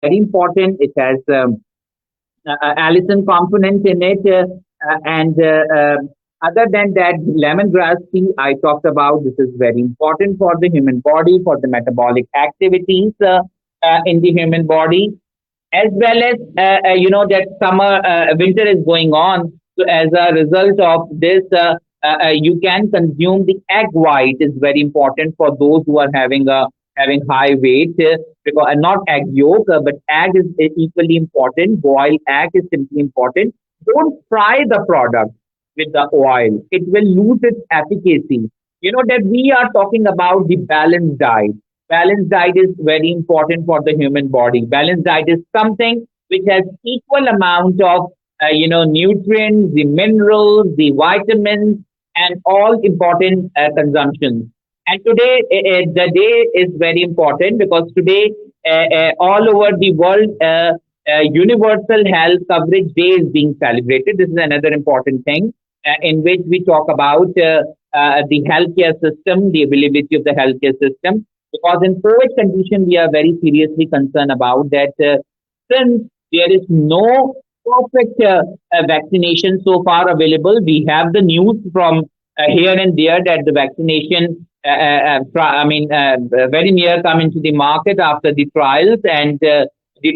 very important. It has allicin component in it, and other than that, lemongrass tea I talked about. This is very important for the human body, for the metabolic activities in the human body, as well as that summer winter is going on, so as a result of this you can consume the egg white is very important for those who are having high weight, because not egg yolk, but egg is equally important. Boiled egg is simply important. Don't fry the product with the oil, it will lose its efficacy. You know that we are talking about the balanced diet. Balanced diet is very important for the human body. Balanced diet is something which has equal amount of nutrients, the minerals, the vitamins, and all important consumptions. And today, the day is very important because today, all over the world, Universal Health Coverage Day is being celebrated. This is another important thing in which we talk about the healthcare system, the availability of the healthcare system. Because in COVID condition, we are very seriously concerned about that since there is no perfect vaccination so far available. We have the news from here and there that the vaccination, very near come into the market after the trials, and the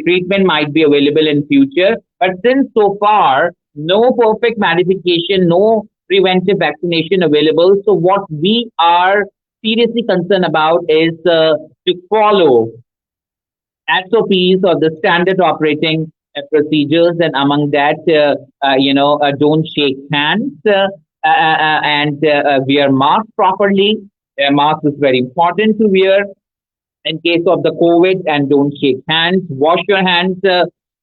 treatment might be available in future. But since so far no perfect modification, no preventive vaccination available, so what we are seriously concerned about is to follow SOPs or the standard operating procedures, and among that, don't shake hands and wear mask properly. Mask is very important to wear in case of the COVID, and don't shake hands. Wash your hands,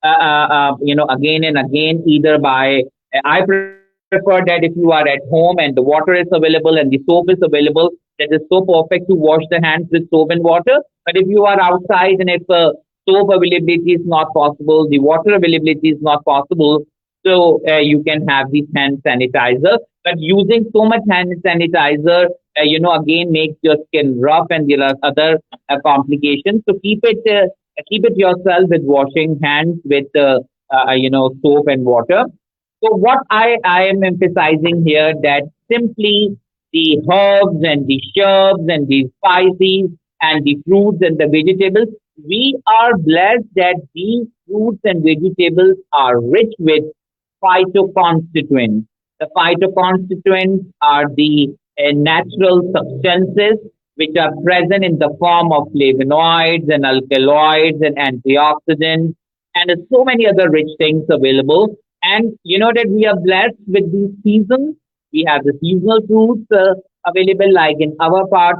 again and again, either by, I prefer that if you are at home and the water is available and the soap is available, that is so perfect to wash the hands with soap and water. But if you are outside and if soap availability is not possible, the water availability is not possible, so you can have this hand sanitizer. But using so much hand sanitizer, again makes your skin rough, and there are other complications. So keep it yourself with washing hands with soap and water. So what I am emphasizing here, that simply the herbs and the shrubs and the spices and the fruits and the vegetables, we are blessed that these fruits and vegetables are rich with phytoconstituents. The phytoconstituents are the natural substances which are present in the form of flavonoids and alkaloids and antioxidants, and so many other rich things available. And you know that we are blessed with these seasons. We have the seasonal fruits available, like in our part,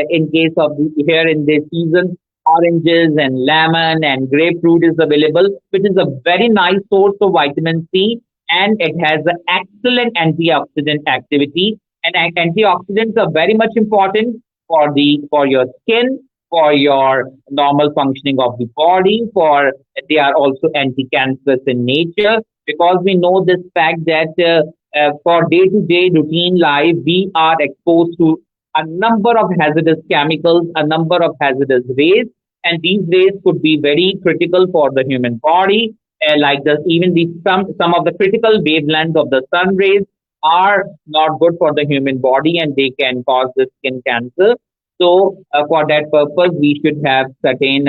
in case of here in this season, oranges and lemon and grapefruit is available, which is a very nice source of vitamin C, and it has an excellent antioxidant activity. And antioxidants are very much important for your skin, for your normal functioning of the body. For they are also anti-cancerous in nature, because we know this fact that for day-to-day routine life, we are exposed to a number of hazardous chemicals, a number of hazardous rays, and these rays could be very critical for the human body. Like even some of the critical wavelengths of the sun rays are not good for the human body, and they can cause the skin cancer. So, for that purpose, we should have certain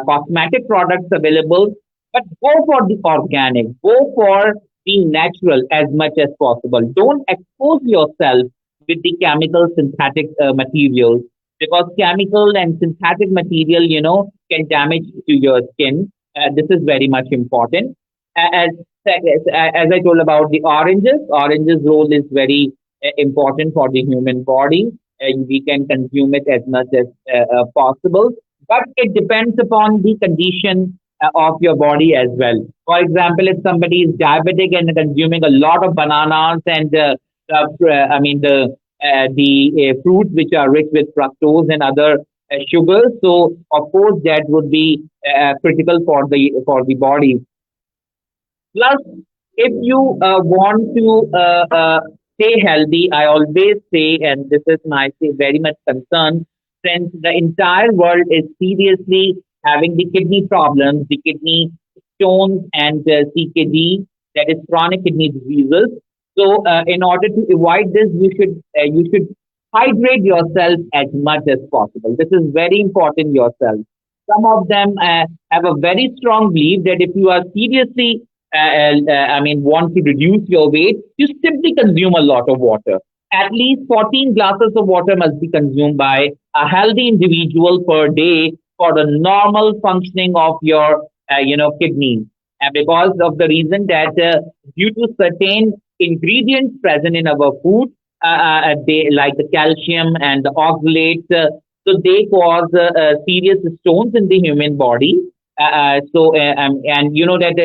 cosmetic products available, but go for the organic, go for the natural as much as possible. Don't expose yourself with the chemical synthetic materials, because chemical and synthetic material, can damage to your skin. This is very much important. As as I told about the oranges role is very important for the human body. We can consume it as much as possible, but it depends upon the condition of your body as well. For example, if somebody is diabetic and consuming a lot of bananas and the fruits which are rich with fructose and other sugars, so of course that would be critical for the body. Plus, if you want to stay healthy, I always say, and this is my say very much concern, since the entire world is seriously having the kidney problems, the kidney stones and CKD, that is chronic kidney diseases. So, in order to avoid this, you should hydrate yourself as much as possible. This is very important yourself. Some of them have a very strong belief that if you are seriously, want to reduce your weight, you simply consume a lot of water. At least 14 glasses of water must be consumed by a healthy individual per day for the normal functioning of your, kidneys. And because of the reason that due to certain ingredients present in our food, they like the calcium and the oxalates, so they cause serious stones in the human body. And you know that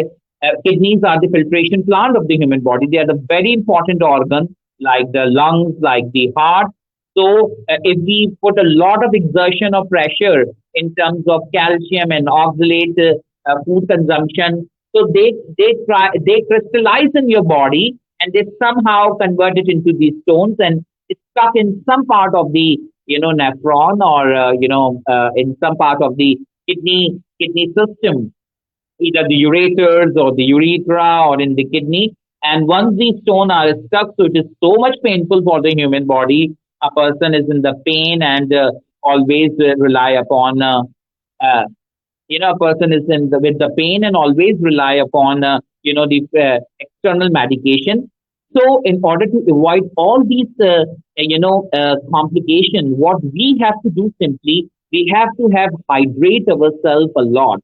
kidneys are the filtration plant of the human body. They are the very important organ, like the lungs, like the heart. So if we put a lot of exertion or pressure in terms of calcium and oxalate food consumption, so they crystallize in your body and they somehow convert it into these stones and it's stuck in some part of the nephron or in some part of the kidney system, either the ureters or the urethra or in the kidney. And once these stones are stuck, so it is so much painful for the human body. A person is in the pain and always rely upon, uh, a person is with the pain and always rely upon, the external medication. So, in order to avoid all these, complications, what we have to do simply, we have to have hydrate ourselves a lot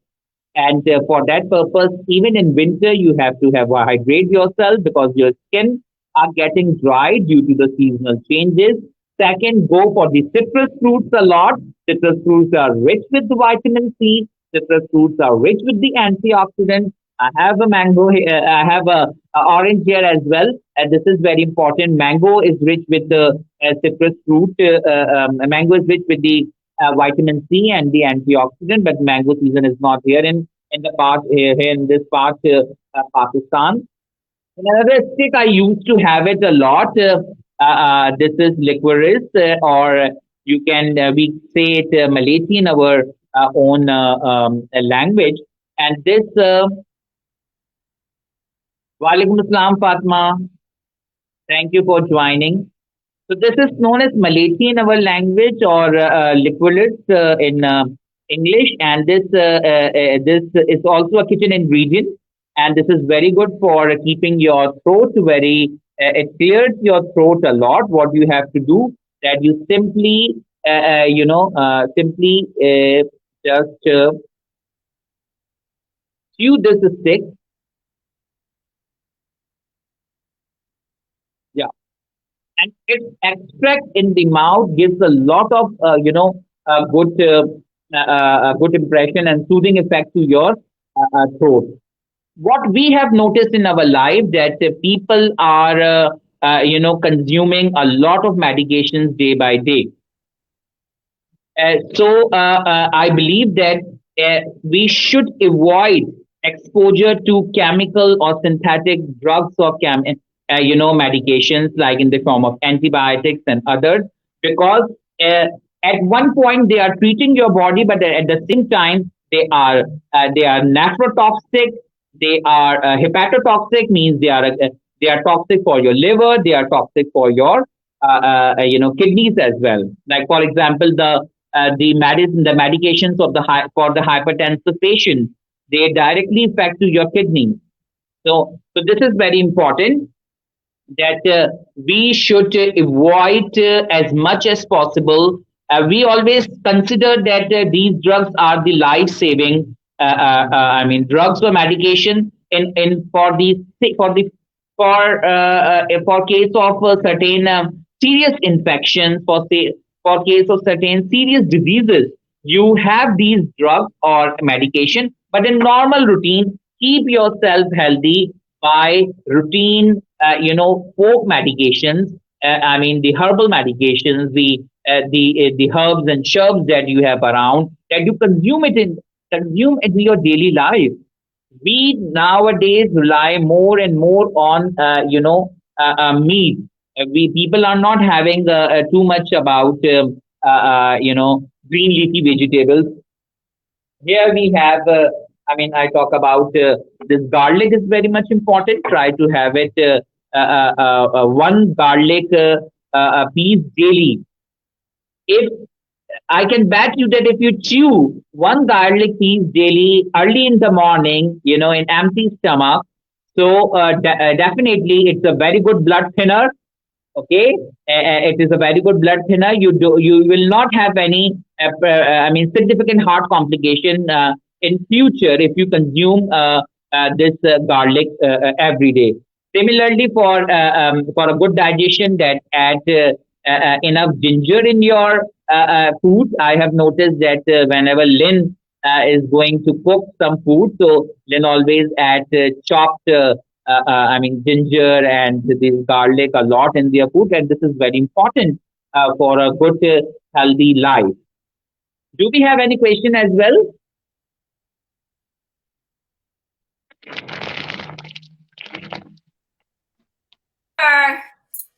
and for that purpose, even in winter, you have to have hydrate yourself because your skin are getting dry due to the seasonal changes. Second, go for the citrus fruits a lot. Citrus fruits are rich with the vitamin C. Citrus fruits are rich with the antioxidants. I have a mango. I have a orange here as well. And this is very important. Mango is rich with the citrus fruit. Mango is rich with the vitamin C and the antioxidant, but mango season is not here in the part here in this part Pakistan. Another stick I used to have it a lot. This is licorice, or you can we say it Malathi in our own language. And this, Walaikum Assalam, Fatma. Thank you for joining. So this is known as Malathi in our language or liquid in English, and this is also a kitchen ingredient, and this is very good for keeping your throat very. It clears your throat a lot. What you have to do that you simply, simply just chew this stick. Yeah, and its extract in the mouth gives a lot of good impression and soothing effect to your throat. What we have noticed in our life that people are consuming a lot of medications day by day. I believe that we should avoid exposure to chemical or synthetic drugs or medications like in the form of antibiotics and others, because uh, at one point they are treating your body, but at the same time they are nephrotoxic, they are hepatotoxic, means they are toxic for your liver, they are toxic for your kidneys as well. Like for example, the medications of for the hypertensive patient, they directly affect to your kidney. So this is very important that we should avoid as much as possible. We always consider that these drugs are the life-saving, drugs or medication in for case of certain serious infections, for case of certain serious diseases. You have these drugs or medication, but in normal routine, keep yourself healthy by routine, folk medications. The herbal medications, the herbs and shrubs that you have around, that you consume it in your daily life. We nowadays rely more and more on meat. We people are not having too much about green leafy vegetables. Here we have, I mean, I talk about this garlic is very much important. Try to have it one garlic piece daily. If I can bet you that if you chew one garlic piece daily early in the morning, in empty stomach, so definitely it's a very good blood thinner. Okay, it is a very good blood thinner. You will not have any I mean significant heart complication in future if you consume this garlic every day. Similarly, for a good digestion, that add enough ginger in your food. I have noticed that whenever Lynn is going to cook some food, so Lynn always add chopped I mean, ginger and this garlic a lot in their food, and this is very important for a good, healthy life. Do we have any question as well? Are.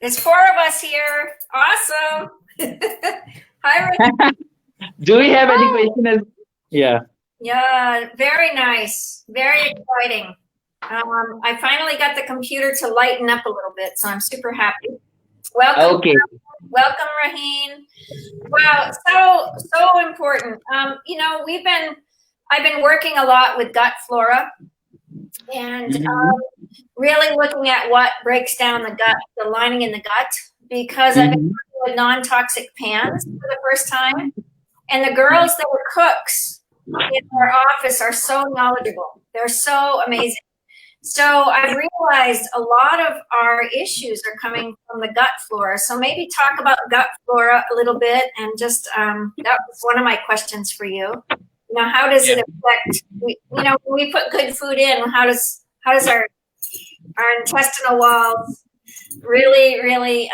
There's four of us here. Awesome. Hi, Rick. Do we have any question as? Yeah. Yeah, very nice. Very exciting. I finally got the computer to lighten up a little bit, so I'm super happy. Welcome, Okay. welcome, Raheen. Wow, so important. I've been working a lot with gut flora, and Mm-hmm. really looking at what breaks down the gut, the lining in the gut, because I've been Mm-hmm. working with non-toxic pans for the first time, and the girls that were cooks in our office are so knowledgeable. They're so amazing. So I realized a lot of our issues are coming from the gut flora. So maybe talk about gut flora a little bit, and just that was one of my questions for you. How does Yeah. it affect? When we put good food in, how does our intestinal walls really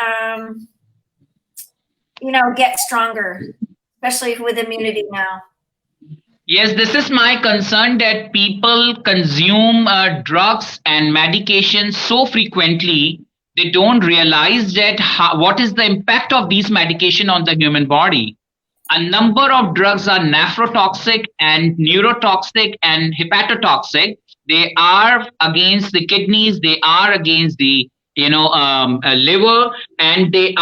get stronger, especially with immunity now? Yes, this is my concern that people consume drugs and medications so frequently they don't realize that what is the impact of these medication on the human body. A number of drugs are nephrotoxic and neurotoxic and hepatotoxic. They are against the kidneys, they are against the liver, and they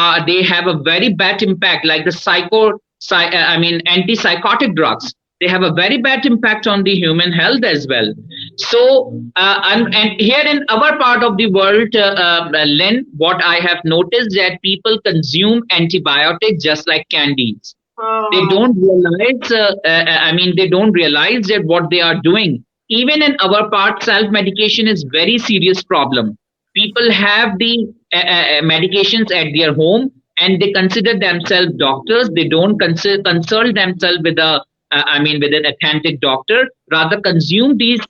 have a very bad impact, like the I mean antipsychotic drugs. They have a very bad impact on the human health as well. So and here in our part of the world, Len, what I have noticed that people consume antibiotics just like candies. They Oh, don't realize I mean they don't realize that what they are doing. Even in our part, self medication is very serious problem. People have the medications at their home, and they consider themselves doctors. They don't consult themselves with a I mean with an authentic doctor, rather consume these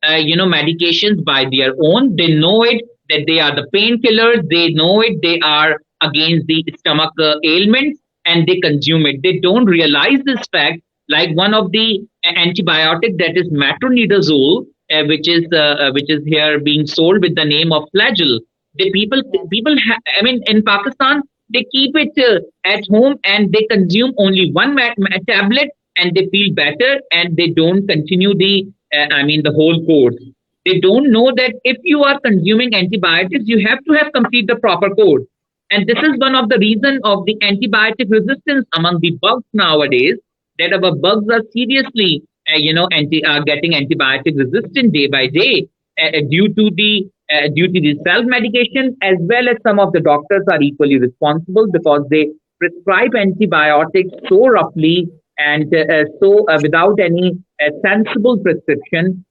medications by their own. They know it that they are the painkillers. They know it they are against the stomach ailments, and they consume it. They don't realize this fact. Like one of the antibiotic, that is metronidazole, which is here being sold with the name of Flagyl. The I mean, in Pakistan, they keep it at home and they consume only one tablet, and they feel better, and they don't continue the I mean the whole course. They don't know that if you are consuming antibiotics, you have to have complete the proper course, and this is one of the reason of the antibiotic resistance among the bugs nowadays, that our bugs are seriously, getting antibiotic resistant day by day, due to the self medication, as well as some of the doctors are equally responsible because they prescribe antibiotics so roughly, and without any sensible prescription,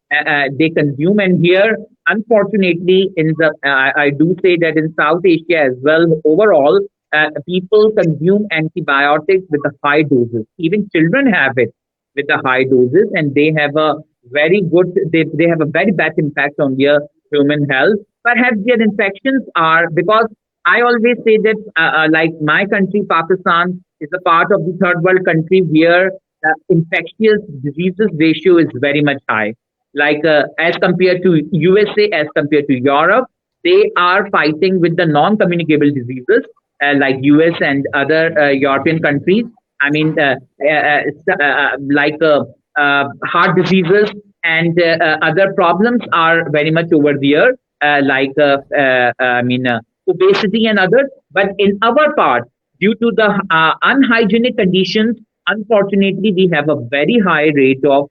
they consume. And here, unfortunately, I do say that in South Asia as well, overall, people consume antibiotics with the high doses. Even children have it with the high doses, and they have a they have a very bad impact on their human health. Perhaps their infections are because I always say that, like my country, Pakistan, is a part of the third world country where infectious diseases ratio is very much high. Like as compared to USA, as compared to Europe, they are fighting with the non-communicable diseases like US and other European countries. I mean, like heart diseases and other problems are very much over there, like obesity and others. But in our part, due to the unhygienic conditions, unfortunately, we have a very high rate of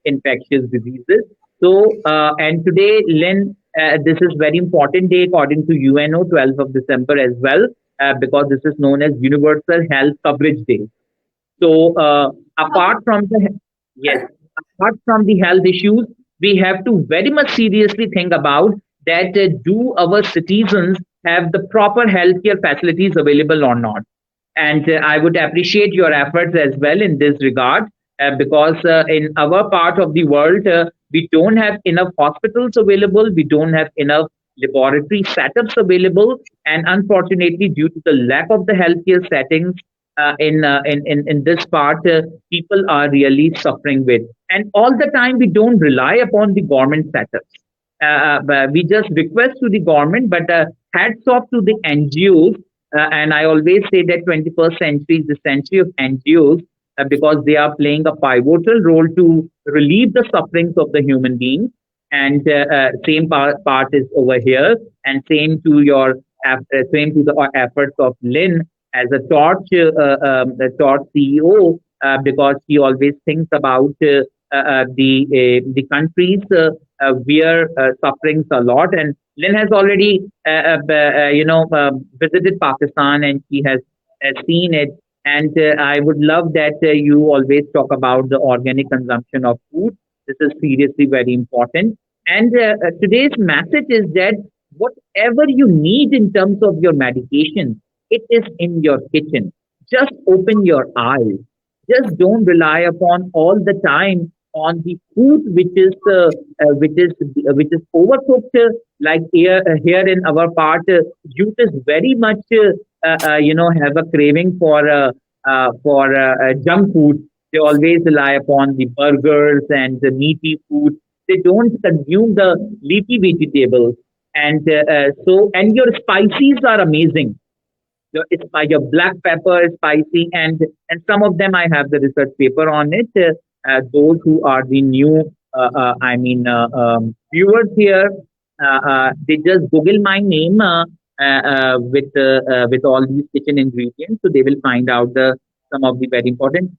infectious diseases. So, and today, Lynn, this is very important day according to UNO, 12th of December as well, because this is known as Universal Health Coverage Day. So, apart from the yes, apart from the health issues, we have to very much seriously think about that. Do our citizens have the proper healthcare facilities available or not? And I would appreciate your efforts as well in this regard, because in our part of the world, we don't have enough hospitals available, we don't have enough laboratory setups available, and unfortunately, due to the lack of the healthcare settings in this part, people are really suffering with. And all the time, we don't rely upon the government setups. But we just request to the government, but hats off to the NGOs. And I always say that 21st century is the century of NGOs, because they are playing a pivotal role to relieve the sufferings of the human beings. And same part is over here, and same to the efforts of Lynn as a torch CEO, because she always thinks about the countries where sufferings a lot. And Lynn has already visited Pakistan, and she has seen it. And I would love that you always talk about the organic consumption of food. This is seriously very important. And today's message is that whatever you need in terms of your medication, it is in your kitchen. Just open your eyes. Just don't rely upon all the time on the food which is overcooked. Like here in our part, youth is very much have a craving for junk food. They always rely upon the burgers and the meaty food. They don't consume the leafy vegetables. And and your spices are amazing. Your black pepper is spicy, and some of them I have the research paper on it. Those who are the new, viewers here, they just Google my name with all these kitchen ingredients, so they will find out some of the very important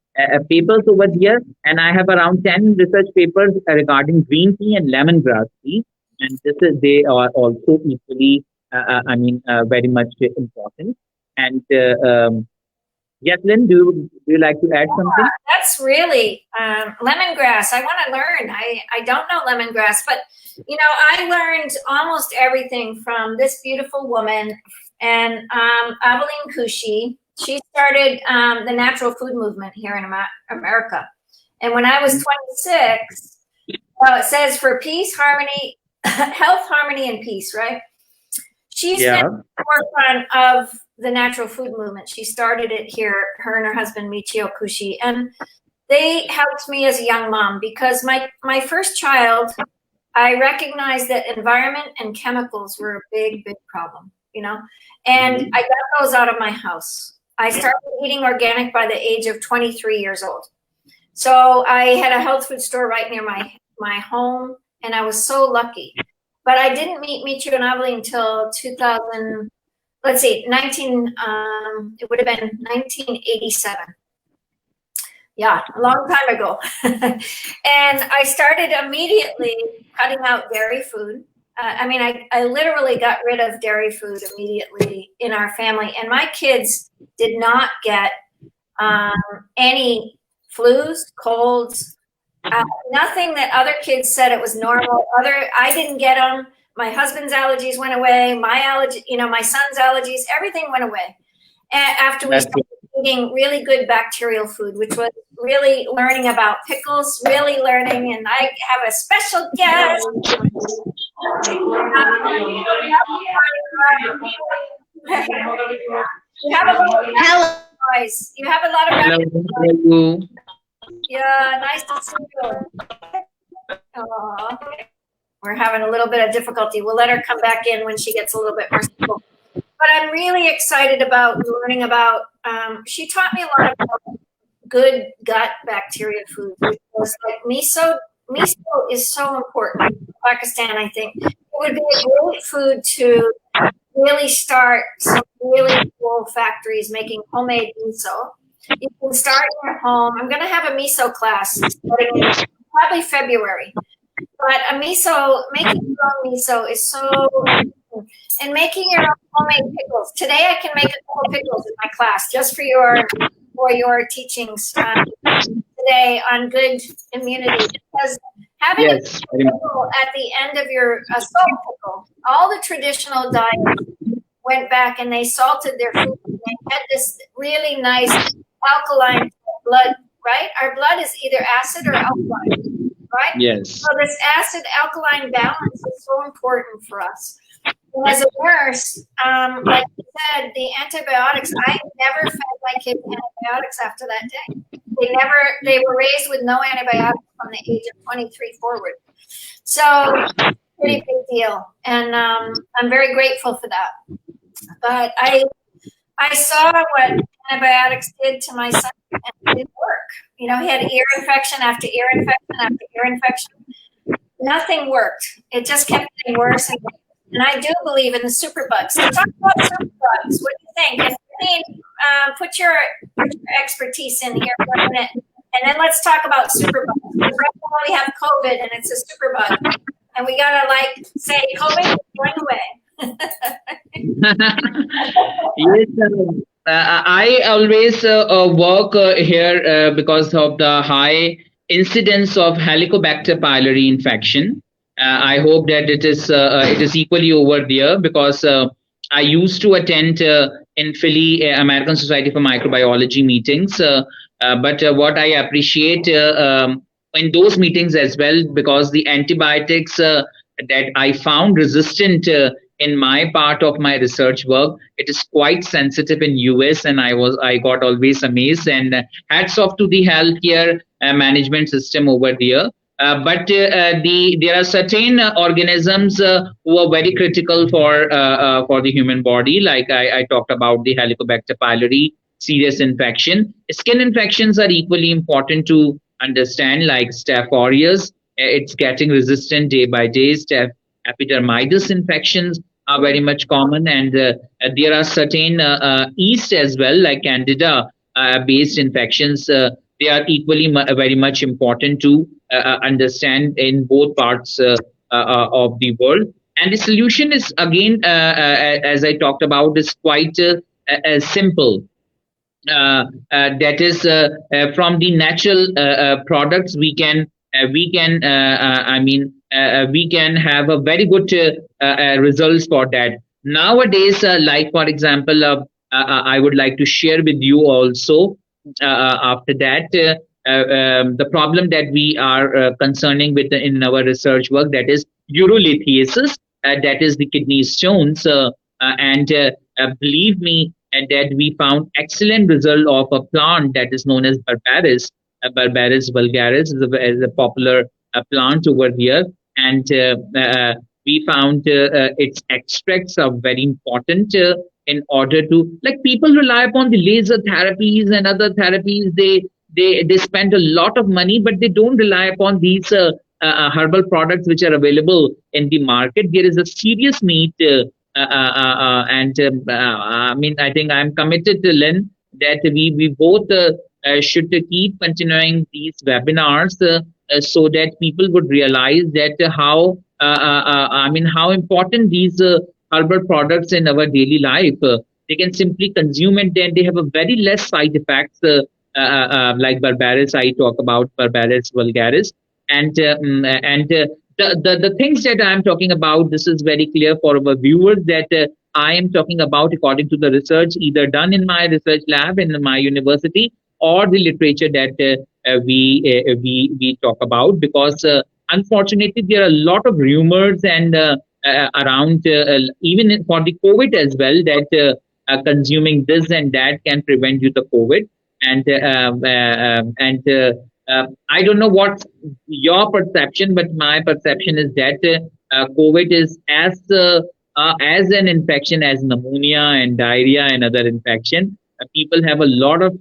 papers over here. And I have around 10 research papers regarding green tea and lemongrass tea, and they are also equally, very much important. And yes, Lynn, do you like to add something? That's really lemongrass. I want to learn. I don't know lemongrass, but I learned almost everything from this beautiful woman and Aveline Kushi. She started the natural food movement here in America. And when I was 26, it says for peace, harmony, health, harmony, and peace, right? She's been at the forefront of the natural food movement. She started it here, her and her husband, Michio Kushi. And they helped me as a young mom because my first child, I recognized that environment and chemicals were a big, big problem, and I got those out of my house. I started eating organic by the age of 23 years old. So I had a health food store right near my home, and I was so lucky. But I didn't meet Michio and Aveline until 2000, it would have been 1987. Yeah, a long time ago. And I started immediately cutting out dairy food. I literally got rid of dairy food immediately in our family. And my kids did not get any flus, colds, nothing that other kids said it was normal. I didn't get them. My husband's allergies went away. My son's allergies, everything went away. And after we started eating really good bacterial food, which was really learning about pickles, really learning. And I have a special guest. You have a lot of noise. You have a lot of Hello. Yeah, nice to see you. Aww. We're having a little bit of difficulty. We'll let her come back in when she gets a little bit more stable. But I'm really excited about learning about, she taught me a lot about good gut bacteria foods. Because like miso is so important in Pakistan, I think. It would be a great food to really start some really cool factories making homemade miso. You can start in your home. I'm going to have a miso class starting in probably February. But making your own miso is so important. And making your own homemade pickles. Today I can make a couple pickles in my class just for your teachings today on good immunity. Because having a pickle at the end of your salt pickle, all the traditional diets went back and they salted their food. And they had this really nice alkaline blood, right? Our blood is either acid or alkaline, right? Yes. So this acid alkaline balance is so important for us. And as a nurse, like you said, the antibiotics, I never fed my kids antibiotics after that day. They were raised with no antibiotics from the age of 23 forward. So pretty big deal. And I'm very grateful for that. But I saw what antibiotics did to my son, and it didn't work. You know, he had ear infection after ear infection after ear infection. Nothing worked. It just kept getting worse and worse. And I do believe in the superbugs. So talk about superbugs. What do you think? And put your expertise in here for a minute, and then let's talk about superbugs. Right now we have COVID, and it's a superbug, and we gotta say COVID is going away. Yes, I always work here because of the high incidence of Helicobacter pylori infection. I hope that it is equally over there, because I used to attend in Philly American Society for Microbiology meetings. But what I appreciate in those meetings as well, because the antibiotics that I found resistant in my part of my research work, it is quite sensitive in US, and I got always amazed. And hats off to the healthcare management system over there. But there are certain organisms who are very critical for the human body. Like I talked about the Helicobacter pylori, serious infection. Skin infections are equally important to understand, like Staph aureus. It's getting resistant day by day. Staph epidermidis infections are very much common, and there are certain yeast as well, like Candida based infections. They are equally very much important to understand in both parts of the world. And the solution is, again, as I talked about, is quite simple. That is, from the natural products, we can have a very good results for that. Nowadays, like for example, I would like to share with you also. After that, the problem that we are concerning with in our research work, that is urolithiasis, that is the kidney stones, and believe me, that we found excellent result of a plant that is known as Barbaris. Barbaris vulgaris is a popular plant over here, and we found its extracts are very important. In order to, like, people rely upon the laser therapies and other therapies, they spend a lot of money, but they don't rely upon these herbal products which are available in the market. There is a serious need, and I think I'm committed to Lynn that we both should keep continuing these webinars so that people would realize that how important these herbal products in our daily life. They can simply consume it, then they have a very less side effects, like Barbaris. I talk about Barbaris vulgaris, and the things that I'm talking about. This is very clear for our viewers that I am talking about according to the research either done in my research lab in my university, or the literature that we talk about. Because unfortunately, there are a lot of rumors and around, even for the COVID as well, that consuming this and that can prevent you the COVID. And I don't know what's your perception, but my perception is that COVID is as an infection as pneumonia and diarrhea and other infection. People have a lot of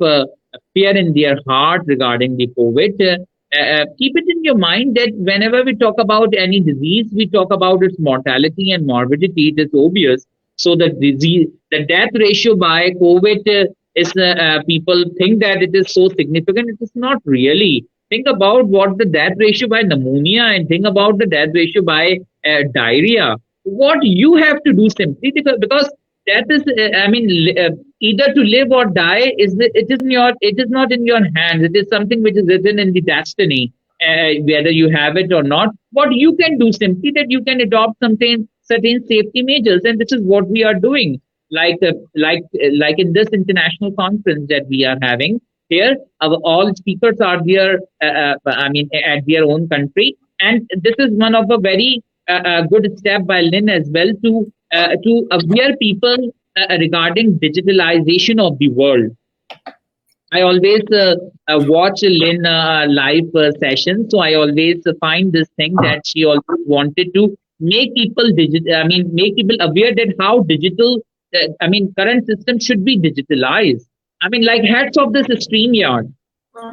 fear in their heart regarding the COVID, keep it in your mind that whenever we talk about any disease, we talk about its mortality and morbidity. It is obvious. So the death ratio by COVID is people think that it is so significant. It is not really. Think about what the death ratio by pneumonia and think about the death ratio by diarrhea. What you have to do simply because that is, either to live or die it is not in your hands. It is something which is written in the destiny, whether you have it or not. What you can do simply that you can adopt something certain safety measures, and this is what we are doing. Like in this international conference that we are having here, all speakers are there. At their own country, and this is one of a very good step by Lynn as well to aware people regarding digitalization of the world. I always watch Lynn live sessions, so I always find this thing that she always wanted to make people make people aware that how digital, current system should be digitalized. Like hats off this StreamYard.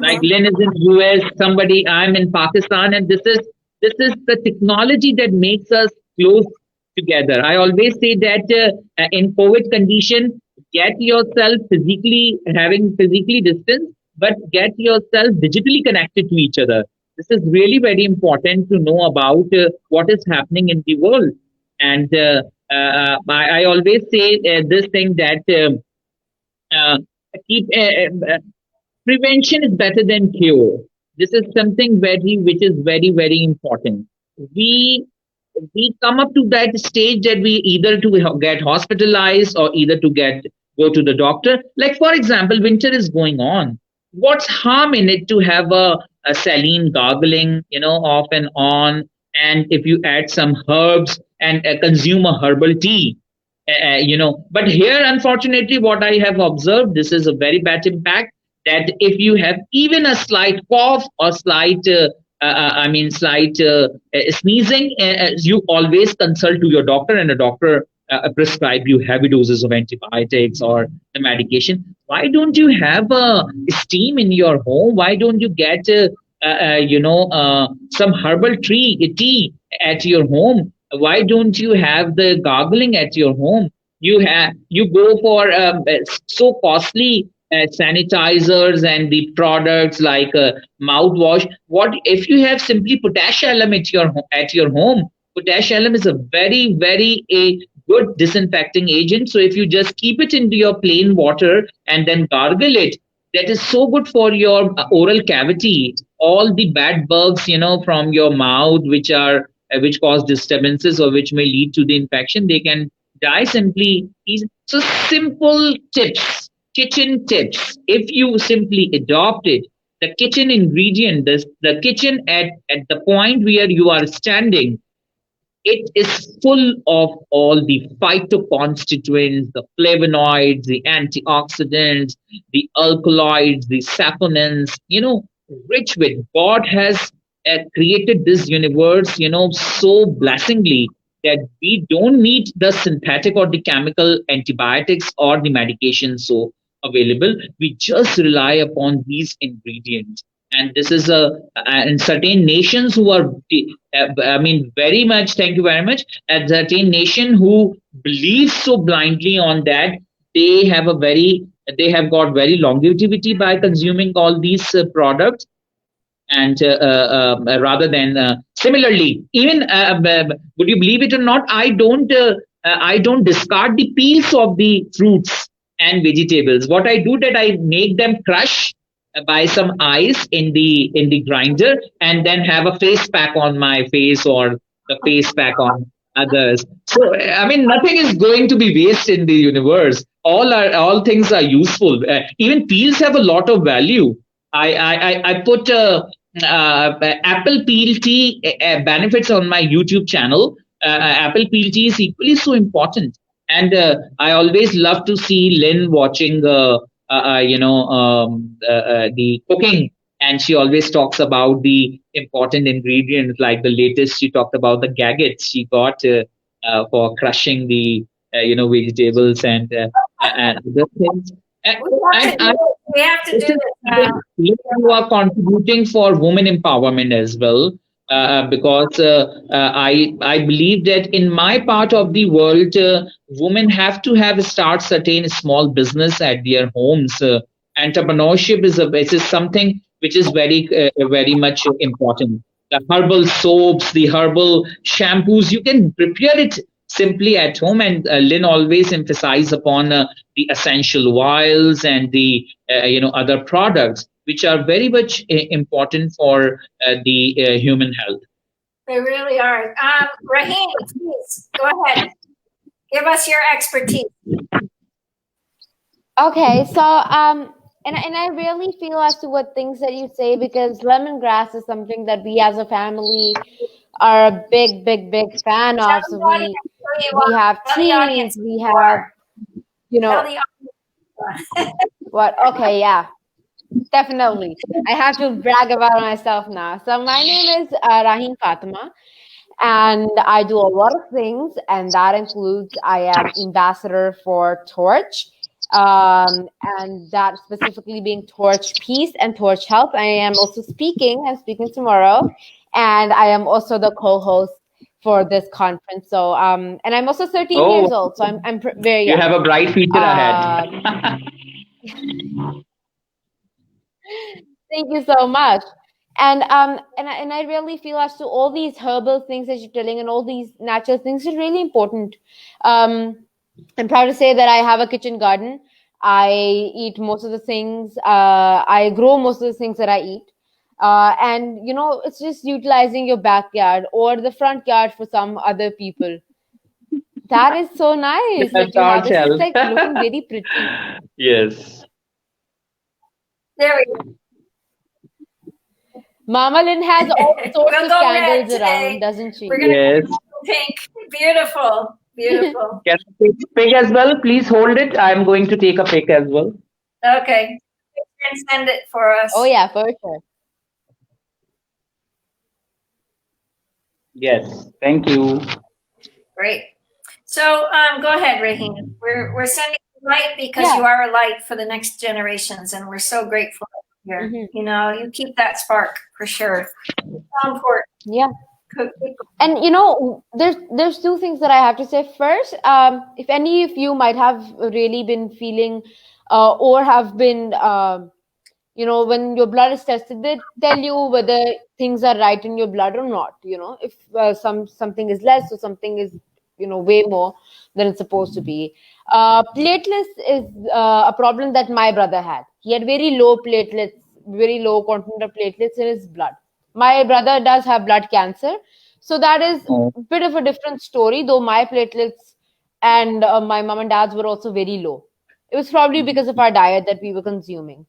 Like Lynn is in US, somebody I'm in Pakistan, and this is the technology that makes us close together. I always say that in COVID condition, get yourself physically distance, but get yourself digitally connected to each other. This is really very important to know about what is happening in the world. And I always say this thing that uh, keep prevention is better than cure. This is something which is very very important. We we come up to that stage that we either to get hospitalized or either to get go to the doctor. Like for example, winter is going on. What's harm in it to have a saline gargling, off and on, and if you add some herbs and consume a herbal tea, but here unfortunately what I have observed, this is a very bad impact, that if you have even a slight cough or slight sneezing, you always consult to your doctor, and a doctor prescribe you heavy doses of antibiotics or the medication. Why don't you have steam in your home? Why don't you get some herbal tea at your home? Why don't you have the gargling at your home? You go for so costly sanitizers and the products like mouthwash. What if you have simply potash alum at your home? Potash alum is a very very a good disinfecting agent. So if you just keep it into your plain water and then gargle it, that is so good for your oral cavity. All the bad bugs, from your mouth, which cause disturbances or which may lead to the infection, they can die simply. So simple tips, kitchen tips. If you simply adopt it, the kitchen ingredient, the kitchen at the point where you are standing, it is full of all the phytoconstituents, the flavonoids, the antioxidants, the alkaloids, the saponins, rich with. God has created this universe, so blessingly that we don't need the synthetic or the chemical antibiotics or the medication so available. We just rely upon these ingredients. And this is in certain nations who are, very much, thank you very much. At certain nation who believe so blindly on that, they have got very longevity by consuming all these products. And rather than similarly, even would you believe it or not, I don't discard the peels of the fruits and vegetables. What I do that I make them crush by some ice in the grinder, and then have a face pack on my face or the face pack on others. So nothing is going to be waste in the universe. All things are useful. Even peels have a lot of value. I put apple peel tea benefits on my YouTube channel. Apple peel tea is equally so important, and I always love to see Lynn watching the cooking, and she always talks about the important ingredients. Like the latest, she talked about the gaggets she got for crushing the vegetables and other things. And, We have to and do it. We have to this do is this. something you are contributing for women empowerment as well. Because I believe that in my part of the world, women have to have start certain small business at their homes. Entrepreneurship is something which is very much important. The herbal soaps, the herbal shampoos, you can prepare it simply at home. And Lynn always emphasize upon the essential oils and the other products which are very much important for the human health. They really are. Raheem, please go ahead. Give us your expertise. Okay, so and I really feel as to what things that you say, because lemongrass is something that we as a family are a big fan Tell of. So the audience who you we are. have Tell the audience teas, we who you have, are. you Tell know, the audience. what? Okay, yeah, definitely. I have to brag about myself now. So my name is Rahim Fatima, and I do a lot of things, and that includes I am ambassador for Torch, and that specifically being Torch Peace and Torch Health. I am also speaking. I'm speaking tomorrow, and I am also the co-host for this conference. So, and I'm also 13 Oh, years old, so I'm very you young. have a bright future Um, ahead. Thank you so much. And I really feel as to all these herbal things that you're telling and all these natural things are really important. Um, I'm proud to say that I have a kitchen garden. I eat most of the things. I grow most of the things that I eat. And it's just utilizing your backyard or the front yard for some other people. That is so nice That's that you our have. It's self. like looking very pretty. Yes. There we go. Mama Lynn has all sorts We'll of go red candles around, today. doesn't she? We're going to Yes. go pink. Beautiful. Beautiful. Can I take a pic as well? Please hold it. I'm going to take a pic as well. Okay. And send it for us. Oh yeah, for sure. Yes. Thank you. Great. So go ahead, Raheem. We're sending you light because Yeah. you are a light for the next generations, and we're so grateful here. Mhm. You keep that spark for sure. So important. Yeah. Keep- And there's two things that I have to say. First, if any of you might have really been feeling, or have been, when your blood is tested, they tell you whether things are right in your blood or not. If something is less or something is, way more than it's supposed to be. Platelets is a problem that my brother had. He had very low platelets, very low content of platelets in his blood. My brother does have blood cancer, so that is Oh. a bit of a different story. Though my platelets and my mom and dad's were also very low. It was probably because of our diet that we were consuming.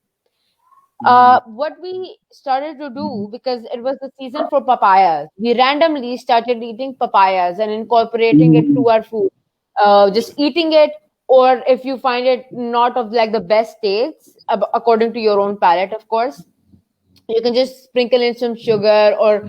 What we started to do, because it was the season for papayas, we randomly started eating papayas and incorporating it to our food. Just eating it, or if you find it not of like the best tastes, according to your own palate, of course, you can just sprinkle in some sugar, or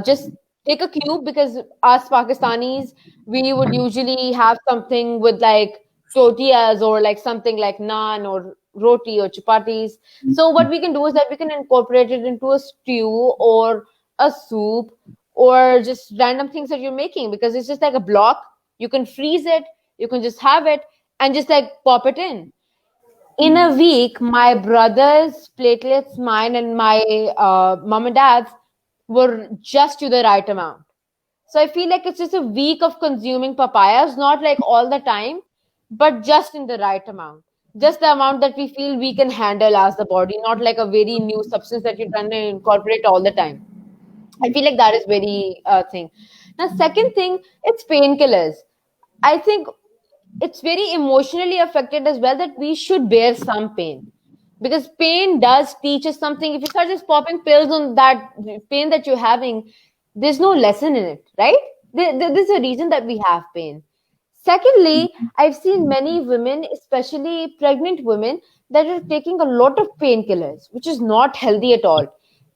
just take a cube, because us Pakistanis, we would usually have something with like tortillas or like something like naan or roti or chapatis. So what we can do is that we can incorporate it into a stew or a soup, or just random things that you're making, because it's just like a block. You can freeze it, you can just have it and just like pop it in a week. My brother's platelets, mine and my mom and dad's, were just to the right amount. So I feel like it's just a week of consuming papayas, not like all the time, but just in the right amount. Just the amount that we feel we can handle as the body, not like a very new substance that you're trying to incorporate all the time. I feel like that is very thing. Now, second thing, it's painkillers. I think it's very emotionally affected as well, that we should bear some pain, because pain does teach us something. If you start just popping pills on that pain that you're having, there's no lesson in it, right? There's a reason that we have pain. Secondly, I've seen many women, especially pregnant women, that are taking a lot of painkillers, which is not healthy at all.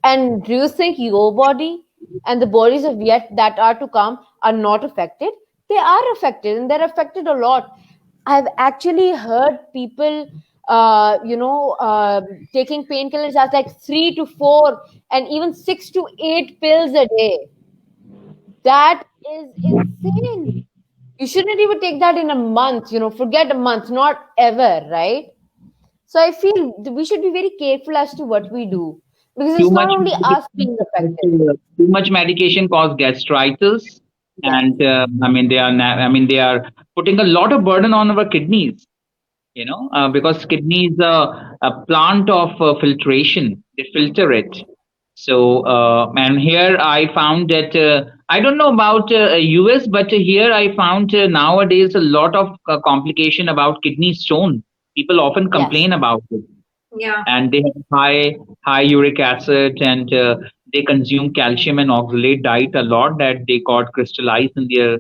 And do you think your body and the bodies of yet that are to come are not affected? They are affected, and they're affected a lot. I've actually heard people taking painkillers as like 3 to 4 and even 6 to 8 pills a day. That is insane. You shouldn't even take that in a month, forget a month, not ever, right? So I feel we should be very careful as to what we do, because it's Too not much only us being affected. too much medication cause gastritis, Yeah. and they are putting a lot of burden on our kidneys. Because kidney is a plant of filtration. They filter it. So, and here I found that I don't know about US, but here I found nowadays a lot of complication about kidney stone. People often Yes. complain about it, Yeah. and they have high uric acid, and they consume calcium and oxalate diet a lot, that they got crystallized in their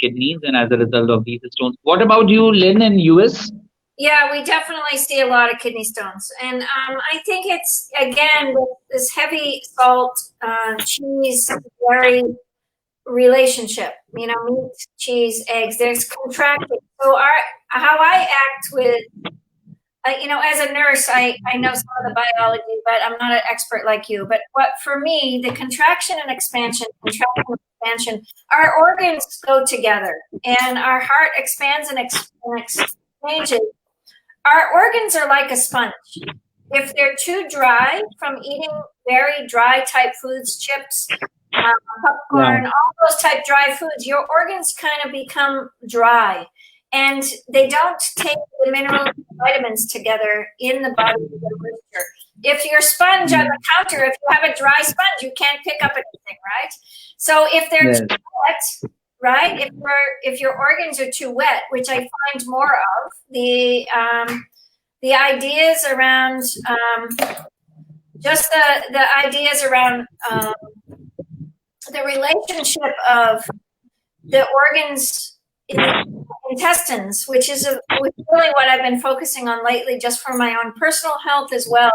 kidneys, and as a result of these stones. What about you, Lynn, in US? Yeah, we definitely see a lot of kidney stones. And I think it's, again, this heavy salt, cheese, dairy relationship, meat, cheese, eggs, there's contracting. So how I act with, as a nurse, I know some of the biology, but I'm not an expert like you. But for me, the contraction and expansion, our organs go together, and our heart expands and expands. Our organs are like a sponge. If they're too dry from eating very dry type foods, chips, popcorn, all those type dry foods, your organs kind of become dry, and they don't take the minerals and vitamins together in the body. If your sponge on the counter, if you have a dry sponge, you can't pick up anything, right? So if they're too wet, right? If your organs are too wet, which I find more of, the ideas around just the ideas around the relationship of the organs in the intestines, which is really what I've been focusing on lately, just for my own personal health as well.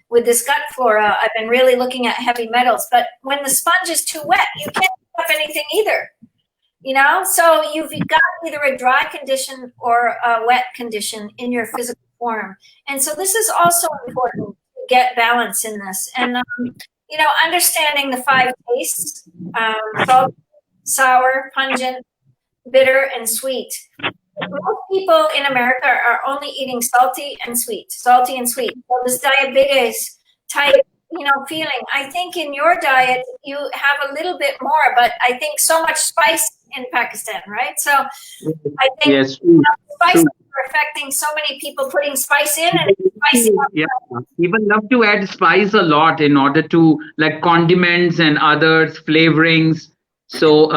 With this gut flora, I've been really looking at heavy metals. But when the sponge is too wet, you can't pick up anything either. So you've got either a dry condition or a wet condition in your physical form. And so this is also important to get balance in this. And, understanding the 5 tastes, salt, sour, pungent, bitter, and sweet. Most people in America are only eating salty and sweet. So this diabetes type feeling. I think in your diet, you have a little bit more, but I think so much spice in Pakistan, right? So I think Yes. spices are affecting so many people, putting spice in and spicy out. Yeah, people love to add spice a lot in order to, like, condiments and others, flavorings. So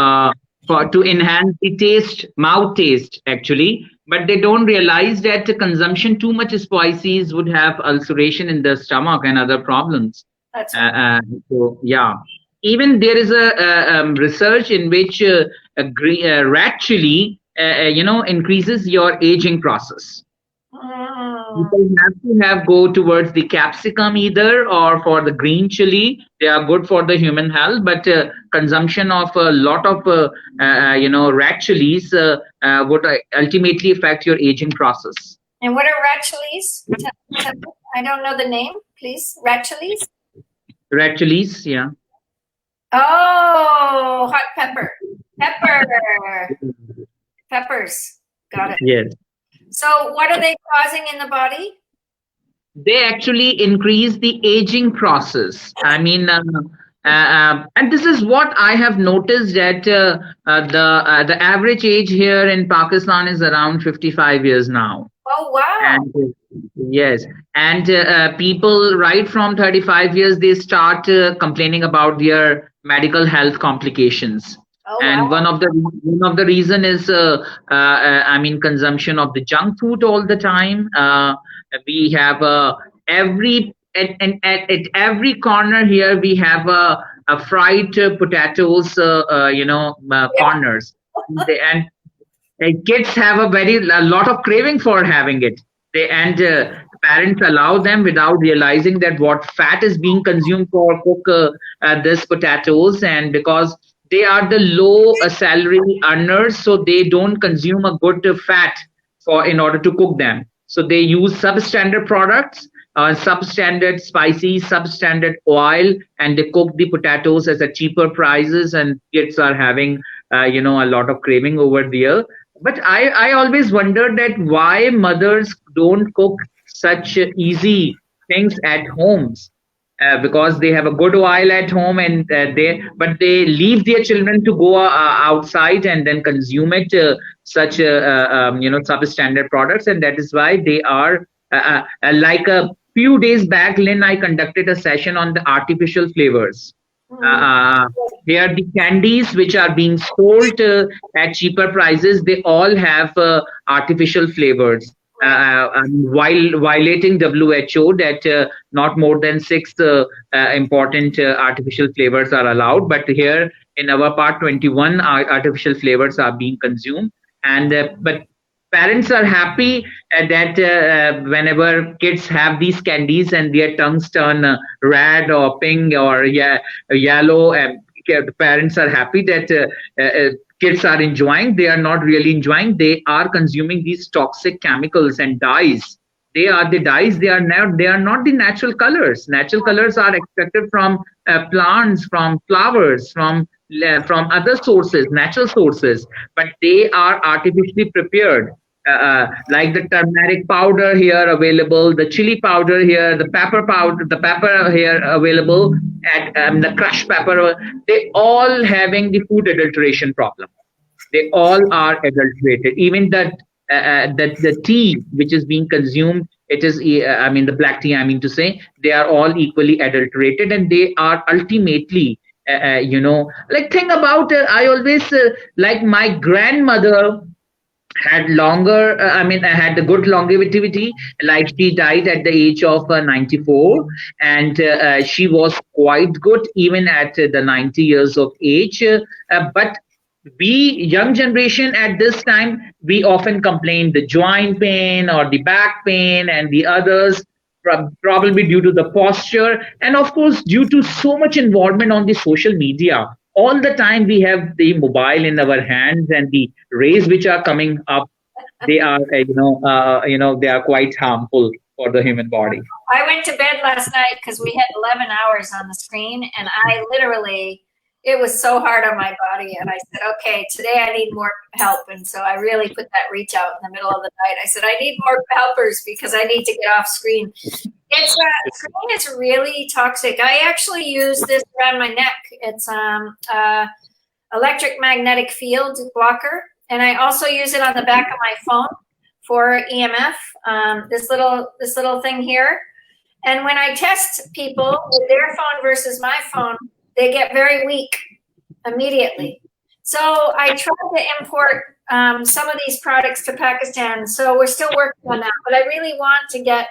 to enhance the mouth taste, actually. But they don't realize that the consumption too much spices would have ulceration in the stomach and other problems. That's right. So yeah, even there is a research in which rat chili, increases your aging process. People have to go towards the capsicum either, or for the green chili. They are good for the human health, but consumption of a lot of rat chilies would ultimately affect your aging process. And what are rat chilies? I don't know the name, please. Rat chilies? Rat chilies, yeah. Oh, hot pepper. Peppers. Got it. Yes. So what are they causing in the body? They actually increase the aging process. I mean, and this is what I have noticed, that the average age here in Pakistan is around 55 years now. Oh, wow. And yes, and people right from 35 years, they start complaining about their medical health complications. Oh, And wow. one of the reason is consumption of the junk food all the time. We have at every corner here we have fried potatoes, corners, and kids have a lot of craving for having it. Parents allow them without realizing that what fat is being consumed for cook this potatoes, and because they are the low salary earners, so they don't consume a good fat in order to cook them. So they use substandard products, substandard spicy, substandard oil, and they cook the potatoes as a cheaper prices, and kids are having, a lot of craving over there. But I always wondered that why mothers don't cook such easy things at homes, because they have a good oil at home, and they leave their children to go outside and then consume it, such substandard products, and that is why they are like a few days back, Lynn, I conducted a session on the artificial flavors. Here, the candies which are being sold at cheaper prices, they all have artificial flavors, while violating WHO that not more than 6 important artificial flavors are allowed. But here in our part, 21 artificial flavors are being consumed. And but parents are happy that whenever kids have these candies and their tongues turn red or pink or yellow, the parents are happy that kids are enjoying. They are not really enjoying. They are consuming these toxic chemicals and dyes. They are the dyes. They are not the natural colors. Natural colors are extracted from plants, from flowers, from other sources, natural sources, but they are artificially prepared. Like the turmeric powder here available, the chili powder here, the pepper powder, the pepper here available, and the crushed pepper. They all having the food adulteration problem. They all are adulterated. Even the tea which is being consumed, it is the black tea. I mean to say, they are all equally adulterated, and they are ultimately. Like think about it. I always like my grandmother had longer had the good longevity, like she died at the age of 94, and she was quite good even at the 90 years of age, but we young generation at this time, we often complain the joint pain or the back pain and the others, probably due to the posture, and of course due to so much involvement on the social media. All the time we have the mobile in our hands, and the rays which are coming up, they are they are quite harmful for the human body. I went to bed last night because we had 11 hours on the screen, and I literally, it was so hard on my body, and I said, okay, today I need more help. And so I really put that reach out in the middle of the night. I said, I need more helpers because I need to get off screen. Screen is really toxic. I actually use this around my neck. It's electric magnetic field blocker, and I also use it on the back of my phone for EMF. This little thing here. And when I test people with their phone versus my phone, they get very weak immediately. So I tried to import some of these products to Pakistan. So we're still working on that, but I really want to get,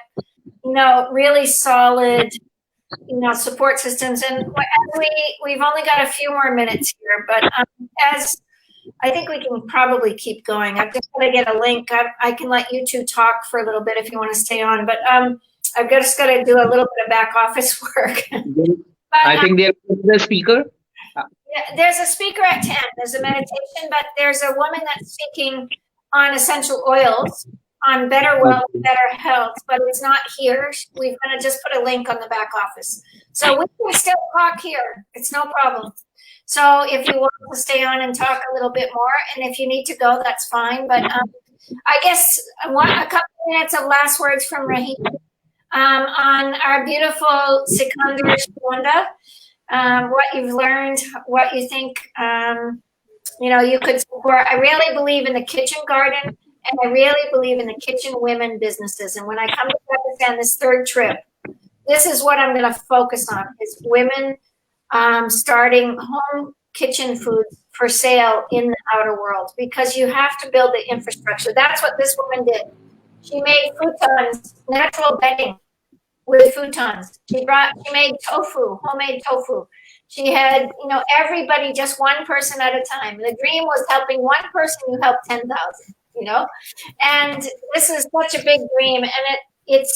really solid, support systems. And we've only got a few more minutes here, but as I think we can probably keep going. I've just got to get a link. I can let you two talk for a little bit if you want to stay on, but I've just got to do a little bit of back office work. But, I think there's a speaker. Yeah, there's a speaker at 10. There's a meditation, but there's a woman that's speaking on essential oils, on better wealth, better health, but it's not here. We're going to just put a link on the back office. So we can still talk here. It's no problem. So if you want to stay on and talk a little bit more, and if you need to go, that's fine. But I guess a couple minutes of last words from Rahim. On our beautiful Sikandar Shonda, what you've learned, what you think, you could support. I really believe in the kitchen garden, and I really believe in the kitchen women businesses. And when I come to Pakistan this third trip, this is what I'm going to focus on, is women starting home kitchen foods for sale in the outer world, because you have to build the infrastructure. That's what this woman did. She made futons, natural bedding with futons. She made tofu, homemade tofu. She had, everybody, just one person at a time. The dream was helping one person, you help 10,000, And this is such a big dream. And it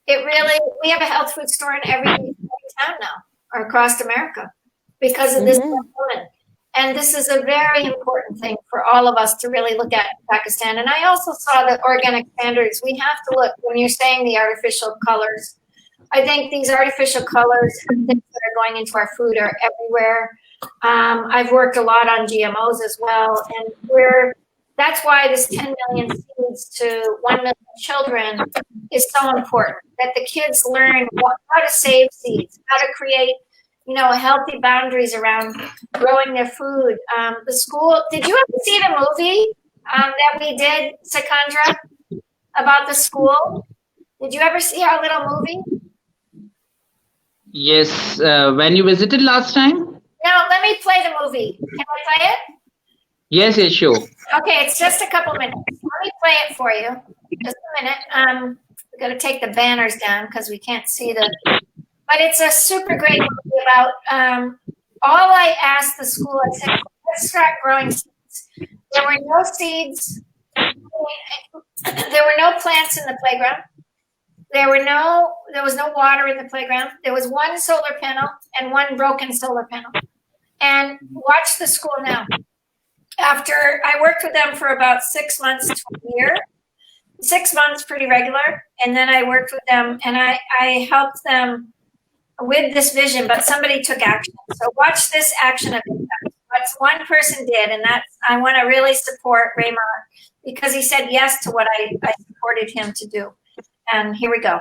really, we have a health food store in every town now, or across America, because of this woman. And this is a very important thing for all of us to really look at in Pakistan. And I also saw the organic standards. We have to look, when you're saying the artificial colors, I think these artificial colors and things that are going into our food are everywhere. I've worked a lot on GMOs as well. And that's why this 10 million seeds to 1 million children is so important, that the kids learn how to save seeds, how to create healthy boundaries around growing their food. The school, did you ever see the movie that we did, Sikandra, about the school? Did you ever see our little movie? Yes, when you visited last time? No, let me play the movie. Can I play it? Yes, sure. Okay, it's just a couple minutes. Let me play it for you. Just a minute. We've got to take the banners down because we can't see the... But it's a super great movie about all I asked the school, I said, let's start growing seeds. There were no seeds. There were no plants in the playground. There was no water in the playground. There was one solar panel and one broken solar panel. And watch the school now. After I worked with them for about 6 months to a year, 6 months pretty regular, and then I worked with them and I helped them with this vision, but somebody took action. So watch this action of impact. What one person did, and I want to really support Raymond because he said yes to what I supported him to do. And here we go.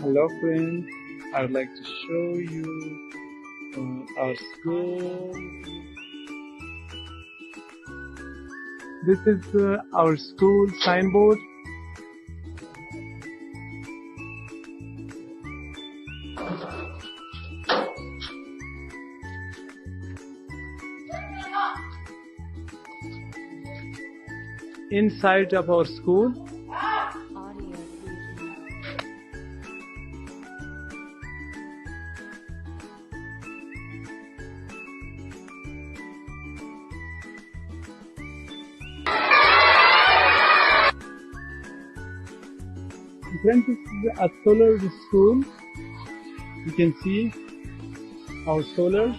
Hello friends, I would like to show you our school. This is our school signboard. Inside of our school, friends, this is a solar school. You can see our solar.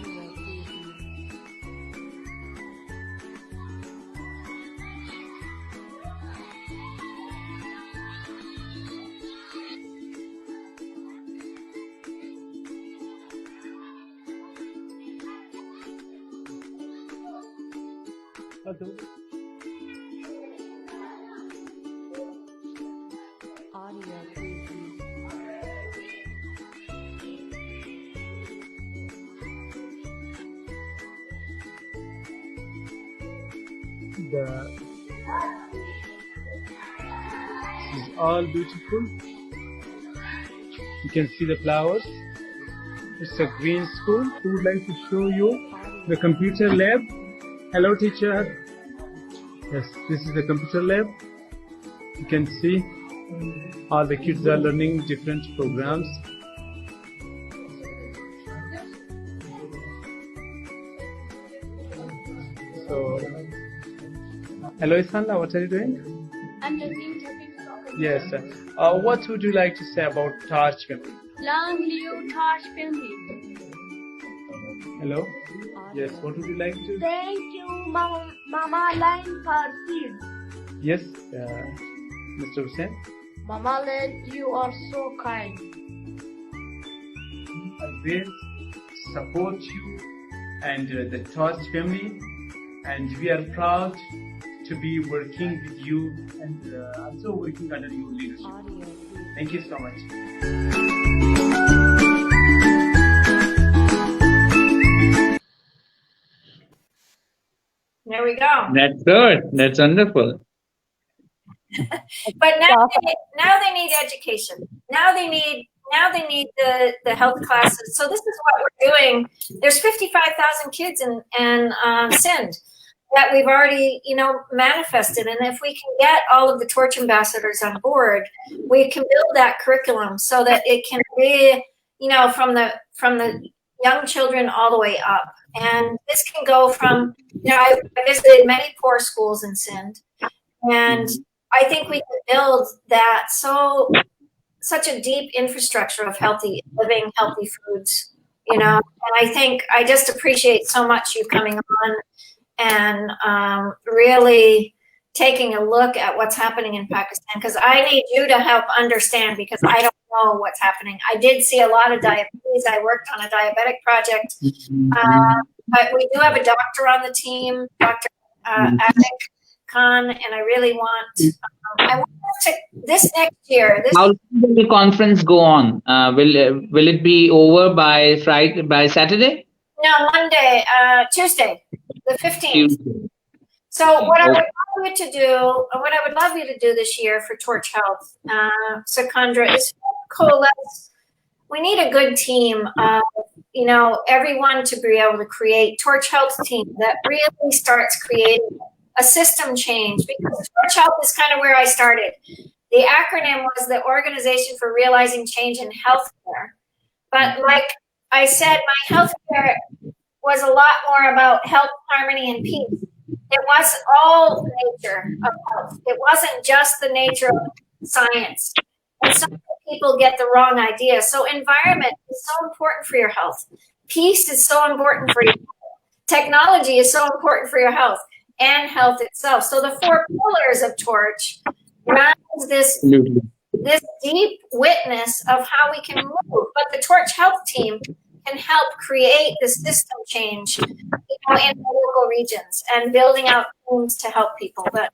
This is all beautiful. You can see the flowers. It's a green school. We would like to show you the computer lab. Hello, teacher. Yes, this is the computer lab. You can see all the kids are learning different programs. So, hello, Isanda, what are you doing? I'm listening to soccer. Yes. What would you like to say about Taj family? Long live Taj family. Hello? Yes, what would you like to? Thank you, Mama Line for seeds. Yes, Mr. Hussain. Mama Line, you are so kind. I will support you and the Taj family, and we are proud to be working with you and also working under your leadership. Thank you so much. There we go. That's good. That's wonderful. But now they need education. Now they need the health classes. So this is what we're doing. There's 55,000 kids in Sindh that we've already manifested, and if we can get all of the Torch ambassadors on board, we can build that curriculum so that it can be from the young children all the way up. And this can go from I visited many poor schools in Sindh, and I think we can build that so such a deep infrastructure of healthy living, healthy foods, you know. And I just appreciate so much you coming on and really taking a look at what's happening in Pakistan, because I need you to help understand, because I don't know what's happening. I did see a lot of diabetes. I worked on a diabetic project, but we do have a doctor on the team, Dr. Atik Khan, and I really want, I want to, this next year. How long will the conference go on? Will it be over by Friday, by Saturday? No, Monday, Tuesday, the 15th. Tuesday. So what I would love you to do, what I would love you to do this year for Torch Health, Sikandra, is coalesce. We need a good team of, you know, everyone to be able to create Torch Health team that really starts creating a system change, because Torch Health is kind of where I started. The acronym was the Organization for Realizing Change in Healthcare. But like I said, my healthcare was a lot more about health, harmony, and peace. It was all nature of health. It wasn't just the nature of science. And some people get the wrong idea. So environment is so important for your health. Peace is so important for your health. Technology is so important for your health and health itself. So the 4 pillars of Torch runs this deep witness of how we can move. But the Torch Health team can help create the system change, you know, in the local regions and building out teams to help people. But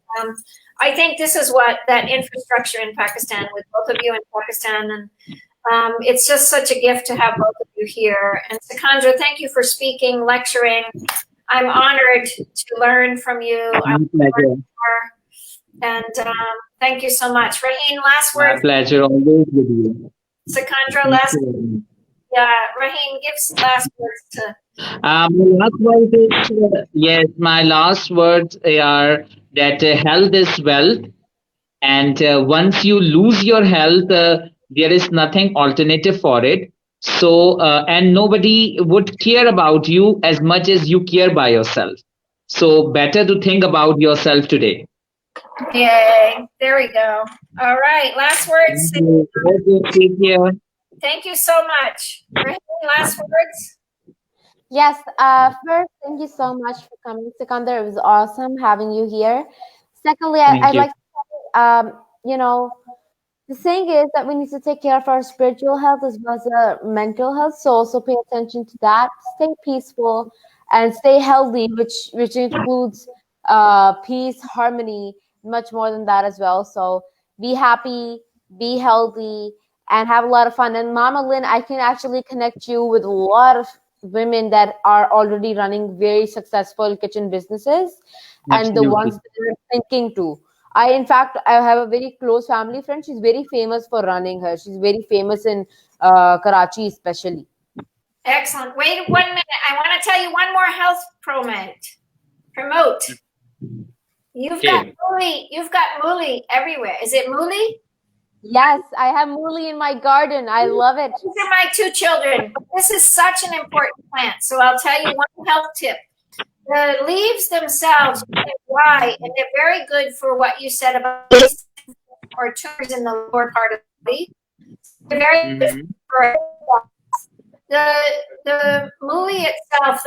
I think this is what that infrastructure in Pakistan, with both of you in Pakistan, and it's just such a gift to have both of you here. And Sikandra, thank you for speaking, lecturing. I'm honored to learn from you. And thank you so much. Raheen, last words. My pleasure, always with you. Sikandra, last words. Yeah, Raheen, give last words to. My last words is, yes, my last words are that health is wealth, and once you lose your health, there is nothing alternative for it. So, and nobody would care about you as much as you care by yourself. So, better to think about yourself today. Yay! There we go. All right, last words. Take care. Thank you so much. Raheen, last words. Yes, first, thank you so much for coming, Sikandar. It was awesome having you here. Secondly, I'd like to say, you know, the thing is that we need to take care of our spiritual health as well as our mental health. So also pay attention to that. Stay peaceful and stay healthy, which includes peace, harmony, much more than that as well. So be happy, be healthy, and have a lot of fun. And Mama Lynn, I can actually connect you with a lot of women that are already running very successful kitchen businesses. Absolutely. And the ones that are thinking to. In fact, I have a very close family friend. She's very famous for running her. She's very famous in Karachi, especially. Excellent. Wait 1 minute. I want to tell you one more health promote. You've got Mooli. You've got Mooli everywhere. Is it Mooli? Yes, I have Mooli in my garden. I love it. These are my 2 children. This is such an important plant. So I'll tell you one health tip. The leaves themselves are dry, and they're very good for what you said about or tumors in the lower part of the body. They're very good for the Mooli itself.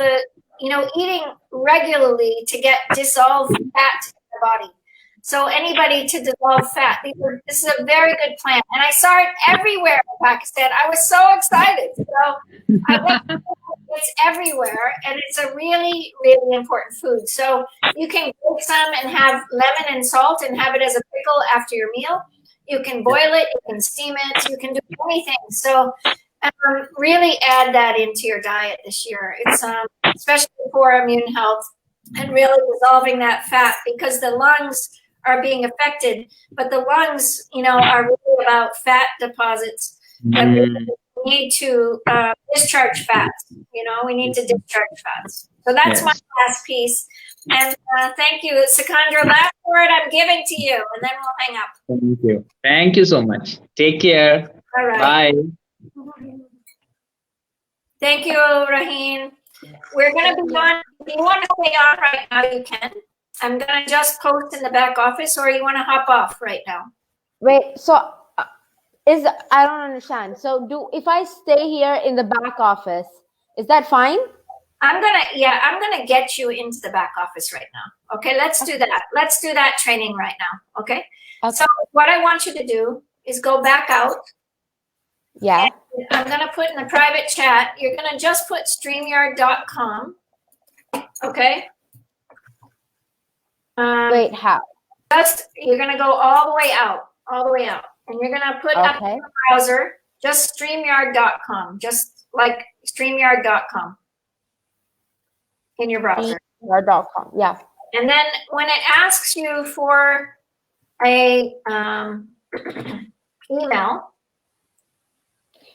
Eating regularly to get dissolved fat in the body. So anybody to dissolve fat, this is a very good plant. And I saw it everywhere in Pakistan. I was so excited. So it's everywhere, and it's a really, really important food. So you can cook some and have lemon and salt and have it as a pickle after your meal. You can boil it, you can steam it, you can do anything. So really add that into your diet this year. It's especially for immune health and really dissolving that fat, because the lungs are being affected, but the lungs, are really about fat deposits that we need to discharge fats. We need to discharge fats. So that's my last piece. And thank you, Sikandra. Last word I'm giving to you, and then we'll hang up. Thank you. Thank you so much. Take care. All right. Bye. Thank you, Raheen. We're going to be on. If you want to stay on right now, you can. I'm going to just post in the back office, or you want to hop off right now? Wait, so is I don't understand. So if I stay here in the back office, is that fine? I'm gonna get you into the back office right now. Okay, let's do that. Let's do that training right now. Okay. Okay. So what I want you to do is go back out. Yeah. I'm gonna put in the private chat. You're gonna just put StreamYard.com. Okay. Wait, how? You're gonna go all the way out, and you're gonna put up in Okay. the browser just StreamYard.com, just like StreamYard.com in your browser. StreamYard.com. Yeah. And then when it asks you for a email,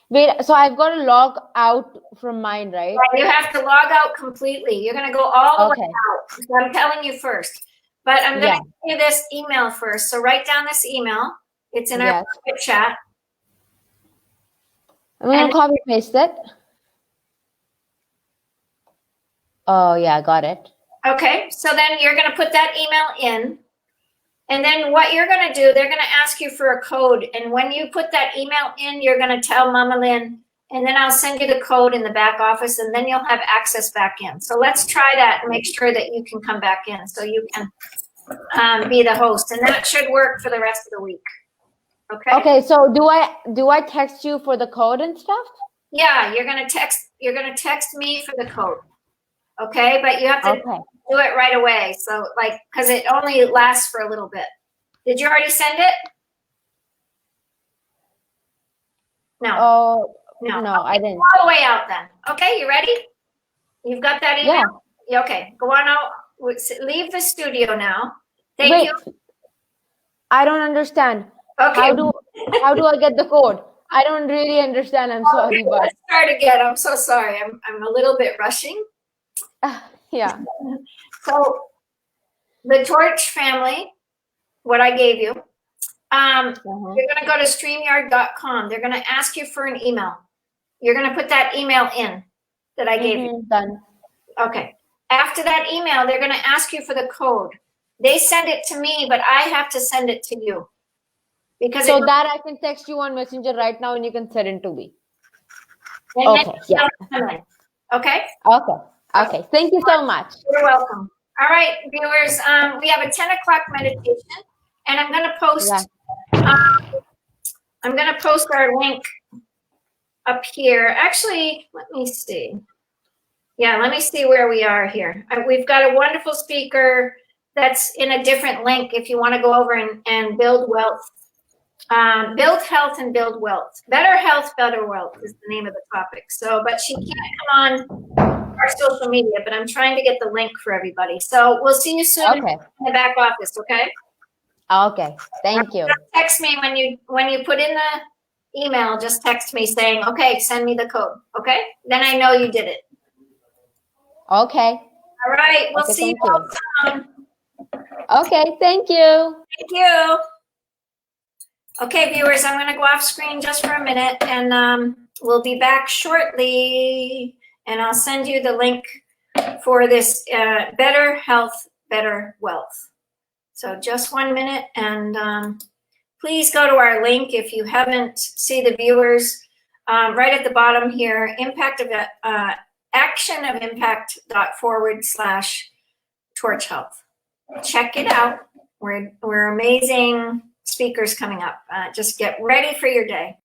Wait, so I've got to log out from mine, right? you have to log out completely. You're going to go all the Okay. way out. So I'm telling you first. But I'm going Yeah. to give you this email first. So write down this email. It's in our Yes. private chat. I'm going And- to copy paste it. Oh, yeah, got it. Okay. So then you're going to put that email in. And then what you're going to do, they're going to ask you for a code. And when you put that email in, you're going to tell Mama Lynn, and then I'll send you the code in the back office, and then you'll have access back in. So let's try that and make sure that you can come back in so you can be the host. And that should work for the rest of the week. Okay? Okay, so do I text you for the code and stuff? Yeah, you're going to text me for the code. Okay? But you have to Okay. do it right away. So because it only lasts for a little bit. Did you already send it? No. Oh, No. no, I didn't. All the way out then. Okay, you ready? You've got that email? Yeah. Okay, go on out. Leave the studio now. Thank Wait, you. I don't understand. Okay. How do I get the code? I don't really understand. I'm sorry, Okay, but let's start again. I'm so sorry. I'm a little bit rushing. yeah. So the Torch family, what I gave you, Uh-huh. you're going to go to StreamYard.com. They're going to ask you for an email. You're going to put that email in that I gave you. Done. Okay. After that email, they're going to ask you for the code. They send it to me, but I have to send it to you. Because So that I can text you on Messenger right now and you can send it to me. Okay. Yeah. Okay. Okay. Okay. Thank you so much. You're welcome. All right, viewers, we have a 10 o'clock meditation, and I'm going to post. Yeah. I'm going to post our link up here. Actually, let me see. Yeah, let me see where we are here. We've got a wonderful speaker that's in a different link if you want to go over and build wealth. Build health and build wealth. Better health, better wealth is the name of the topic. So, but she can't come on our social media, but I'm trying to get the link for everybody. So we'll see you soon Okay. in the back office, okay? Okay. Thank you. Just text me when you put in the email, just text me saying, okay, send me the code, okay? Then I know you did it. Okay. All right, we'll Okay, see you thank all soon. Okay. Thank you. Thank you. Okay, viewers, I'm going to go off screen just for a minute, and we'll be back shortly. And I'll send you the link for this Better Health, Better Wealth. So just 1 minute, and please go to our link if you haven't. See the viewers right at the bottom here. Action of impact .forward/Torch Health. Check it out. We're amazing speakers coming up. Just get ready for your day.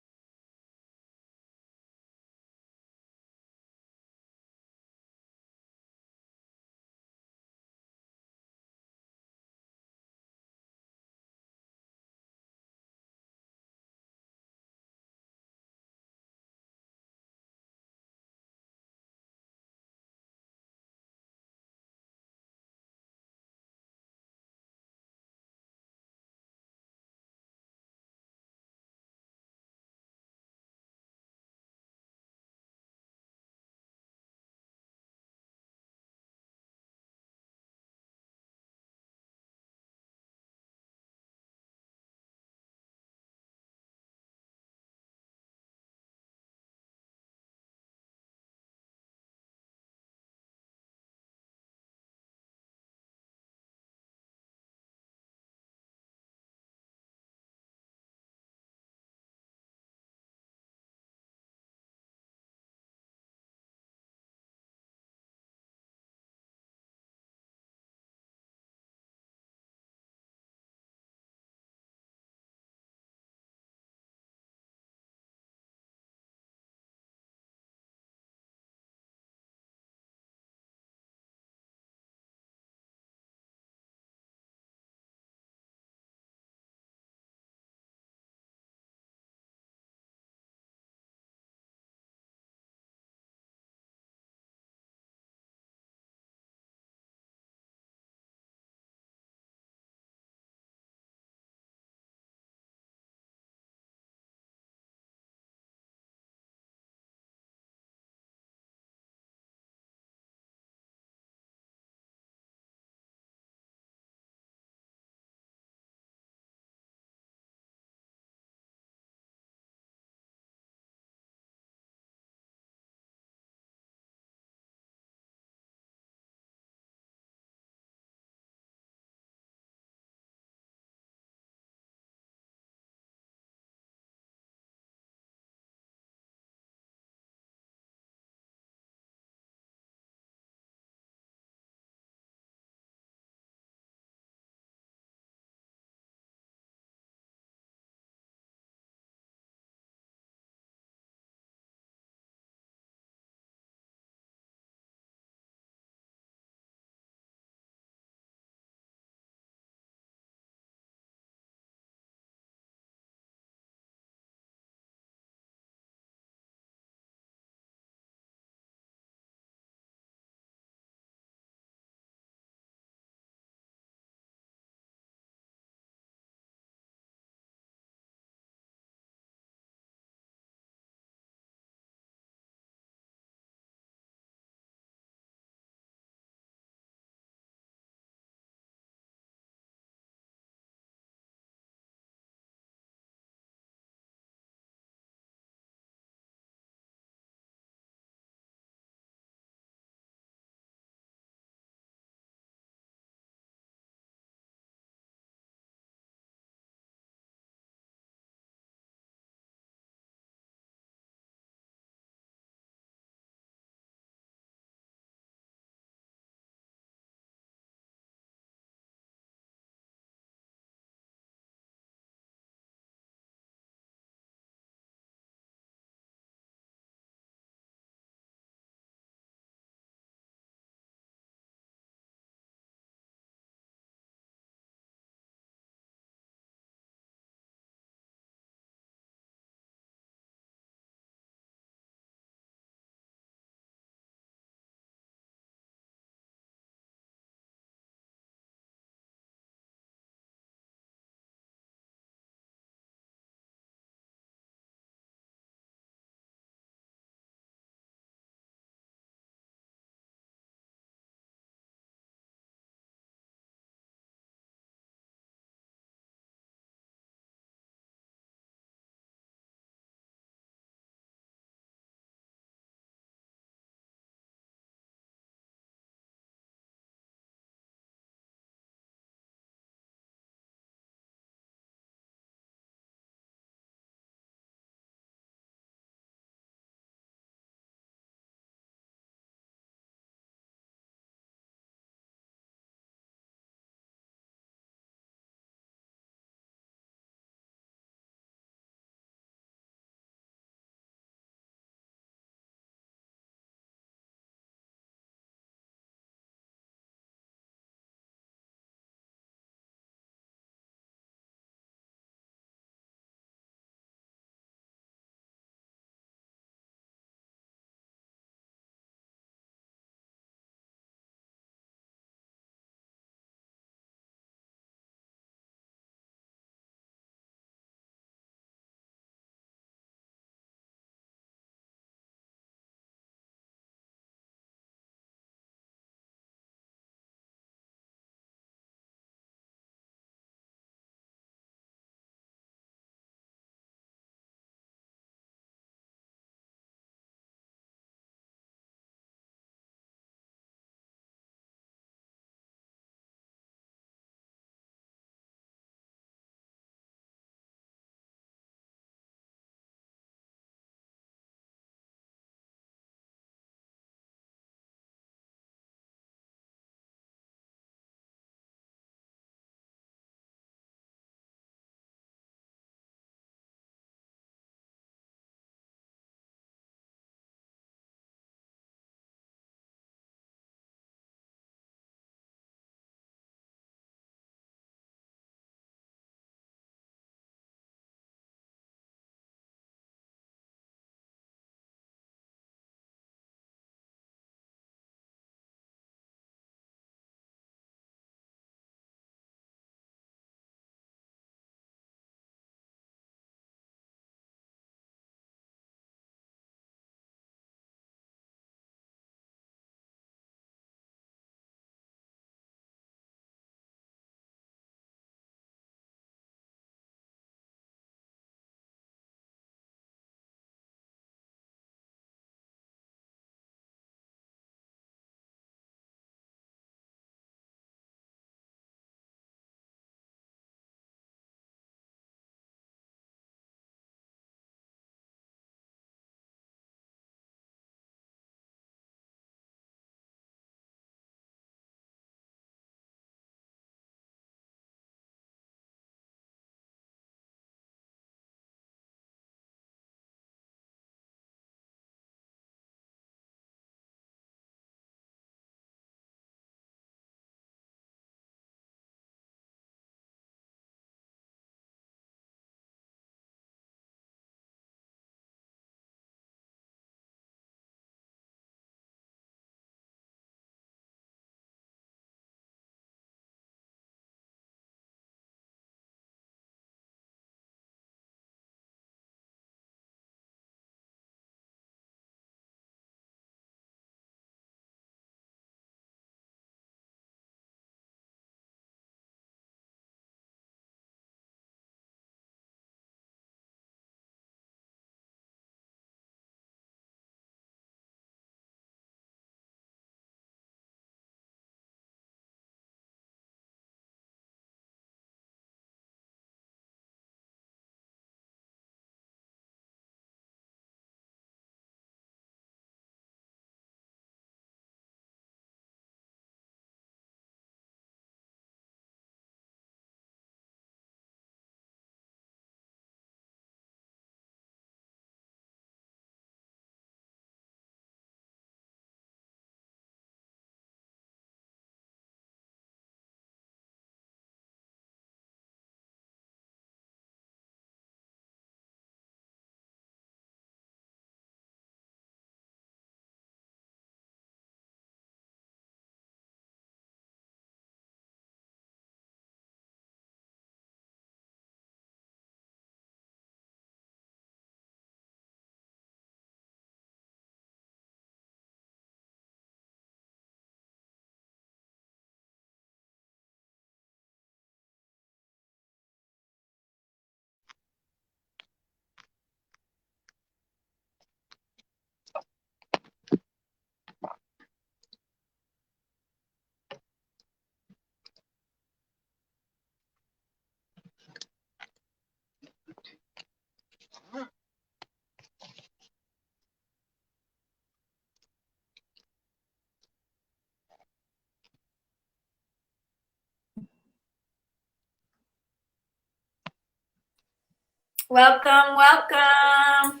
Welcome, welcome.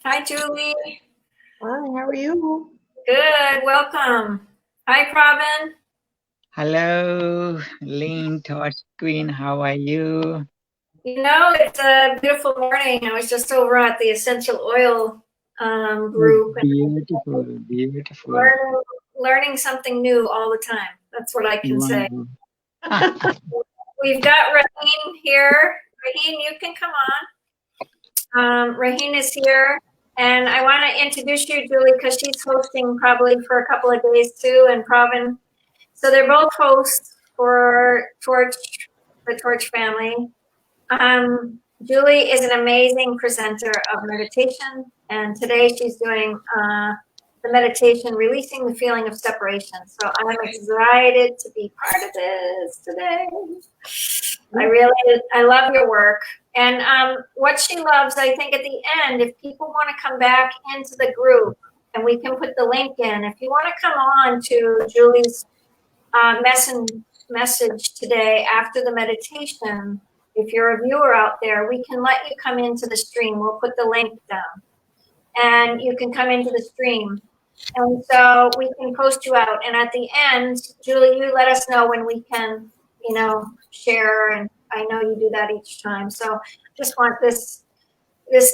Hi, Julie. Hi, how are you? Good, welcome. Hi, Pravin. Hello, Lean Torch Queen. How are you? You know, it's a beautiful morning. I was just over at the essential oil group and Beautiful, beautiful. learning something new all the time. That's what I can say. Wow. We've got Raheen here. Raheen, you can come on. Raheen is here. And I want to introduce you, Julie, because she's hosting probably for a couple of days too, and Pravin. So they're both hosts for the Torch family. Julie is an amazing presenter of meditation, and today she's doing the meditation, releasing the feeling of separation. So I'm excited to be part of this today. I love your work. And what she loves, I think at the end, if people want to come back into the group, and we can put the link in, if you want to come on to Julie's message today after the meditation, if you're a viewer out there, we can let you come into the stream. We'll put the link down. And you can come into the stream. And so we can post you out. And at the end, Julie, you let us know when we can, share. And I know you do that each time. So just want this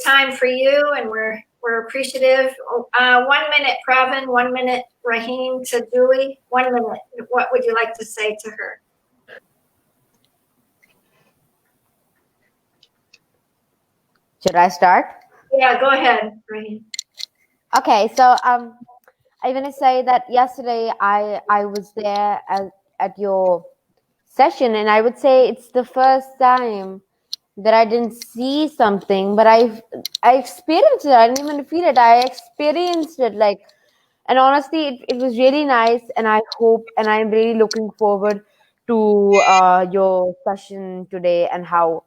time for you, and we're appreciative. 1 minute, Pravin, 1 minute, Raheen, to Julie. 1 minute. What would you like to say to her? Should I start? Yeah, go ahead, Raheen. Okay, so I'm going to say that yesterday I was there at your session, and I would say it's the first time that I didn't see something, but I experienced it. I didn't even feel it. I experienced it, and honestly, it was really nice. And I hope, and I'm really looking forward to your session today and how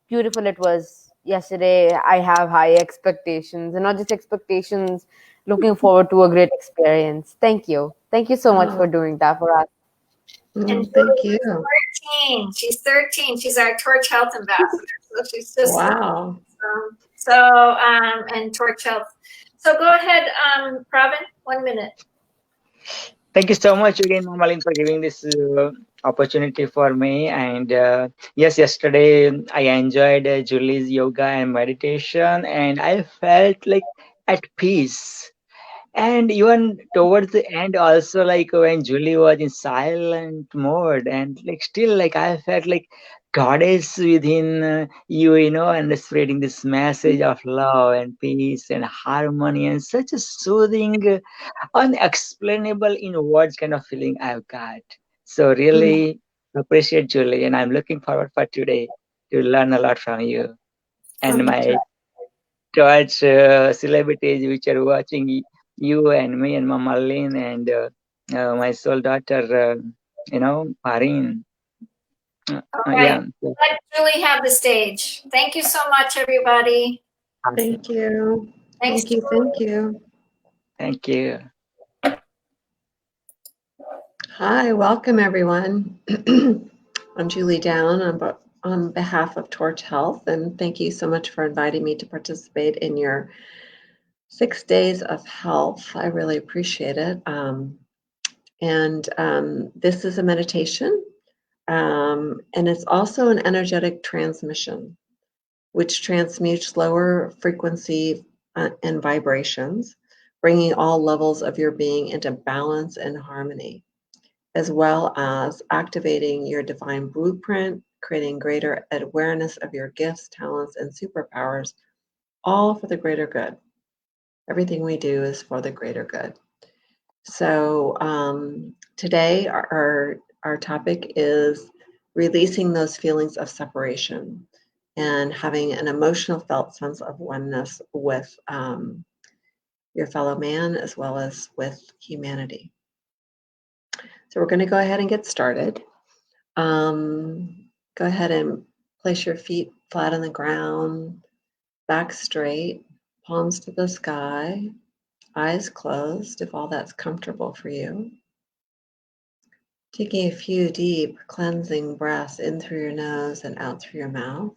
beautiful it was yesterday. I have high expectations, and not just expectations. Looking forward to a great experience. Thank you so much for doing that for us. And Thank you. 13. She's 13. She's our Torch Health ambassador. So she's just Wow. And Torch Health. So go ahead, Pravin, 1 minute. Thank you so much again, Malin, for giving this opportunity for me. And yes, yesterday I enjoyed Julie's yoga and meditation, and I felt like at peace. And even towards the end, also when Julie was in silent mode, and still I felt like God is within you, and spreading this message of love and peace and harmony, and such a soothing, unexplainable in words kind of feeling I've got. So really appreciate Julie, and I'm looking forward for today to learn a lot from you and my Torch celebrities which are watching you and me and Mama Lynn and my soul daughter, Parin. Okay. Let Julie have the stage. Thank you so much, everybody. Thank you. Thanks. Thank you. Thank you. Hi, welcome everyone. I'm Julie Down on behalf of Torch Health, and thank you so much for inviting me to participate in your 6 days of health. I really appreciate it. This is a meditation, and it's also an energetic transmission, which transmutes lower frequency and vibrations, bringing all levels of your being into balance and harmony, as well as activating your divine blueprint, creating greater awareness of your gifts, talents, and superpowers, all for the greater good. Everything we do is for the greater good. So today our topic is releasing those feelings of separation and having an emotional felt sense of oneness with your fellow man as well as with humanity. So we're going to go ahead and get started. Go ahead and place your feet flat on the ground, back straight, palms to the sky, eyes closed if all that's comfortable for you. Taking a few deep cleansing breaths in through your nose and out through your mouth.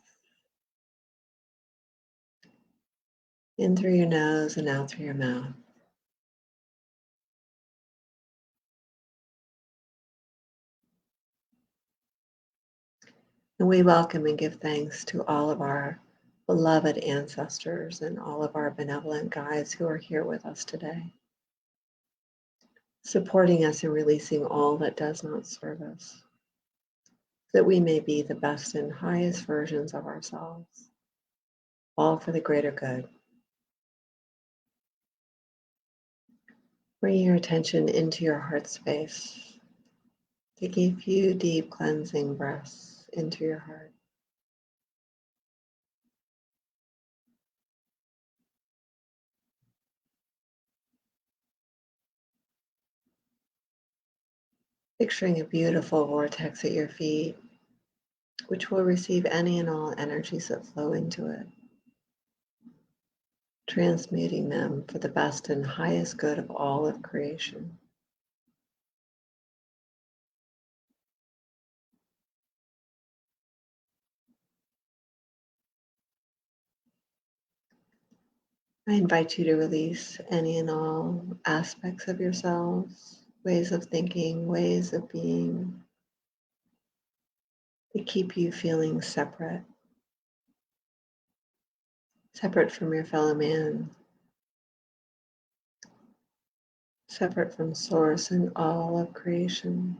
In through your nose and out through your mouth. And we welcome and give thanks to all of our beloved ancestors and all of our benevolent guides who are here with us today, supporting us in releasing all that does not serve us, that we may be the best and highest versions of ourselves, all for the greater good. Bring your attention into your heart space. Take a few deep cleansing breaths into your heart. Picturing a beautiful vortex at your feet, which will receive any and all energies that flow into it, transmuting them for the best and highest good of all of creation. I invite you to release any and all aspects of yourselves, ways of thinking, ways of being, that keep you feeling separate from your fellow man, separate from Source and all of creation,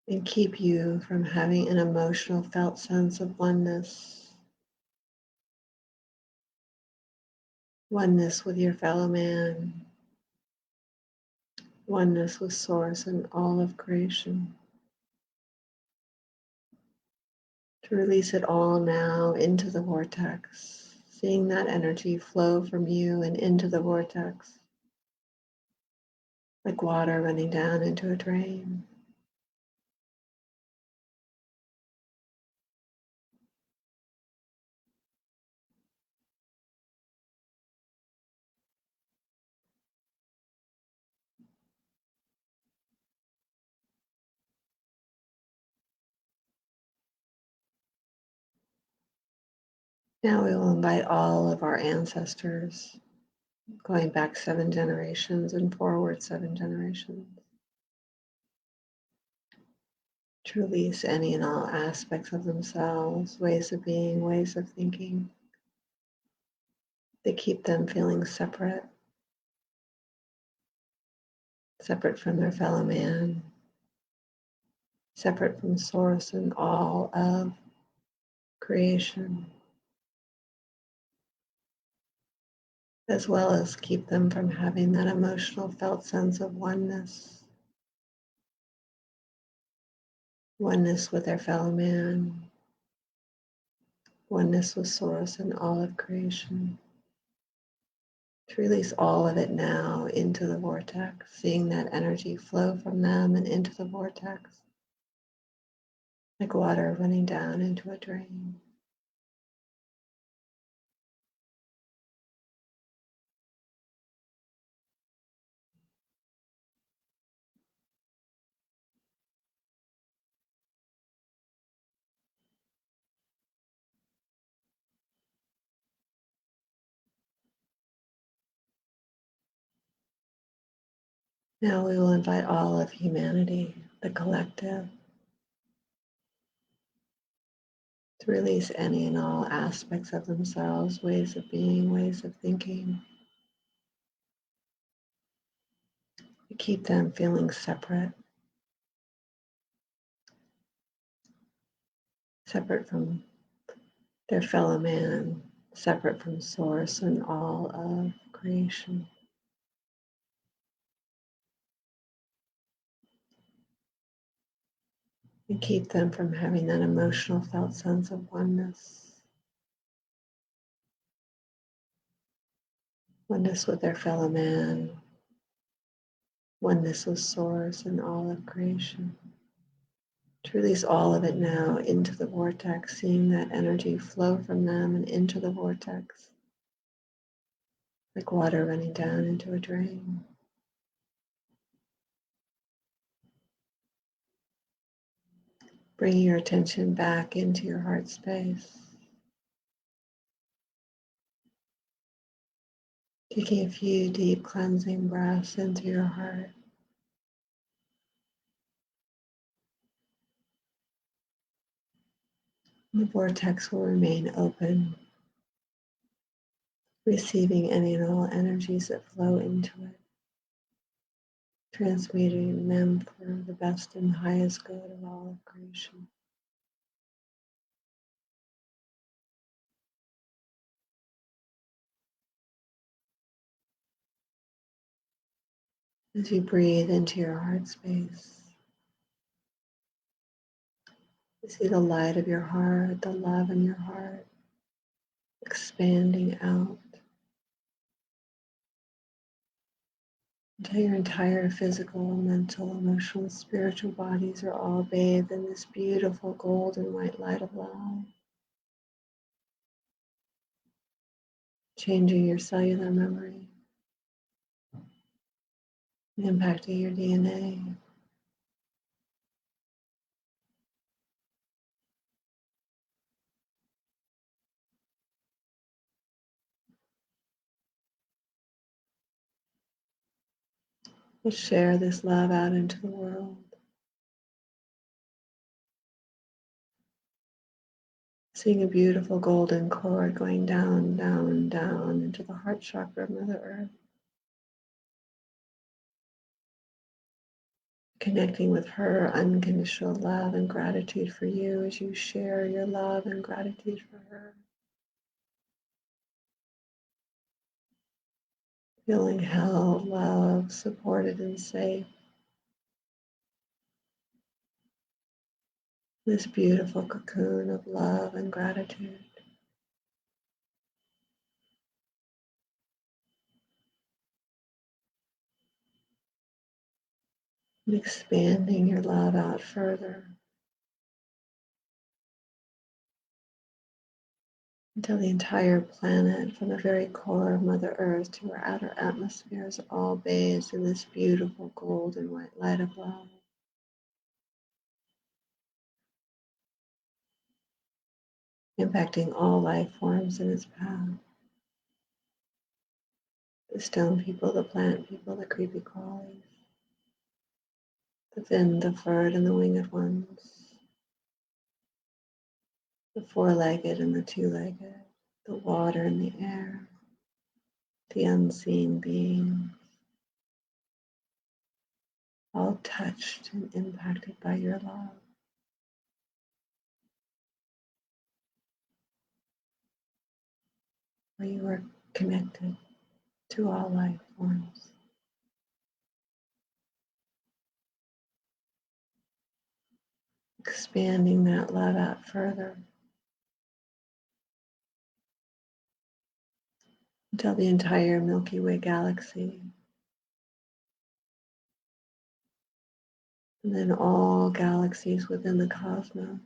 and keep you from having an emotional felt sense of oneness with your fellow man, oneness with Source and all of creation. To release it all now into the vortex, seeing that energy flow from you and into the vortex, like water running down into a drain. Now we will invite all of our ancestors, going back 7 generations and forward 7 generations, to release any and all aspects of themselves, ways of being, ways of thinking, that keep them feeling separate from their fellow man, separate from Source and all of creation, as well as keep them from having that emotional felt sense of oneness with their fellow man, oneness with Source and all of creation. To release all of it now into the vortex, seeing that energy flow from them and into the vortex, like water running down into a drain. Now we will invite all of humanity, the collective, to release any and all aspects of themselves, ways of being, ways of thinking, to keep them feeling separate from their fellow man, separate from Source and all of creation. And keep them from having that emotional felt sense of oneness with their fellow man, oneness with Source and all of creation. To release all of it now into the vortex, seeing that energy flow from them and into the vortex, like water running down into a drain. Bringing your attention back into your heart space. Taking a few deep cleansing breaths into your heart. The vortex will remain open, receiving any and all energies that flow into it, transmuting them for the best and highest good of all of creation. As you breathe into your heart space, you see the light of your heart, the love in your heart, expanding out until your entire physical, mental, emotional, spiritual bodies are all bathed in this beautiful golden white light of love, changing your cellular memory, impacting your DNA. We'll share this love out into the world, seeing a beautiful golden cord going down, down, down into the heart chakra of Mother Earth, connecting with her unconditional love and gratitude for you as you share your love and gratitude for her. Feeling held, loved, supported, and safe. This beautiful cocoon of love and gratitude. And expanding your love out further until the entire planet, from the very core of Mother Earth to her outer atmosphere, is all bathed in this beautiful golden white light of love. Impacting all life forms in its path. The stone people, the plant people, the creepy crawlies, the finned, the furred, and the winged ones, the four-legged and the two-legged, the water and the air, the unseen beings, all touched and impacted by your love. Where you are connected to all life forms. Expanding that love out further until the entire Milky Way galaxy, and then all galaxies within the cosmos,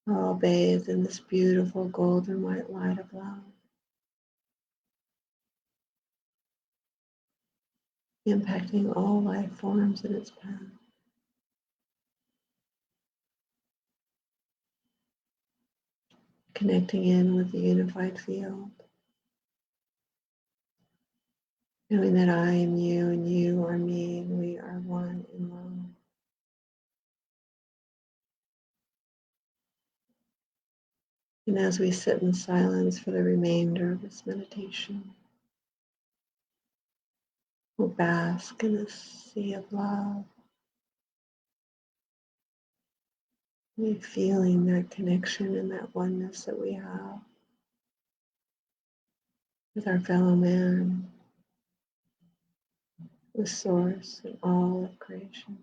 are all bathed in this beautiful golden white light of love. Impacting all life forms in its path. Connecting in with the unified field. Knowing that I am you and you are me and we are one in love. And as we sit in silence for the remainder of this meditation, we'll bask in this sea of love. We're feeling that connection and that oneness that we have with our fellow man, with Source and all of creation.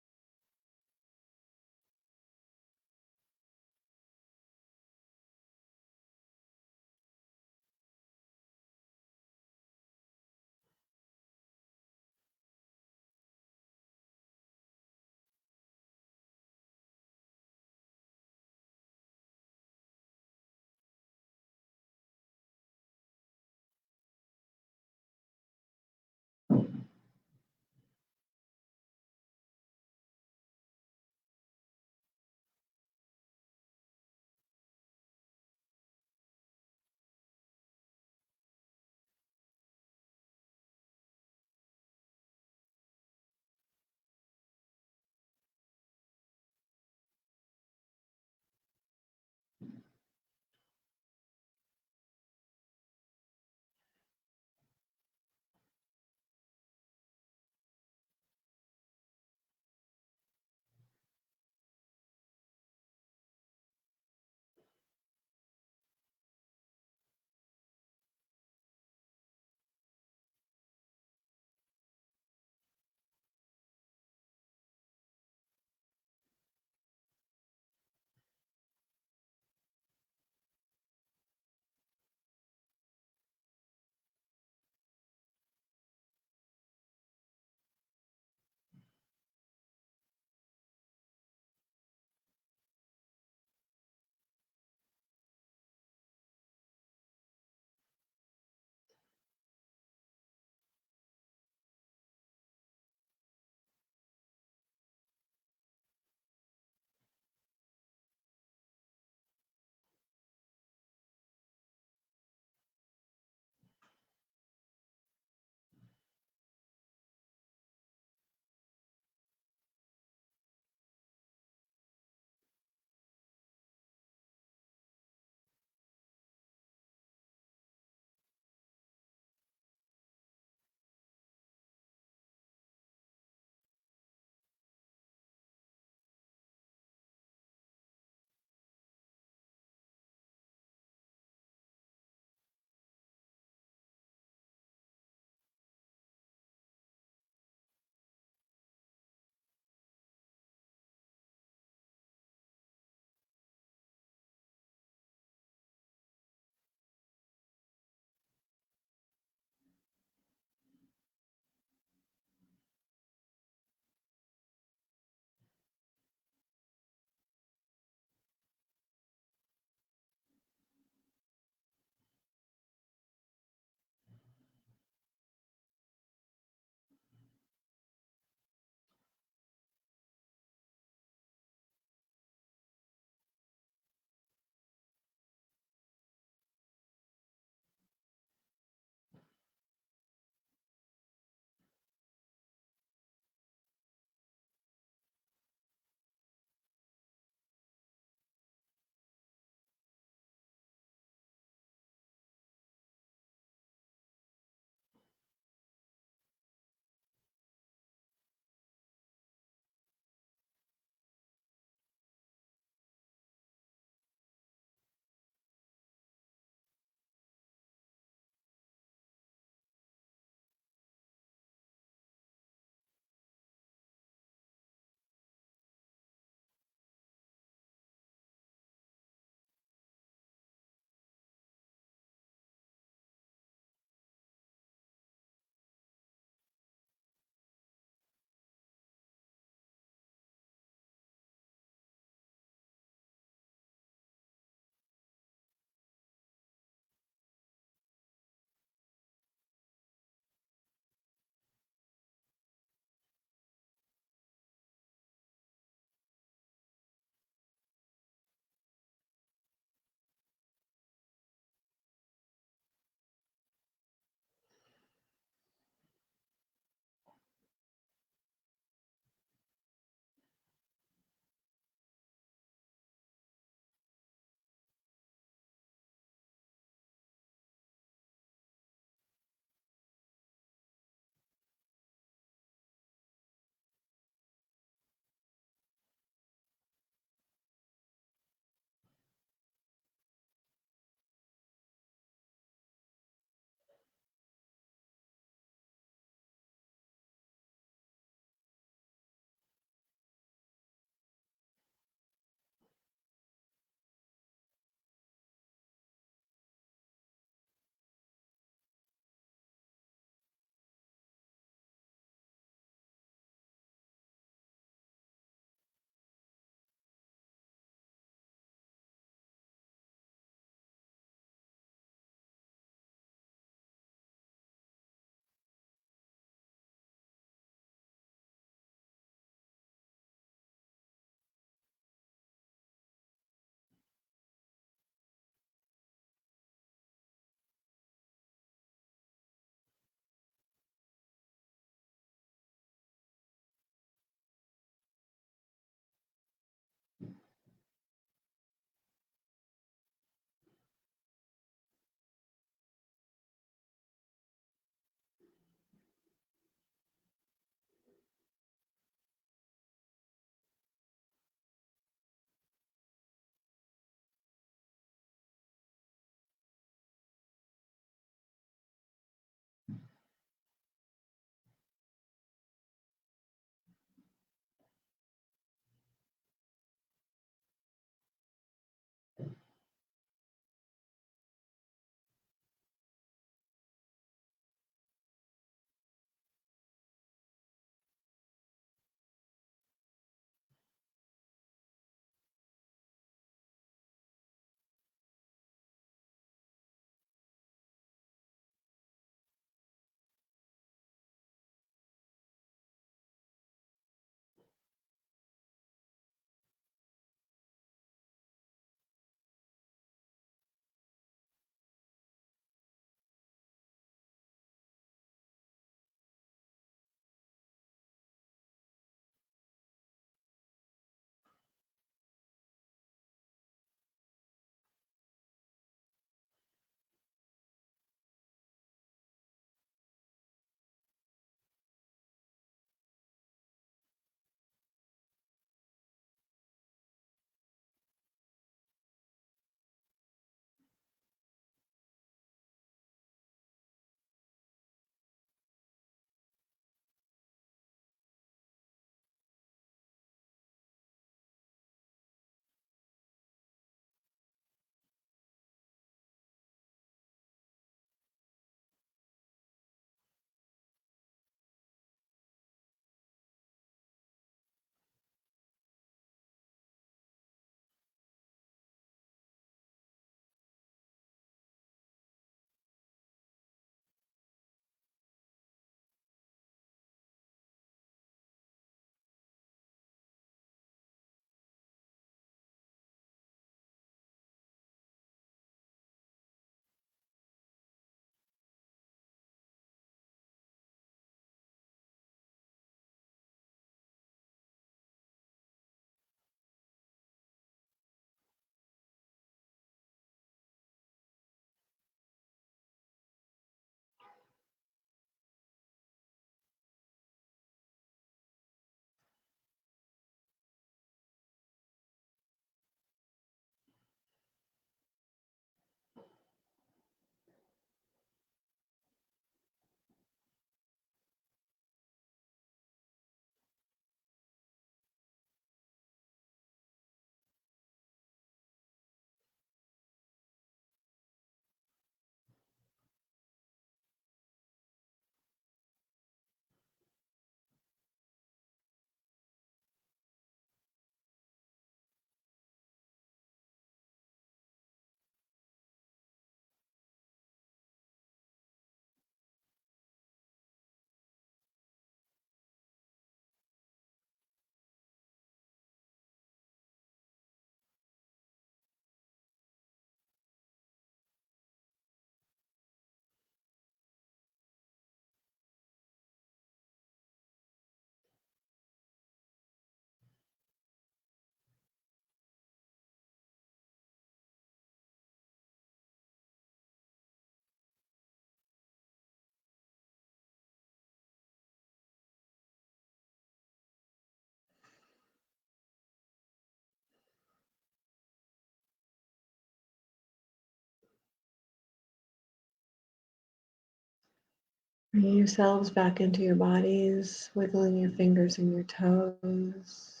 Bringing yourselves back into your bodies, wiggling your fingers and your toes.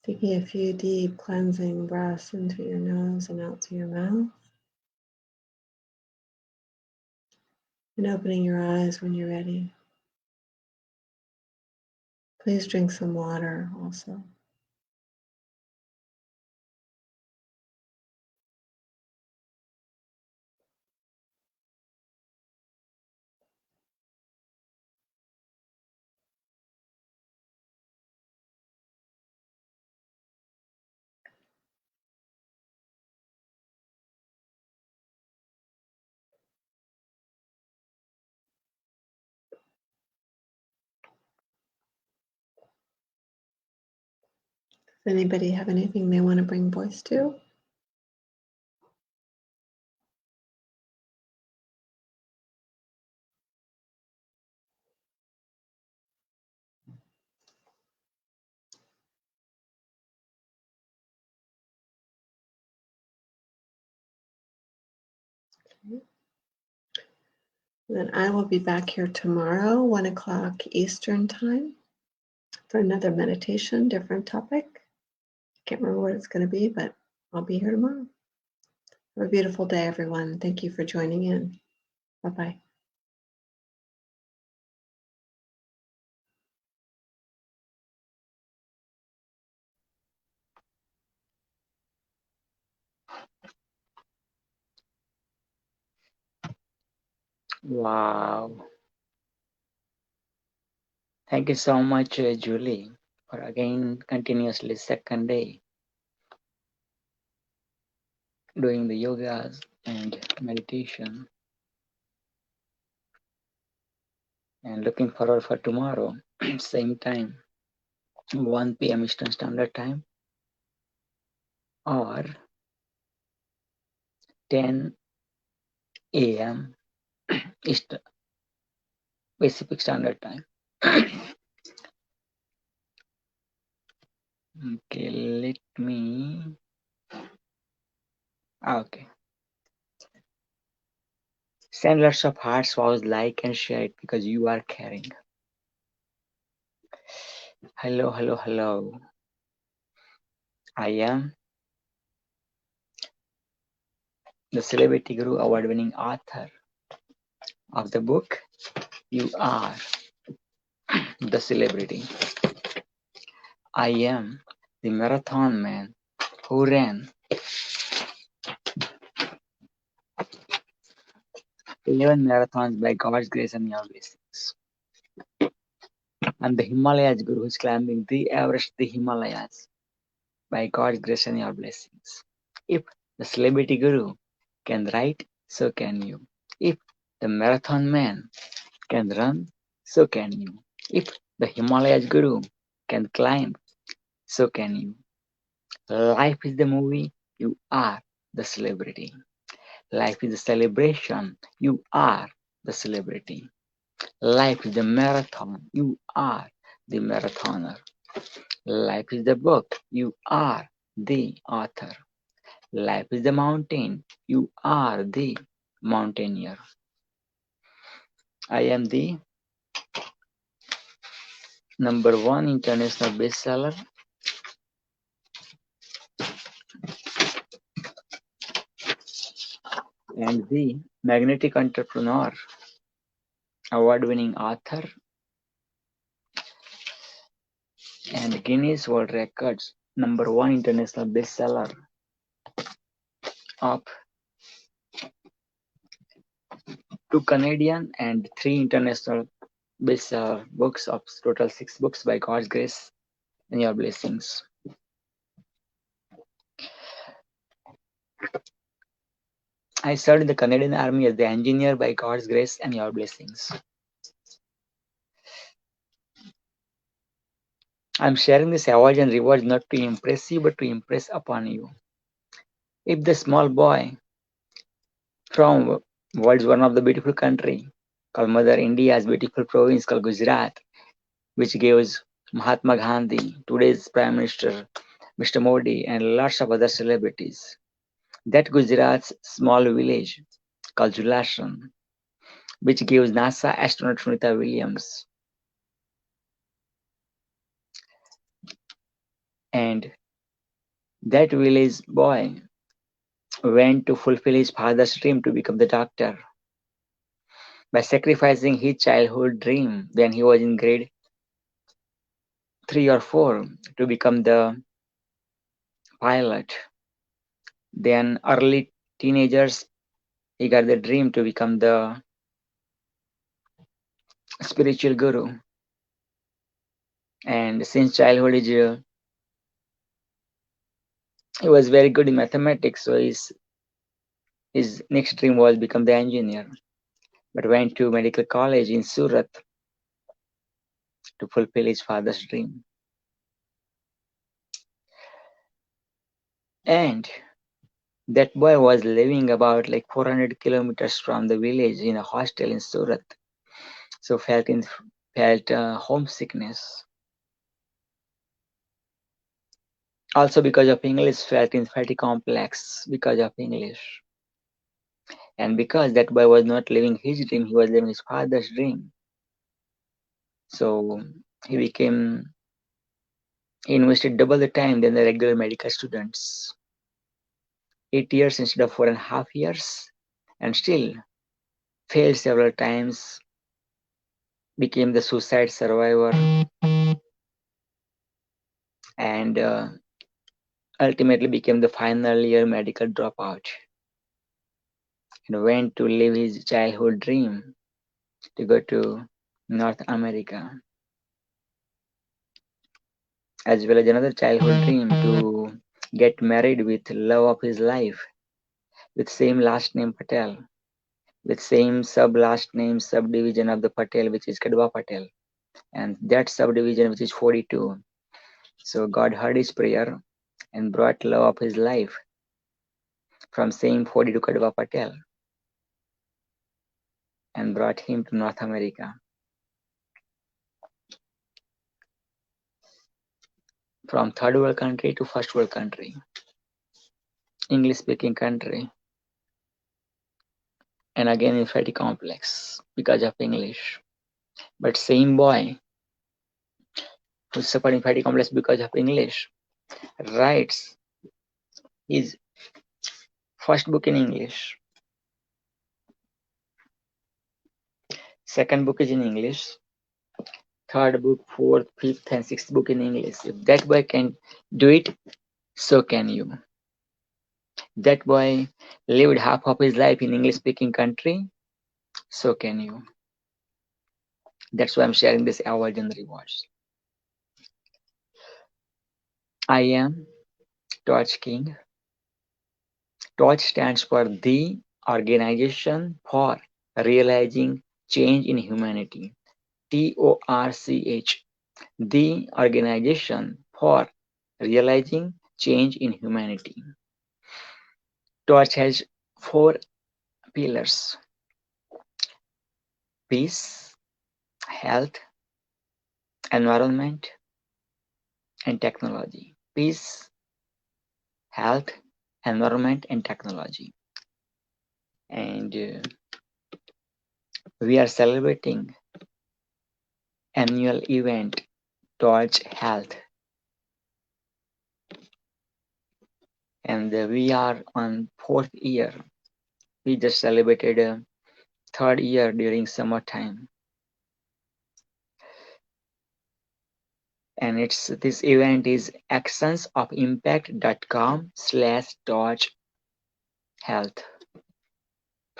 Taking a few deep cleansing breaths into your nose and out through your mouth. And opening your eyes when you're ready. Please drink some water also. Does anybody have anything they want to bring voice to? Okay. Then I will be back here tomorrow, 1 o'clock Eastern time, for another meditation, different topic. Can't remember what it's going to be, but I'll be here tomorrow. Have a beautiful day, everyone. Thank you for joining in. Bye-bye. Wow. Thank you so much, Julie, for again continuously second day doing the yogas and meditation. And looking forward for tomorrow, same time, 1 p.m. Eastern Standard Time or 10 a.m. Eastern Pacific Standard Time. Okay, let me. Okay. Send lots of hearts, vows, like and share it because you are caring. Hello, hello, hello. I am the Celebrity Guru award-winning author of the book You Are the Celebrity. I am the marathon man who ran 11 marathons by God's grace and your blessings. I'm the Himalayas Guru who's climbing the Everest, the Himalayas by God's grace and your blessings. If the Celebrity Guru can write, so can you. If the marathon man can run, so can you. If the Himalayas Guru can climb, so can you. Life is the movie, you are the celebrity. Life is a celebration, you are the celebrity. Life is the marathon, you are the marathoner. Life is the book, you are the author. Life is the mountain, you are the mountaineer. I am the #1 international bestseller and the magnetic entrepreneur, award-winning author, and Guinness World Records #1 international bestseller of 2 Canadian and 3 international bestseller books of total 6 books by God's grace and your blessings. I served in the Canadian Army as the engineer by God's grace and your blessings. I'm sharing this awards and rewards not to impress you, but to impress upon you. If the small boy from world's one of the beautiful country called Mother India's beautiful province called Gujarat, which gives Mahatma Gandhi, today's Prime Minister, Mr. Modi, and lots of other celebrities. That Gujarat's small village called Julashan which gives NASA astronaut Sunita Williams. And that village boy went to fulfill his father's dream to become the doctor by sacrificing his childhood dream when he was in grade 3 or 4 to become the pilot. Then early teenagers, he got the dream to become the spiritual guru. And since childhood, he was very good in mathematics, so his next dream was become the engineer. But went to medical college in Surat to fulfill his father's dream. And that boy was living about like 400 kilometers from the village in a hostel in Surat. So felt homesickness. Also because of English, felt inferiority complex because of English. And because that boy was not living his dream, he was living his father's dream. So he invested double the time than the regular medical students. 8 years instead of 4.5 years, and still failed several times, became the suicide survivor, and ultimately became the final year medical dropout, and went to live his childhood dream to go to North America, as well as another childhood dream to get married with love of his life, with same last name Patel, with same last name subdivision of the Patel, which is Kadwa Patel, and that subdivision which is 42. So God heard his prayer and brought love of his life from same 42 Kadwa Patel and brought him to North America. From third world country to first world country, English speaking country, and again inferiority complex because of English. But same boy who suffered inferiority complex because of English writes his first book in English, second book is in English, third book, fourth, fifth, and sixth book in English. If that boy can do it, so can you. That boy lived half of his life in English speaking country, so can you. That's why I'm sharing this award and rewards. I am Torch King. Torch stands for the Organization for Realizing Change in Humanity. TORCH. The Organization for Realizing Change in Humanity. Torch has 4 pillars: peace, health, environment, and technology. Peace, health, environment, and technology. And we are celebrating annual event Torch Health. And we are on 4th year. We just celebrated 3rd year during summertime. And this event is actionsofimpact.com/torch health.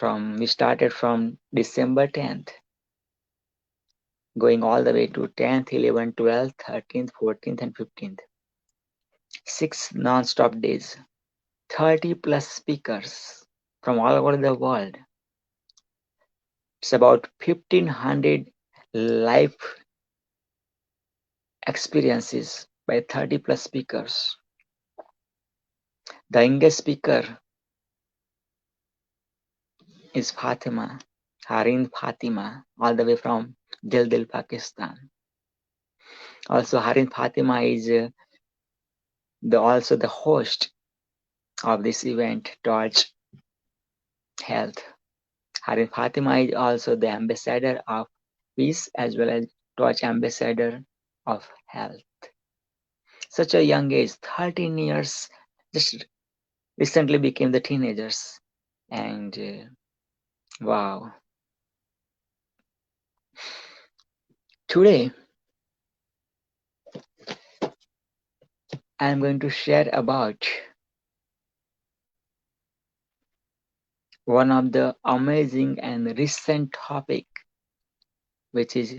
We started from December 10th, going all the way to 10th, 11th, 12th, 13th, 14th, and 15th. 6 non-stop days, 30 plus speakers from all over the world. It's about 1,500 live experiences by 30 plus speakers. The youngest speaker is Fatima, Harind Fatima, all the way from Dil, Pakistan. Also, Harind Fatima is also the host of this event, Torch Health. Harin Fatima is also the ambassador of peace as well as Torch ambassador of health. Such a young age, 13 years, just recently became the teenagers. And wow. Today, I'm going to share about one of the amazing and recent topic, which is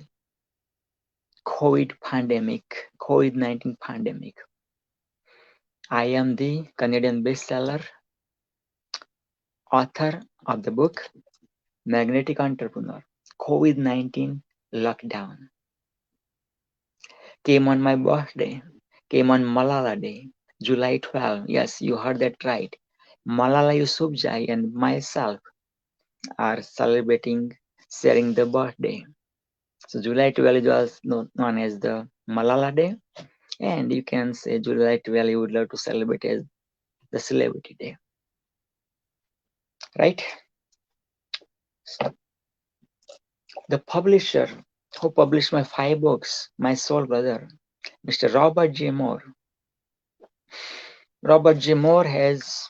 COVID-19 pandemic. I am the Canadian bestseller author of the book Magnetic Entrepreneur. COVID-19 lockdown came on my birthday, came on Malala Day, July 12. Yes, you heard that right. Malala Yousafzai and myself are celebrating, sharing the birthday. So July 12 was known as the Malala Day, and you can say July 12 you would love to celebrate as the Celebrity Day, right? So the publisher who published my 5 books, my soul brother, Mr. Robert J. Moore. Robert J. Moore has,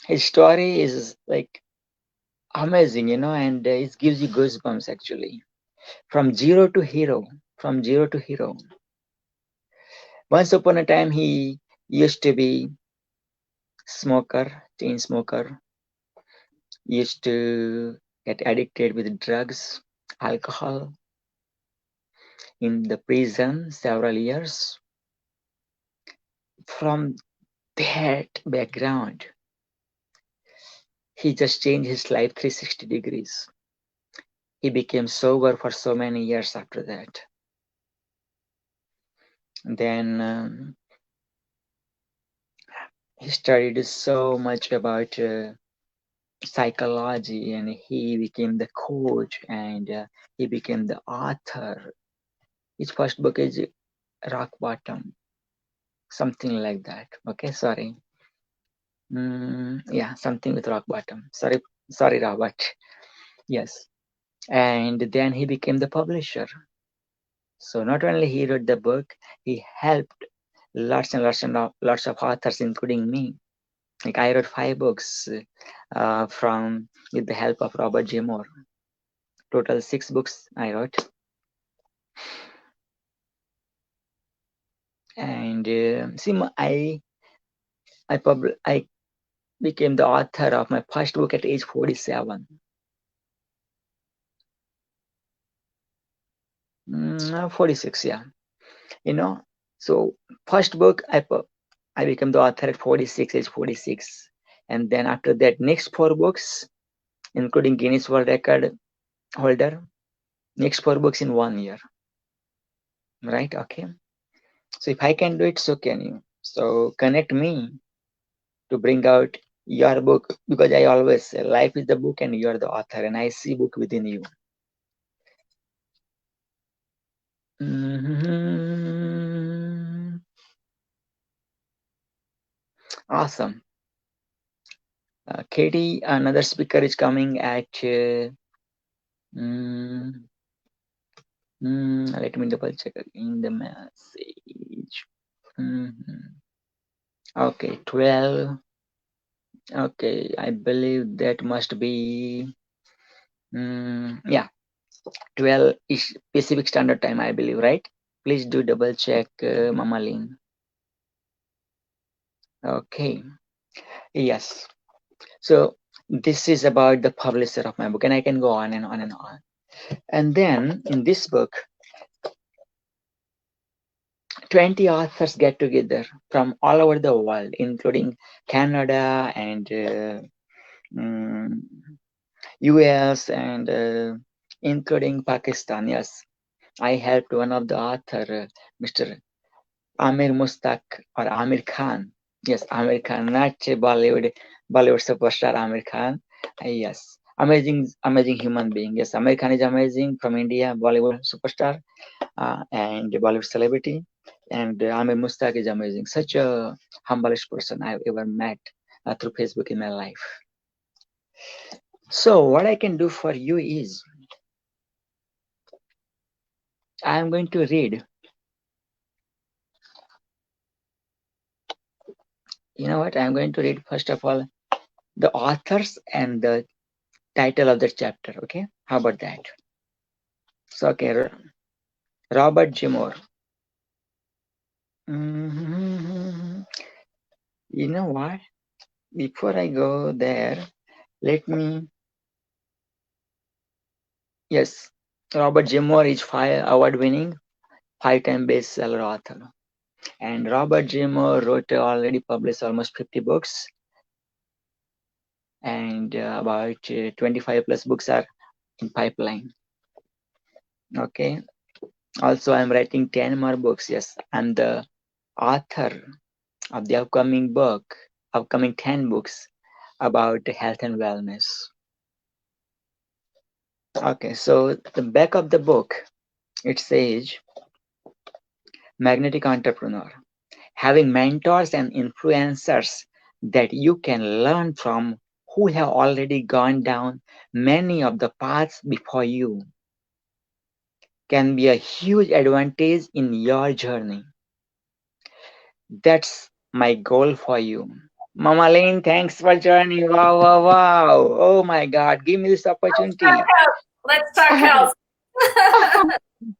his story is like amazing, and it gives you goosebumps actually. From zero to hero. Once upon a time, he used to be chain smoker, used to get addicted with drugs, alcohol, in the prison several years. From that background, he just changed his life 360 degrees. He became sober for so many years after that. Then he studied so much about psychology, and he became the coach, and he became the author. His first book is Rock Bottom, something like that. Okay, sorry. Yeah, something with rock bottom. Sorry, Robert. Yes. And then he became the publisher. So not only he wrote the book, he helped lots of authors, including me. Like I wrote 5 books with the help of Robert J. Moore. Total 6 books I wrote. And I became the author of my first book at age 47. 46, yeah. So first book I became the author at age 46. And then after that, next 4 books, including Guinness World Record holder, next 4 books in 1 year. Right? Okay. So if I can do it, so can you. So connect me to bring out your book, because I always say life is the book and you are the author, and I see book within you. Awesome. Katie, another speaker is coming at let me double check again the message. Okay, 12. Okay, I believe that must be 12 is Pacific Standard Time, I believe, right? Please do double check, Mama Lynn. Okay, yes. So this is about the publisher of my book, and I can go on and on and on. And then in this book, 20 authors get together from all over the world, including Canada and US and including Pakistan. Yes, I helped one of the author, Mr. Amir Mustaq or Amir Khan. Yes, Amir Khan, not Bollywood superstar Amir Khan. Yes, amazing human being. Yes, Amir Khan is amazing, from India, Bollywood superstar and Bollywood celebrity. And Amir Mustaq is amazing. Such a humblest person I've ever met through Facebook in my life. So what I can do for you is I am going to read. You know what? I'm going to read first of all the authors and the title of the chapter. Okay, how about that? So okay, Robert G. Moore. You know what? Before I go there, let me. Yes, Robert G. Moore is award-winning, 5-time bestseller author, and Robert G. Moore wrote already published almost 50 books, and about 25 plus books are in pipeline. Okay. Also, I'm writing 10 more books. Yes, I'm the author of the upcoming 10 books about health and wellness. Okay, so the back of the book, it says, Magnetic Entrepreneur, having mentors and influencers that you can learn from who have already gone down many of the paths before you can be a huge advantage in your journey. That's my goal for you. Mama Lynn, thanks for joining. Wow, wow, wow. Oh my God, give me this opportunity. Let's talk health.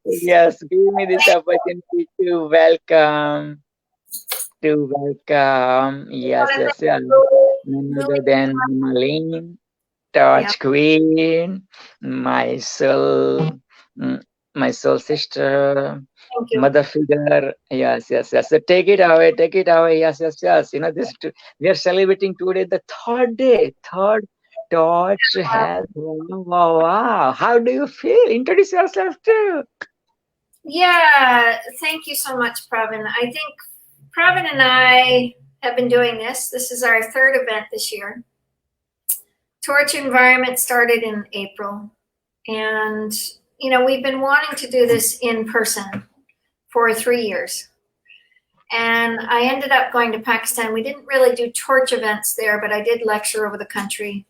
Yes, give me this opportunity to welcome. Yes, yes, yes. None other than Mama Lynn, Touch Queen, my soul sister, Thank you. mother figure. Yes, yes, yes. So take it away, take it away. Yes, yes, yes. You know, we are celebrating today the third Touch Health. Wow, wow. How do you feel? Introduce yourself too. Yeah, thank you so much, Pravin. I think Pravin and I have been doing this. This is our third event this year. Torch Environment started in April. And, you know, we've been wanting to do this in person for 3 years. And I ended up going to Pakistan. We didn't really do torch events there, but I did lecture over the country.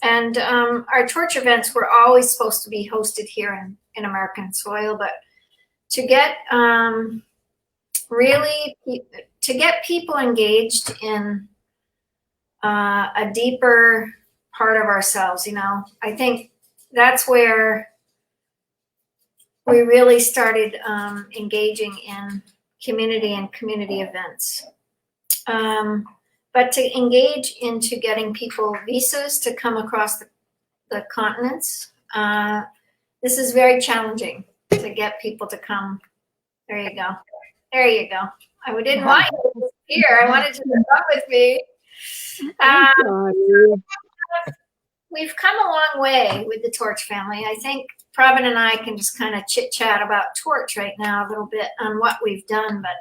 And our torch events were always supposed to be hosted here in American soil, but to get people engaged in a deeper part of ourselves, you know, I think that's where we really started engaging in community and community events. But to engage into getting people visas to come across the continents, this is very challenging to get people to come. There you go. There you go. I didn't want you to here. I wanted you to come with me. We've come a long way with the Torch family. I think Pravin and I can just kind of chit chat about Torch right now a little bit on what we've done. But,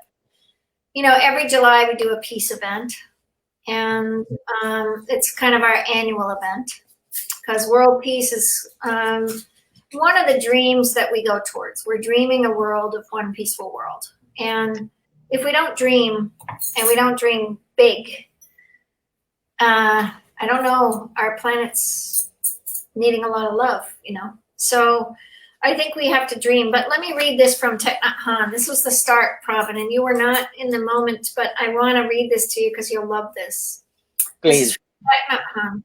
you know, every July we do a peace event. And it's kind of our annual event because world peace is one of the dreams that we go towards. We're dreaming a world of one peaceful world. And if we don't dream, and we don't dream big, I don't know, our planet's needing a lot of love, you know. So I think we have to dream. But let me read this from Thich Nhat Hanh. This was the start, Pravin, and you were not in the moment, but I want to read this to you because you'll love this. Please. This is from Thich Nhat Hanh.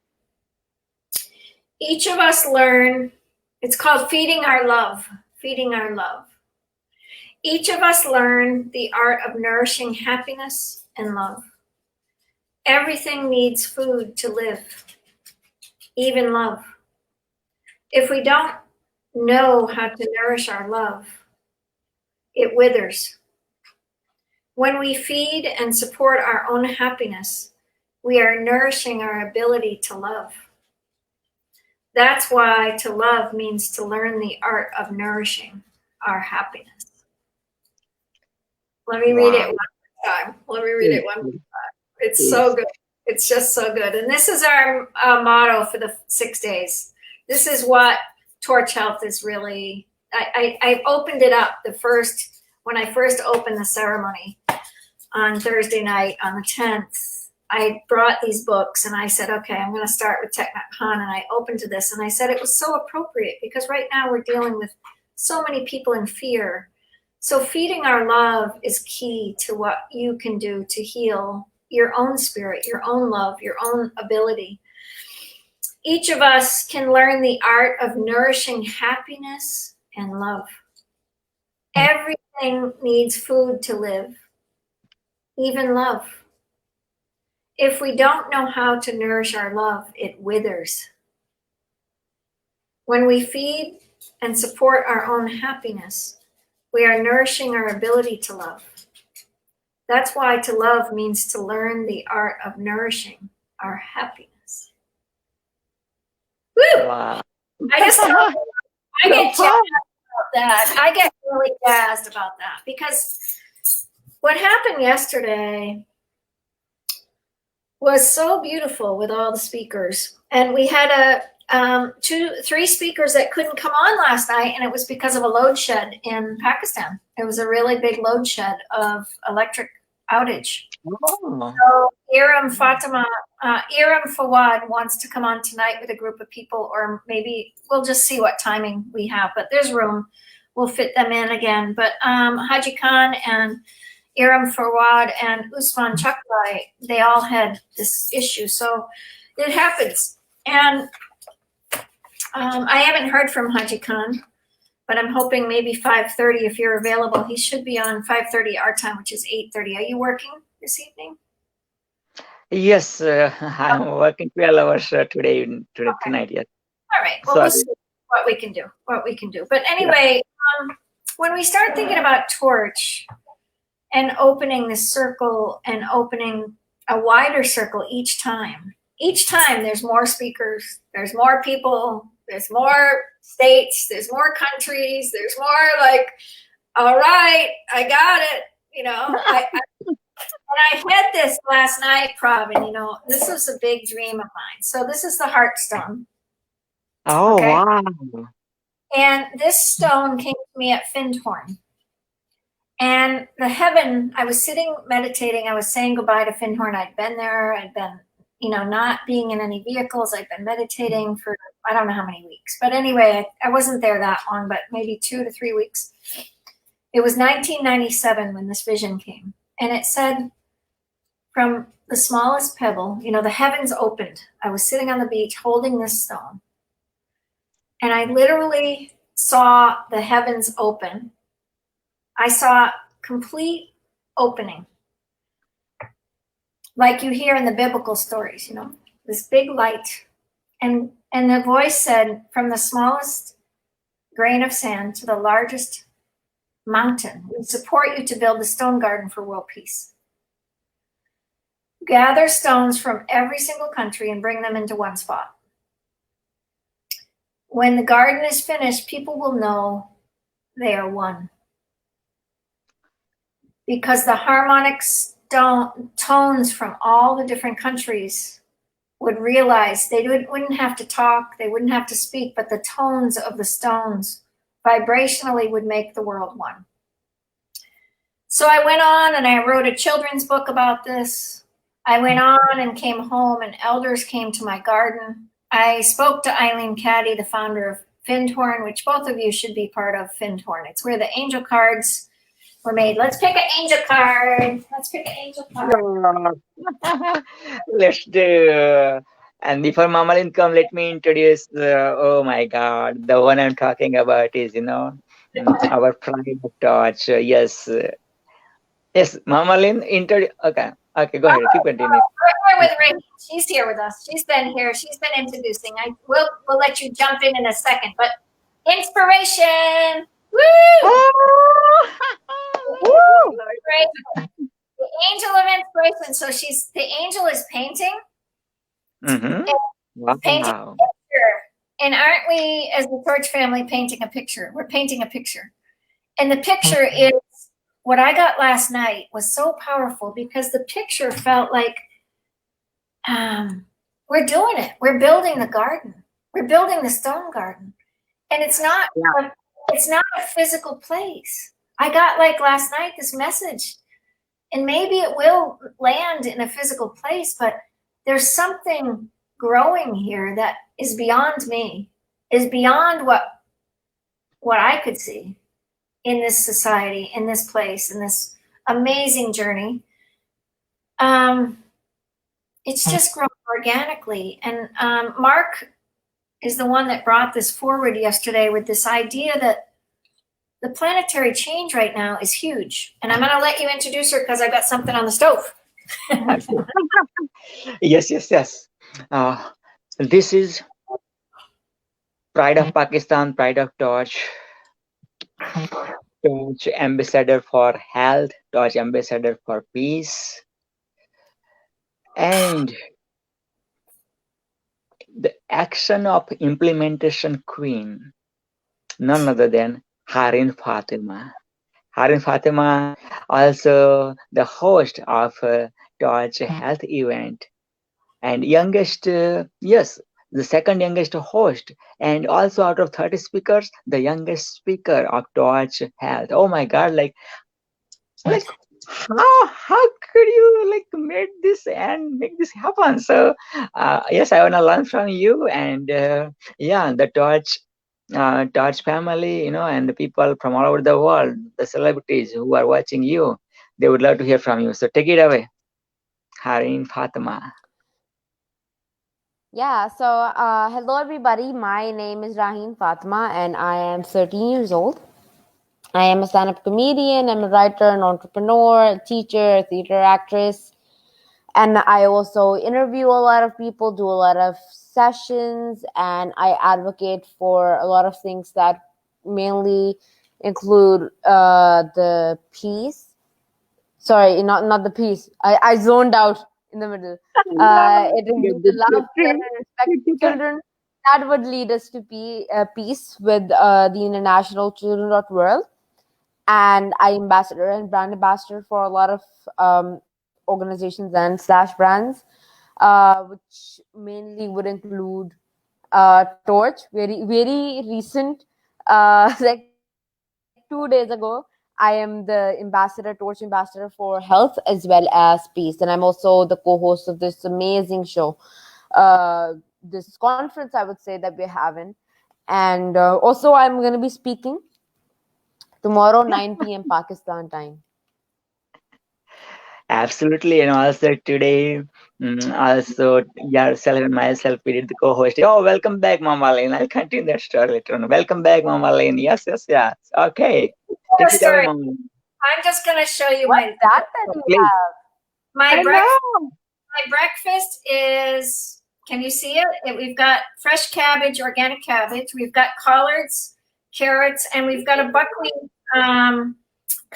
Each of us learn, it's called Feeding Our Love, Feeding Our Love. Each of us learn the art of nourishing happiness and love. Everything needs food to live, even love. If we don't know how to nourish our love, it withers. When we feed and support our own happiness, we are nourishing our ability to love. That's why to love means to learn the art of nourishing our happiness. Let me read it one more time. Let me read it one more time. It's so good. It's just so good. And this is our motto for the 6 days. This is what Torch Health is really. I opened it up when I first opened the ceremony on Thursday night on the 10th. I brought these books and I said, okay, I'm going to start with Thich Nhat Hanh, and I opened to this and I said it was so appropriate because right now we're dealing with so many people in fear. So feeding our love is key to what you can do to heal your own spirit, your own love, your own ability. Each of us can learn the art of nourishing happiness and love. Everything needs food to live, even love. If we don't know how to nourish our love, it withers. When we feed and support our own happiness, we are nourishing our ability to love. That's why to love means to learn the art of nourishing our happiness. Woo! Wow. I get jazzed about that. I get really jazzed about that because what happened yesterday was so beautiful with all the speakers. And we had three speakers that couldn't come on last night, and it was because of a load shed in Pakistan. It was a really big load shed of electric outage. Oh. So Iram Fawad wants to come on tonight with a group of people, or maybe we'll just see what timing we have, but there's room. We'll fit them in again. But Haji Khan and Iram Fawad and Usman Chakrai, they all had this issue. So it happens. And I haven't heard from Haji Khan, but I'm hoping maybe 5:30 if you're available. He should be on 5:30 our time, which is 8:30. Are you working this evening? Yes, I'm working 12 hours tonight. Yes. All right. Well, we'll see what we can do. But anyway, when we start thinking about Torch and opening this circle and opening a wider circle each time there's more speakers, there's more people, there's more states, there's more countries, there's more like, all right, I got it. And I had this last night, Pravin, this was a big dream of mine. So this is the Heartstone. Oh, okay? wow. And this stone came to me at Findhorn. And the heaven, I was sitting meditating, I was saying goodbye to Findhorn. I'd been there, I'd been, not being in any vehicles. I'd been meditating for, I don't know how many weeks. But anyway, I wasn't there that long, but maybe 2 to 3 weeks. It was 1997 when this vision came. And it said, from the smallest pebble, the heavens opened. I was sitting on the beach holding this stone. And I literally saw the heavens open. I saw complete opening. Like you hear in the biblical stories, this big light. And the voice said, from the smallest grain of sand to the largest mountain, we support you to build the stone garden for world peace. Gather stones from every single country and bring them into one spot. When the garden is finished, people will know they are one. Because the harmonic tones from all the different countries would realize they wouldn't have to talk, they wouldn't have to speak, but the tones of the stones vibrationally would make the world one. So I went on and I wrote a children's book about this. I went on and came home, and elders came to my garden. I spoke to Eileen Caddy, the founder of Findhorn, which both of you should be part of Findhorn. It's where the angel cards were made. Let's pick an angel card. Let's do. And before Mama Lynn come, let me introduce. Oh my God, the one I'm talking about is our prime torch. Yes, Mama Lynn introduce. Okay, go ahead. Keep continuing. We're with Ray. She's here with us. She's been here. She's been introducing. We'll let you jump in a second. But inspiration. Woo! Woo! The angel of inspiration. So the angel is painting. Mm-hmm. Wow. Painting a picture. And aren't we, as the Torch family, painting a picture? We're painting a picture. And the picture is, what I got last night was so powerful because the picture felt like we're doing it. We're building the garden. We're building the stone garden. And it's not a physical place. I got last night this message. and maybe it will land in a physical place, but there's something growing here that is beyond me, is beyond what I could see in this society, in this place, in this amazing journey. It's just grown organically. And Mark is the one that brought this forward yesterday with this idea that the planetary change right now is huge. And I'm going to let you introduce her because I've got something on the stove. Yes. This is Pride of Pakistan, Pride of Torch, Torch Ambassador for Health, Torch Ambassador for Peace, and the action of implementation queen, none other than Harin Fatima. Harin Fatima, also the host of Torch Health event, and youngest, yes, the second youngest host, and also out of 30 speakers, the youngest speaker of Torch Health. Oh my God! Like how could you like make this and make this happen? So yes, I want to learn from you, and yeah, the Torch family, and the people from all over the world, the celebrities who are watching you, they would love to hear from you. So take it away, Harin Fatima. Yeah, so hello everybody. My name is Raheen Fatima and I am 13 years old. I am a stand-up comedian, I'm a writer, an entrepreneur, a teacher, a theater actress. And I also interview a lot of people, do a lot of sessions, and I advocate for a lot of things that mainly include the peace. Sorry, not the peace. I zoned out in the middle. It includes the love, care, and respect for children. That would lead us to peace with the International Children.world. And I ambassador and brand ambassador for a lot of organizations and / brands, which mainly would include Torch. Very recent, like 2 days ago, I am the Torch ambassador for health as well as peace, and I'm also the co-host of this amazing show, this conference I would say that we're having, and also I'm going to be speaking tomorrow 9 p.m. Pakistan time. Absolutely, and also today, also yourself and myself, we did the co-host. Oh, welcome back, Mama Lane. I'll continue that story later on. Welcome back, Mama Lane. Yes. Okay. Take it away, Mama Lane. I'm just going to show you my breakfast is, can you see it? We've got fresh cabbage, organic cabbage. We've got collards, carrots, and we've got a buckwheat.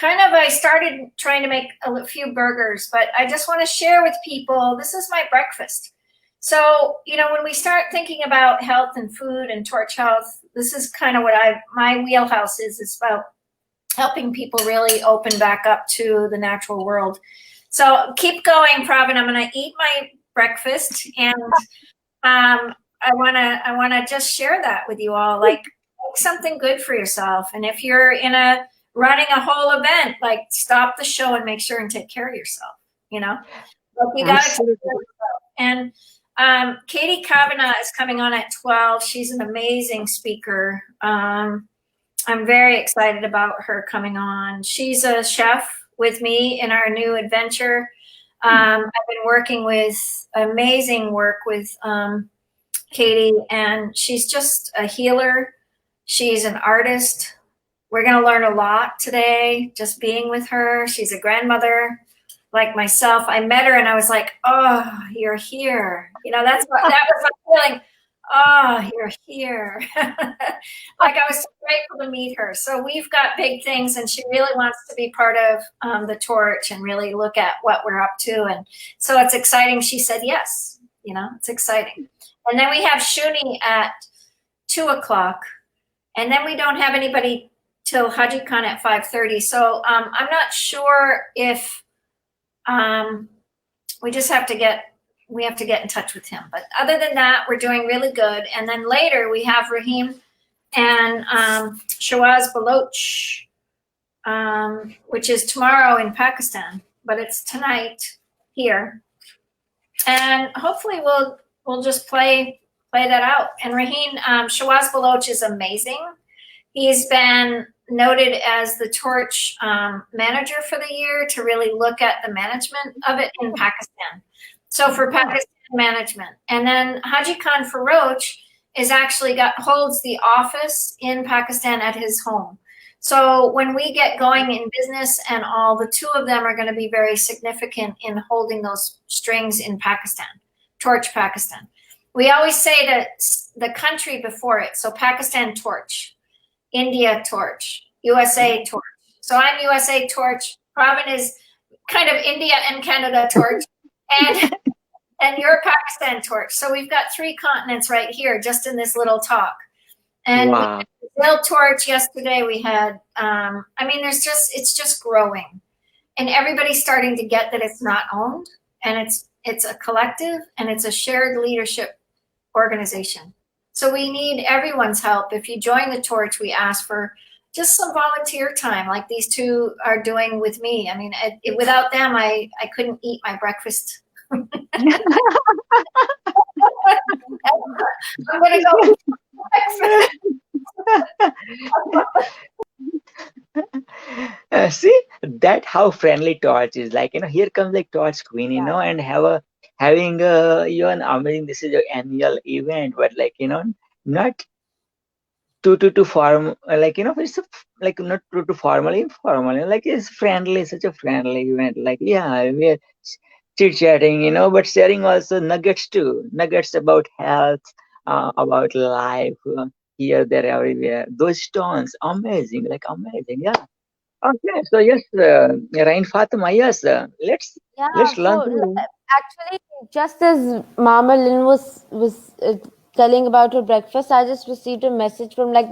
I started trying to make a few burgers, but I just want to share with people, this is my breakfast. So, when we start thinking about health and food and Torch Health, this is kind of what my wheelhouse is about helping people really open back up to the natural world. So keep going, Pravin. I'm going to eat my breakfast, and I want to just share that with you all. Like, make something good for yourself, and if you're running a whole event, like, stop the show and make sure and take care of yourself. But you got to take care of yourself. And Katie Kavanagh is coming on at 12. She's an amazing speaker. I'm very excited about her coming on. She's a chef with me in our new adventure. I've been working with amazing work with Katie, and she's just a healer. She's an artist. We're going to learn a lot today just being with her. She's a grandmother like myself. I met her and I was like, oh, you're here. That was my feeling. Oh, you're here. Like, I was so grateful to meet her. So we've got big things, and she really wants to be part of the Torch and really look at what we're up to. And so it's exciting. She said yes. It's exciting. And then we have Shuni at 2:00, and then we don't have anybody till Haji Khan at 5:30. So I'm not sure if we have to get in touch with him. But other than that, we're doing really good. And then later we have Rahim and Shawaz Baloch, which is tomorrow in Pakistan. but it's tonight here. And hopefully we'll just play that out. And Raheen, Shawaz Baloch is amazing. He's been noted as the Torch manager for the year to really look at the management of it in Pakistan. So for Pakistan management. And then Haji Khan Faroch is actually holds the office in Pakistan at his home. So when we get going in business and all, the two of them are going to be very significant in holding those strings in Pakistan, Torch Pakistan. We always say that the country before it, so Pakistan Torch, India Torch, USA Torch. So I'm USA Torch, Robin is kind of India and Canada Torch, and you're Pakistan Torch. So we've got 3 continents right here just in this little talk. And Wow. we had Brazil Torch yesterday. We had, it's just growing. And everybody's starting to get that it's not owned, and it's a collective, and it's a shared leadership organization. So we need everyone's help. If you join the Torch, we ask for just some volunteer time like these two are doing with me. I mean, without them, I couldn't eat my breakfast. I'm going to go. See that how friendly Torch is, like, here comes like Torch Queen, and having even amazing, this is your annual event, but like, not too form, like, it's like not too formally informal, like it's friendly, such a friendly event, like, yeah, we're chit-chatting, but sharing also nuggets too, nuggets about health, about life, here, there, everywhere. Those stones, amazing, like amazing, yeah. Okay, so yes, Rain Fatima, yes, let's learn. So actually, just as Mama Lynn was telling about her breakfast, I just received a message from like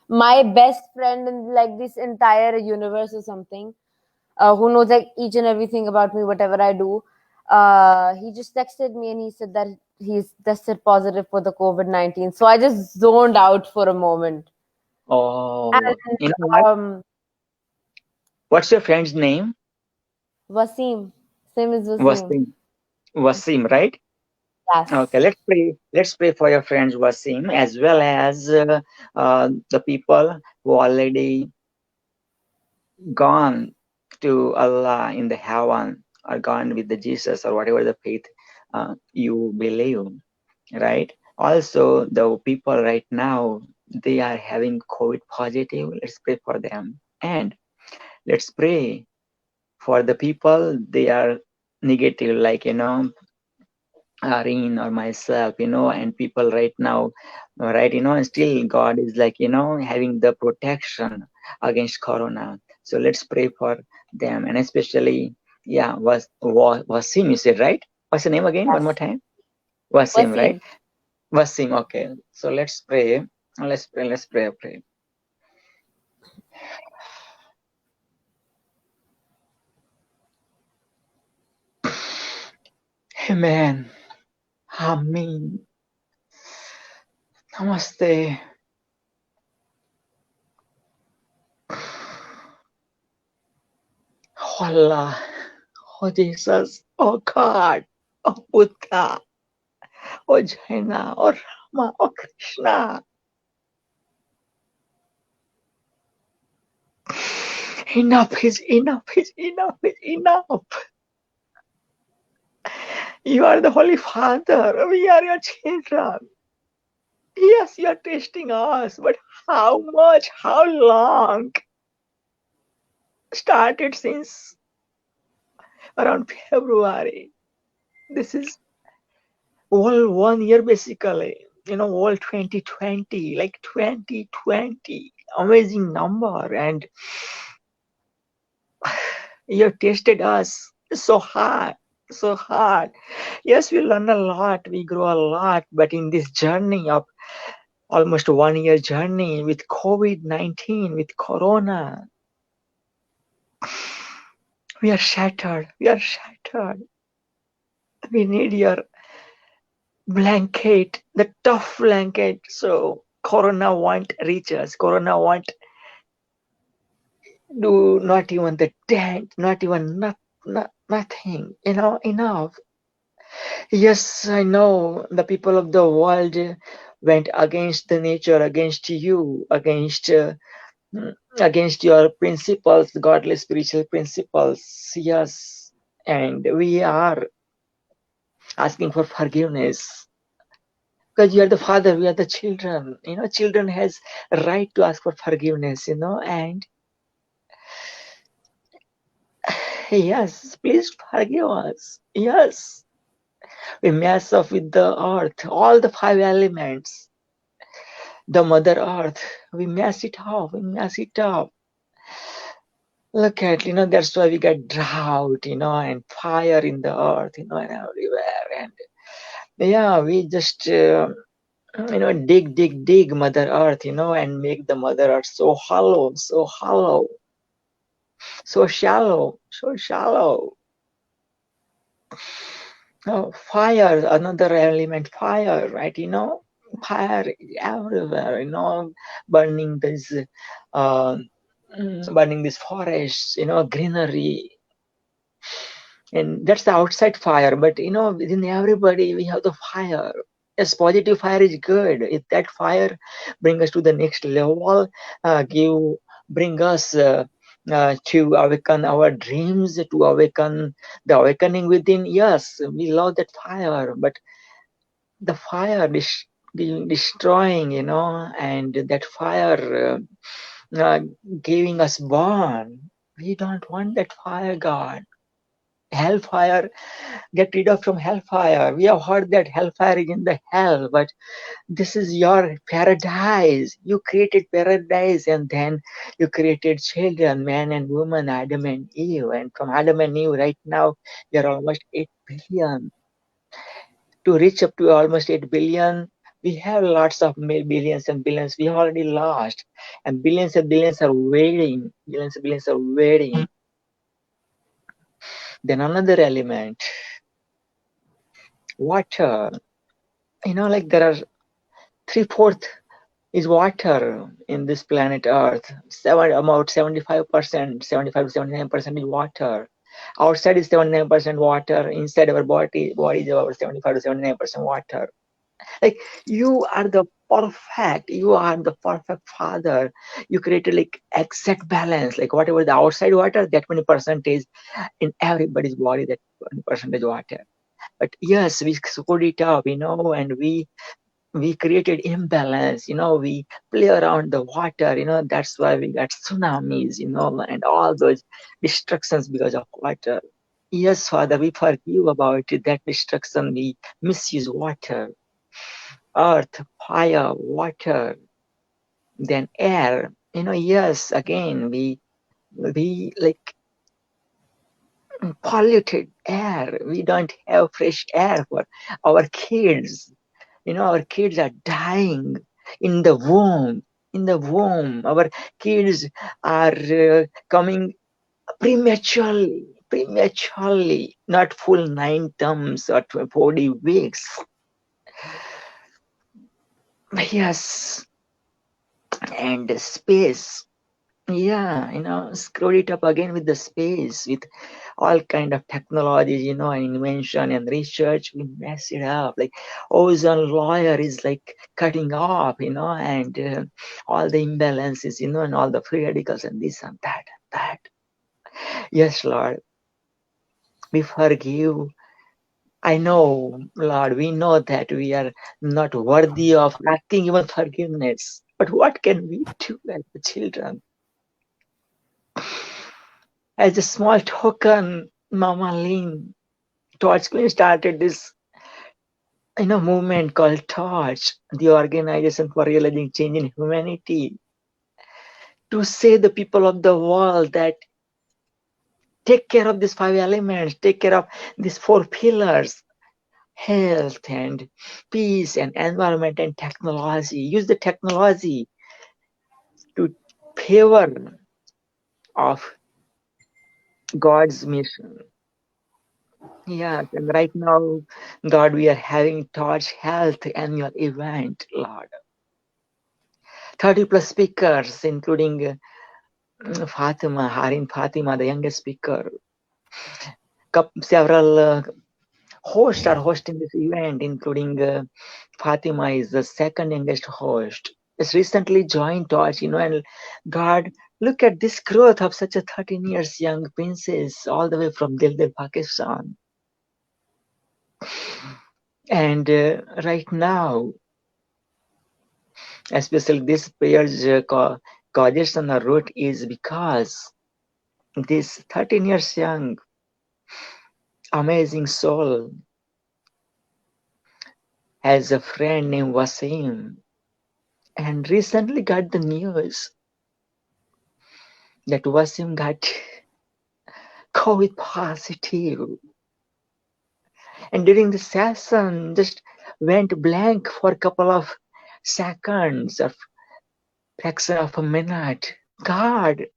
my best friend in like this entire universe or something, who knows like each and everything about me, whatever I do. He just texted me and he said that he's tested positive for the COVID-19. So I just zoned out for a moment. Oh, And you know what? What's your friend's name? Wasim. Same as Wasim. Wasim, right? Yes. Okay, let's pray for your friends Wasim, as well as the people who already gone to Allah in the heaven, or gone with the Jesus, or whatever the faith you believe, right? Also, the people right now, they are having COVID positive. Let's pray for them. And let's pray for the people they are negative, like, Areen or myself, and people right now, right, and still God is like, having the protection against Corona. So let's pray for them, and especially, yeah, Wasim, you said, right? What's the name again? Yes. One more time. Wasim, right? Wasim, okay. So let's pray. Let's pray. Amen. Amen. Namaste. Oh Allah, oh Jesus, oh God, oh Buddha, oh Jaina, oh Rama, oh Krishna. Enough is enough. You are the Holy Father. We are your children. Yes, you are testing us, but how much? How long? Started since around February. This is all 1 year basically. All 2020, like 2020. Amazing number. And you have tested us so hard. Yes, we learn a lot, we grow a lot, but in this journey of almost 1 year journey with COVID-19, with Corona, we are shattered. We need your blanket, the tough blanket, so Corona won't reach us. Corona won't do not even the dent, not even nothing, enough. Yes, I know the people of the world went against the nature, against you, against your principles, godly spiritual principles. Yes, and we are asking for forgiveness because you are the father, we are the children. Children has a right to ask for forgiveness. And yes, please forgive us. Yes, we mess up with the earth, all the 5 elements, the mother earth. We mess it up. We mess it up. Look at, that's why we get drought, and fire in the earth, and everywhere. And yeah, we just, dig mother earth, and make the mother earth so hollow, so hollow, so shallow, so shallow. Oh, fire, another element, fire, right? Fire everywhere, burning this, burning these forests, greenery. And that's the outside fire, but within everybody we have the fire. Yes, positive fire is good. If that fire bring us to the next level, bring us to awaken our dreams, to awaken the awakening within. Yes, we love that fire, but the fire destroying, and that fire giving us burn. We don't want that fire, God. Hellfire, get rid of from hellfire. We have heard that hellfire is in the hell, but this is your paradise. You created paradise, and then you created children, man and woman, Adam and Eve. And from Adam and Eve, right now, we are almost 8 billion. To reach up to almost 8 billion, we have lots of billions and billions we have already lost. And billions are waiting. Billions are waiting. Then another element, water. Like there are 3/4 is water in this planet Earth. About 75%, 75 to 79% is water. Outside is 79% water. Inside our body is about 75 to 79% water. Like you are the perfect father. You created like exact balance. Like whatever the outside water, that many percentage in everybody's body, that percentage water. But yes, we screwed it up, and we created imbalance, we play around the water, that's why we got tsunamis, and all those destructions because of water. Yes, Father, we forgive about that destruction. We misuse water, earth, fire, water, then air. Yes, again, we like polluted air. We don't have fresh air for our kids. Our kids are dying in the womb. Our kids are coming prematurely, not full 9 terms or 40 weeks. Yes, and space. Yeah, screw it up again with the space, with all kind of technologies, and invention and research. We mess it up. Like ozone layer is like cutting off, and all the imbalances, and all the free radicals and this and that and that. Yes, Lord, we forgive. I know, Lord, we know that we are not worthy of asking even forgiveness. But what can we do as the children? As a small token, Mama Lynn, Torch Queen started this movement called Torch, the Organization for Realizing Change in Humanity, to say the people of the world that take care of these 5 elements, take care of these 4 pillars, health and peace and environment and technology. Use the technology to favor of God's mission. Yeah, and right now, God, we are having Torch Health annual event, Lord. 30 plus speakers, including Harin Fatima, the youngest speaker. several hosts are hosting this event, including Fatima is the second youngest host. It's recently joined Torch, and God, look at this growth of such a 13 years young princess all the way from Dildil, Pakistan. And right now, especially this prayer's causes on the root is because this 13 years young amazing soul has a friend named Wasim, and recently got the news that Wasim got COVID positive, and during the session just went blank for a couple of seconds or fraction of a minute. God,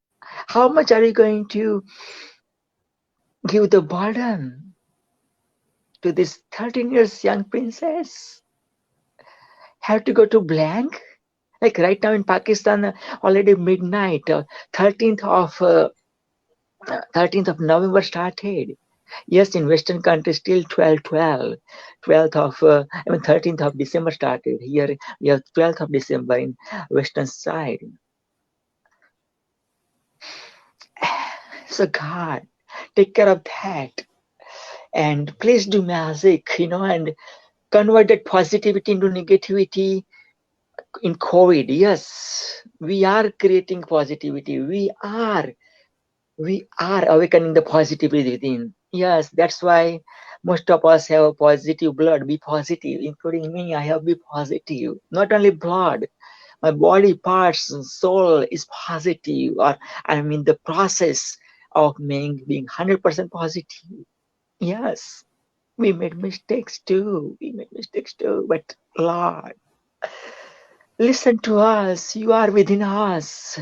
how much are you going to give the burden to this 13 years young princess? Have to go to blank? Like right now in Pakistan, already midnight, 13th of November started. Yes, in Western countries still 12/12. 13th of December started. Here we have 12th of December in Western side. So God, take care of that. And please do magic, and convert that positivity into negativity in COVID. Yes, we are creating positivity. We are awakening the positivity within. Yes, that's why most of us have a positive blood. Be positive, including me. I have be positive. Not only blood, my body parts and soul is positive. Or I'm in the process of being 100% positive. Yes, we made mistakes too. But Lord, listen to us. You are within us.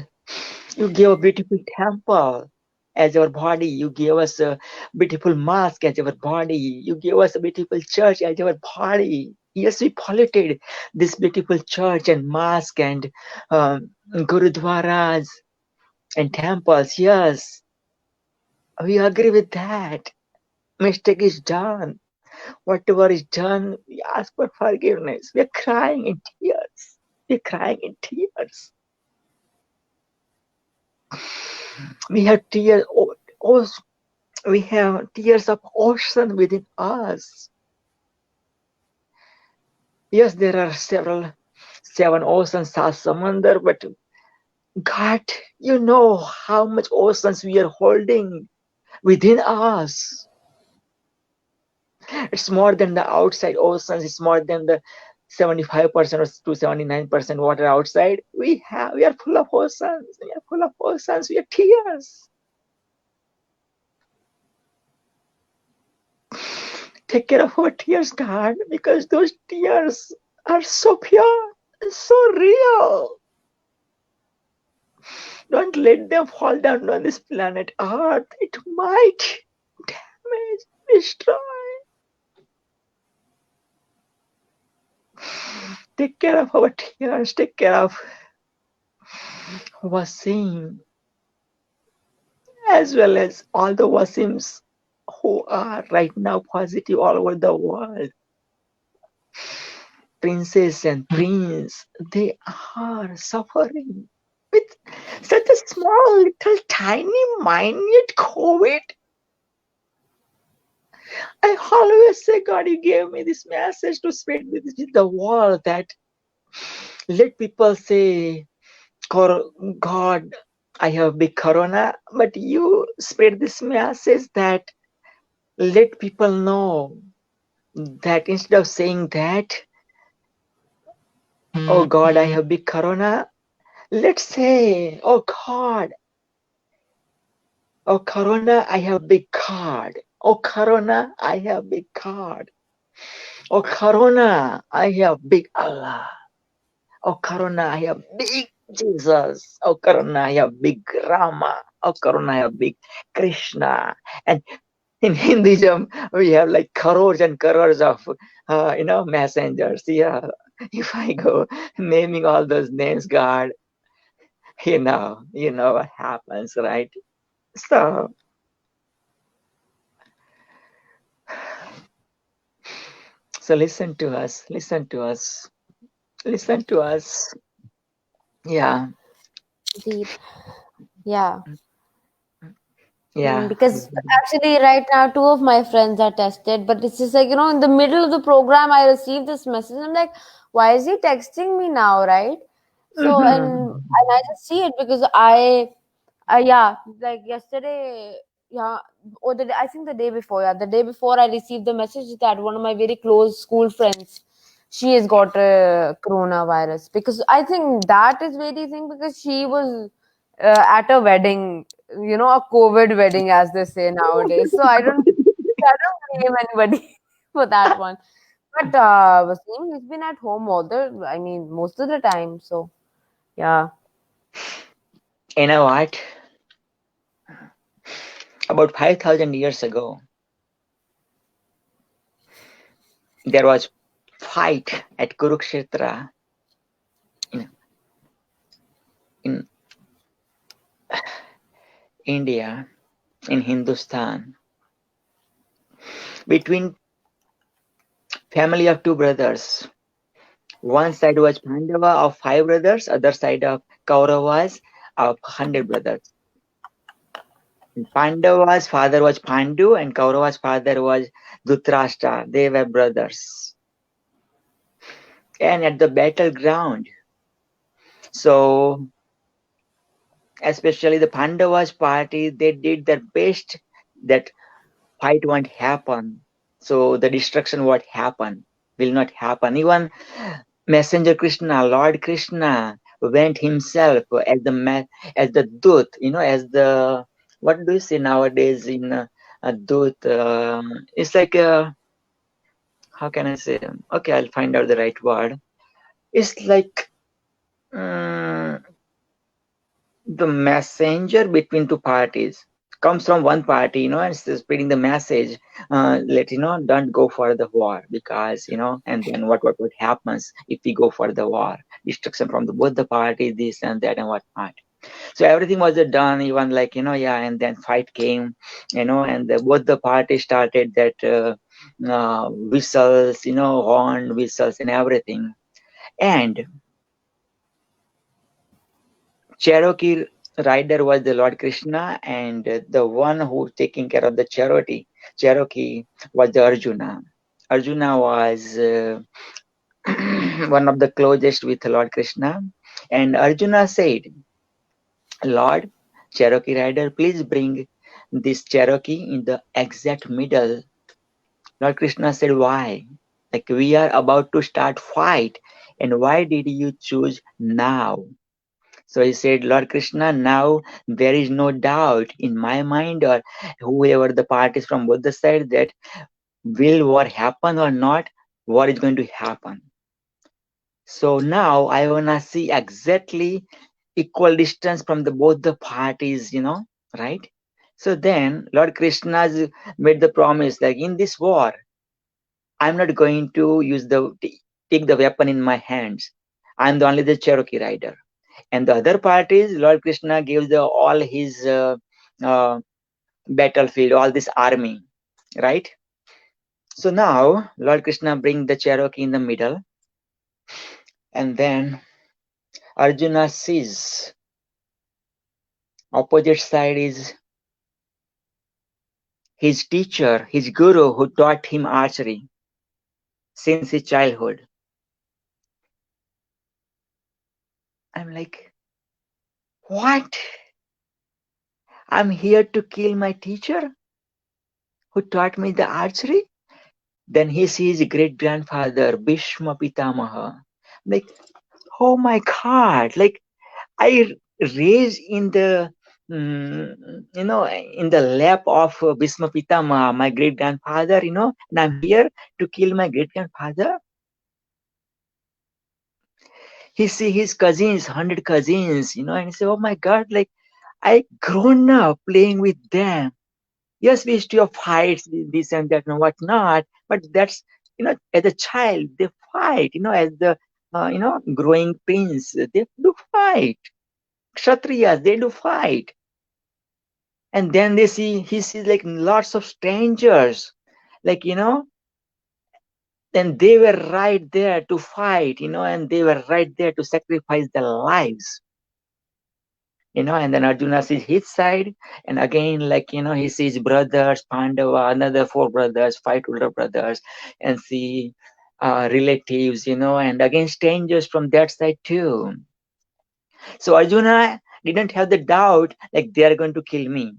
You gave a beautiful temple as our body. You gave us a beautiful mask as our body. You gave us a beautiful church as our body. Yes, we polluted this beautiful church and mosque and gurudwaras and temples. Yes, we agree with that. Mistake is done. Whatever is done, we ask for forgiveness. We're crying in tears. We're crying in tears. We have tears. We have tears of ocean within us. Yes, there are seven oceans, Samandar, but God, you know how much oceans we are holding within us. It's more than the outside oceans. It's more than the 75% or to 79% water outside. We are full of oceans. We are full of oceans. We are tears. Take care of our tears, God, because those tears are so pure, so real. Don't let them fall down on this planet Earth. It might damage, destroy. Take care of our tears. Take care of Wasim, as well as all the Wasims who are right now positive all over the world. Princess and prince, they are suffering with such a small, little, tiny, minute COVID. I always say, God, you gave me this message to spread with the world, that let people say, God, I have big corona, but you spread this message that let people know that instead of saying that, oh God, I have big corona, let's say, oh God, oh corona, I have big card. Oh corona, I have big card. Oh corona, I have big Allah. Oh corona, I have big Jesus. Oh corona, I have big Rama. Oh corona, I have big Krishna. And in Hinduism, we have like crores and crores of messengers. Yeah, if I go naming all those names, God, you know what happens, right? So So listen to us, listen to us, listen to us. Yeah, Indeed. Yeah. yeah. Because actually, right now, two of my friends are tested, but it's just like, in the middle of the program, I received this message. I'm like, why is he texting me now, right? So, and I just see it because yeah, like yesterday, yeah, or I think the day before, yeah, the day before, I received the message that one of my very close school friends, she has got a coronavirus. Because I think that is very thing, because she was at a wedding, a COVID wedding, as they say nowadays. So I don't blame anybody for that one. But Wasim, he's been at home I mean, most of the time. So yeah. You know what? About 5,000 years ago, there was fight at Kurukshetra in, in India, in Hindustan, between family of two brothers. One side was Pandava of 5 brothers, other side of Kauravas of 100 brothers. Pandava's father was Pandu and Kaurava's father was Dhritarashtra. They were brothers. And at the battleground, so especially the Pandavas party, they did their best that fight won't happen. So the destruction what happen will not happen. Even Messenger Krishna, Lord Krishna, went himself as the Dut, as the, what do you say nowadays in a Dut? It's like how can I say? Okay, I'll find out the right word. It's like the messenger between two parties comes from one party, and spreading the message, don't go for the war, because and then what happens if we go for the war? Destruction from both the parties, this and that and whatnot. So everything was done, even like yeah, and then fight came, and both the parties started that whistles, horn whistles and everything. And Cherokee rider was the Lord Krishna, and the one who taking care of the Cherokee was the Arjuna. Arjuna was one of the closest with Lord Krishna, and Arjuna said, Lord, Cherokee rider, please bring this Cherokee in the exact middle. Lord Krishna said, why? Like, we are about to start fight, and why did you choose now? So he said, Lord Krishna, now there is no doubt in my mind or whoever the parties from both the sides that will war happen or not, war is going to happen. So now I wanna see exactly equal distance from both the parties, right? So then Lord Krishna made the promise, like, in this war, I'm not going to take the weapon in my hands. I'm only the Cherokee rider. And the other parties, Lord Krishna gives all his battlefield, all this army, right? So now Lord Krishna brings the Cherokee in the middle, and then Arjuna sees opposite side is his teacher, his guru, who taught him archery since his childhood. I'm like, what? I'm here to kill my teacher who taught me the archery? Then he sees great grandfather Bhishma Pitamaha. Like, oh my God! Like, I raised in the in the lap of Bhishma Pitamaha, my great grandfather, and I'm here to kill my great grandfather. He see his cousins, 100 cousins, and he say, oh my God! Like, I grown up playing with them. Yes, we used to have fights, this and that and whatnot, but that's, as a child, they fight, as the, growing prince, they do fight. Kshatriyas, they do fight. And then he sees like lots of strangers, like, then they were right there to fight, and they were right there to sacrifice their lives. And then Arjuna sees his side, and again, he sees brothers, Pandava, another 4 brothers, 5 older brothers, and see relatives, and again strangers from that side too. So Arjuna didn't have the doubt like they are going to kill me.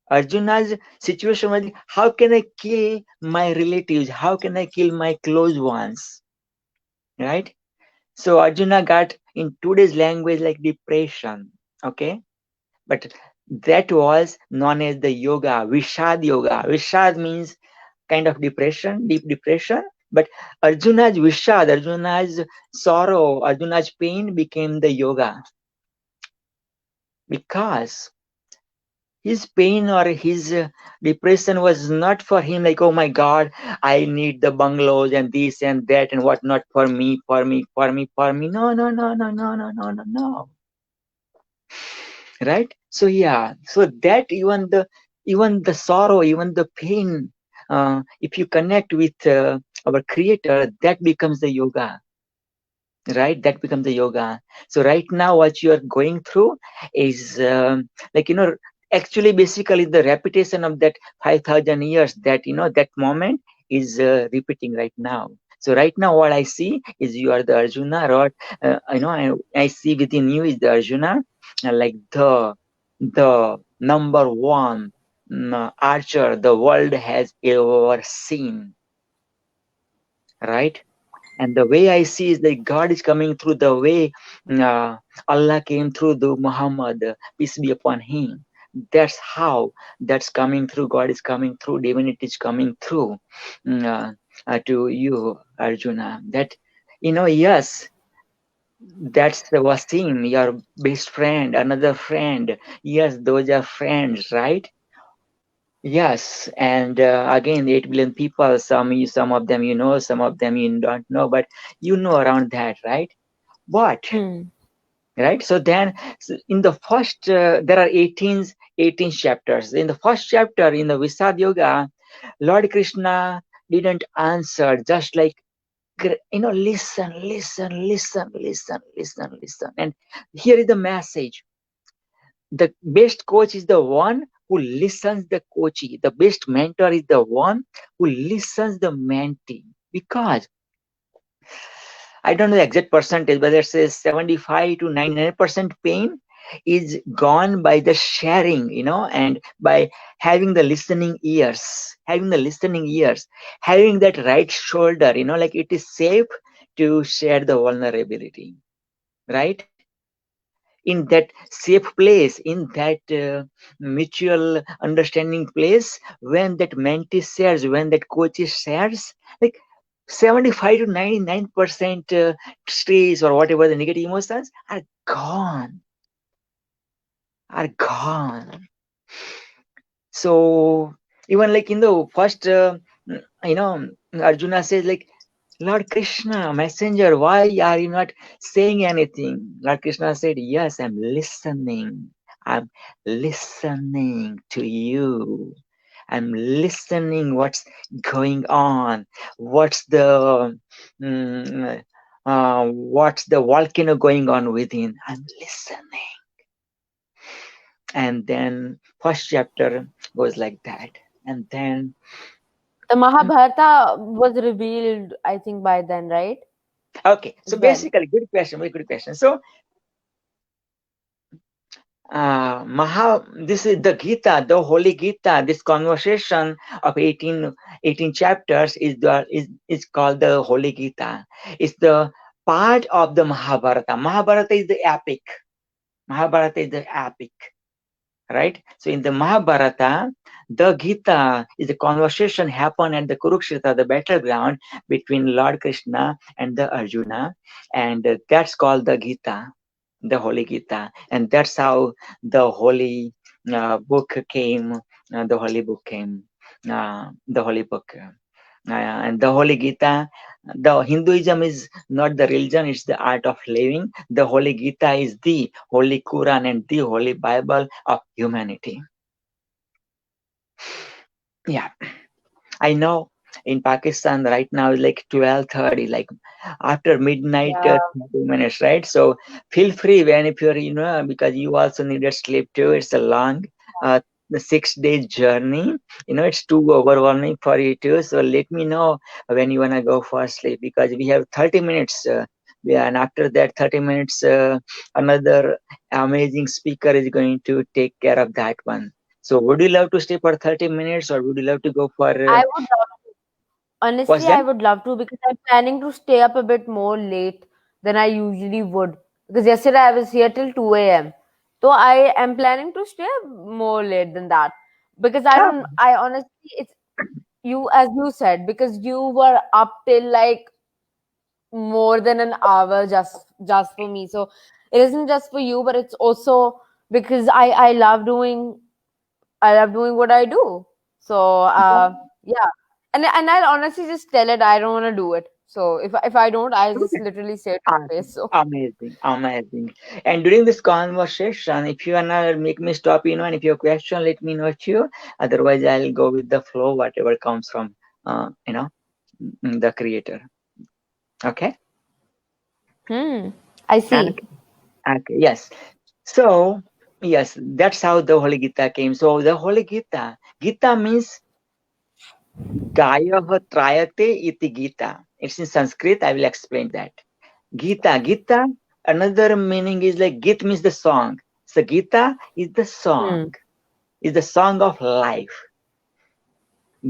Arjuna's situation was, how can I kill my relatives? How can I kill my close ones? Right? So Arjuna got, in today's language, like depression. Okay? But that was known as the yoga, Vishad yoga. Vishad means kind of depression, deep depression. But Arjuna's Vishad, Arjuna's sorrow, Arjuna's pain became the yoga. Because his pain or his depression was not for him like, oh my God, I need the bungalows and this and that and whatnot for me. No. Right? So yeah, so that even the sorrow, even the pain, if you connect with our Creator, that becomes the yoga. Right? That becomes the yoga. So right now, what you are going through is actually basically the repetition of that 5,000 years, that that moment is repeating right now. So right now what I see is you are the Arjuna, or I see within you is the Arjuna, like the number one archer the world has ever seen. Right? And the way I see is that God is coming through the way Allah came through the Muhammad, peace be upon him. That's how that's coming through. God is coming through. Divinity is coming through to you, Arjuna. That, yes, that's the Wasim, your best friend, another friend. Yes, those are friends, right? Yes, and again, 8 billion people, some of them you know, some of them you don't know, but around that, right? But, right? So then, in the first, there are 18 chapters. In the first chapter, in the Vishad Yoga, Lord Krishna didn't answer, just like, listen. And here is the message. The best coach is the one who listens the coachee. The best mentor is the one who listens the mentee. Because I don't know the exact percentage, but it says 75 to 99% pain is gone by the sharing, and by having the listening ears, having that right shoulder, like it is safe to share the vulnerability, right? In that safe place, in that mutual understanding place, when that mentee shares, when that coach shares, like 75 to 99% stress or whatever the negative emotions are gone. So even like in the first, Arjuna says like, Lord Krishna, messenger, why are you not saying anything? Lord Krishna said, yes, I'm listening. I'm listening to you. I'm listening what's going on. What's the volcano going on within? I'm listening. And then first chapter goes like that. And then the Mahabharata was revealed, I think, by then, right? Okay, so basically, good question, very good question. So this is the Gita, the Holy Gita. This conversation of 18 chapters is called the Holy Gita. It's the part of the Mahabharata. Mahabharata is the epic. Right? So in the Mahabharata, the Gita is a conversation happened at the Kurukshetra, the battleground between Lord Krishna and the Arjuna, and that's called the Gita, the Holy Gita, and that's how the holy book came. The holy book. And the Holy Gita, the Hinduism is not the religion, it's the art of living. The Holy Gita is the Holy Quran and the Holy Bible of humanity. Yeah, I know in Pakistan right now is like 12:30, like after midnight, Yeah. 30 minutes, right? So feel free when if you're, because you also needed sleep too. It's a long, the 6 day journey. It's too overwhelming for you too. So let me know when you wanna go for sleep, because we have 30 minutes. Yeah, and after that 30 minutes, another amazing speaker is going to take care of that one. So would you love to stay for 30 minutes, or would you love to go for I would love to. what's Honestly, that? I would love to because I'm planning to stay up a bit more late than I usually would. Because yesterday I was here till 2 a.m. So I am planning to stay more late than that. Because Oh, I honestly, it's you, as you said, because you were up till like more than an hour just for me. So it isn't just for you, but it's also because I love doing what I do. So yeah, and I'll honestly just tell it I don't want to do it. So if I don't, I just literally say it to awesome. face. So Amazing, amazing. And during this conversation, if you wanna make me stop, and if you have question, let me know too. Otherwise, I'll go with the flow, whatever comes from, the creator. Okay. I see. Okay. Okay. Yes. So yes, that's how the Holy Gita came. So the Holy Gita means Gaya Trayate iti Gita. It's in Sanskrit. I will explain that. Gita, another meaning is like Git means the song. So Gita is the Hmm. song, is the song of life.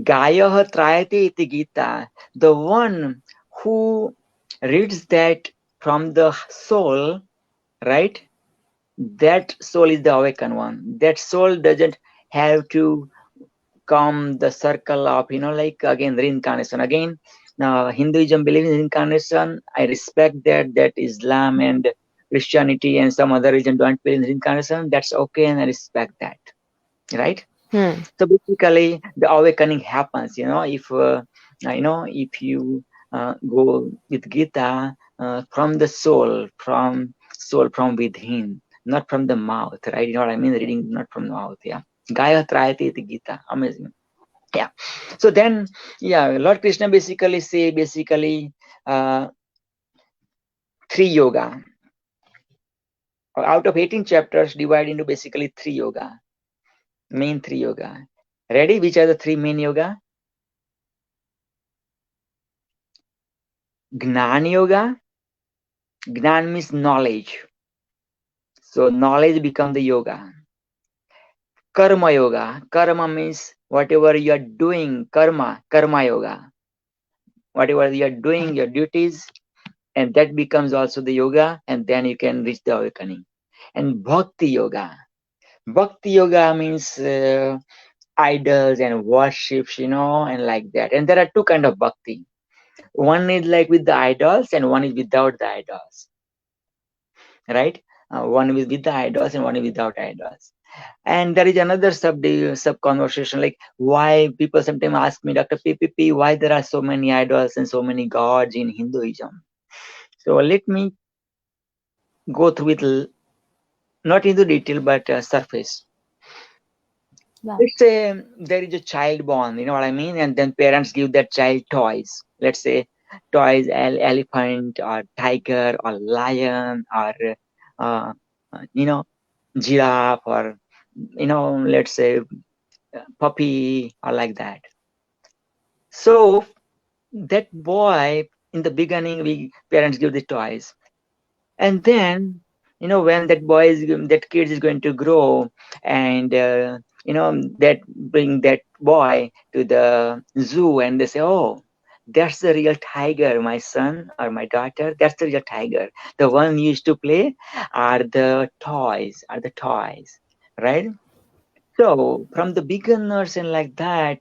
Gaya Trayate iti Gita. The one who reads that from the soul, right? That soul is the awakened one. That soul doesn't have to come the circle of, like again reincarnation. Again, Hinduism believes in reincarnation. I respect that. That Islam and Christianity and some other religion don't believe in reincarnation. That's okay, and I respect that. Right? Hmm. So basically, the awakening happens. If you go with Gita, from the soul, from within, not from the mouth, right? You know what I mean? Reading not from the mouth. Yeah. Gaya Trayati iti Gita. Amazing. Yeah. So then, yeah, Lord Krishna basically three yoga. Out of 18 chapters, divide into basically three yoga. Main three yoga. Ready? Which are the three main yoga? Gnan yoga. Gnan means knowledge. So knowledge become the yoga. Karma yoga. Karma means whatever you are doing. Karma yoga. Whatever you are doing, your duties, and that becomes also the yoga, and then you can reach the awakening. And bhakti yoga. Bhakti yoga means idols and worships, and like that. And there are two kind of bhakti. One is like with the idols, and one is without the idols. Right? One is with the idols, and one is without idols. And there is another sub conversation, like why people sometimes ask me, Dr. PPP, why there are so many idols and so many gods in Hinduism. So let me go through it, not into detail, but surface. Yeah. Let's say there is a child born, you know what I mean? And then parents give that child toys. Let's say toys, elephant or tiger or lion or, uh, giraffe or, let's say puppy or like that. So that boy, in the beginning, parents give the toys. And then, when that kid is going to grow, and that bring that boy to the zoo, and they say, oh, that's the real tiger, my son or my daughter. That's the real tiger. The one you used to play are the toys, right? So from the beginners and like that,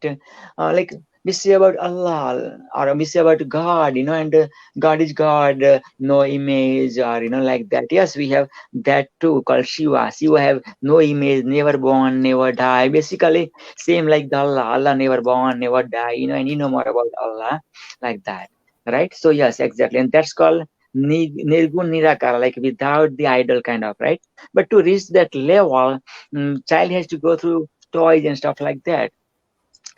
like we say about Allah or we say about God, and God is God, no image, or like that. Yes, we have that too called Shiva. Shiva have no image, never born, never die. Basically, same like the Allah. Allah never born, never die. And you know more about Allah like that, right? So yes, exactly, and that's called Nirgun Nirakara, like without the idol kind of, right? But to reach that level, child has to go through toys and stuff like that.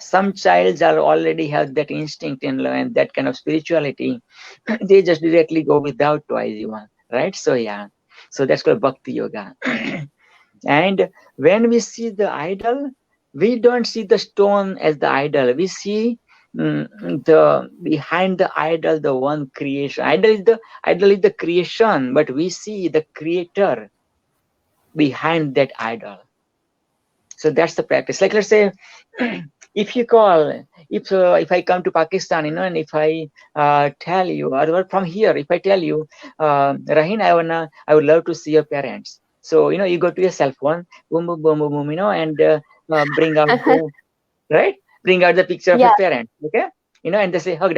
some childs are already have that instinct and that kind of spirituality. They just directly go without toys even, right? So yeah, so that's called bhakti yoga. And when we see the idol, we don't see the stone as the idol. We see the behind the idol, the one creation. Idol is the creation, but we see the creator behind that idol. So that's the practice. Like, let's say, if you call, if I come to Pakistan, and if I tell you, or from here, if I tell you, Rahin, I would love to see your parents. So you go to your cell phone, boom, boom, boom, boom, boom, and bring out bring out the picture of your parents, okay? And they say, oh,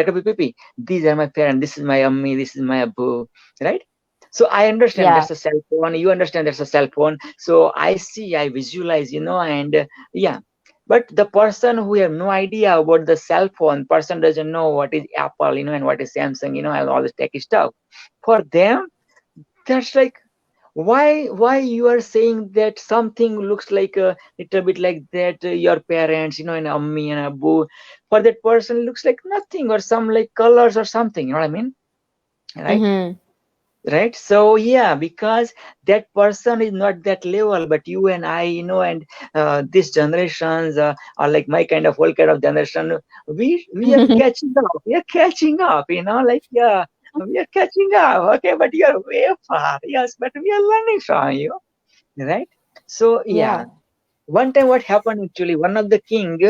these are my parents. This is my ammi. This is my abu, right? So I understand that's a cell phone. You understand that's a cell phone. So I see, I visualize, and yeah. But the person who have no idea about the cell phone, person doesn't know what is Apple, and what is Samsung, and all this techy stuff. For them, that's like, why you are saying that something looks like a little bit like that, your parents, and ammi and abu. For that person, it looks like nothing, or some like colors or something. You know what I mean? Right? Mm-hmm. Right. So yeah, because that person is not that level, but you and I, and these generations are like my kind of whole kind of generation. We are catching up. We are catching up. Like we are catching up. Okay, but you are way far. Yes, but we are learning from you. Right. So yeah. One time, what happened actually? One of the king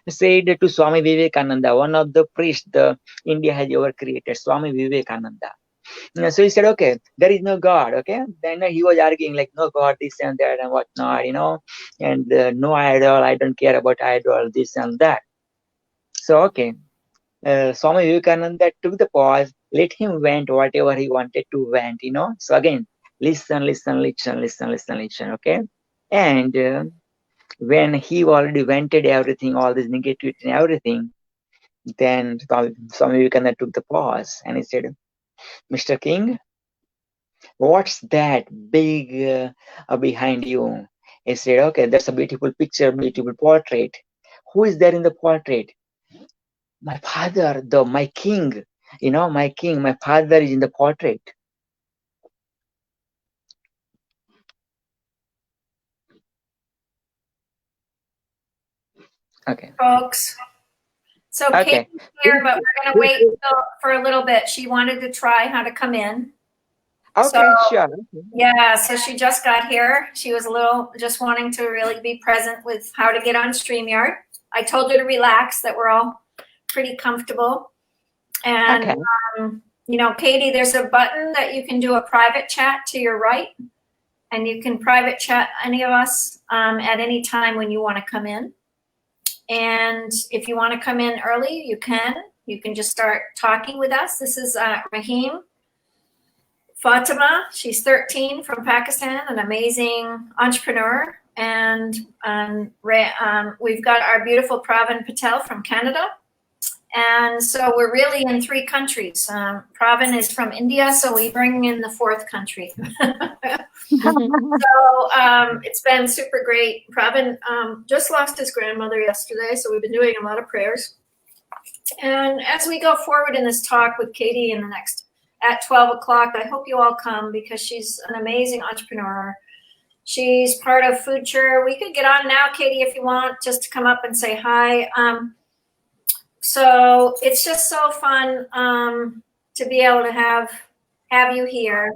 said to Swami Vivekananda, one of the priests the India has ever created, Swami Vivekananda. So he said, okay, there is no God, okay? Then he was arguing like, no God, this and that and whatnot, and no idol, I don't care about idol, this and that. So, okay, Swami Vivekananda took the pause, let him vent whatever he wanted to vent, So again, listen, okay? And when he already vented everything, all this negativity and everything, then Swami Vivekananda took the pause and he said, Mr. King, what's that big behind you? He said, okay, that's a beautiful picture, beautiful portrait. Who is there in the portrait? My father, my king, my king, my father is in the portrait. Okay. Folks. So okay. Katie's here, but we're going to wait for a little bit. She wanted to try how to come in. Okay, so, sure. Yeah, so she just got here. She was just wanting to really be present with how to get on StreamYard. I told her to relax, that we're all pretty comfortable. And, okay. Katie, there's a button that you can do a private chat to your right. And you can private chat any of us at any time when you want to come in. And if you want to come in early, you can. You can just start talking with us. This is Rahim. Fatima, she's 13 from Pakistan, an amazing entrepreneur. And we've got our beautiful Pravin Patel from Canada. And so we're really in 3 countries. Pravin is from India, so we bring in the 4th country. So it's been super great. Pravin just lost his grandmother yesterday, so we've been doing a lot of prayers. And as we go forward in this talk with Katie in the next, at 12 o'clock, I hope you all come because she's an amazing entrepreneur. She's part of Future. We could get on now, Katie, if you want, just to come up and say hi. So it's just so fun to be able to have you here.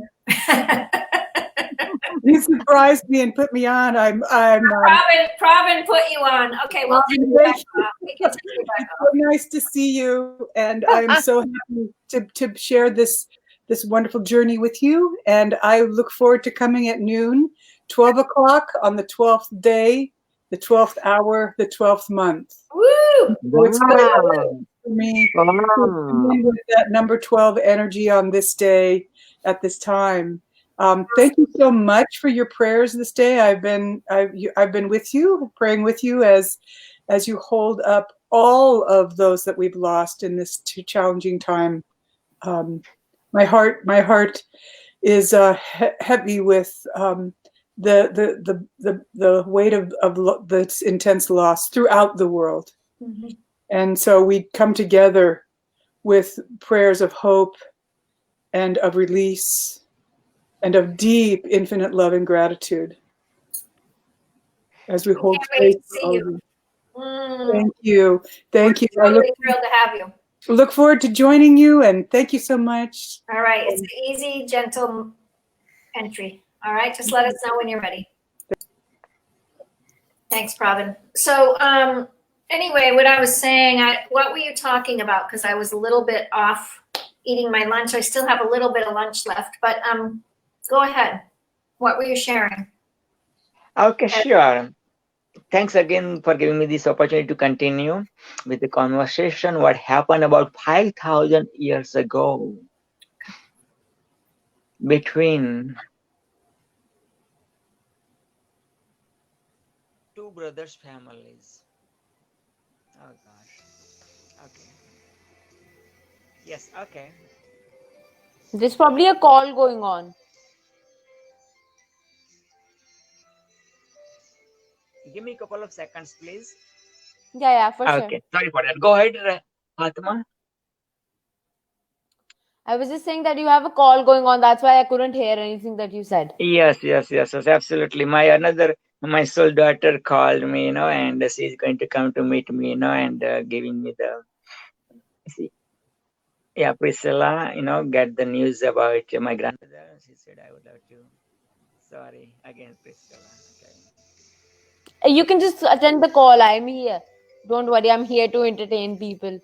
You surprised me and put me on. Pravin put you on. Okay, well, take you back up. We can take you back up. So nice to see you, and I'm so happy to share this wonderful journey with you. And I look forward to coming at noon, 12 o'clock on the 12th day, the 12th hour, the 12th month. Woo! So it's for me with that number 12 energy on this day at this time. Thank you so much for your prayers this day. I've been with you, praying with you as you hold up all of those that we've lost in this challenging time. My heart is heavy with the weight of this intense loss throughout the world. Mhm. And so we come together with prayers of hope and of release and of deep, infinite love and gratitude as we hold Can't space wait to for see all you. of you. Mm, Thank you. Thank you. we're totally thrilled to have you. Look forward to joining you, and thank you so much. All right. It's an easy, gentle entry. All right. Just let us know when you're ready. Thanks, Pravin. So, anyway, what I was saying, what were you talking about? Because I was a little bit off eating my lunch. I still have a little bit of lunch left, but go ahead. What were you sharing? Okay, sure. Thanks again for giving me this opportunity to continue with the conversation. What happened about 5,000 years ago between two brothers' families. Oh gosh. Okay. Yes, okay. There's probably a call going on. Give me a couple of seconds, please. Yeah, for sure. Okay, sorry for that. Go ahead, Fatma. I was just saying that you have a call going on. That's why I couldn't hear anything that you said. Yes, absolutely. My soul daughter called me, and she's going to come to meet me, and giving me the, see, yeah, Priscilla, get the news about my grandmother. She said I would love to. Sorry again, Priscilla. Okay. You can just attend the call. I'm here. Don't worry. I'm here to entertain people.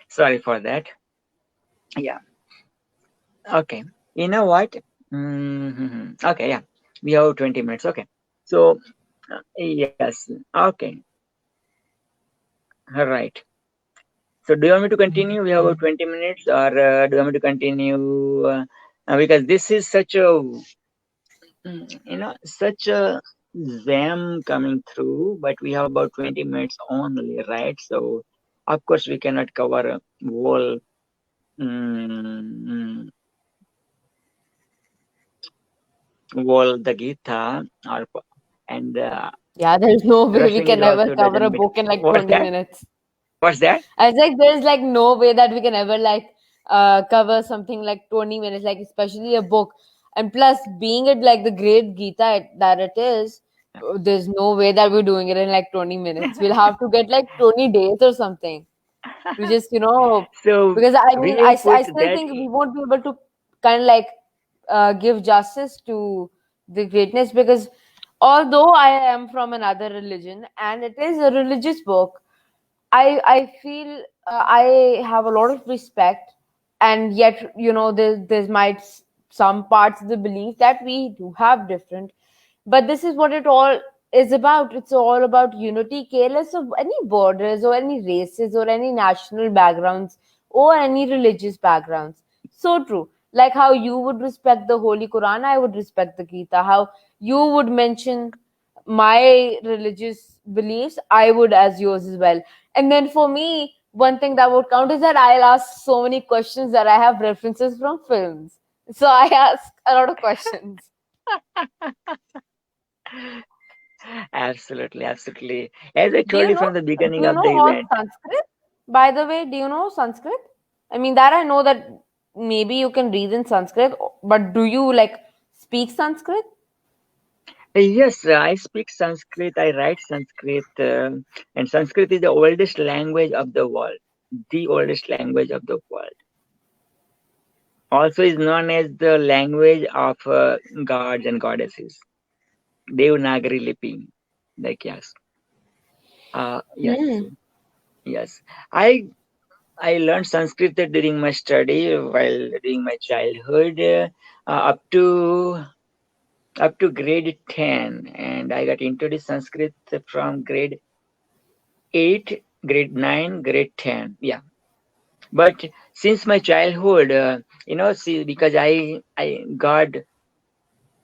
Sorry for that. Yeah. Okay. You know what? Okay. Yeah. We have 20 minutes. Okay. So, yes. Okay. All right. So, do you want me to continue? We have about 20 minutes, or do you want me to continue? Because this is such a, such a jam coming through, but we have about 20 minutes only, right? So, of course, we cannot cover a whole. The Gita, and Yeah, there's no way we rushing can it ever also cover a doesn't make. book in like What's 20 that? minutes. What's that? I was like, there's like no way that we can ever like cover something like 20 minutes, like especially a book. And plus, being it like the great Gita that it is, there's no way that we're doing it in like 20 minutes. We'll have to get like 20 days or something to just, So because I we mean, will I put still that. think we won't be able to kind of like give justice to the greatness, because although I am from another religion and it is a religious book, I feel I have a lot of respect, and yet there's might some parts of the belief that we do have different, but this is what it all is about. It's all about unity, careless of any borders or any races or any national backgrounds or any religious backgrounds. So true. Like how you would respect the Holy Quran, I would respect the Gita. How you would mention my religious beliefs, I would as yours as well. And then for me, one thing that would count is that I'll ask so many questions that I have references from films. So I ask a lot of questions. Absolutely. As I Do told you you know? from the Do beginning you of know the all event. Sanskrit? By the way, do you know Sanskrit? I mean, that I know that maybe you can read in Sanskrit, but do you like speak Sanskrit? Yes, I speak Sanskrit. I write Sanskrit, and Sanskrit is the oldest language of the world. The oldest language of the world. Also is known as the language of gods and goddesses. Devanagari Lipi. Like yes. Yes. Yes. I learned Sanskrit during my study while during my childhood, up to grade 10, and I got introduced Sanskrit from grade 8, grade 9, grade 10. Yeah. But since my childhood, see, because God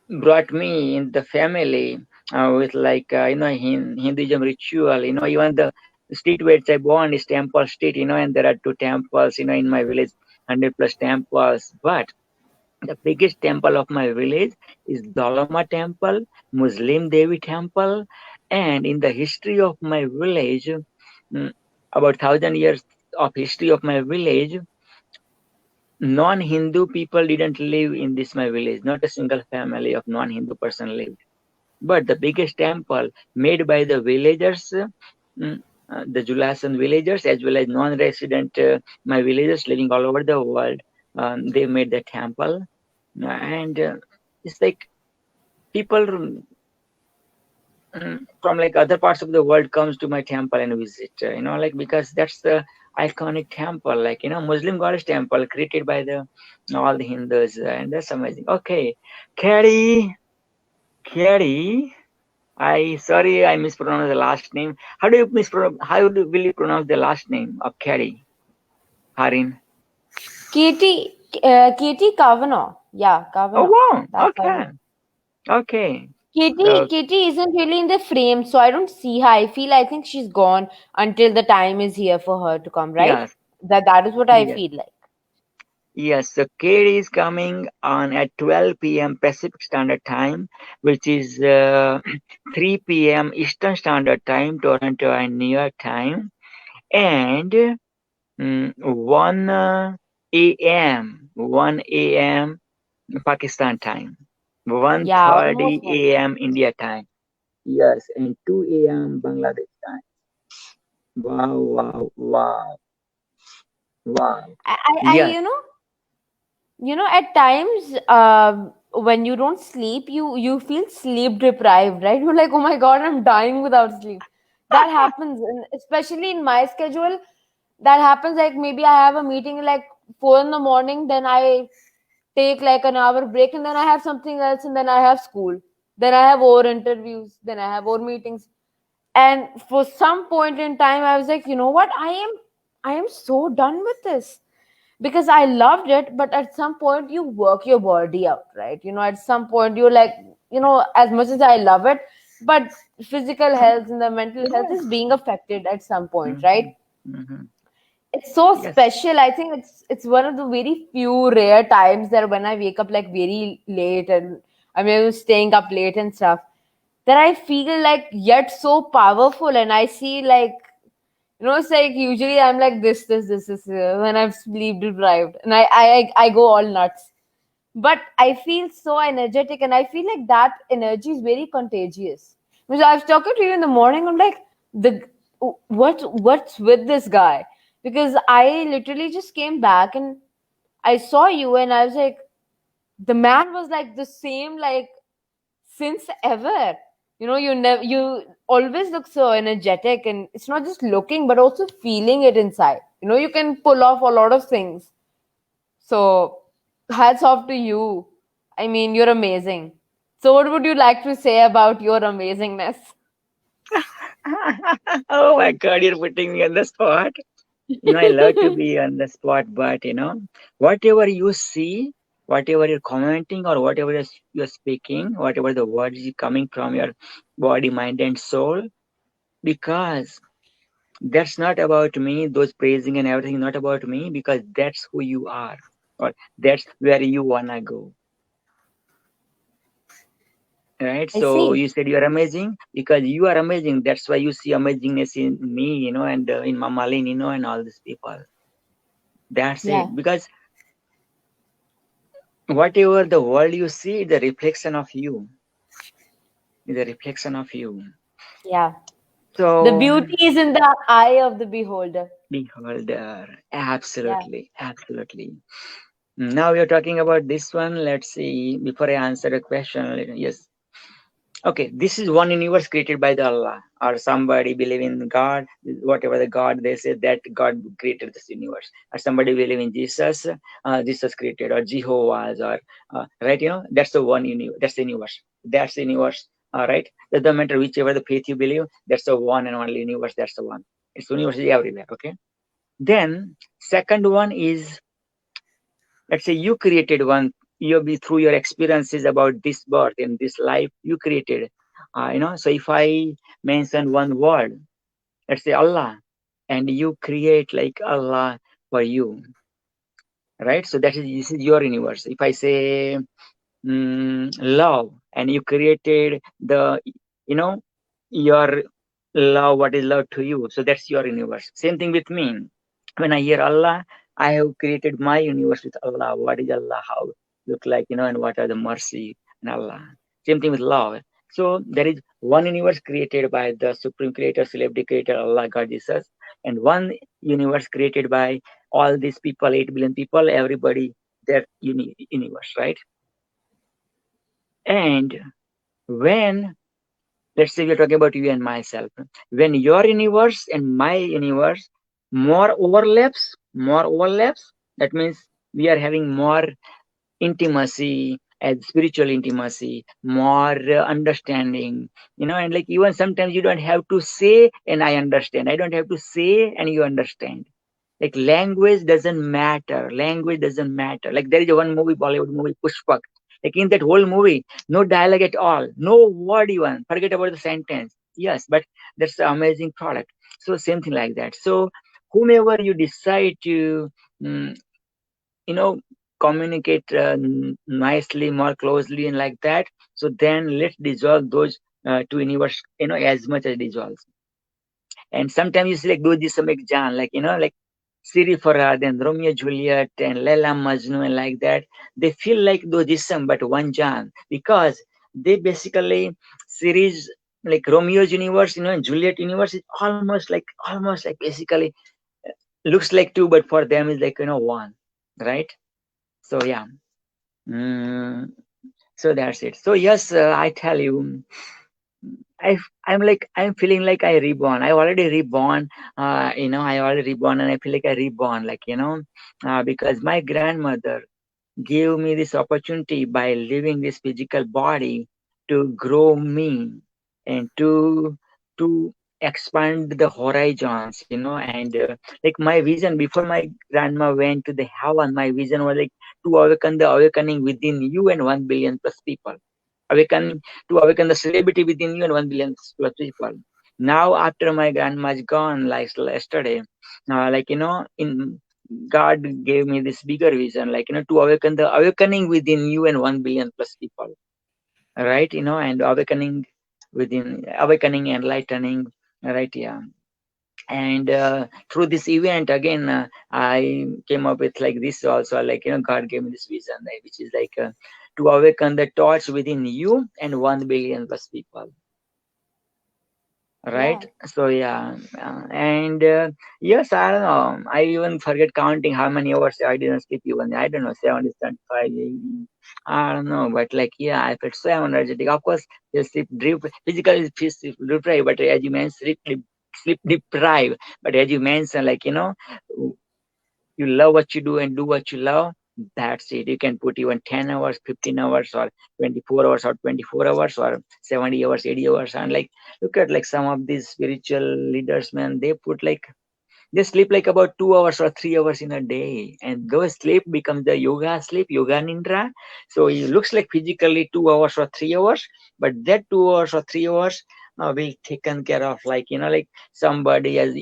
brought me in the family with like, Hinduism ritual, even the street where I born is Temple Street, and there are 2 temples, in my village, 100+ temples. But The biggest temple of my village is Dolama Temple, Muslim Devi Temple, and in the history of my village, about 1,000 years of history of my village, non-Hindu people didn't live in this my village. Not a single family of non-Hindu person lived. But the biggest temple made by the villagers, the Julasan villagers, as well as non-resident my villagers living all over the world, they made the temple. And it's like people from like other parts of the world comes to my temple and visit, like because that's the iconic temple, like Muslim goddess temple created by the all the Hindus, and that's amazing. Okay, Carrie, sorry I mispronounced the last name. How will you pronounce the last name of Carrie? Harin? Katie Kavanaugh. Yeah, Kavanaugh. Oh wow, That's okay. Katie isn't really in the frame, so I don't see her. I think she's gone until the time is here for her to come, right? Yes. That is what I Yes. feel like. Yes, so Katie is coming on at 12 p.m. Pacific Standard Time, which is 3 p.m. Eastern Standard Time, Toronto and New York time, and 1 a.m. Pakistan time, 1:30 a.m. India time. Yes, and 2 a.m. Bangladesh time. Wow. I at times when you don't sleep, you feel sleep deprived, right? You're like, oh my god, I'm dying without sleep. That happens, and especially in my schedule. That happens, like maybe I have a meeting like 4 in the morning, then I take like an hour break, and then I have something else, and then I have school, then I have more interviews, then I have more meetings. And for some point in time, I was like, you know what, I am so done with this, because I loved it, but at some point you work your body out, right? At some point you're like, as much as I love it, but physical health and the mental health is being affected at some point, right? It's so special. I think it's one of the very few rare times that when I wake up like very late, and I'm staying up late and stuff, that I feel like yet so powerful, and I see like, it's like usually I'm like this when I'm sleep deprived, and I go all nuts. But I feel so energetic, and I feel like that energy is very contagious. Because I was talking to you in the morning, I'm like, what's with this guy? Because I literally just came back and I saw you, and I was like, the man was like the same, like since ever. You always look so energetic, and it's not just looking but also feeling it inside. You can pull off a lot of things. So hats off to you. I mean, you're amazing. So what would you like to say about your amazingness? Oh my god, you're putting me on the spot. I love to be on the spot, but whatever you see, whatever you're commenting, or whatever you're speaking, whatever the words is coming from your body, mind, and soul, because that's not about me, those praising and everything, not about me, because that's who you are, or that's where you wanna go. Right? So you said you're amazing because you are amazing. That's why you see amazingness in me, and in Mama Lynn, and all these people. That's it. Because whatever the world you see is a reflection of you. It's a reflection of you. Yeah. So the beauty is in the eye of the beholder. Absolutely. Now we are talking about this one. Let's see. Before I answer a question, yes. Okay, this is one universe created by the Allah, or somebody believe in God, whatever the God they say, that God created this universe. Or somebody believe in Jesus, Jesus created, or Jehovah's, or right, that's the one universe. That's the universe. That's the universe. All right. Doesn't matter whichever the faith you believe. That's the one and only universe. That's the one. It's universe everywhere. Okay. Then second one is, let's say you created one. You be through your experiences about this birth and this life you created. So if I mention one word, let's say Allah, and you create like Allah for you, right? So this is your universe. If I say love, and you created the, you know, your love, what is love to you, so that's your universe. Same thing with me. When I hear Allah, I have created my universe with Allah. What is Allah, how look like, and what are the mercy and Allah. Same thing with love. So there is one universe created by the supreme creator, celebrity creator, Allah, God, Jesus, and one universe created by all these people, 8 billion people, everybody, their universe, right? And when, let's say we're talking about you and myself, when your universe and my universe more overlaps, that means we are having more intimacy, and spiritual intimacy, more understanding, and like even sometimes you don't have to say and I understand, I don't have to say and you understand. Like language doesn't matter. Like there is one movie, Bollywood movie, Pushpak. Like in that whole movie, no dialogue at all, no word even. Forget about the sentence. Yes, but that's the amazing product. So same thing like that. So whomever you decide to, mm, communicate nicely, more closely, and like that. So then let's dissolve those two universe, as much as dissolves. And sometimes you see like do this make Jan, like like Siri Farad and Romeo Juliet and Leila Majnu and like that. They feel like those ism but one Jan, because they basically series like Romeo's universe, and Juliet universe is almost like basically looks like two, but for them is like one, right? So yeah. So that's it. So yes, I tell you, I'm feeling like I reborn. I already reborn. I already reborn, and I feel like I reborn. Like because my grandmother gave me this opportunity by leaving this physical body to grow me and to expand the horizons, and like my vision before my grandma went to the heaven, my vision was like to awaken the awakening within you and 1 billion plus people. Awaken the celebrity within you and 1 billion plus people. Now after my grandma's gone, like yesterday, in God gave me this bigger vision, like to awaken the awakening within you and 1 billion plus people, right? And awakening enlightening, right? Yeah. And through this event again, I came up with like this also, like God gave me this vision, like, which is like to awaken the torch within you and 1 billion plus people, right? Yeah. So yeah, and yes, I don't know, I even forget counting how many hours I didn't sleep. Even I don't know, 70, 75, I don't know, but like yeah, I felt so energetic. Of course, you sleep physically sleep deprived, but as you mentioned, sleep deprived, but as you mentioned, like you love what you do and do what you love. That's it. You can put even 10 hours, 15 hours, or 24 hours, or 24 hours, or 70 hours, 80 hours. And like, look at like some of these spiritual leaders, man, they sleep like about 2 hours or 3 hours in a day. And those sleep becomes the yoga sleep, yoga nindra. So it looks like physically 2 hours or 3 hours, but that 2 hours or 3 hours will be taken care of, like, like somebody as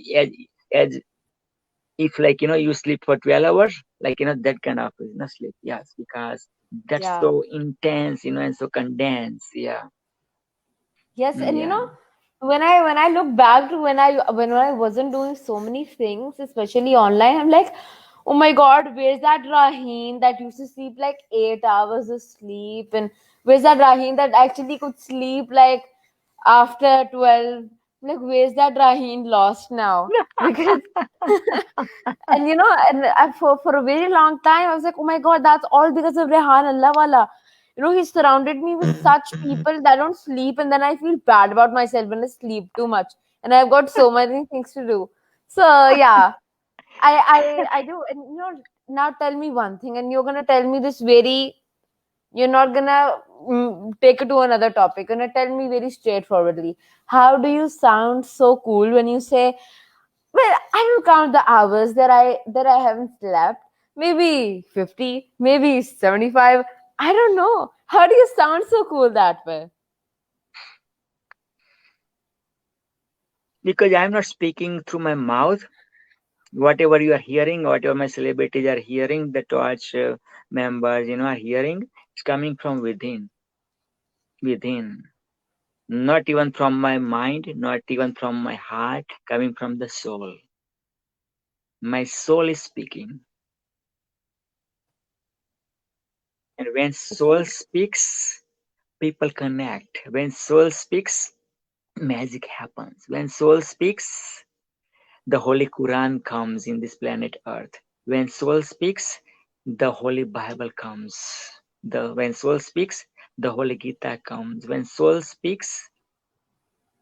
if like you sleep for 12 hours, like that kind of sleep. Yes, because that's Yeah. so intense, and so condensed. Yeah. Yes, and Yeah. when I look back to when I wasn't doing so many things, especially online, I'm like, oh my God, where's that Raheen that used to sleep like 8 hours of sleep, and where's that Raheen that actually could sleep like after 12? Like, where's that Raheen lost now? Because for a very long time, I was like, oh my God, that's all because of Rehan Allah Wala. He surrounded me with such people that don't sleep, and then I feel bad about myself when I sleep too much, and I've got so many things to do. So yeah, I do. And now tell me one thing, and you're gonna tell me this very. You're not gonna take it to another topic. You're gonna tell me very straightforwardly. How do you sound so cool when you say, well, I don't count the hours that I haven't slept. Maybe 50, maybe 75. I don't know. How do you sound so cool that way? Because I'm not speaking through my mouth, whatever you are hearing, whatever my celebrities are hearing, the torch members, are hearing, it's coming from within. Not even from my mind, not even from my heart, coming from the soul. My soul is speaking. And when soul speaks, people connect. When soul speaks, magic happens. When soul speaks, the Holy Quran comes in this planet Earth. When soul speaks, the Holy Bible comes. When soul speaks, the Holy Gita comes. When soul speaks,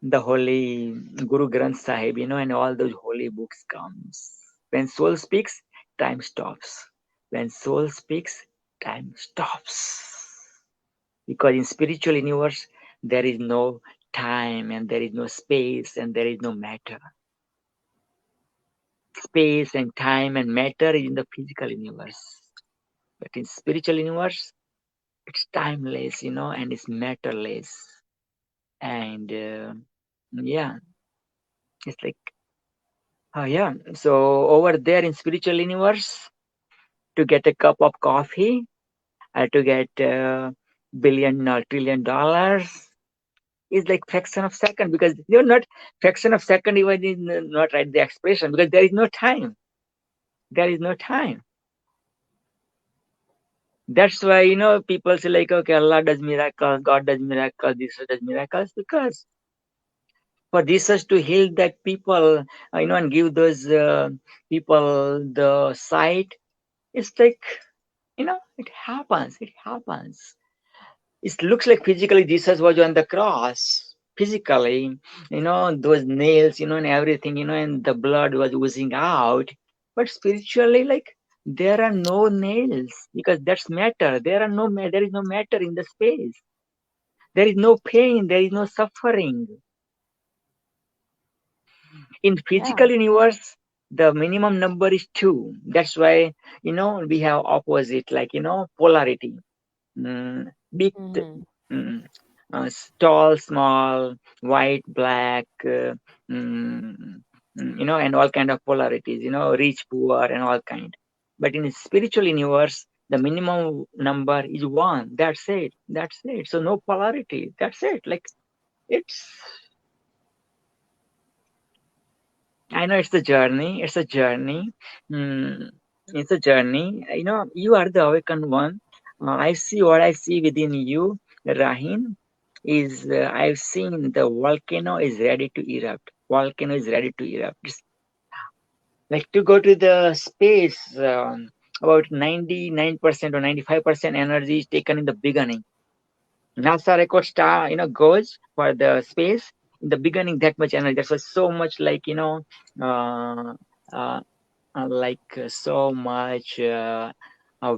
the Holy Guru Granth Sahib, and all those holy books comes. When soul speaks, time stops. When soul speaks, time stops. Because in spiritual universe, there is no time and there is no space and there is no matter. Space and time and matter is in the physical universe. But in spiritual universe, it's timeless, and it's matterless. And yeah, it's like, yeah. So over there in spiritual universe, to get a cup of coffee, to get billion or trillion dollars is like fraction of second, because you're not fraction of second even is not right the expression, because there is no time. There is no time. That's why people say like, okay, Allah does miracles, God does miracles, Jesus does miracles, because for Jesus to heal that people, and give those people the sight, it's like, it happens. It looks like physically Jesus was on the cross. Physically, those nails, and everything, and the blood was oozing out. But spiritually, like, there are no nails, because that's matter. There is no matter in the space. There is no pain. There is no suffering. In physical universe, the minimum number is 2. That's why, we have opposite, like, polarity. Big, tall, small, white, black, and all kind of polarities, rich, poor, and all kind. But in spiritual universe, the minimum number is 1. That's it. So no polarity. That's it. Like, I know it's a journey. It's a journey. It's a journey. You are the awakened one. I see what I see within you, Raheen, is I've seen the volcano is ready to erupt. Volcano is ready to erupt. It's like to go to the space, about 99% or 95% energy is taken in the beginning. NASA record star, goes for the space. In the beginning, that much energy. That was so much like, so much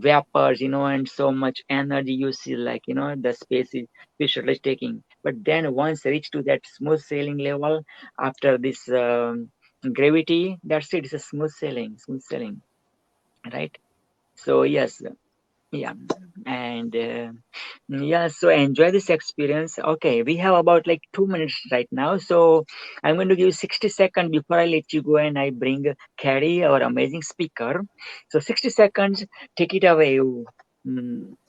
vapors, and so much energy you see, like, the space is visually taking. But then once reach to that smooth sailing level, after this gravity, that's it. It's a smooth sailing, right? So yes, yeah. And yeah, so enjoy this experience. Okay, we have about like 2 minutes right now, so I'm going to give you 60 seconds before I let you go and I bring Carrie, our amazing speaker. So 60 seconds, take it away.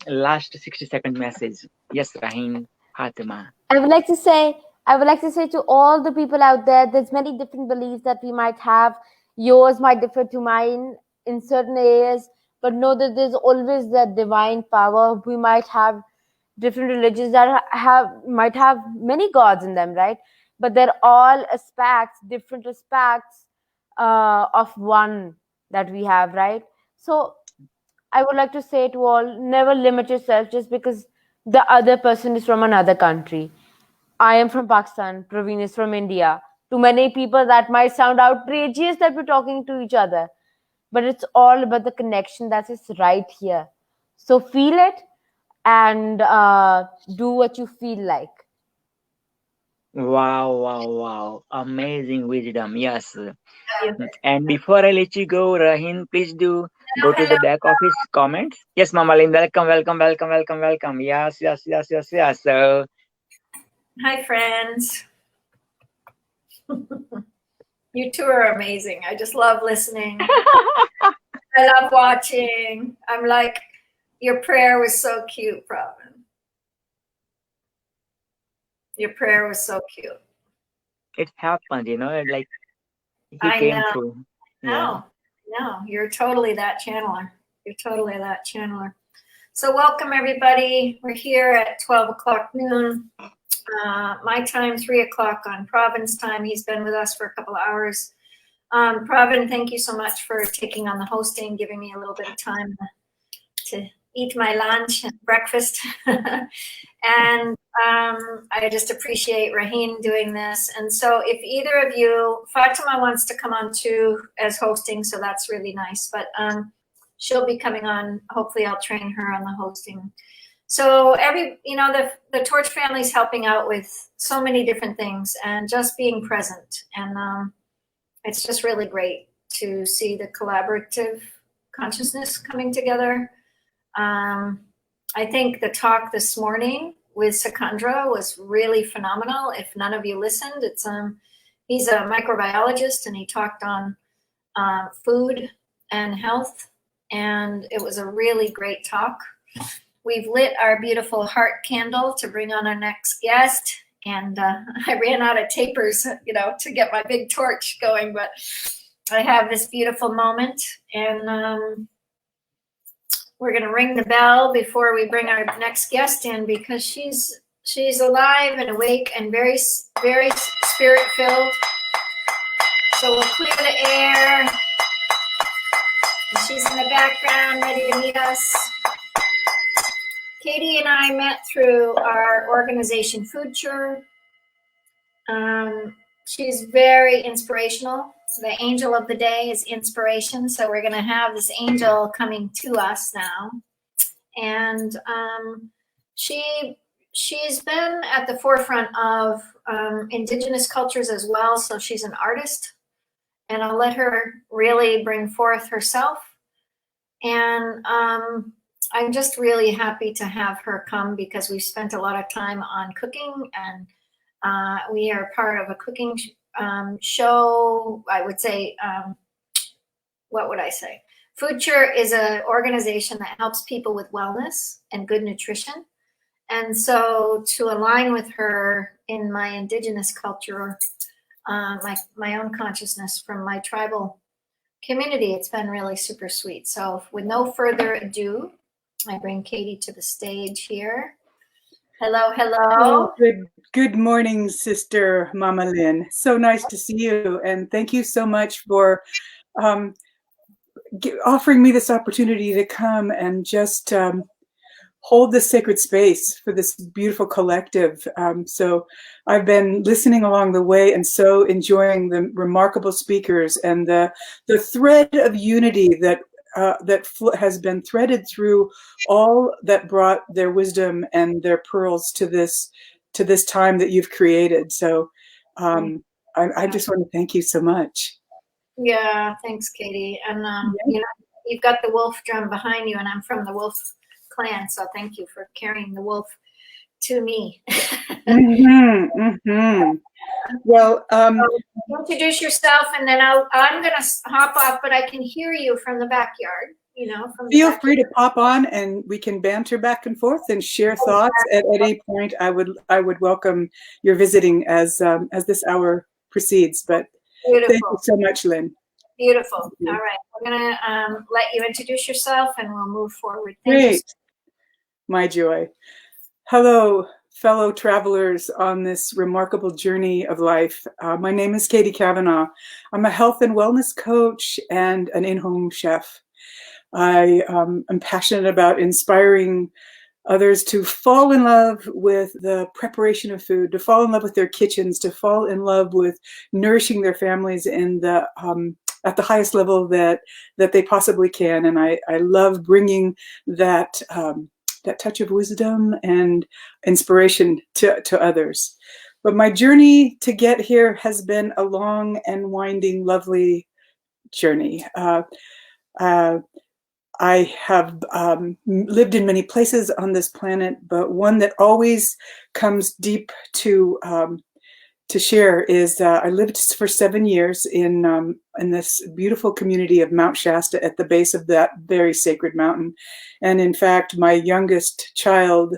Last 60-second message. Yes, Raheen, Fatima. I would like to say to all the people out there, there's many different beliefs that we might have. Yours might differ to mine in certain areas, but know that there's always that divine power. We might have different religions that might have many gods in them, right? But they're all different aspects of one that we have, right? So I would like to say to all, never limit yourself just because the other person is from another country. I am from Pakistan, Praveen is from India. To many people, that might sound outrageous that we're talking to each other, but it's all about the connection that is right here. So feel it and do what you feel like. Wow. Amazing wisdom. Yes. And before I let you go, Raheen, please do go to the back office comments. Yes, Mama Lynn, welcome. Yes. So, hi, friends. You two are amazing. I just love listening. I love watching. I'm like, your prayer was so cute, Pravin. Your prayer was so cute. It happened, like he I came know. through. Yeah. No, you're totally that channeler. You're totally that channeler. So welcome everybody. We're here at 12 o'clock noon. My time, 3 o'clock on Pravin's time. He's been with us for a couple of hours. Pravin, thank you so much for taking on the hosting, giving me a little bit of time to eat my lunch and breakfast. And I just appreciate Raheen doing this. And so if either of you, Fatima wants to come on too as hosting, so that's really nice. But she'll be coming on. Hopefully I'll train her on the hosting. So the Torch family is helping out with so many different things and just being present. And it's just really great to see the collaborative consciousness coming together. I think the talk this morning with Sikandra was really phenomenal. If none of you listened, he's a microbiologist and he talked on food and health, and it was a really great talk. We've lit our beautiful heart candle to bring on our next guest, and I ran out of tapers, to get my big torch going, but I have this beautiful moment, and we're going to ring the bell before we bring our next guest in, because she's alive and awake and very, very spirit-filled. So we'll clear the air. And she's in the background, ready to meet us. Katie and I met through our organization, Future. She's very inspirational. The angel of the day is inspiration. So we're going to have this angel coming to us now. And she's been at the forefront of indigenous cultures as well. So she's an artist. And I'll let her really bring forth herself. And I'm just really happy to have her come, because we've spent a lot of time on cooking, and we are part of a cooking show. I would say, what would I say? Future is an organization that helps people with wellness and good nutrition. And so to align with her in my indigenous culture, my own consciousness from my tribal community, it's been really super sweet. So with no further ado, I bring Katie to the stage here. Hello, hello. Good morning, Sister Mama Lynn. So nice to see you, and thank you so much for offering me this opportunity to come and just hold this sacred space for this beautiful collective. So I've been listening along the way and so enjoying the remarkable speakers and the thread of unity that has been threaded through all that brought their wisdom and their pearls to this time that you've created. So I just want to thank you so much. Yeah, thanks, Katie. And you've got the wolf drum behind you, and I'm from the wolf clan, so thank you for carrying the wolf to me. Well, introduce yourself, and then I'm gonna hop off, but I can hear you from the backyard. Feel free to pop on, and we can banter back and forth and share thoughts at any point. I would welcome your visiting as this hour proceeds. But beautiful. Thank you so much, Lynn. Beautiful. All right, we're gonna let you introduce yourself, and we'll move forward. Great. My joy. Hello, fellow travelers on this remarkable journey of life. My name is Katie Kavanaugh. I'm a health and wellness coach and an in-home chef. I am passionate about inspiring others to fall in love with the preparation of food, to fall in love with their kitchens, to fall in love with nourishing their families in the at the highest level that they possibly can. And I love bringing that touch of wisdom and inspiration to others. But my journey to get here has been a long and winding, lovely journey. I have lived in many places on this planet, but one that always comes deep to to share is I lived for 7 years in this beautiful community of Mount Shasta at the base of that very sacred mountain. And in fact, my youngest child,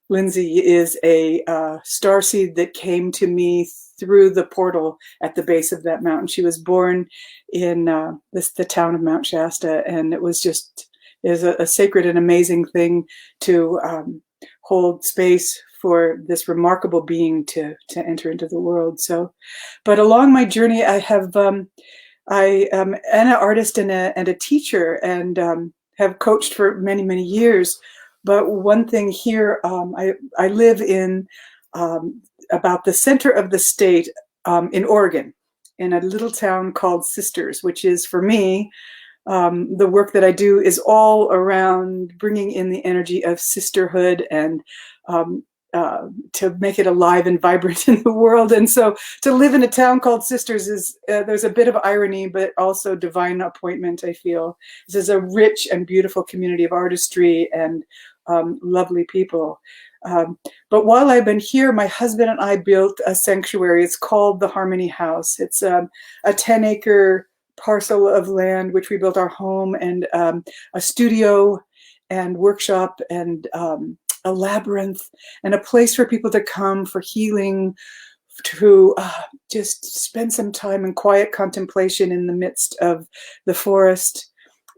Lindsay, is a starseed that came to me through the portal at the base of that mountain. She was born in the town of Mount Shasta, and it was a sacred and amazing thing to hold space for this remarkable being to enter into the world. So, but along my journey, I am an artist and a teacher, and have coached for many, many years. But one thing here, I live in about the center of the state in Oregon, in a little town called Sisters, which is, for me, the work that I do is all around bringing in the energy of sisterhood and to make it alive and vibrant in the world. And so to live in a town called Sisters is, there's a bit of irony, but also divine appointment, I feel. This is a rich and beautiful community of artistry and lovely people. But while I've been here, my husband and I built a sanctuary. It's called the Harmony House. It's a 10-acre parcel of land, which we built our home and a studio and workshop and a labyrinth and a place for people to come for healing, to just spend some time in quiet contemplation in the midst of the forest.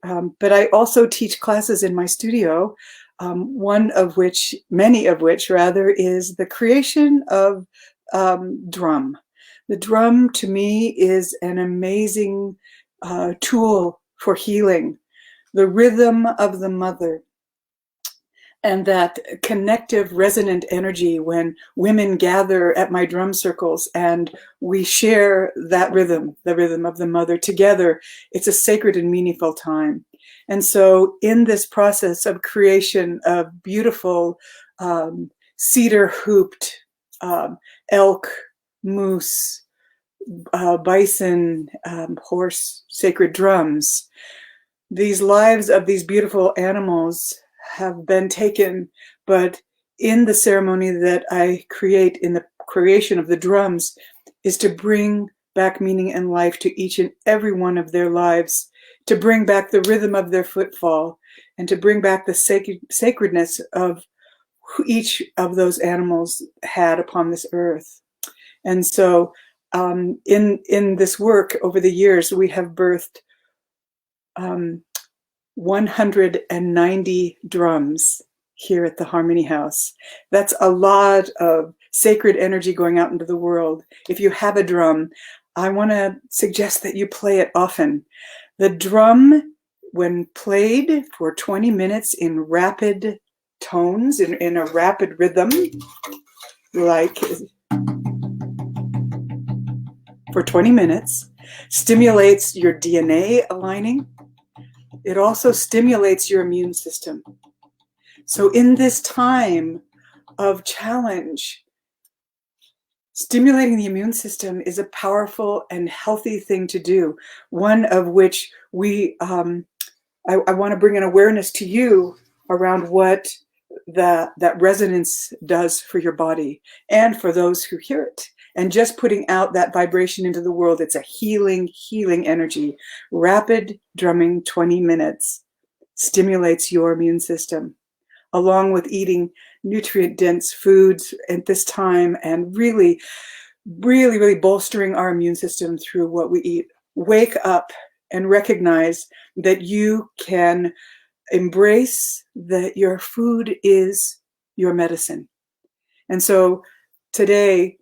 But I also teach classes in my studio, many of which rather, is the creation of drum. The drum, to me, is an amazing tool for healing. The rhythm of the mother, and that connective, resonant energy when women gather at my drum circles and we share that rhythm, the rhythm of the mother together. It's a sacred and meaningful time. And so in this process of creation of beautiful cedar hooped elk, moose, bison, horse sacred drums, these lives of these beautiful animals have been taken, but in the ceremony that I create, in the creation of the drums, is to bring back meaning and life to each and every one of their lives, to bring back the rhythm of their footfall, and to bring back the sacredness of who each of those animals had upon this earth. And so in this work over the years, we have birthed 190 drums here at the Harmony House. That's a lot of sacred energy going out into the world. If you have a drum, I want to suggest that you play it often. The drum, when played for 20 minutes in rapid tones, in a rapid rhythm, like for 20 minutes, stimulates your DNA aligning. It also stimulates your immune system. So in this time of challenge, stimulating the immune system is a powerful and healthy thing to do. One of which I want to bring an awareness to you around what that resonance does for your body and for those who hear it. And just putting out that vibration into the world, it's a healing energy. Rapid drumming, 20 minutes, stimulates your immune system, along with eating nutrient-dense foods at this time and really, really, really bolstering our immune system through what we eat. Wake up and recognize that you can embrace that your food is your medicine. And so today,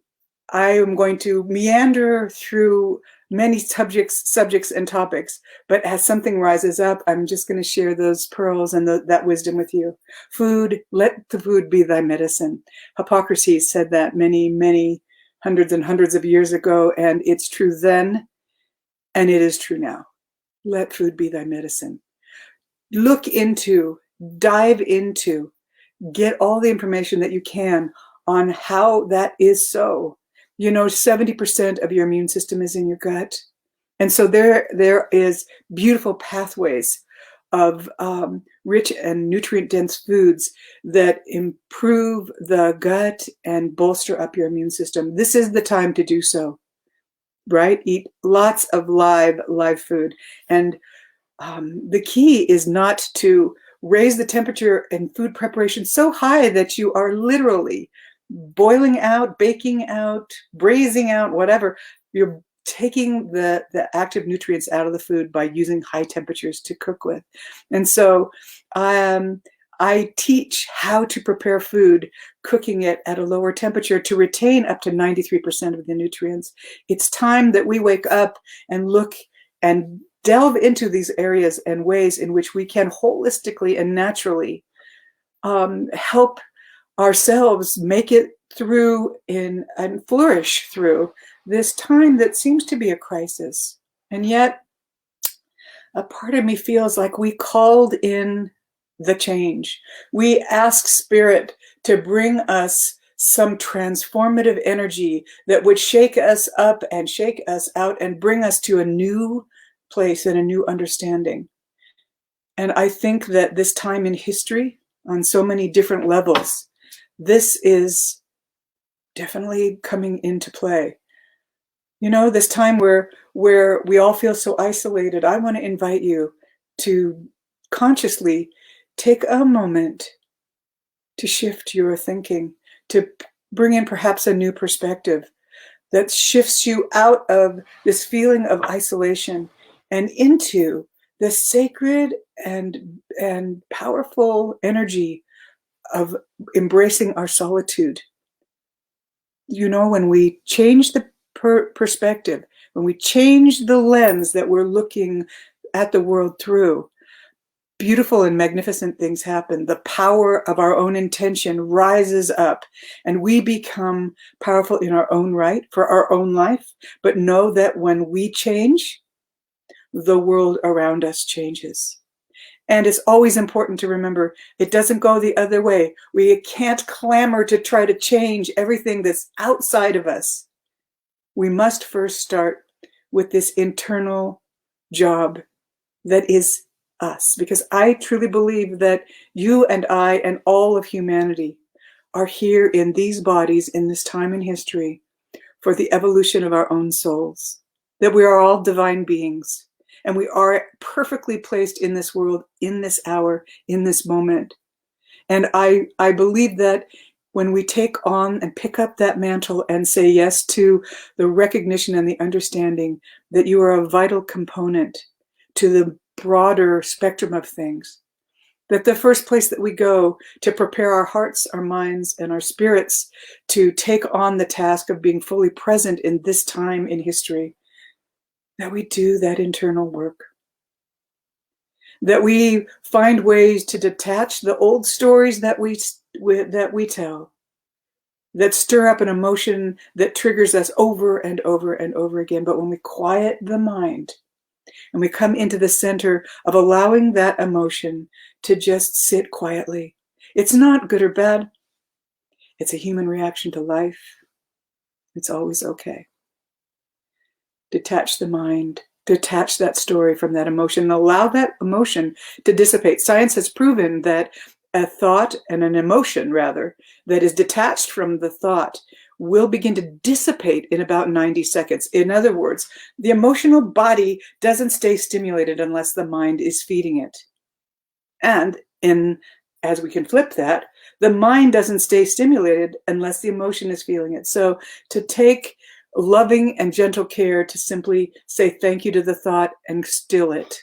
I am going to meander through many subjects and topics, but as something rises up, I'm just going to share those pearls and that wisdom with you. Food, let the food be thy medicine. Hippocrates said that many, many hundreds and hundreds of years ago, and it's true then, and it is true now. Let food be thy medicine. Look into, dive into, get all the information that you can on how that is so. You know, 70% of your immune system is in your gut. And so there is beautiful pathways of rich and nutrient-dense foods that improve the gut and bolster up your immune system. This is the time to do so, right? Eat lots of live food. And the key is not to raise the temperature in food preparation so high that you are literally boiling out, baking out, braising out, whatever. You're taking the active nutrients out of the food by using high temperatures to cook with. And so I teach how to prepare food, cooking it at a lower temperature to retain up to 93% of the nutrients. It's time that we wake up and look and delve into these areas and ways in which we can holistically and naturally help ourselves make it through and flourish through this time that seems to be a crisis. And yet, a part of me feels like we called in the change. We asked Spirit to bring us some transformative energy that would shake us up and shake us out and bring us to a new place and a new understanding. And I think that this time in history, on so many different levels, this is definitely coming into play. You know, this time where we all feel so isolated, I want to invite you to consciously take a moment to shift your thinking, to bring in perhaps a new perspective that shifts you out of this feeling of isolation and into the sacred and powerful energy of embracing our solitude. You know, when we change the perspective, when we change the lens that we're looking at the world through, beautiful and magnificent things happen. The power of our own intention rises up and we become powerful in our own right for our own life. But know that when we change, the world around us changes. And it's always important to remember, it doesn't go the other way. We can't clamor to try to change everything that's outside of us. We must first start with this internal job that is us. Because I truly believe that you and I and all of humanity are here in these bodies in this time in history for the evolution of our own souls. That we are all divine beings. And we are perfectly placed in this world, in this hour, in this moment. And I believe that when we take on and pick up that mantle and say yes to the recognition and the understanding that you are a vital component to the broader spectrum of things, that the first place that we go to prepare our hearts, our minds, and our spirits to take on the task of being fully present in this time in history, that we do that internal work. That we find ways to detach the old stories that we tell, that stir up an emotion that triggers us over and over and over again. But when we quiet the mind and we come into the center of allowing that emotion to just sit quietly, it's not good or bad. It's a human reaction to life. It's always okay. Detach the mind, detach that story from that emotion, and allow that emotion to dissipate. Science has proven that a thought and an emotion, rather, that is detached from the thought will begin to dissipate in about 90 seconds. In other words, the emotional body doesn't stay stimulated unless the mind is feeding it. And as we can flip that, the mind doesn't stay stimulated unless the emotion is feeling it. So to take loving and gentle care to simply say thank you to the thought and still it,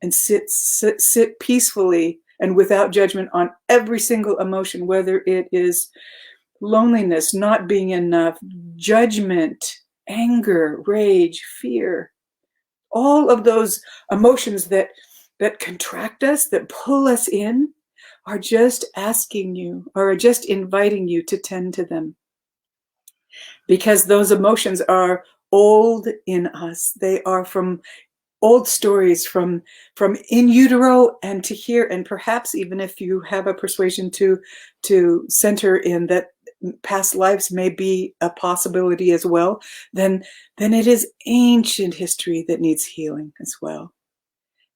and sit peacefully and without judgment on every single emotion, whether it is loneliness, not being enough, judgment, anger, rage, fear, all of those emotions that contract us, that pull us in, are just asking you, or are just inviting you to tend to them. Because those emotions are old in us. They are from old stories, from in utero and to here. And perhaps even if you have a persuasion to center in that past lives may be a possibility as well, then it is ancient history that needs healing as well.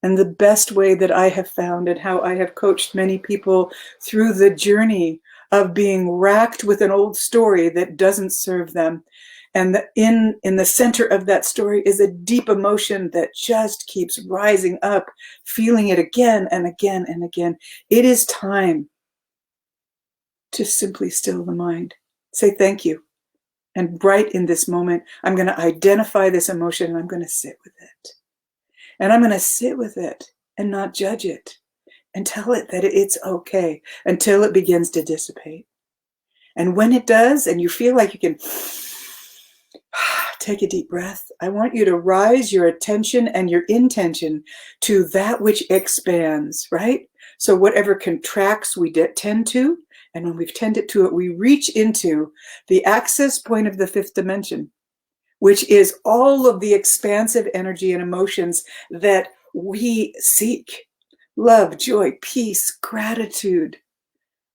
And the best way that I have found, and how I have coached many people through the journey of being racked with an old story that doesn't serve them. And in the center of that story is a deep emotion that just keeps rising up, feeling it again and again and again. It is time to simply still the mind. Say thank you. And right in this moment, I'm going to identify this emotion and I'm going to sit with it. And I'm going to sit with it and not judge it and tell it that it's okay until it begins to dissipate. And when it does, and you feel like you can take a deep breath, I want you to rise your attention and your intention to that which expands, right? So whatever contracts we tend to, and when we've tended to it, we reach into the access point of the fifth dimension, which is all of the expansive energy and emotions that we seek. Love, joy, peace, gratitude,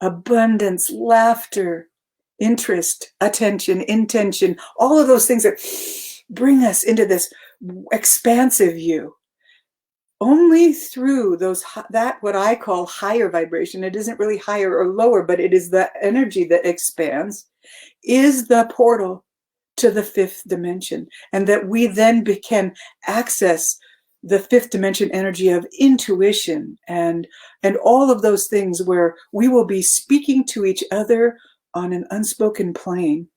abundance, laughter, interest, attention, intention, all of those things that bring us into this expansive view. Only through that what I call higher vibration, it isn't really higher or lower, but it is the energy that expands, is the portal to the fifth dimension. And that we then can access the fifth dimension energy of intuition and all of those things where we will be speaking to each other on an unspoken plane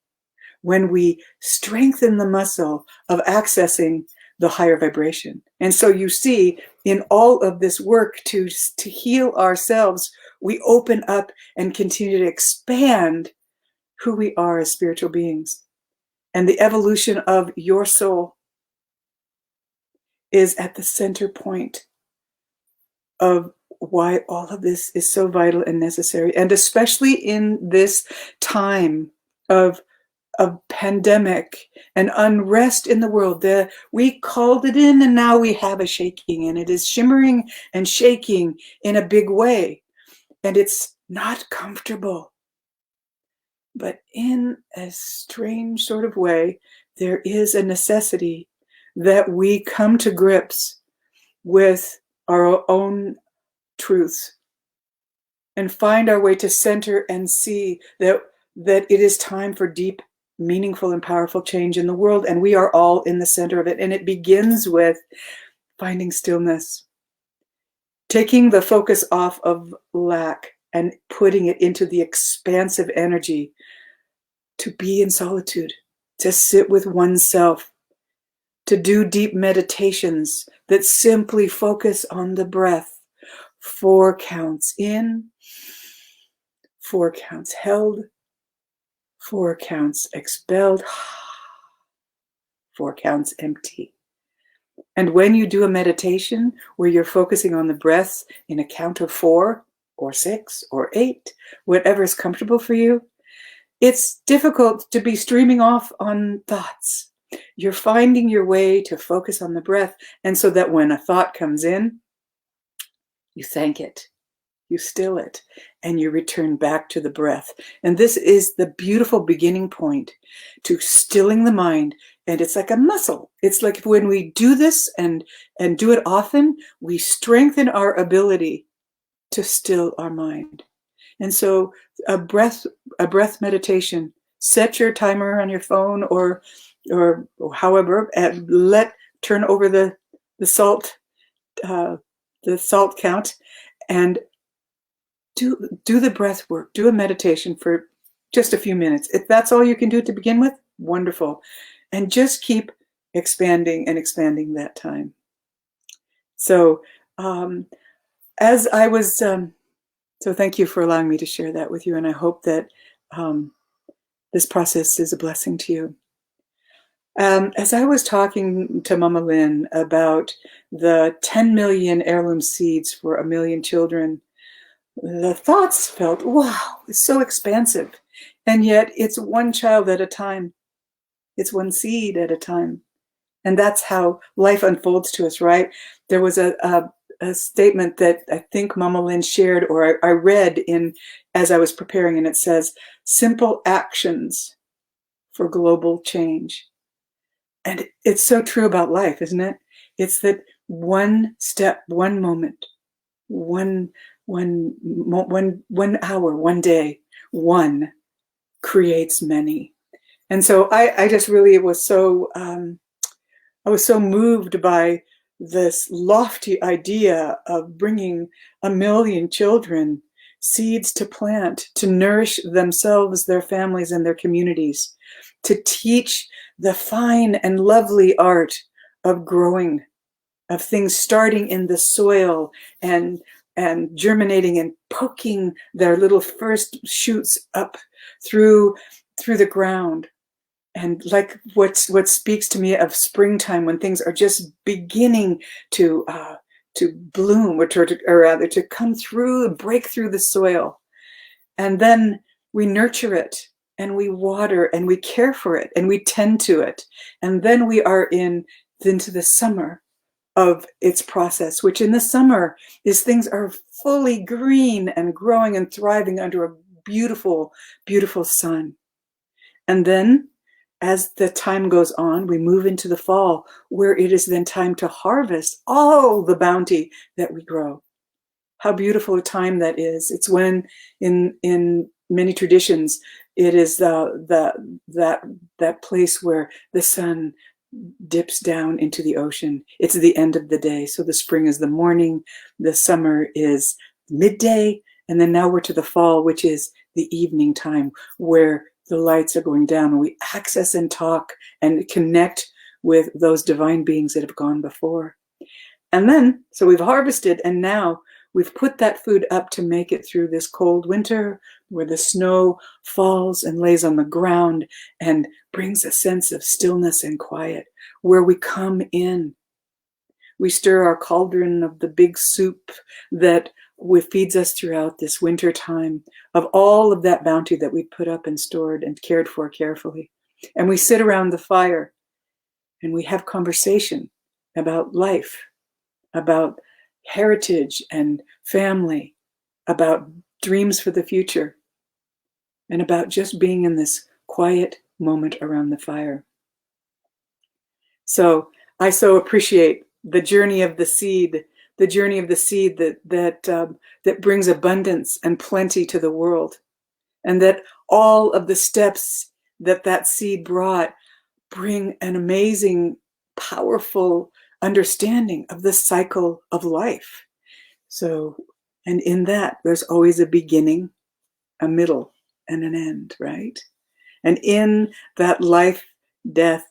when we strengthen the muscle of accessing the higher vibration. And so you see, in all of this work to heal ourselves, we open up and continue to expand who we are as spiritual beings. And the evolution of your soul is at the center point of why all of this is so vital and necessary. And especially in this time of pandemic and unrest in the world, we called it in and now we have a shaking, and it is shimmering and shaking in a big way. And it's not comfortable. But in a strange sort of way, there is a necessity that we come to grips with our own truths and find our way to center and see that it is time for deep, meaningful, and powerful change in the world. And we are all in the center of it. And it begins with finding stillness, taking the focus off of lack and putting it into the expansive energy to be in solitude, to sit with oneself, to do deep meditations that simply focus on the breath. 4 counts in, 4 counts held, 4 counts expelled, 4 counts empty. And when you do a meditation where you're focusing on the breath in a count of 4 or 6 or 8, whatever is comfortable for you, it's difficult to be streaming off on thoughts. You're finding your way to focus on the breath. And so that when a thought comes in, you thank it, you still it, and you return back to the breath. And this is the beautiful beginning point to stilling the mind. And it's like a muscle. It's like when we do this and do it often, we strengthen our ability to still our mind. And so a breath meditation, set your timer on your phone or however, and turn over the salt count, and do the breath work, do a meditation for just a few minutes. If that's all you can do to begin with, wonderful. And just keep expanding and expanding that time. So as I was, so thank you for allowing me to share that with you. And I hope that this process is a blessing to you. As I was talking to Mama Lynn about the 10 million heirloom seeds for 1 million children, the thoughts felt, wow, it's so expansive. And yet it's one child at a time. It's one seed at a time. And that's how life unfolds to us, right? There was a statement that I think Mama Lynn shared, or I read as I was preparing, and it says, simple actions for global change. And it's so true about life, isn't it? It's that one step, one moment, one hour, one day, one creates many. And so I just really was so, I was so moved by this lofty idea of bringing 1 million children seeds to plant, to nourish themselves, their families, and their communities, to teach the fine and lovely art of growing, of things starting in the soil and germinating and poking their little first shoots up through the ground. And like what speaks to me of springtime, when things are just beginning to bloom, or rather to come through and break through the soil. And then we nurture it and we water and we care for it and we tend to it. And then we are into the summer of its process, which in the summer is things are fully green and growing and thriving under a beautiful, beautiful sun. And then as the time goes on, we move into the fall, where it is then time to harvest all the bounty that we grow. How beautiful a time that is. It's when in many traditions, it is that place where the sun dips down into the ocean. It's the end of the day. So the spring is the morning, the summer is midday, and then now we're to the fall, which is the evening time, where the lights are going down and we access and talk and connect with those divine beings that have gone before. And then, so we've harvested, and now we've put that food up to make it through this cold winter where the snow falls and lays on the ground and brings a sense of stillness and quiet, where we come in. We stir our cauldron of the big soup that feeds us throughout this winter time, of all of that bounty that we put up and stored and cared for carefully. And we sit around the fire and we have conversation about life, about heritage and family, about dreams for the future, and about just being in this quiet moment around the fire. So I so appreciate the journey of the seed, that brings abundance and plenty to the world, and that all of the steps that seed brought bring an amazing, powerful understanding of the cycle of life. So, and in that, there's always a beginning, a middle, and an end, right? And in that life, death,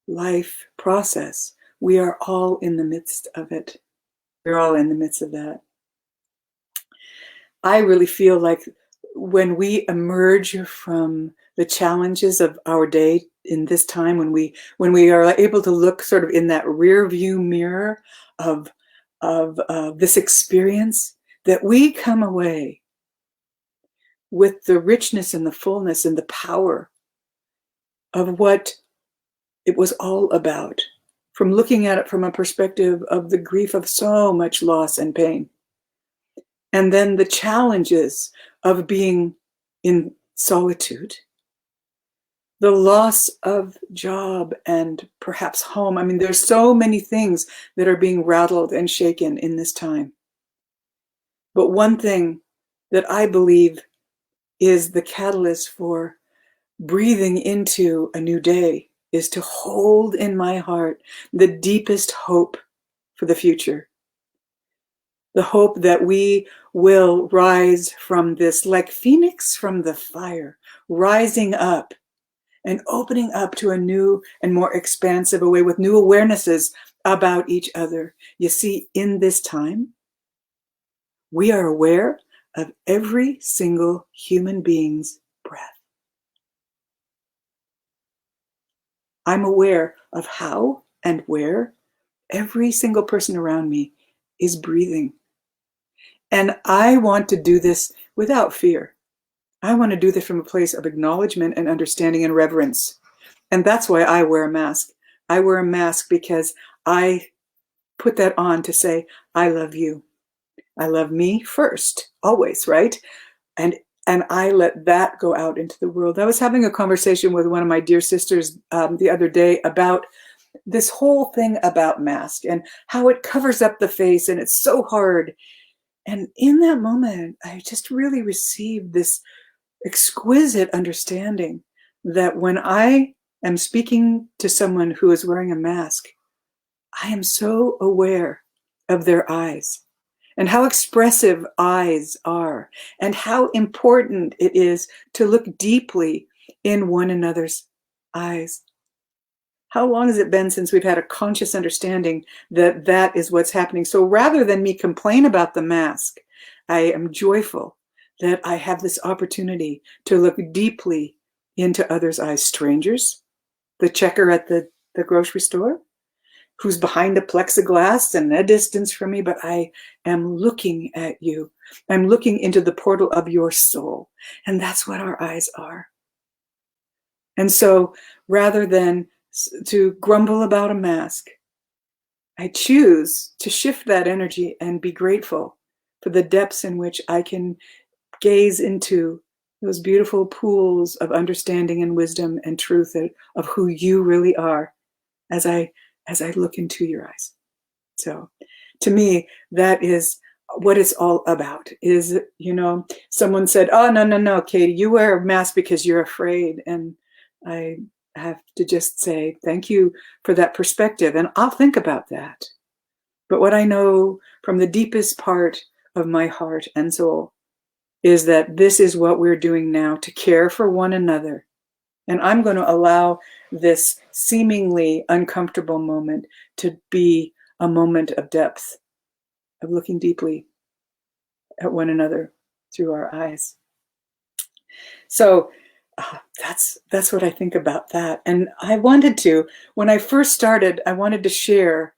life process, we are all in the midst of it. We're all in the midst of that. I really feel like when we emerge from the challenges of our day in this time, when we are able to look sort of in that rear view mirror of this experience, that we come away with the richness and the fullness and the power of what it was all about, from looking at it from a perspective of the grief of so much loss and pain. And then the challenges of being in solitude, the loss of job and perhaps home. I mean, there's so many things that are being rattled and shaken in this time. But one thing that I believe is the catalyst for breathing into a new day is to hold in my heart the deepest hope for the future. The hope that we will rise from this, like phoenix from the fire, rising up and opening up to a new and more expansive way with new awarenesses about each other. You see, in this time, we are aware of every single human being's breath. I'm aware of how and where every single person around me is breathing. And I want to do this without fear. I want to do this from a place of acknowledgement and understanding and reverence. And that's why I wear a mask. I wear a mask because I put that on to say, I love you. I love me first, always, right? And I let that go out into the world. I was having a conversation with one of my dear sisters the other day about this whole thing about mask and how it covers up the face and it's so hard. And in that moment, I just really received this exquisite understanding that when I am speaking to someone who is wearing a mask, I am so aware of their eyes and how expressive eyes are and how important it is to look deeply in one another's eyes. How long has it been since we've had a conscious understanding that that is what's happening? So rather than me complain about the mask, I am joyful that I have this opportunity to look deeply into others' eyes. Strangers, the checker at the grocery store, who's behind a plexiglass and a distance from me, but I am looking at you. I'm looking into the portal of your soul. And that's what our eyes are. And so rather than to grumble about a mask, I choose to shift that energy and be grateful for the depths in which I can gaze into those beautiful pools of understanding and wisdom and truth of who you really are as I look into your eyes. So to me, that is what it's all about. Is, someone said, oh, no, Katie, you wear a mask because you're afraid. And I have to just say, thank you for that perspective. And I'll think about that. But what I know from the deepest part of my heart and soul is that this is what we're doing now, to care for one another. And I'm going to allow this seemingly uncomfortable moment to be a moment of depth, of looking deeply at one another through our eyes. So that's what I think about that. And I wanted to, when I first started, I wanted to share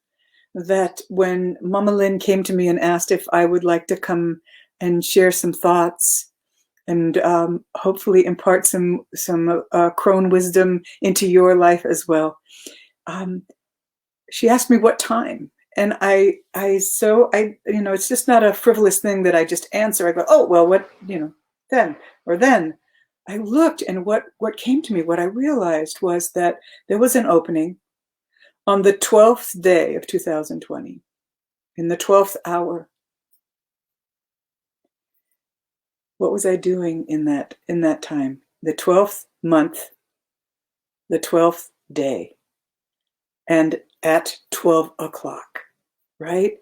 that when Mama Lynn came to me and asked if I would like to come and share some thoughts and hopefully impart some crone wisdom into your life as well. She asked me what time, and I it's just not a frivolous thing that I just answer. I go, oh well, what then or then. I looked, and what came to me, what I realized was that there was an opening on the 12th day of 2020, in the 12th hour. What was I doing in that time? The 12th month, the 12th day, and at 12 o'clock, right?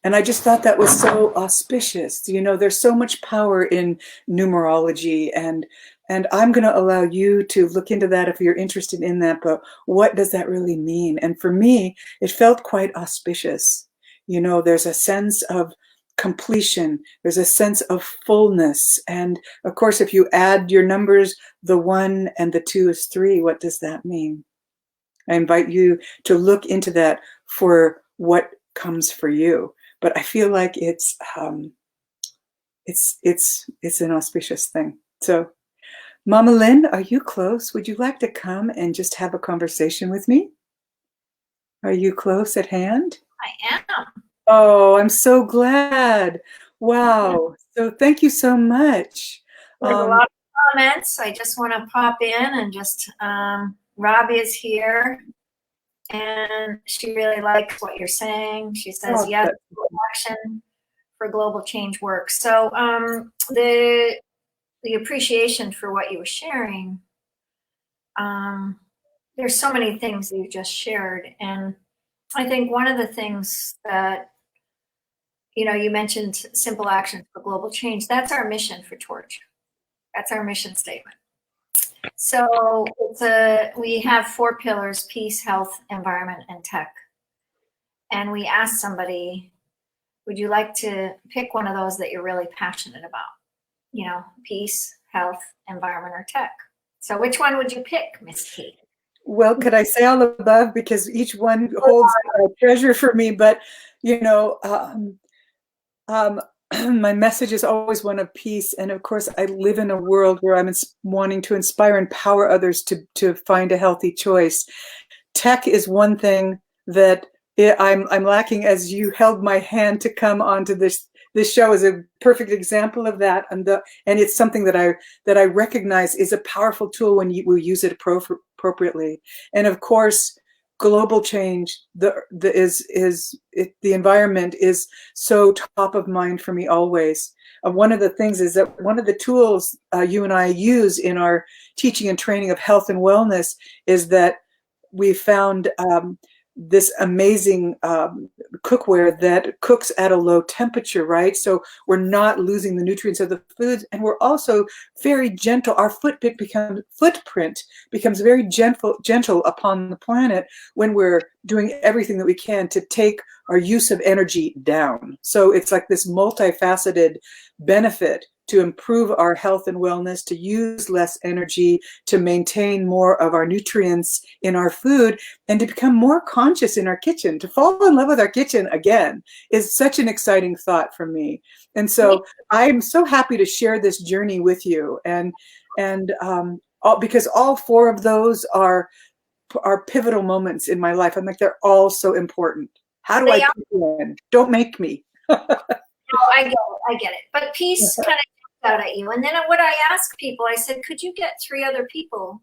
And I just thought that was so auspicious. There's so much power in numerology, and I'm going to allow you to look into that if you're interested in that. But what does that really mean? And for me, it felt quite auspicious. There's a sense of completion. There's a sense of fullness. And of course, if you add your numbers, the 1 and the 2 is 3. What does that mean? I invite you to look into that for what comes for you. But I feel like it's an auspicious thing. So, Mama Lynn, are you close? Would you like to come and just have a conversation with me? Are you close at hand? I am. Oh, I'm so glad. Wow. So thank you so much. There's a lot of comments. I just want to pop in and just, Robbie is here and she really likes what you're saying. She says, yes, action for global change work. So the appreciation for what you were sharing, there's so many things that you just shared. And I think one of the things that, you mentioned simple actions for global change. That's our mission for Torch. That's our mission statement. So we have 4 pillars: peace, health, environment, and tech. And we asked somebody, would you like to pick one of those that you're really passionate about? Peace, health, environment, or tech. So which one would you pick, Miss Kate? Well, could I say all above? Because each one holds a treasure for me. But, my message is always one of peace. And of course, I live in a world where I'm wanting to inspire and empower others to find a healthy choice. Tech is one thing that I'm lacking, as you held my hand to come onto this show is a perfect example of that. And it's something that I recognize is a powerful tool when we use it appropriately. And of course, global change, the environment is so top of mind for me always. One of the things is that one of the tools you and I use in our teaching and training of health and wellness is that we found this amazing cookware that cooks at a low temperature, right? So we're not losing the nutrients of the foods, and we're also very gentle. Our footprint becomes very gentle upon the planet when we're doing everything that we can to take our use of energy down. So it's like this multifaceted benefit to improve our health and wellness, to use less energy, to maintain more of our nutrients in our food, and to become more conscious in our kitchen. To fall in love with our kitchen again is such an exciting thought for me. And so I'm so happy to share this journey with you. Because all four of those are pivotal moments in my life. I'm like, they're all so important. How do I put you in? Don't make me. No, I get it. But peace kind of jumps out at you. And then what I ask people, I said, could you get 3 other people,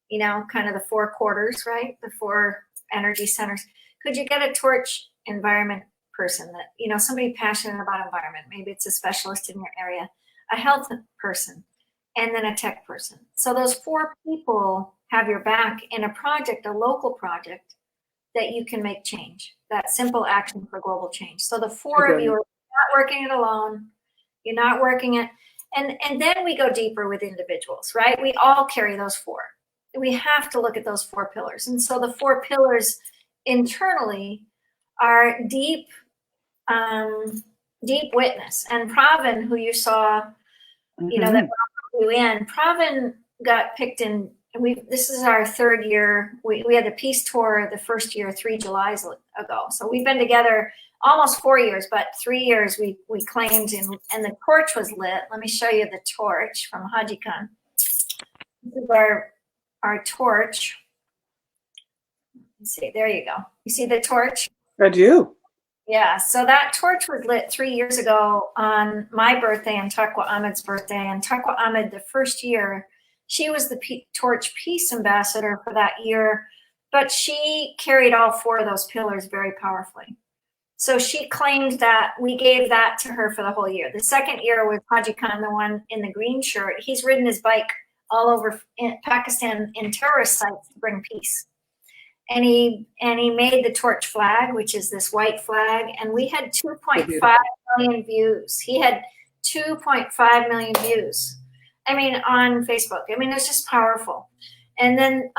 you know, kind of the 4 quarters, right? The 4 energy centers. Could you get a torch environment person that, you know, somebody passionate about environment? Maybe it's a specialist in your area, a health person, and then a tech person. So those 4 people have your back in a project, a local project that you can make change. That simple action for global change. So the 4 of you are not working it alone. You're not working it. And then we go deeper with individuals, right? We all carry those 4. We have to look at those 4 pillars. And so the 4 pillars internally are deep witness. And Pravin, who you saw, you know, that brought you in, Pravin got picked in. This is our 3rd year. We had the peace tour the first year, 3 Julys ago. So we've been together almost 4 years, but 3 years we claimed, and the torch was lit. Let me show you the torch from Haji Khan. This is our torch. Let's see, there you go. You see the torch? I do. Yeah, so that torch was lit 3 years ago on my birthday and Taqwa Ahmed's birthday. And Taqwa Ahmed, the first year, she was the Torch Peace Ambassador for that year, but she carried all 4 of those pillars very powerfully. So she claimed that we gave that to her for the whole year. The second year was Haji Khan, the one in the green shirt. He's ridden his bike all over Pakistan in terrorist sites to bring peace. And he made the torch flag, which is this white flag, and we had 2.5 million views. He had 2.5 million views. I mean, on Facebook. I mean, it's just powerful. And then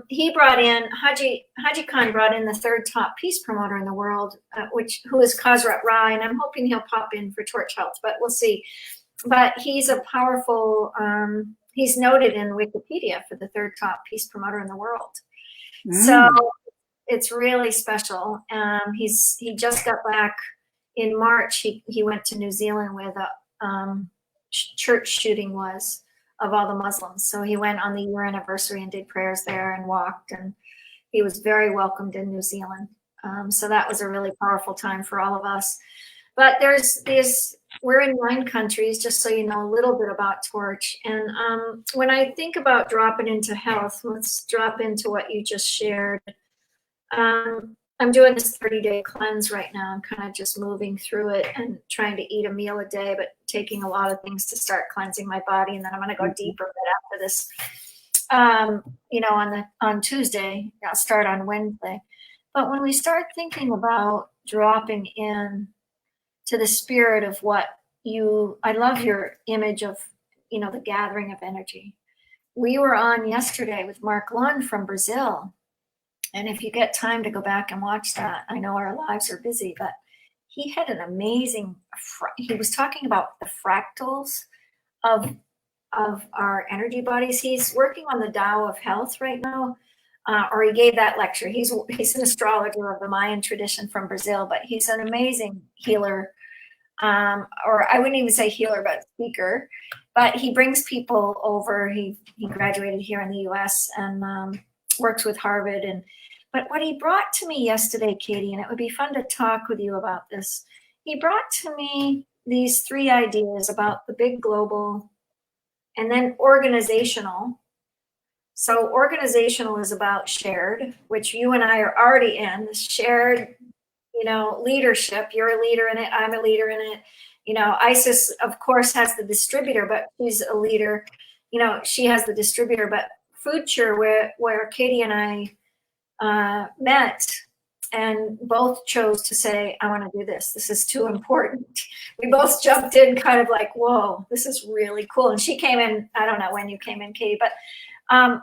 he brought in, Haji Khan brought in the 3rd top peace promoter in the world, who is Khazrat Rai, and I'm hoping he'll pop in for Torch Health, but we'll see. But he's a powerful, he's noted in Wikipedia for the 3rd top peace promoter in the world. So it's really special. He just got back in March. He went to New Zealand where the church shooting was of all the Muslims. So he went on the year anniversary and did prayers there and walked, and he was very welcomed in New Zealand. So that was a really powerful time for all of us. But we're in 9 countries, just so you know a little bit about Torch. And when I think about dropping into health, let's drop into what you just shared. I'm doing this 30-day cleanse right now. I'm kind of just moving through it and trying to eat a meal a day, but taking a lot of things to start cleansing my body. And then I'm going to go deeper after this, you know, on Tuesday. I'll start on Wednesday. But when we start thinking about dropping in to the spirit of I love your image of, you know, the gathering of energy. We were on yesterday with Mark Lund from Brazil. And if you get time to go back and watch that, I know our lives are busy, but he had an amazing, he was talking about the fractals of our energy bodies. He's working on the Tao of Health right now, or he gave that lecture. He's an astrologer of the Mayan tradition from Brazil, but he's an amazing healer, or I wouldn't even say healer, but speaker. But he brings people over. He graduated here in the US and works with Harvard. But what he brought to me yesterday, Katie, and it would be fun to talk with you about this, he brought to me these 3 ideas about the big global and then organizational. So organizational is about shared, which you and I are already in, this shared, leadership. You're a leader in it. I'm a leader in it. Isis, of course, has the distributor, but she's a leader. She has the distributor, but Future, where Katie and I met, and both chose to say, I want to do this. This is too important. We both jumped in kind of like, whoa, this is really cool. And she came in, I don't know when you came in, Katie, but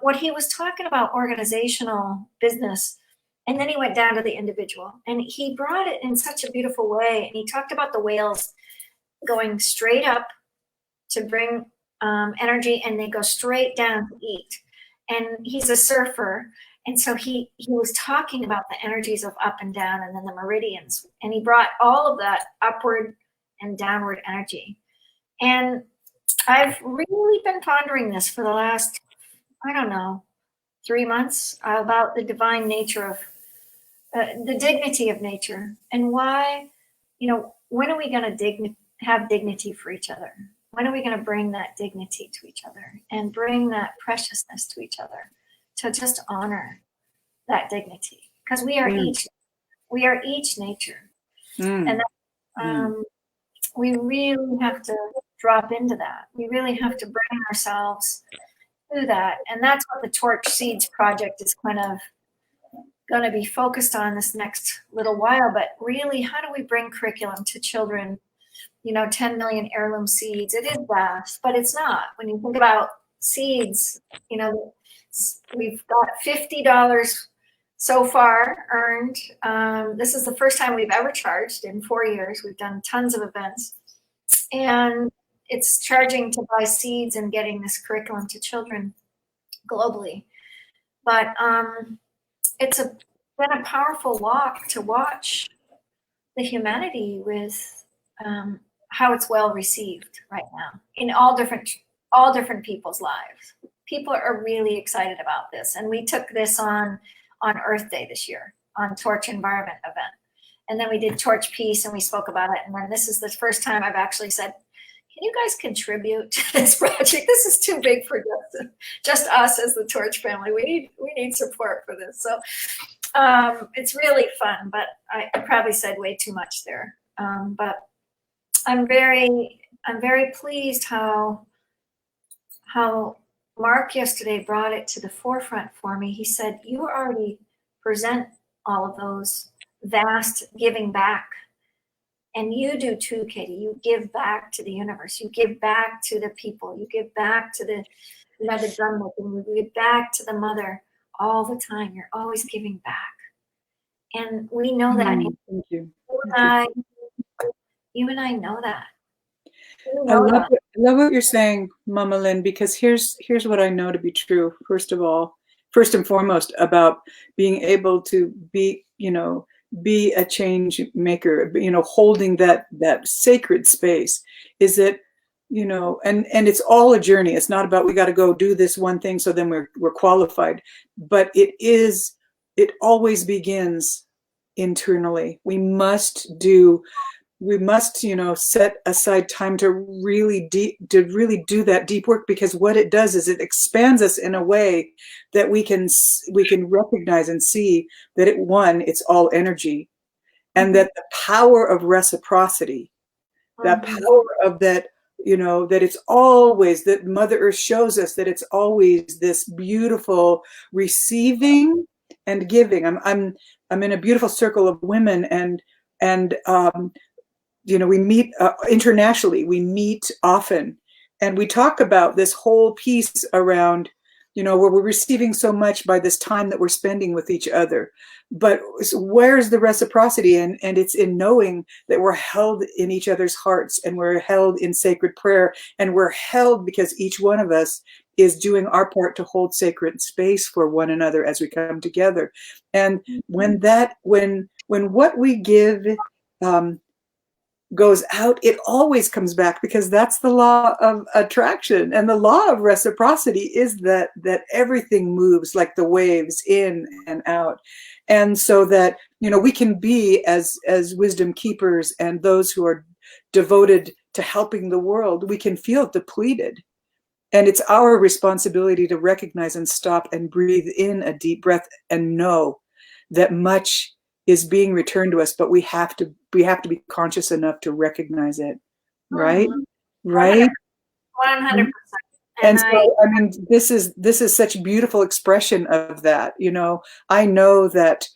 what he was talking about, organizational business, and then he went down to the individual, and he brought it in such a beautiful way. And he talked about the whales going straight up to bring energy, and they go straight down to eat. And he's a surfer. And so he was talking about the energies of up and down, and then the meridians. And he brought all of that upward and downward energy. And I've really been pondering this for the last, 3 months, about the divine nature of the dignity of nature, and why, when are we going to have dignity for each other? When are we going to bring that dignity to each other and bring that preciousness to each other, to just honor that dignity? Because we are each nature. And we really have to drop into that. We really have to bring ourselves to that. And that's what the Torch Seeds project is kind of going to be focused on this next little while. But really, how do we bring curriculum to children? 10 million heirloom seeds. It is vast, but it's not. When you think about seeds, we've got $50 so far earned. This is the first time we've ever charged in 4 years. We've done tons of events, and it's charging to buy seeds and getting this curriculum to children globally. But it's been a powerful walk to watch the humanity with how it's well received right now in all different people's lives. People are really excited about this, and we took this on Earth Day this year, on Torch Environment event, and then we did Torch Peace, and we spoke about it. And then this is the first time I've actually said, "Can you guys contribute to this project? This is too big for just us as the Torch family. We need support for this." So it's really fun, but I probably said way too much there. But I'm very pleased how Mark yesterday brought it to the forefront for me. He said, you already present all of those vast giving back. And you do too, Katie. You give back to the universe. You give back to the people. You give back to the drum making. You give back to the mother all the time. You're always giving back. And we know that. Thank you. You and I know that. I love what you're saying, Mama Lynn, because here's what I know to be true. First and foremost, about being able to be a change maker, holding that sacred space, is that, and it's all a journey. It's not about we got to go do this one thing so then we're qualified, but it always begins internally. We must set aside time to really do that deep work, because what it does is it expands us in a way that we can recognize and see that it's all energy, and that the power of reciprocity, that power of that, that it's always, that Mother Earth shows us that it's always this beautiful receiving and giving. I'm in a beautiful circle of women, and we meet internationally. We meet often, and we talk about this whole piece around, where we're receiving so much by this time that we're spending with each other. But where's the reciprocity? And it's in knowing that we're held in each other's hearts, and we're held in sacred prayer, and we're held because each one of us is doing our part to hold sacred space for one another as we come together. And when what we give goes out, it always comes back, because that's the law of attraction, and the law of reciprocity is that everything moves like the waves in and out. And so that we can be as wisdom keepers and those who are devoted to helping the world, we can feel depleted, And it's our responsibility to recognize and stop and breathe in a deep breath and know that much is being returned to us, but we have to be conscious enough to recognize it. Right? Right? 100%. And so, I mean, this is such a beautiful expression of that. You know, I know that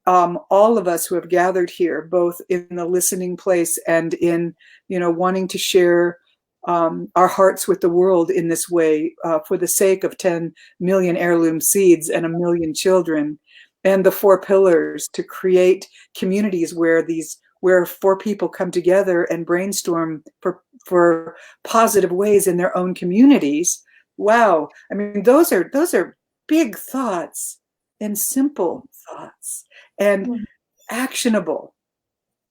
all of us who have gathered here, both in the listening place and in, you know, wanting to share our hearts with the world in this way, for the sake of 10 million heirloom seeds and 1 million children, and the 4 pillars to create communities where 4 people come together and brainstorm for positive ways in their own communities. Wow. I mean, those are big thoughts and simple thoughts and actionable,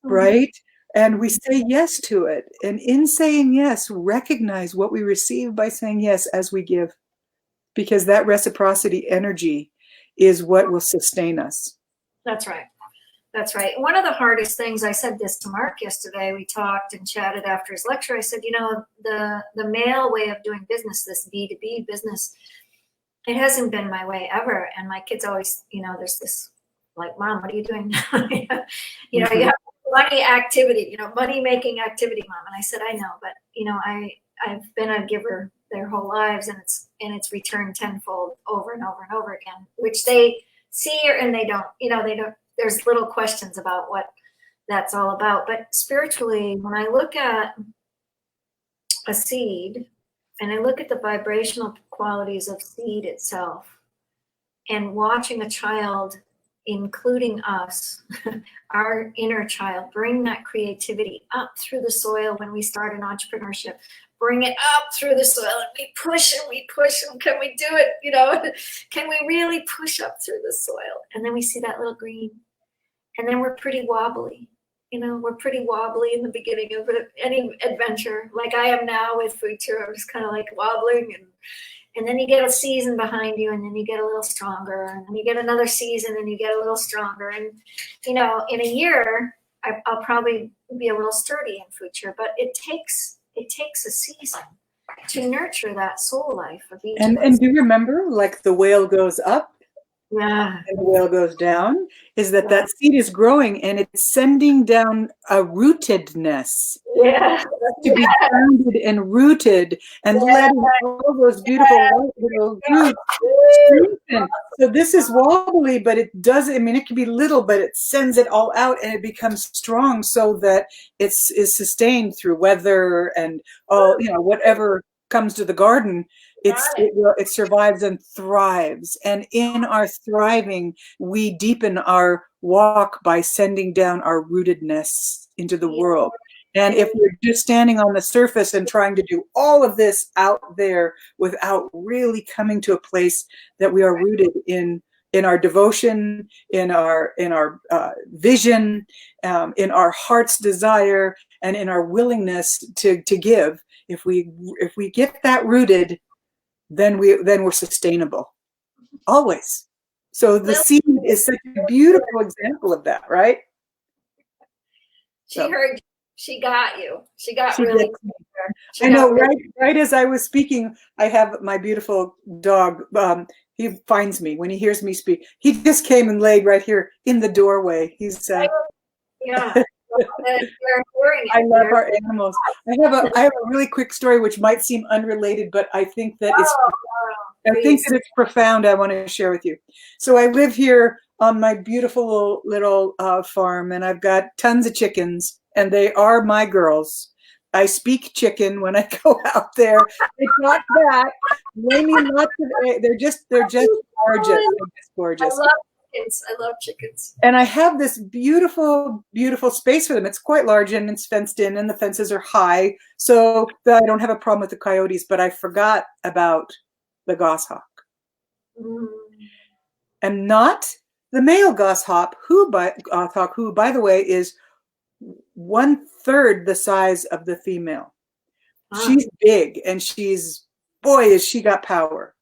right? And we say yes to it. And in saying yes, recognize what we receive by saying yes as we give, because that reciprocity energy is what will sustain us. That's right. That's right. One of the hardest things, I said this to Mark yesterday, we talked and chatted after his lecture. I said, you know, the male way of doing business, this B2B business, it hasn't been my way ever. And my kids always, you know, there's this like, Mom, what are you doing now? You know, you have money activity, you know, money making activity, Mom. And I said, I know, but you know, I've been a giver their whole lives, and it's returned tenfold over and over and over again, which they see and they don't, you know, they don't. There's little questions about what that's all about. But spiritually, when I look at a seed and I look at the vibrational qualities of seed itself, and watching a child, including us, our inner child, bring that creativity up through the soil when we start in entrepreneurship, bring it up through the soil, and we push and can we do it? You know, can we really push up through the soil? And then we see that little green, and then we're pretty wobbly. You know, we're pretty wobbly in the beginning of any adventure, like I am now with Future. I'm just kind of like wobbling, and then you get a season behind you, and then you get a little stronger, and then you get another season, and you get a little stronger. And, you know, in a year, I'll probably be a little sturdy in Future, but it takes a season to nurture that soul life of each of us. And do you remember, like the whale goes up, yeah, and the whale goes down, is that seed is growing and it's sending down a rootedness. Yeah. To be grounded and rooted and letting all those beautiful little roots strengthen. So this is wobbly, but it does, I mean, it can be little, but it sends it all out and it becomes strong so that is sustained through weather and all, you know, whatever comes to the garden. It survives and thrives. And in our thriving, we deepen our walk by sending down our rootedness into the world. And if we're just standing on the surface and trying to do all of this out there without really coming to a place that we are rooted in our devotion, in our vision, in our heart's desire, and in our willingness to give, if we get that rooted, then we're sustainable, always. So the seed is such a beautiful example of that, right? She heard you. She got you. She got She really. I know, right as I was speaking, I have my beautiful dog. He finds me when he hears me speak. He just came and laid right here in the doorway. He's yeah. I love our animals. I have a really quick story which might seem unrelated, but I think that it's profound. I want to share with you. So I live here on my beautiful little farm, and I've got tons of chickens, and they are my girls. I speak chicken when I go out there. They talk back. They mean lots of. They're just gorgeous. They're just gorgeous. I love chickens. And I have this beautiful, beautiful space for them. It's quite large and it's fenced in, and the fences are high, so that I don't have a problem with the coyotes. But I forgot about the goshawk, and not the male goshawk, who, by the way, is 1/3 the size of the female. She's big, and is she got power.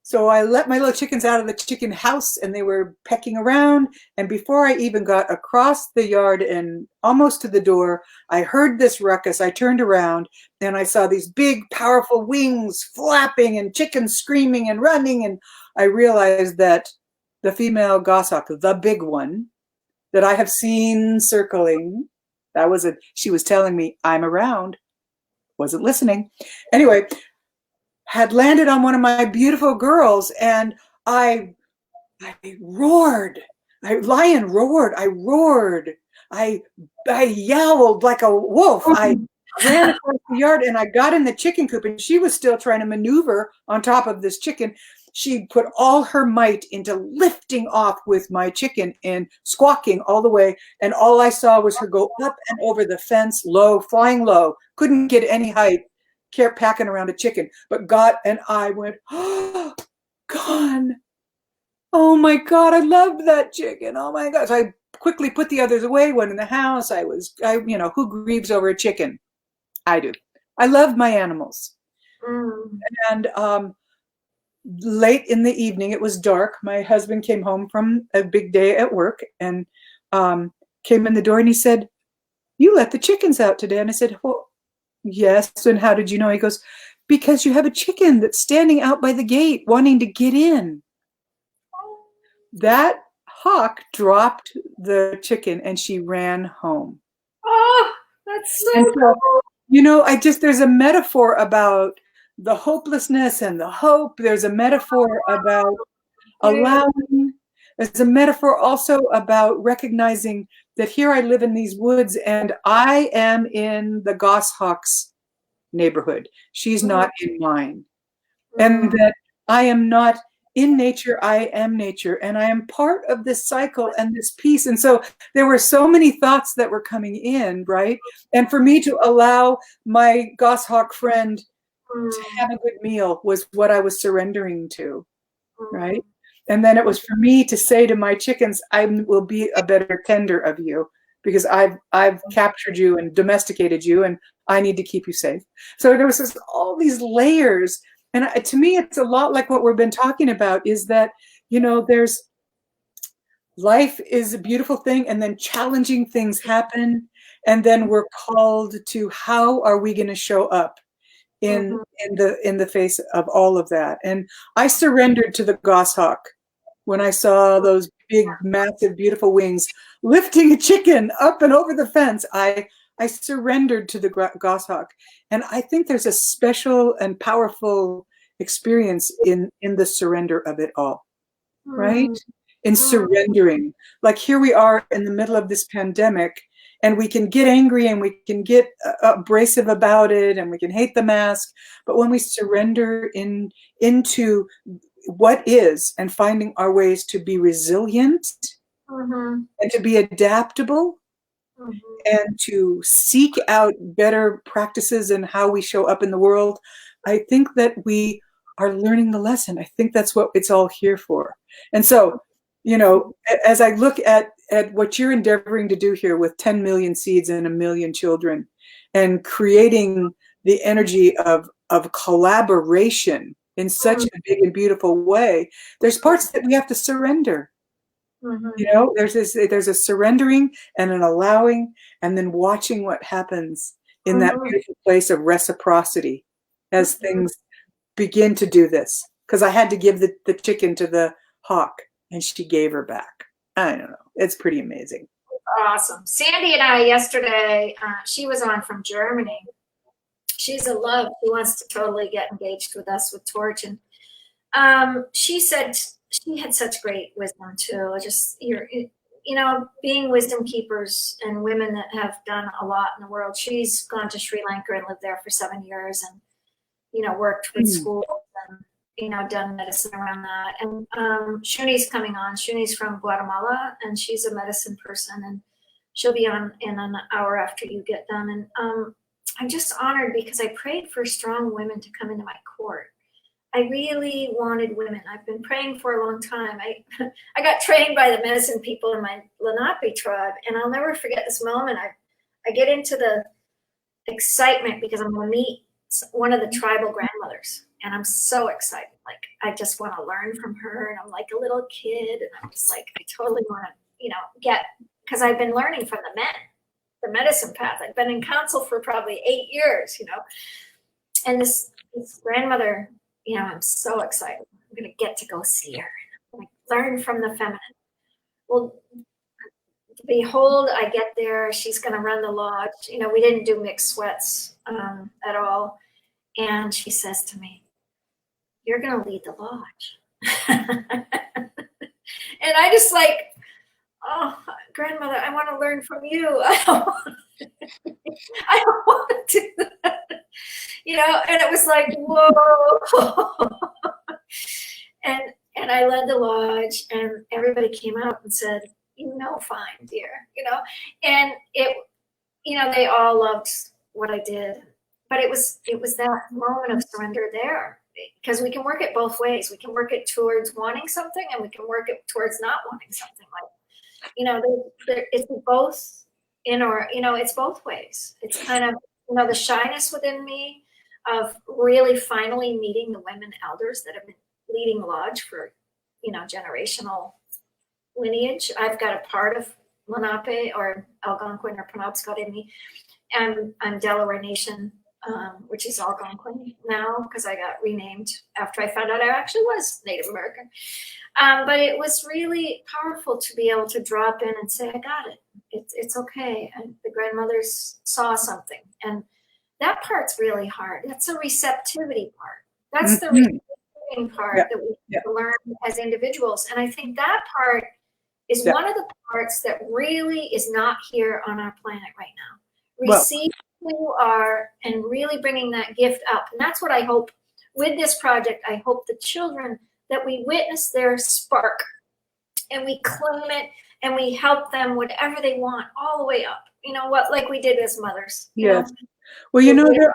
So I let my little chickens out of the chicken house and they were pecking around. And before I even got across the yard and almost to the door, I heard this ruckus. I turned around and I saw these big, powerful wings flapping and chickens screaming and running. And I realized that the female goshawk, the big one that I have seen circling, she was telling me I'm around, wasn't listening. Anyway, had landed on one of my beautiful girls, and I roared. Lion roared. I roared. I yowled like a wolf. I ran across the yard and I got in the chicken coop, and she was still trying to maneuver on top of this chicken. She put all her might into lifting off with my chicken and squawking all the way. And all I saw was her go up and over the fence, low, flying low, couldn't get any height, kept packing around a chicken, but got, and I went, oh, gone. Oh my God, I loved that chicken. Oh my God. So I quickly put the others away, went in the house. Who grieves over a chicken? I do. I love my animals. And late in the evening, it was dark. My husband came home from a big day at work and came in the door and he said, "You let the chickens out today?" And I said, "Well, yes." And how did you know? He goes, "Because you have a chicken that's standing out by the gate wanting to get in." That hawk dropped the chicken and she ran home. Oh, that's so cool. There's a metaphor about the hopelessness and the hope. There's a metaphor about allowing. There's a metaphor also about recognizing that here I live in these woods and I am in the goshawk's neighborhood. She's not in mine. And that I am not in nature, I am nature, and I am part of this cycle and this piece. And so there were so many thoughts that were coming in, right? And for me to allow my goshawk friend to have a good meal was what I was surrendering to, right? And then it was for me to say to my chickens, I will be a better tender of you because I've captured you and domesticated you, and I need to keep you safe. So there was all these layers. And to me, it's a lot like what we've been talking about is that, there's life is a beautiful thing and then challenging things happen. And then we're called to how are we going to show up in the face of all of that. And I surrendered to the goshawk when I saw those big, massive, beautiful wings lifting a chicken up and over the fence. I surrendered to the goshawk. And I think there's a special and powerful experience in the surrender of it all, right? In surrendering. Like here we are in the middle of this pandemic, and we can get angry and we can get abrasive about it and we can hate the mask. But when we surrender into what is and finding our ways to be resilient and to be adaptable, and to seek out better practices in how we show up in the world, I think that we are learning the lesson. I think that's what it's all here for. And so, as I look at what you're endeavoring to do here with 10 million seeds and 1 million children and creating the energy of collaboration in such a big and beautiful way, there's parts that we have to surrender. There's a surrendering and an allowing, and then watching what happens in that beautiful place of reciprocity as things begin to do this. Because I had to give the chicken to the hawk, and she gave her back. I don't know. It's pretty amazing. Awesome. Sandy and I yesterday, she was on from Germany. She's a love. She wants to totally get engaged with us with Torch, and she said she had such great wisdom too. Just being wisdom keepers and women that have done a lot in the world. She's gone to Sri Lanka and lived there for 7 years, and worked with schools and done medicine around that. And Shuni's coming on. Shuni's from Guatemala, and she's a medicine person, and she'll be on in an hour after you get done. And I'm just honored because I prayed for strong women to come into my court. I really wanted women. I've been praying for a long time. I got trained by the medicine people in my Lenape tribe, and I'll never forget this moment. I get into the excitement because I'm going to meet one of the tribal grandmothers, and I'm so excited. Like, I just want to learn from her, and I'm like a little kid, and I'm just like, I totally want to, get, because I've been learning from the men, the medicine path. I've been in counsel for probably 8 years, and this grandmother, I'm so excited. I'm going to get to go see her, like, learn from the feminine. Well, behold, I get there. She's going to run the lodge. We didn't do mixed sweats at all. And she says to me, "You're going to lead the lodge." And I just like, "Oh, grandmother, I want to learn from you. I don't want to do that." And it was like, whoa. And I led the lodge, and everybody came out and said, "Fine, dear," and it, they all loved what I did, but it was that moment of surrender there, because we can work it both ways. We can work it towards wanting something, and we can work it towards not wanting something. Like, it's both it's both ways. It's kind of, the shyness within me of really finally meeting the women elders that have been leading lodge for, generational lineage. I've got a part of Lenape or Algonquin or Penobscot in me, and I'm Delaware Nation, which is Algonquin now, because I got renamed after I found out I actually was Native American. But it was really powerful to be able to drop in and say, "I got it. It's okay." And the grandmothers saw something, and that part's really hard. That's a receptivity part. That's the receiving part that we need to learn as individuals. And I think that part is one of the parts that really is not here on our planet right now. Receive who you are and really bringing that gift up. And that's what I hope with this project. I hope the children, that we witness their spark and we claim it and we help them whatever they want all the way up. Like we did as mothers. Yes. Well,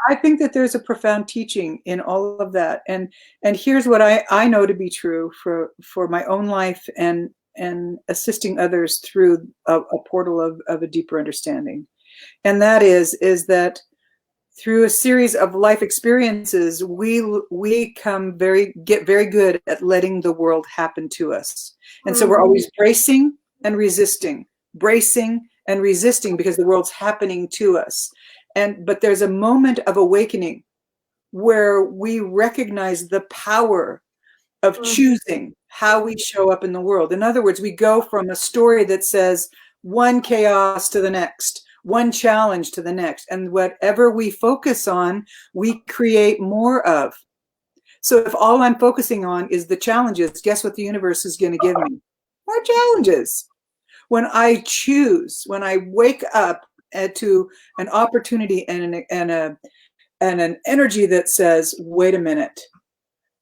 I think that there's a profound teaching in all of that. And here's what I know to be true for my own life and assisting others through a portal of a deeper understanding. And that is that through a series of life experiences, we get very good at letting the world happen to us. And so we're always bracing and resisting because the world's happening to us. But there's a moment of awakening where we recognize the power of choosing how we show up in the world. In other words, we go from a story that says one chaos to the next, one challenge to the next, and whatever we focus on, we create more of. So if all I'm focusing on is the challenges, guess what the universe is going to give me? More challenges. When I choose, when I wake up to an opportunity and an energy that says, "Wait a minute,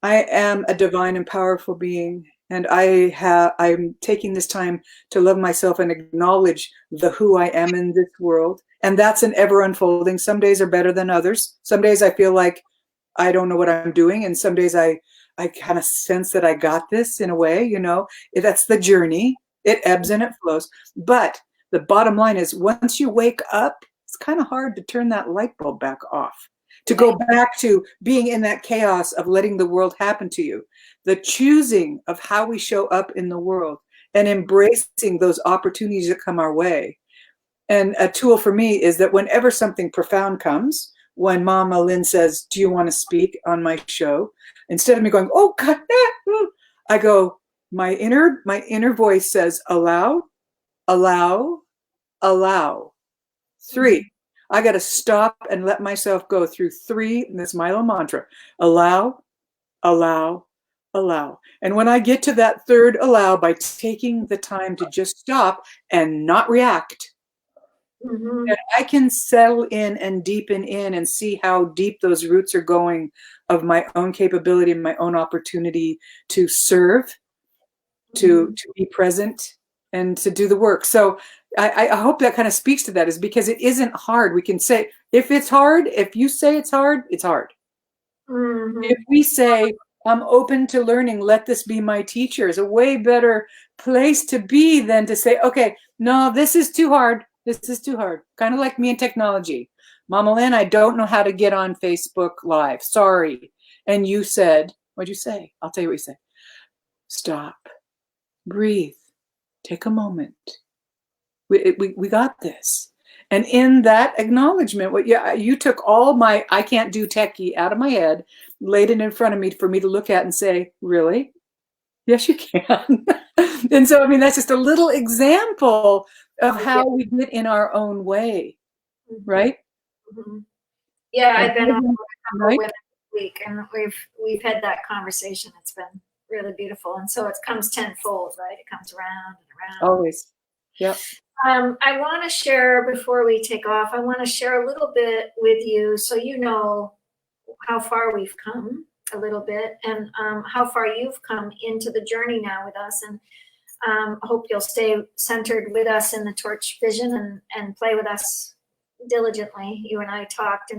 I am a divine and powerful being, and I'm taking this time to love myself and acknowledge who I am in this world." And that's an ever unfolding. Some days are better than others. Some days I feel like I don't know what I'm doing, and some days I kind of sense that I got this in a way. That's the journey. It ebbs and it flows. But the bottom line is, once you wake up, it's kind of hard to turn that light bulb back off, to go back to being in that chaos of letting the world happen to you. The choosing of how we show up in the world and embracing those opportunities that come our way. And a tool for me is that whenever something profound comes, when Mama Lynn says, "Do you want to speak on my show?" Instead of me going, "Oh God," I go, my inner voice says, "Allow, allow, allow." 3. I got to stop and let myself go through 3. And that's my little mantra: allow, allow, allow. And when I get to that third allow, by taking the time to just stop and not react, and I can settle in and deepen in and see how deep those roots are going of my own capability and my own opportunity to serve, to be present, and to do the work. So I hope that kind of speaks to that, is because it isn't hard. We can say, if it's hard, if you say it's hard, it's hard. If we say, "I'm open to learning, let this be my teacher," is a way better place to be than to say, "Okay, no, this is too hard. This is too hard." Kind of like me and technology. "Mama Lynn, I don't know how to get on Facebook Live. Sorry." And you said, what'd you say? I'll tell you what you said. Stop, breathe, take a moment. We got this. And in that acknowledgement, you took all my I can't do techie out of my head, laid it in front of me for me to look at and say, really? Yes, you can. And so, I mean, that's just a little example of how we get in our own way, right? Mm-hmm. Yeah, I've been on a right? women this week, and we've had that conversation. It's been really beautiful, and so it comes tenfold, right? It comes around and around. Always. Yep. I want to share, before we take off, I want to share a little bit with you so you know how far we've come a little bit, and how far you've come into the journey now with us. And I hope you'll stay centered with us in the Torch Vision and play with us diligently. You and I talked.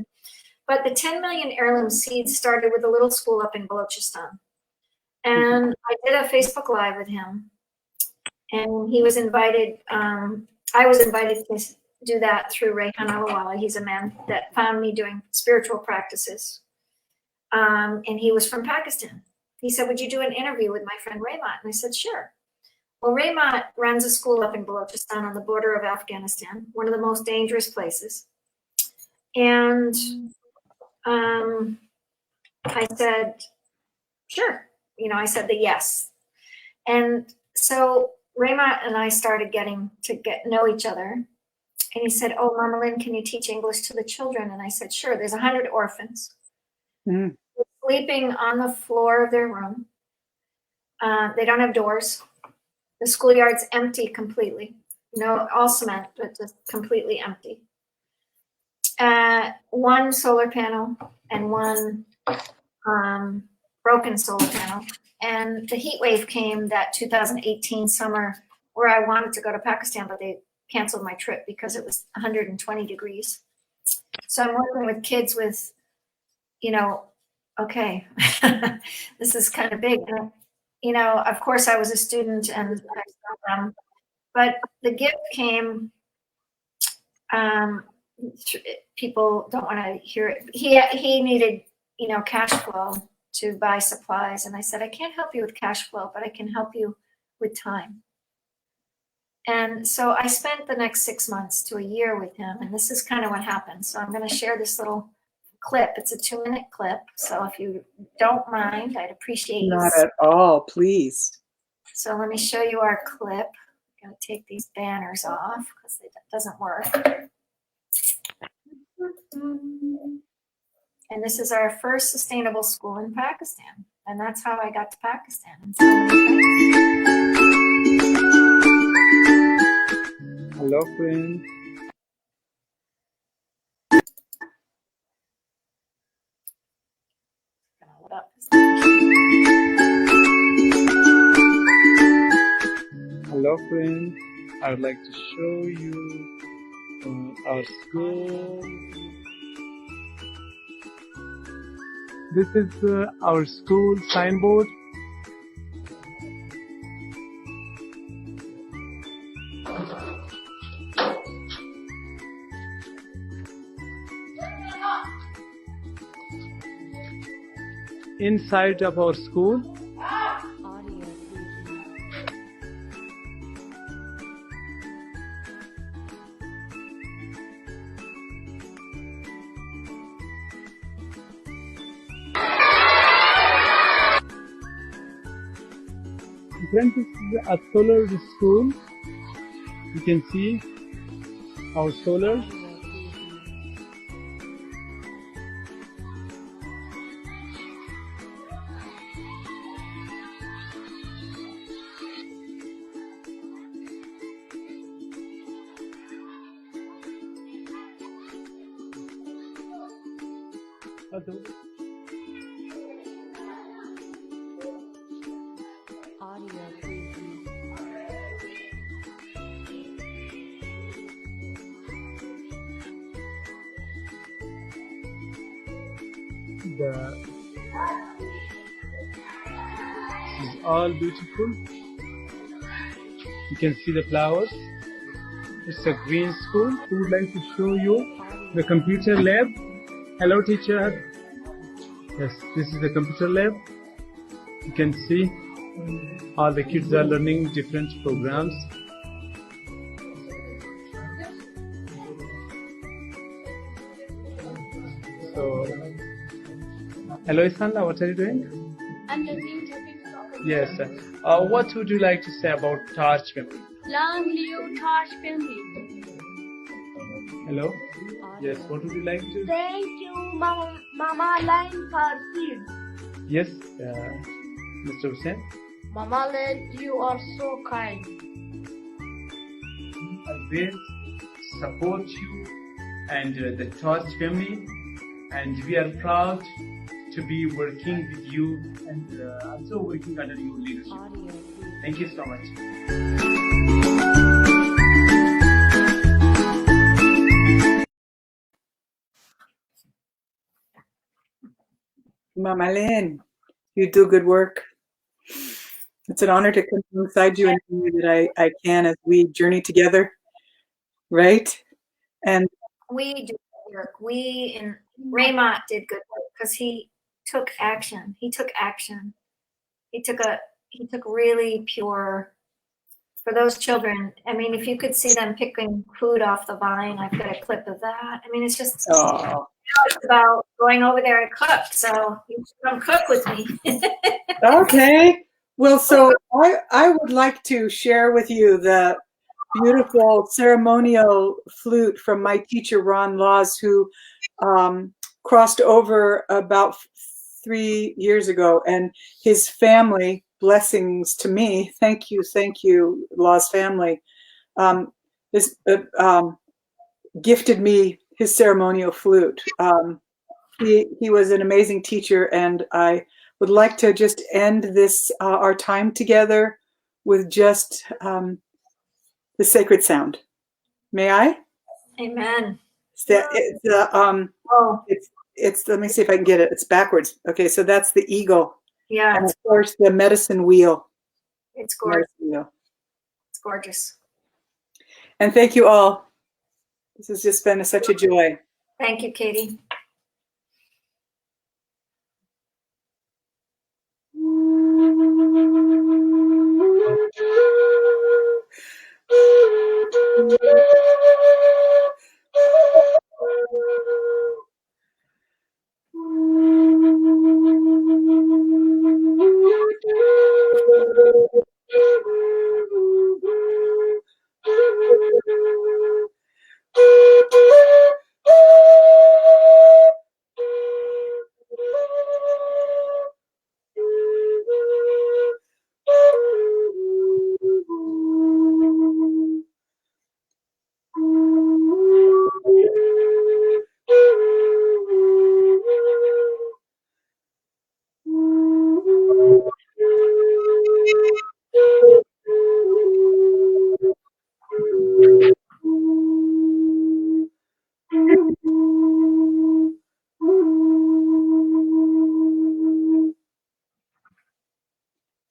But the 10 million heirloom seeds started with a little school up in Balochistan. And I did a Facebook Live with him. And he was invited, I was invited to do that through Rayhan Alawala. He's a man that found me doing spiritual practices. And he was from Pakistan. He said, would you do an interview with my friend Raymat? And I said, sure. Well, Raymat runs a school up in Balochistan on the border of Afghanistan, one of the most dangerous places. And I said, sure. You know, I said the yes. And so Raymat and I started getting to know each other. And he said, oh, Mama Lynn, can you teach English to the children? And I said, sure. There's 100 orphans sleeping on the floor of their room. They don't have doors. The schoolyard's empty completely. No, all cement, but just completely empty. One solar panel and one broken solar panel. And the heat wave came that 2018 summer where I wanted to go to Pakistan, but they canceled my trip because it was 120 degrees. So I'm working with kids with, you know, okay, this is kind of big. And, you know, of course I was a student and but the gift came, people don't want to hear it. He needed, you know, cash flow to buy supplies. And I said, I can't help you with cash flow, but I can help you with time. And so I spent the next 6 months to a year with him. And this is kind of what happened. So I'm going to share this little clip. It's a 2-minute clip. So if you don't mind, I'd appreciate you. Not at all, please. So let me show you our clip. I'm going to take these banners off because it doesn't work. And this is our first sustainable school in Pakistan. And that's how I got to Pakistan. Hello, friends. Hello, friends. I would like to show you our school. This is our school signboard. Inside of our school, friends, this is a solar school. You can see our solar. This is all beautiful. You can see the flowers. It's a green school. We would like to show you the computer lab. Hello, teacher. Yes, this is the computer lab. You can see all the kids are learning different programs. So, hello Isanda, what are you doing? I'm listening to soccer. Yes. What would you like to say about Taj family? Long live Taj family. Hello? Yes, what would you like to? Thank you, Mama Line for seeds. Yes, Mr. Hussain. Mama Line, you are so kind. I will support you and the Taj family, and we are proud to be working with you and also working under your leadership. Thank you so much. Mama Lynn, you do good work. It's an honor to come alongside you and that I can as we journey together, right? And We do good work. We and Raymond did good work because he took action. He took action. He took really pure for those children. I mean, if you could see them picking food off the vine, I've got a clip of that. I mean, it's just it's about going over there and cook. So you should come cook with me. okay. Well, so I would like to share with you the beautiful ceremonial flute from my teacher, Ron Laws, who crossed over about 3 years ago, and his family, blessings to me. Thank you, Laws family. Gifted me his ceremonial flute. He was an amazing teacher, and I would like to just end this our time together with just the sacred sound. May I? Amen. It's let me see if I can get it. It's backwards. Okay, so that's the eagle. Yeah. And of course the medicine wheel. It's gorgeous. Wheel. It's gorgeous. And thank you all. This has just been such a joy. Thank you, Katie.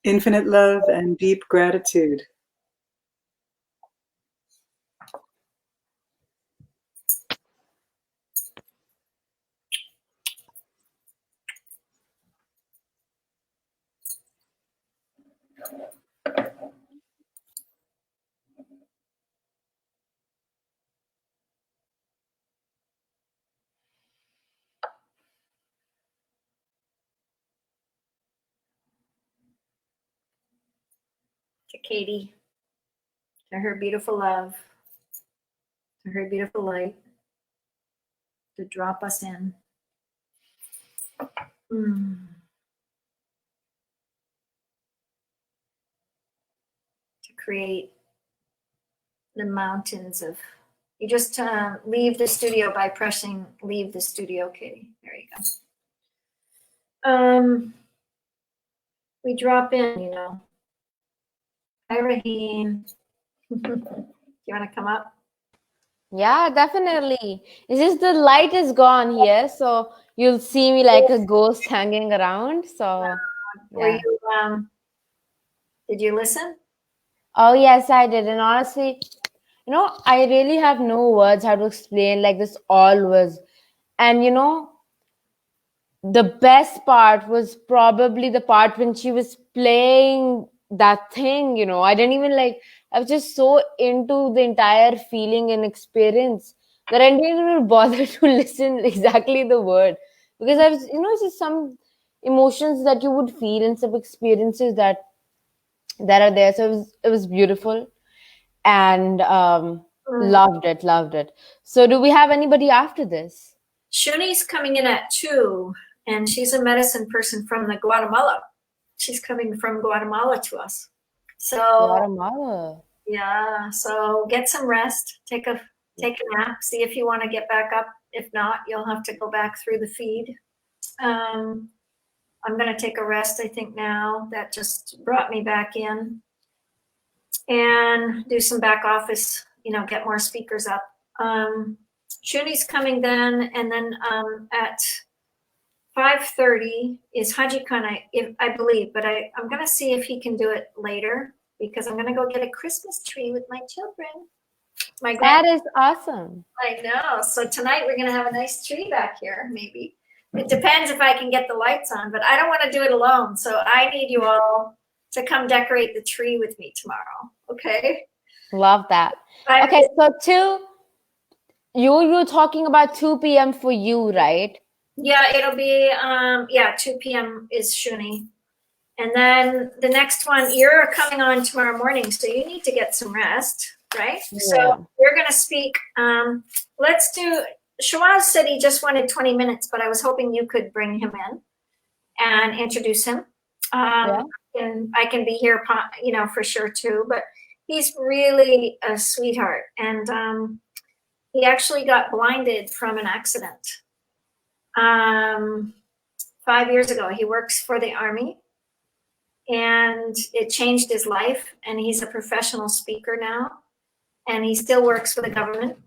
Infinite love and deep gratitude. To Katie, to her beautiful love, to her beautiful light, to drop us in. To create the mountains of, you just leave the studio by pressing leave the studio, Katie. There you go. We drop in, you know. Hi, Raheem. Do you want to come up? Yeah, definitely. It's just the light is gone here, so you'll see me like a ghost hanging around. So, Were you, did you listen? Oh, yes, I did. And honestly, you know, I really have no words how to explain like this all was. And, you know, the best part was probably the part when she was playing that thing, I didn't even I was just so into the entire feeling and experience that I didn't even bother to listen exactly the word, because I was, it's just some emotions that you would feel and some experiences that are there. So it was beautiful, and loved it. So do we have anybody after this? Shuni's coming in at 2, and she's a medicine person from the Guatemala. She's coming from Guatemala to us. So Guatemala. yeah, so get some rest, take a nap, see if you want to get back up. If not, you'll have to go back through the feed. I'm going to take a rest, I think, now. That just brought me back in, and do some back office, get more speakers up. Shuni's coming then, and then at 5:30 is Haji Khan, I believe, but I'm going to see if he can do it later, because I'm going to go get a Christmas tree with my children. That is awesome. I know. So tonight we're going to have a nice tree back here, maybe. It depends if I can get the lights on, but I don't want to do it alone. So I need you all to come decorate the tree with me tomorrow. Okay? Love that. Okay, so you're talking about 2 p.m. for you, right? Yeah, it'll be 2 p.m. is Shuni. And then the next one, you're coming on tomorrow morning, so you need to get some rest, right? Yeah. So you're going to speak. Let's do, Shawaz said he just wanted 20 minutes, but I was hoping you could bring him in and introduce him. And I can be here, for sure too, but he's really a sweetheart. And he actually got blinded from an accident 5 years ago. He works for the Army, and it changed his life, and he's a professional speaker now, and he still works for the government,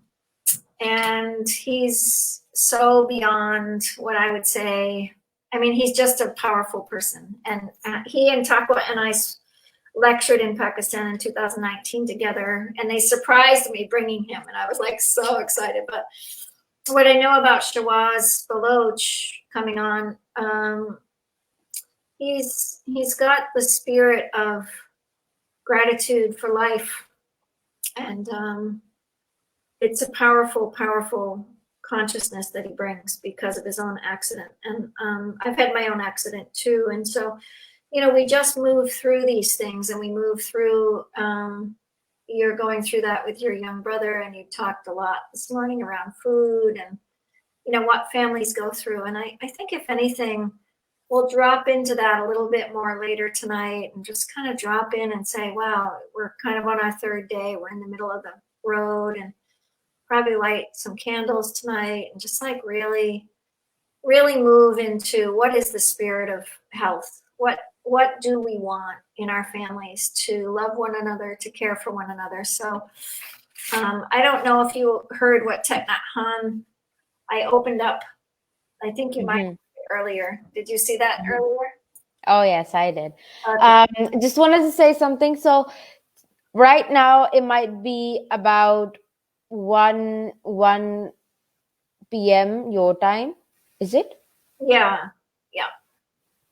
and he's so beyond what I would say. I mean, he's just a powerful person, and he and Taqwa and I lectured in Pakistan in 2019 together, and they surprised me bringing him, and I was like so excited. But what I know about Shawaz Baloch coming on, he's got the spirit of gratitude for life, and it's a powerful consciousness that he brings because of his own accident. And I've had my own accident too, and so we just move through these things, and we move through. You're going through that with your young brother, and you talked a lot this morning around food and what families go through. And I think if anything, we'll drop into that a little bit more later tonight, and just kind of drop in and say, wow, we're kind of on our 3rd day. We're in the middle of the road, and probably light some candles tonight, and just like really, really move into what is the spirit of health. What do we want in our families? To love one another, to care for one another. So I don't know if you heard what Thich Nhat Hanh I opened up. I think you might earlier. Did you see that earlier? Oh yes, I did. Okay. Just wanted to say something. So right now it might be about 1 p.m. your time. Is it? Yeah.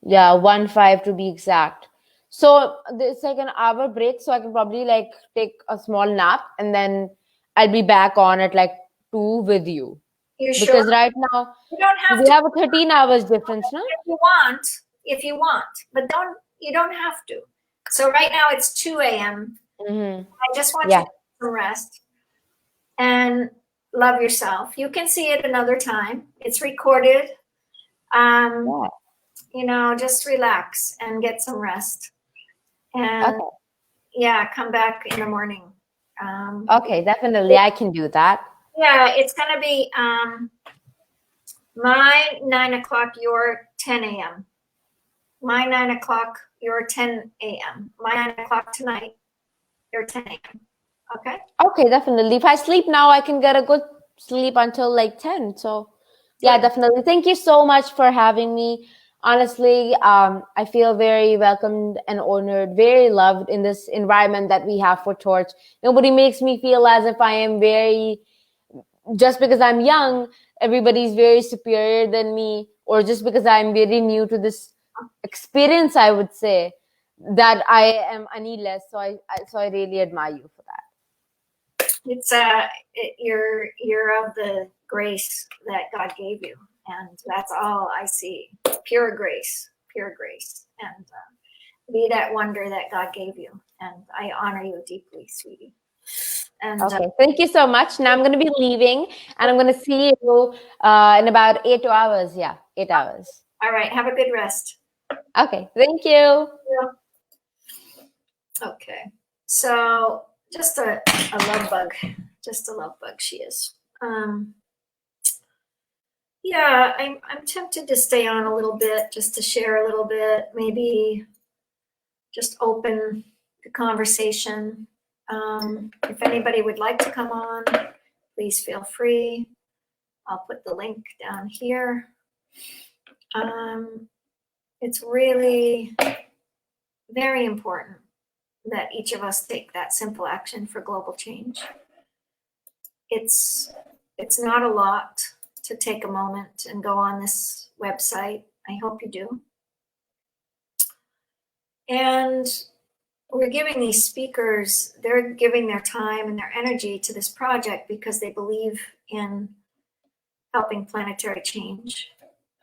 Yeah, 1:05 to be exact. So it's like an hour break, so I can probably take a small nap, and then I'll be back on at 2 with you. You sure? Because right now You don't have we to. have a 13 hours difference, no? If you want, but you don't have to. So right now it's 2 a.m. Mm-hmm. I just want you to get some rest and love yourself. You can see it another time. It's recorded. Just relax and get some rest. And come back in the morning. Okay, definitely. I can do that. Yeah, it's going to be my 9 o'clock, your 10 a.m. My 9 o'clock, your 10 a.m. My 9 o'clock tonight, your 10 a.m. Okay? Okay, definitely. If I sleep now, I can get a good sleep until 10. So, yeah, definitely. Thank you so much for having me. Honestly, I feel very welcomed and honored, very loved in this environment that we have for Torch. Nobody makes me feel as if I am just because I'm young, everybody's very superior than me, or just because I'm very new to this experience, I would say that I need less. So I really admire you for that. It's you're of the grace that God gave you, and that's all I see. Pure grace, and be that wonder that God gave you. And I honor you deeply, sweetie. And Okay, thank you so much. Now I'm going to be leaving, and I'm going to see you in about 8 hours. Yeah, 8 hours. all right, have a good rest. Okay, thank you. Okay, so just a love bug, she is. Yeah, I'm tempted to stay on a little bit, just to share a little bit, maybe just open the conversation. If anybody would like to come on, please feel free. I'll put the link down here. It's really very important that each of us take that simple action for global change. It's not a lot to take a moment and go on this website. I hope you do. And we're giving these speakers, they're giving their time and their energy to this project because they believe in helping planetary change.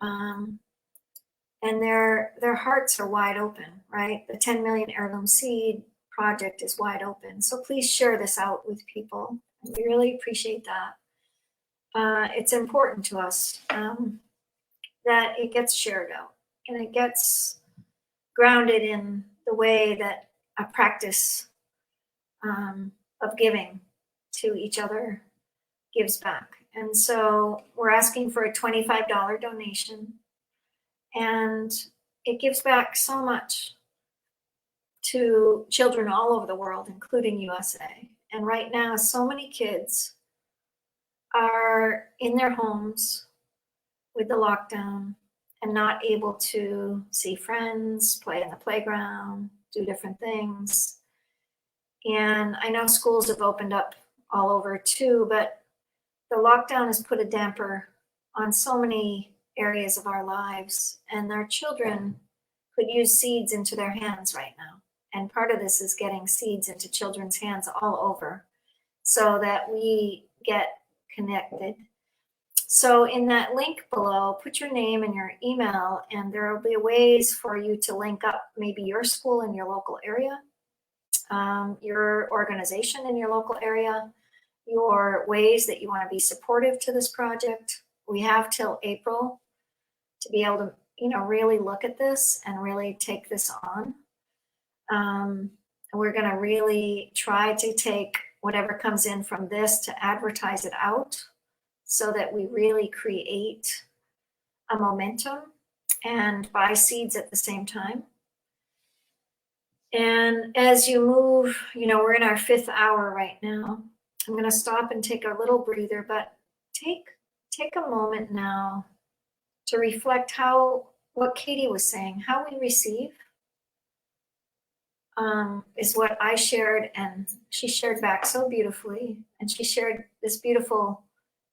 And their hearts are wide open, right? The 10 million heirloom seed project is wide open. So please share this out with people. We really appreciate that. It's important to us that it gets shared out and it gets grounded in the way that a practice of giving to each other gives back. And so we're asking for a $25 donation, and it gives back so much to children all over the world, including USA. And right now, so many kids are in their homes with the lockdown and not able to see friends, play in the playground, do different things. And I know schools have opened up all over too, but the lockdown has put a damper on so many areas of our lives, and our children could use seeds into their hands right now. And part of this is getting seeds into children's hands all over so that we get connected. So in that link below, put your name and your email, and there will be ways for you to link up maybe your school in your local area, your organization in your local area, your ways that you want to be supportive to this project. We have till April to be able to, really look at this and really take this on. We're going to really try to take whatever comes in from this to advertise it out so that we really create a momentum and buy seeds at the same time. And as you move, we're in our 5th hour right now. I'm going to stop and take a little breather, but take a moment now to reflect what Katie was saying, how we receive is what I shared, and she shared back so beautifully, and she shared this beautiful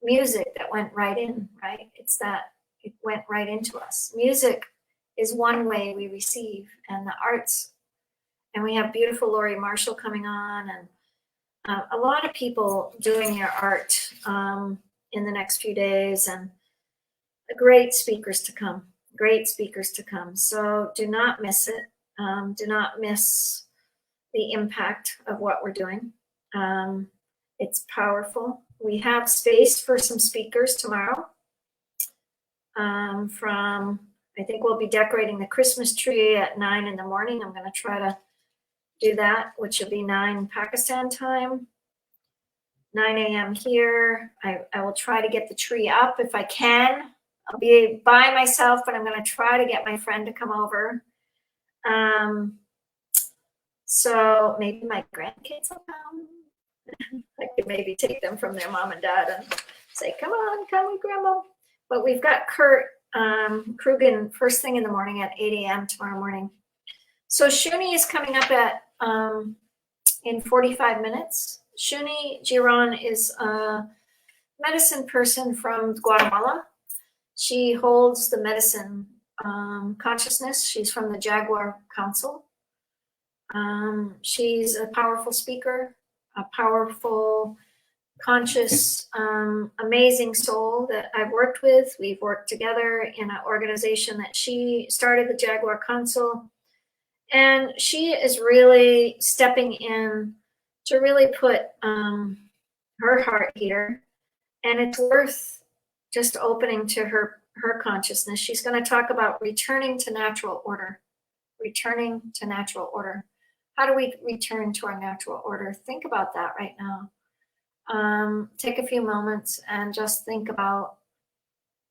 music that went right in, right? It went right into us. Music is one way we receive, and the arts, and we have beautiful Laurie Marshall coming on, and a lot of people doing their art in the next few days, and great speakers to come. So do not miss it. Do not miss the impact of what we're doing. It's powerful. We have space for some speakers tomorrow. I think we'll be decorating the Christmas tree at 9 in the morning. I'm going to try to do that, which will be 9 Pakistan time, 9 a.m. here. I will try to get the tree up if I can. I'll be by myself, but I'm going to try to get my friend to come over. So maybe my grandkids will come. I could maybe take them from their mom and dad and say, come with grandma. But we've got Kurt Krugen first thing in the morning at 8 a.m. tomorrow morning. So Shuni is coming up at in 45 minutes. Shuni Giron is a medicine person from Guatemala. She holds the medicine consciousness. She's from the Jaguar Council. She's a powerful speaker, a powerful, conscious, amazing soul that I've worked with. We've worked together in an organization that she started, the Jaguar Council. And she is really stepping in to really put her heart here. And it's worth just opening to her consciousness. She's going to talk about returning to natural order. Returning to natural order. How do we return to our natural order? Think about that right now. Take a few moments and just think about,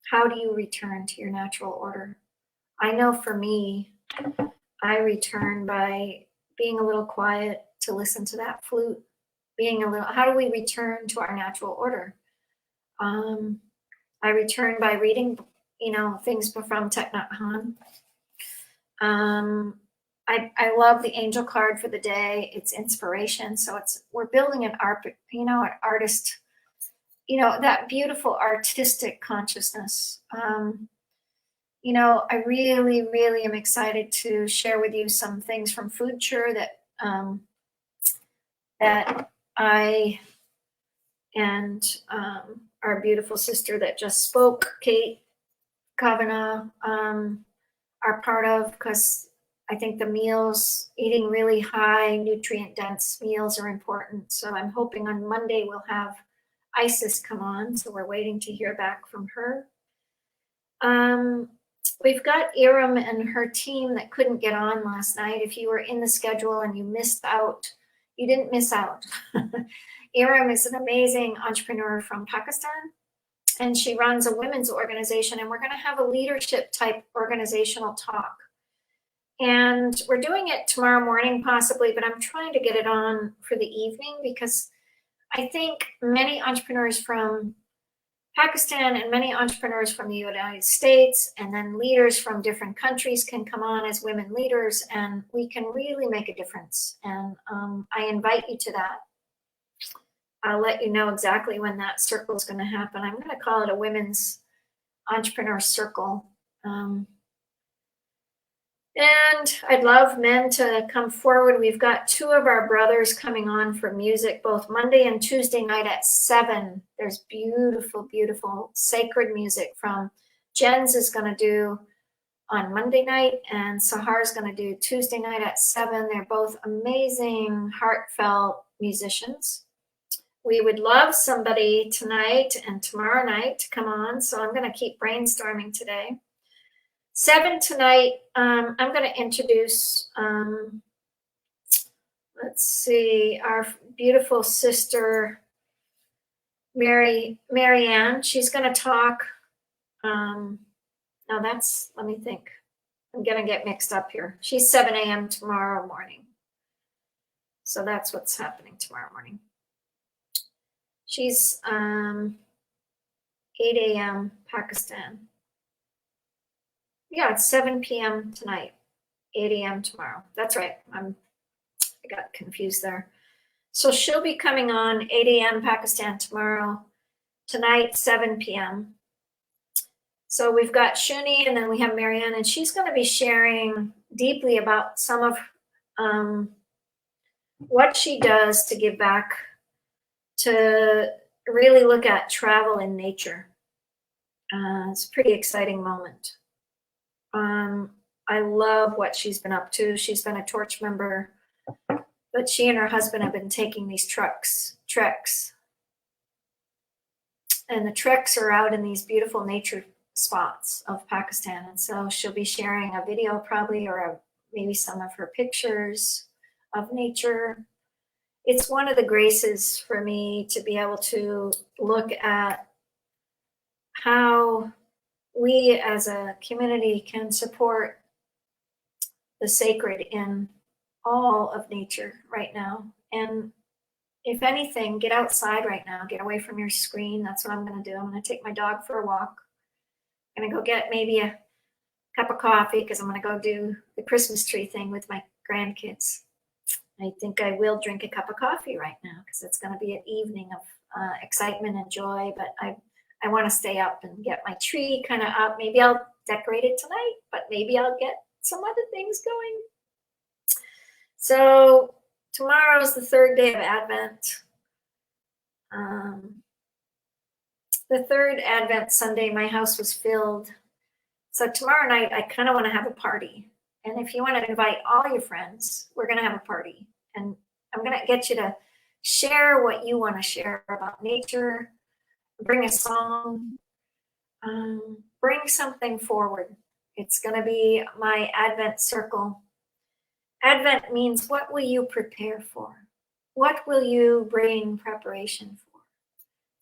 how do you return to your natural order? I know for me, I return by being a little quiet to listen to that flute. How do we return to our natural order? I return by reading, things from Thich Nhat Hanh. I love the angel card for the day. It's inspiration. So we're building an artist, that beautiful artistic consciousness. I really, really am excited to share with you some things from Future that I and our beautiful sister that just spoke, Kate Kavanagh, are part of, because I think the meals, eating really high nutrient dense meals are important. So I'm hoping on Monday we'll have Isis come on. So we're waiting to hear back from her. We've got Iram and her team that couldn't get on last night. If you were in the schedule and you missed out, you didn't miss out. Iram is an amazing entrepreneur from Pakistan, and she runs a women's organization, and we're going to have a leadership type organizational talk. And we're doing it tomorrow morning possibly, but I'm trying to get it on for the evening, because I think many entrepreneurs from Pakistan and many entrepreneurs from the United States, and then leaders from different countries can come on as women leaders, and we can really make a difference. And I invite you to that. I'll let you know exactly when that circle is going to happen. I'm going to call it a women's entrepreneur circle. And I'd love men to come forward. We've got 2 of our brothers coming on for music, both Monday and Tuesday night at 7. There's beautiful, beautiful sacred music from Jens is going to do on Monday night, and Sahar is going to do Tuesday night at 7. They're both amazing, heartfelt musicians. We would love somebody tonight and tomorrow night to come on, so I'm going to keep brainstorming today. 7 tonight, I'm going to introduce, let's see, our beautiful sister, Marianne. She's going to talk, let me think. I'm going to get mixed up here. She's 7 a.m. tomorrow morning. So that's what's happening tomorrow morning. She's 8 a.m. Pakistan. Yeah, it's 7 p.m. tonight, 8 a.m. tomorrow. That's right. I got confused there. So she'll be coming on 8 a.m. Pakistan tomorrow, tonight, 7 p.m. So we've got Shuni, and then we have Marianne, and she's going to be sharing deeply about some of what she does to give back, to really look at travel in nature. It's a pretty exciting moment. I love what she's been up to. She's been a torch member, but she and her husband have been taking these treks. And the treks are out in these beautiful nature spots of Pakistan. And so she'll be sharing a video probably, or maybe some of her pictures of nature. It's one of the graces for me to be able to look at how we as a community can support the sacred in all of nature right now. And if anything, get outside right now, get away from your screen. That's what I'm going to do. I'm going to take my dog for a walk. I'm going to go get maybe a cup of coffee, because I'm going to go do the Christmas tree thing with my grandkids. I think I will drink a cup of coffee right now, because it's going to be an evening of excitement and joy. But I want to stay up and get my tree kind of up. Maybe I'll decorate it tonight, but maybe I'll get some other things going. So tomorrow's the third day of Advent. The third Advent Sunday, my house was filled. So tomorrow night, I kind of want to have a party. And if you want to invite all your friends, we're going to have a party. And I'm going to get you to share what you want to share about nature, bring a song, bring something forward. It's going to be my Advent circle. Advent means, what will you prepare for? What will you bring preparation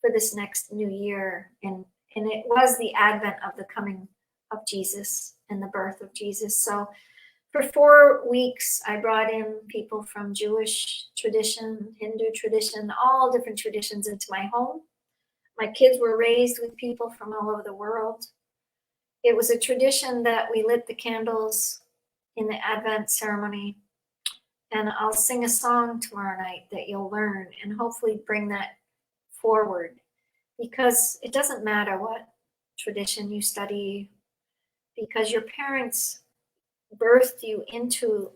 for this next new year? And it was the advent of the coming of Jesus and the birth of Jesus. So for 4 weeks, I brought in people from Jewish tradition, Hindu tradition, all different traditions into my home. My kids were raised with people from all over the world. It was a tradition that we lit the candles in the Advent ceremony. And I'll sing a song tomorrow night that you'll learn and hopefully bring that forward, because it doesn't matter what tradition you study, because your parents birthed you into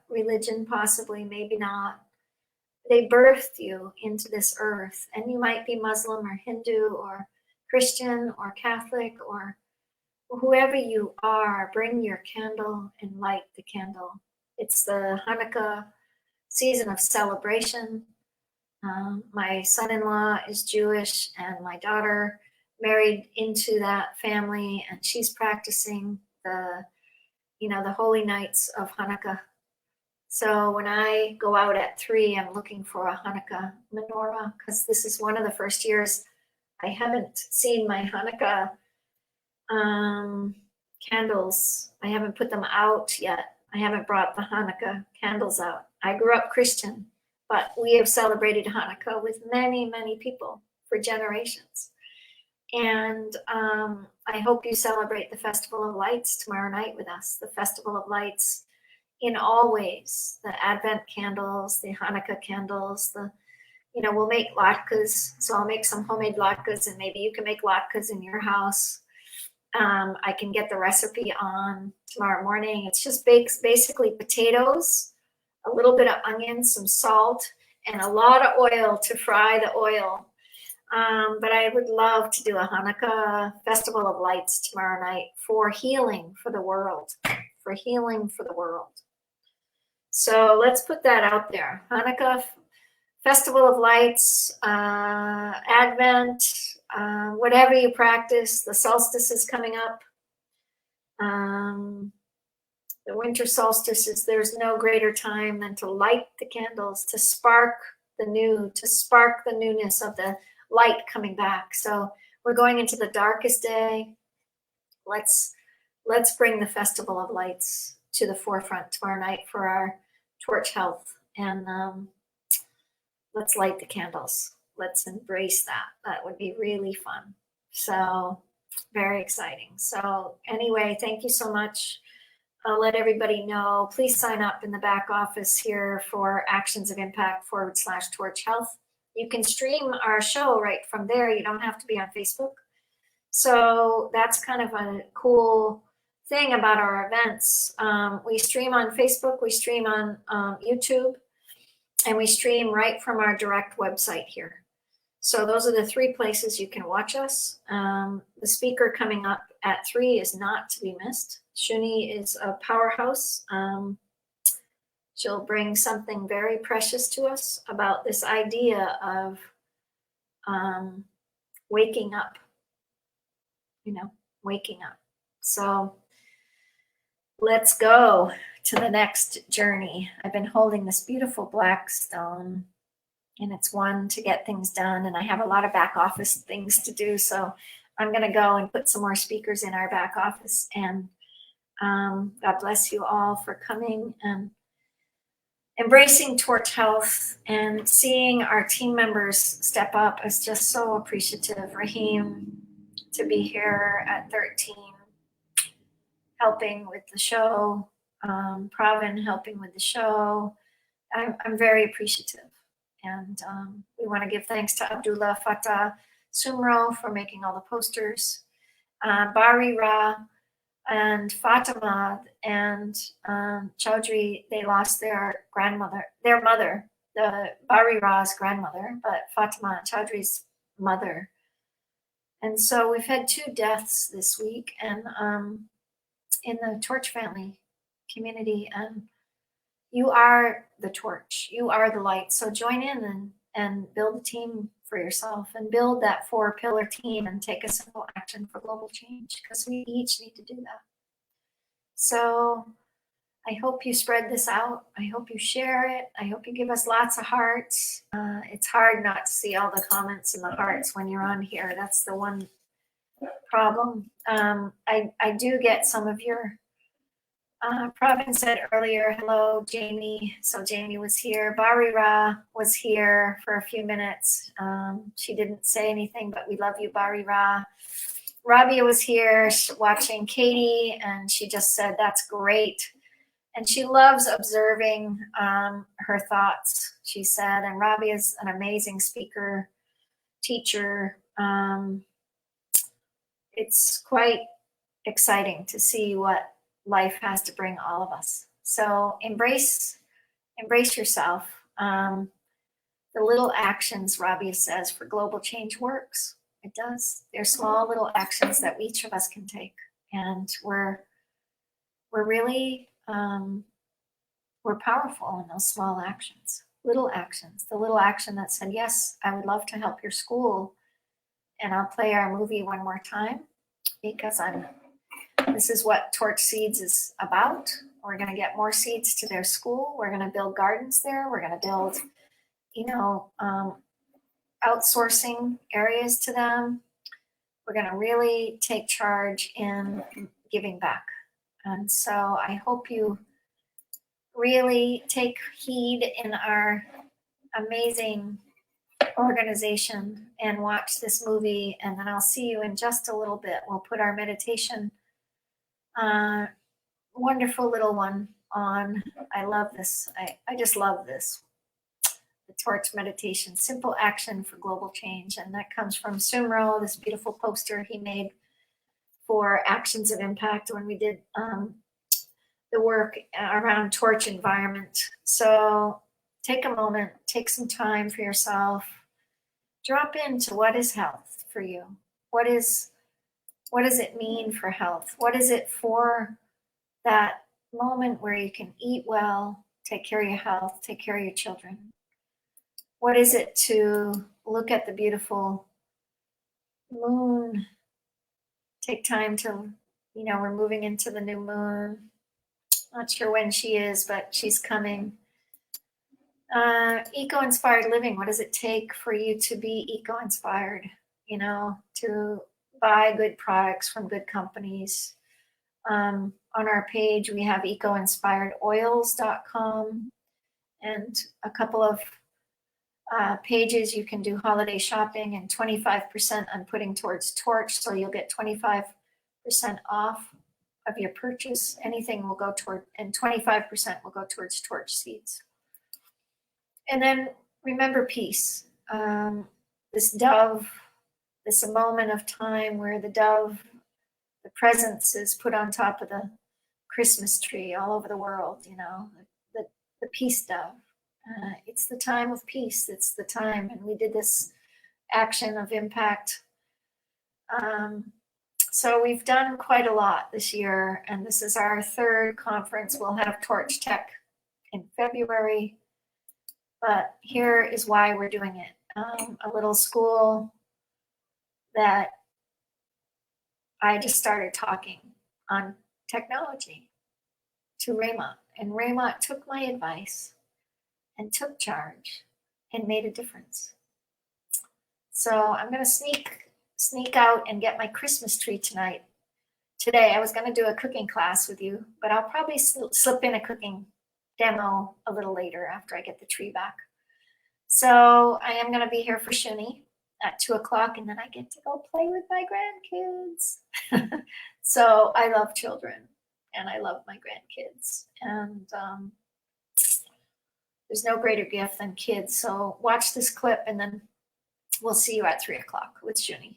religion, possibly, maybe not. They birthed you into this earth, and you might be Muslim or Hindu or Christian or Catholic or whoever you are. Bring your candle and light the candle. It's the Hanukkah season of celebration. My son-in-law is Jewish, and my daughter married into that family, and she's practicing the holy nights of Hanukkah. So when I go out at 3, I'm looking for a Hanukkah menorah, because this is one of the first years I haven't seen my Hanukkah candles. I haven't put them out yet. I haven't brought the Hanukkah candles out. I grew up Christian, but we have celebrated Hanukkah with many, many people for generations. And I hope you celebrate the Festival of Lights tomorrow night with us. The Festival of Lights in all ways, the Advent candles, the Hanukkah candles, we'll make latkes. So I'll make some homemade latkes, and maybe you can make latkes in your house. I can get the recipe on tomorrow morning. It's just basically potatoes, a little bit of onion, some salt, and a lot of oil to fry the oil. But I would love to do a Hanukkah Festival of Lights tomorrow night for healing for the world, So let's put that out there. Hanukkah Festival of Lights, Advent, whatever you practice. The solstice is coming up. The winter solstice there's no greater time than to light the candles, to spark the newness of the light coming back. So we're going into the darkest day. Let's bring the Festival of Lights to the forefront tomorrow night for our Torch Health, and let's light the candles. Let's embrace that. That would be really fun. So very exciting. So anyway, thank you so much. I'll let everybody know. Please sign up in the back office here for Actions of Impact /Torch Health. You can stream our show right from there. You don't have to be on Facebook. So that's kind of a cool thing about our events. We stream on Facebook, we stream on YouTube, and we stream right from our direct website here. So those are the 3 places you can watch us. The speaker coming up at 3 is not to be missed. Shuni is a powerhouse. She'll bring something very precious to us about this idea of waking up, waking up. So let's go to the next journey. I've been holding this beautiful black stone, and it's one to get things done. And I have a lot of back office things to do. So I'm going to go and put some more speakers in our back office. And God bless you all for coming and embracing Torch Health, and seeing our team members step up is just so appreciative. Raheem to be here at 13, helping with the show. Pravin helping with the show. I'm very appreciative. And we want to give thanks to Abdullah Fatah Sumro for making all the posters, Bari Ra and Fatima and Chaudhry, they lost their mother, the Bari Ra's grandmother, but Fatima Chaudhry's mother. And so we've had 2 deaths this week, and in the Torch family community, and you are the torch, you are the light. So join in and build a team for yourself and build that 4-pillar team and take a simple action for global change, because we each need to do that. So I hope you spread this out. I hope you share it. I hope you give us lots of hearts. It's hard not to see all the comments and the hearts when you're on here. That's the one problem. I do get some of your, Pravin said earlier, hello, Jamie. So Jamie was here. Bari Ra was here for a few minutes. She didn't say anything, but we love you, Bari Ra. Rabia was here watching Katie, and she just said, that's great. And she loves observing her thoughts, she said. And Rabia is an amazing speaker, teacher. It's quite exciting to see what life has to bring all of us. So embrace yourself. The little actions, Rabia says, for global change works. It does. They're small little actions that each of us can take. And we're really, we're powerful in those small actions, little actions. The little action that said, yes, I would love to help your school, and I'll play our movie one more time, because this is what Torch Seeds is about. We're going to get more seeds to their school. We're going to build gardens there. We're going to build, outsourcing areas to them. We're going to really take charge in giving back. And so I hope you really take heed in our amazing organization and watch this movie. And then I'll see you in just a little bit. We'll put our meditation, wonderful little one on. I love this. I just love this. The Torch meditation, simple action for global change. And that comes from Sumro, this beautiful poster he made for Actions of Impact when we did the work around torch environment. So take a moment, take some time for yourself, drop into what is health for you. What does it mean for health? What is it for that moment where you can eat well, take care of your health, take care of your children? What is it to look at the beautiful moon, take time to, we're moving into the new moon. Not sure when she is, but she's coming. Eco-inspired living. What does it take for you to be eco-inspired? To buy good products from good companies. On our page, we have ecoinspiredoils.com and a couple of pages. You can do holiday shopping and 25% I'm putting towards Torch. So you'll get 25% off of your purchase. Anything will go toward, and 25% will go towards Torch Seeds. And then remember peace. This dove, this moment of time where the dove, the presence is put on top of the Christmas tree all over the world, the peace dove. It's the time of peace. It's the time. And we did this action of impact. So we've done quite a lot this year, and this is our 3rd conference. We'll have Torch Tech in February, but here is why we're doing it. A little school that I just started talking on technology to Raymond, and Raymond took my advice and took charge and made a difference. So I'm going to sneak out and get my Christmas tree today. I was going to do a cooking class with you, but I'll probably slip in a cooking demo a little later after I get the tree back. So I am going to be here for Shuni at 2:00, and then I get to go play with my grandkids. So I love children and I love my grandkids, and there's no greater gift than kids. So watch this clip and then we'll see you at 3:00 with Shuni.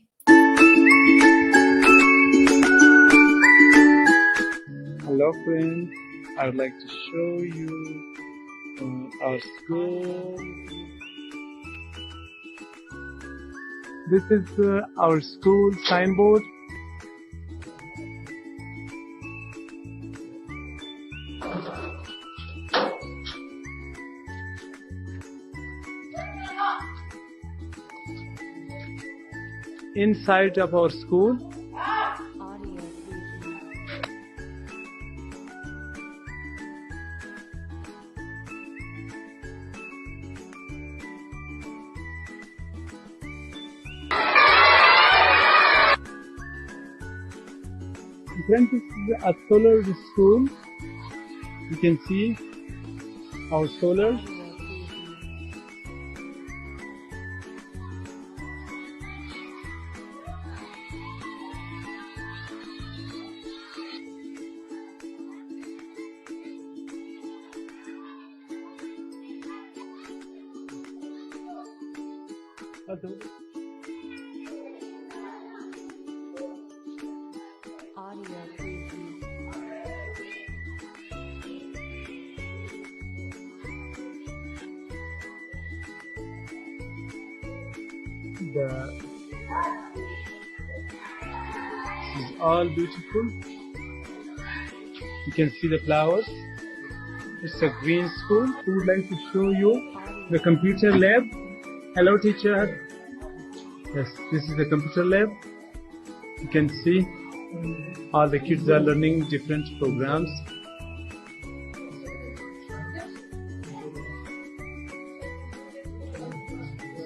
Hello friends, I would like to show you our school. This is our school signboard. Inside of our school, friends, this is a solar school. You can see our solar. This is all beautiful. You can see the flowers. It's a green school. We would like to show you the computer lab. Hello, teacher. Yes, this is the computer lab. You can see all the kids are learning different programs.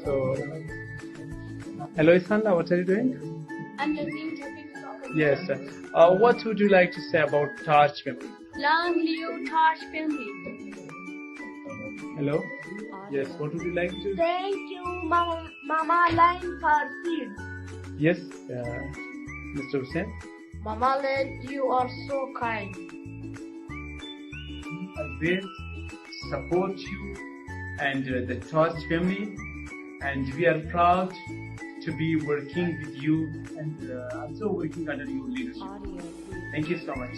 So, hello, Isanda, what are you doing? I'm learning typing properly. Yes. What would you like to say about Taj family? Long live Taj family. Hello? Yes, what would you like to? Thank you, Mama Line for seeds. Yes, Mr. Hussain. Mama Line, you are so kind. I will support you and the Taj family, and we are proud to be working with you and also working under your leadership. Thank you so much.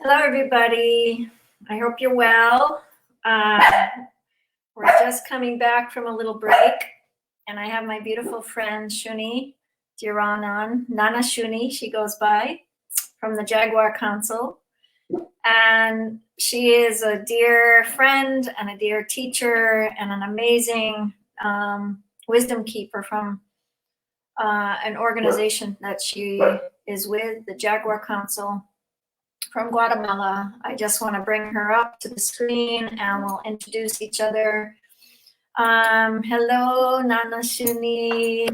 Hello, everybody. I hope you're well. We're just coming back from a little break, and I have my beautiful friend Shuni Diranan, Nana Shuni, she goes by, from the Jaguar Council. And she is a dear friend and a dear teacher and an amazing wisdom keeper from an organization that she is with, the Jaguar Council from Guatemala. I just want to bring her up to the screen and we'll introduce each other. Hello, Nana Shuni.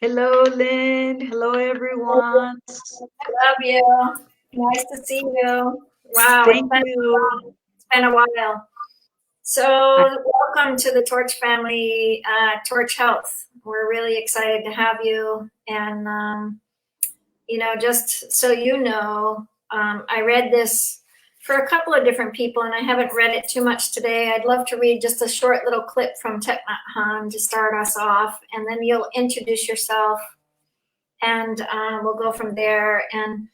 Hello, Lynn. Hello, everyone. I love you. Nice to see you. Wow, Thank you. It's been a while. So welcome to the Torch family, Torch Health. We're really excited to have you. And, just so you know, I read this for a couple of different people, and I haven't read it too much today. I'd love to read just a short little clip from Thich Nhat Hanh to start us off, and then you'll introduce yourself, and we'll go from there. And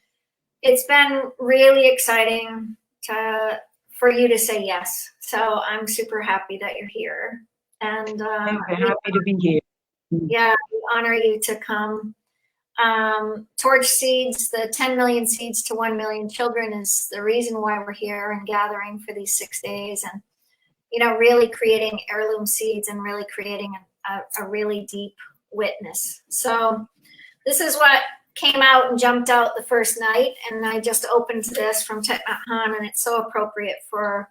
it's been really exciting for you to say yes. So I'm super happy that you're here. And I'm happy to be here. Yeah, we honor you to come. Torch Seeds, the 10 million seeds to 1 million children is the reason why we're here and gathering for these 6 days, and really creating heirloom seeds and really creating a really deep witness. So this is what came out and jumped out the first night, and I just opened this from Thich Nhat Hanh, and it's so appropriate for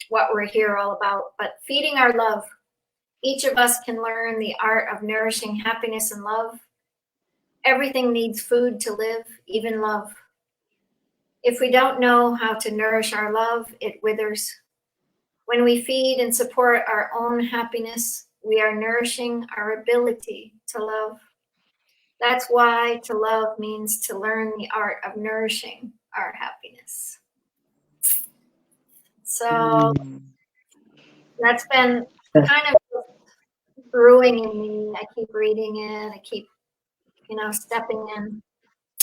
what we're here all about. But feeding our love. Each of us can learn the art of nourishing happiness and love. Everything needs food to live, even love. If we don't know how to nourish our love, it withers. When we feed and support our own happiness, we are nourishing our ability to love. That's why to love means to learn the art of nourishing our happiness. So that's been kind of brewing in me. I keep reading it. I keep stepping in.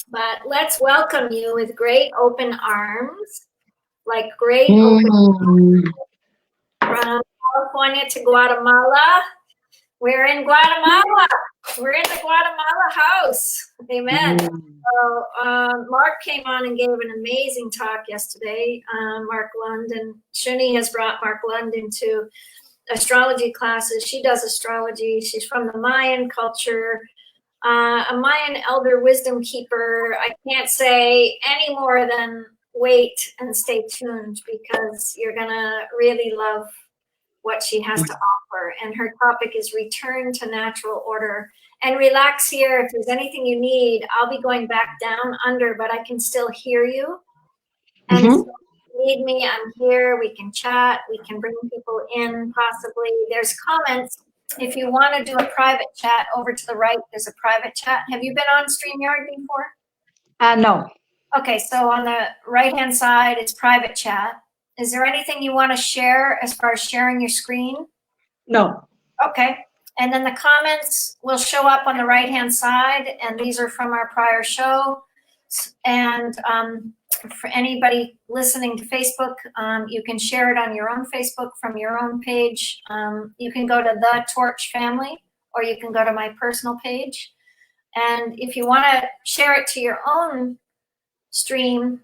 But let's welcome you with great open arms, like great open from California to Guatemala. We're in Guatemala. We're in the Guatemala house. Amen. So Mark came on and gave an amazing talk yesterday. Mark Lund, and Shuni has brought Mark Lund into astrology classes. She does astrology. She's from the Mayan culture. A Mayan elder wisdom keeper. I can't say any more than wait and stay tuned, because you're gonna really love what she has to offer. And her topic is return to natural order. And relax here. If there's anything you need, I'll be going back down under, but I can still hear you. And so if you need me, I'm here. We can chat. We can bring people in possibly. There's comments. If you want to do a private chat, over to the right, there's a private chat. Have you been on StreamYard before? No. Okay, so on the right-hand side, it's private chat. Is there anything you want to share as far as sharing your screen? No. Okay. And then the comments will show up on the right-hand side, and these are from our prior show. And for anybody listening to Facebook, you can share it on your own Facebook from your own page. You can go to The Torch Family, or you can go to my personal page. And if you want to share it to your own stream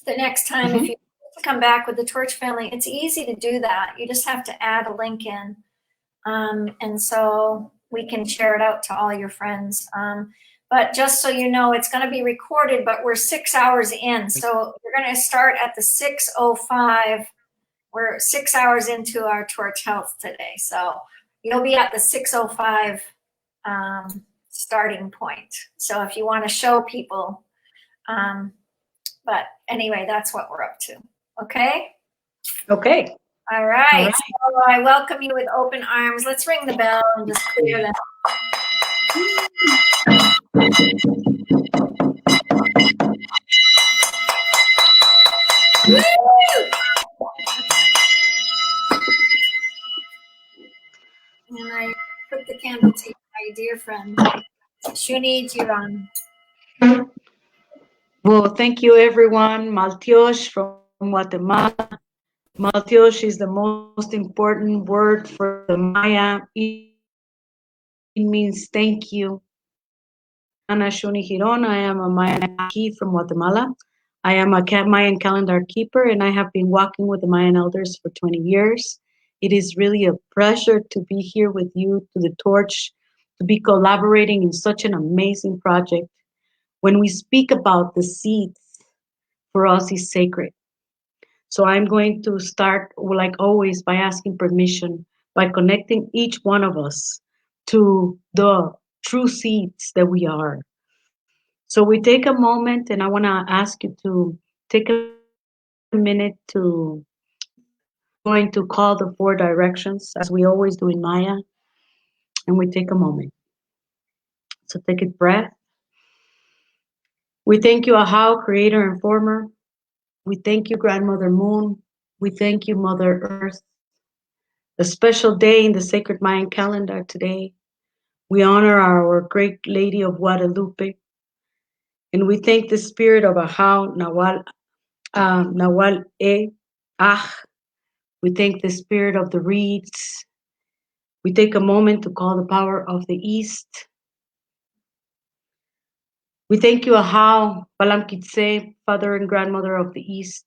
the next time, if you come back with the Torch Family, it's easy to do that. You just have to add a link in. And so we can share it out to all your friends. But just so you know, it's going to be recorded, but we're 6 hours in. So we're going to start at the 6:05. We're 6 hours into our Torch Health today. So you'll be at the 6:05 starting point. So if you want to show people, but anyway, that's what we're up to. Okay? Okay. All right. So I welcome you with open arms. Let's ring the bell and just clear them. And I put the candle to my dear friend, Shuni Jiran. Well, thank you, everyone. Maltiosh from Guatemala. Maltiosh is the most important word for the Maya. It means thank you. Ana Shuni Giron. I am a Mayan key from Guatemala. I am a Mayan calendar keeper, and I have been walking with the Mayan elders for 20 years. It is really a pleasure to be here with you to the torch, to be collaborating in such an amazing project. When we speak about the seeds, for us is sacred. So I'm going to start, like always, by asking permission, by connecting each one of us to the true seeds that we are. So we take a moment, and I want to ask you to take a minute to going to call the 4 directions, as we always do in Maya, and we take a moment. So take a breath. We thank you, Ahau, creator and former. We thank you, Grandmother Moon. We thank you, Mother Earth. A special day in the sacred Mayan calendar today. We honor our great Lady of Guadalupe, and we thank the spirit of Ahau, Nawal Ah. We thank the spirit of the reeds. We take a moment to call the power of the East. We thank you, Ahau, Balam Kitse, Father and Grandmother of the East.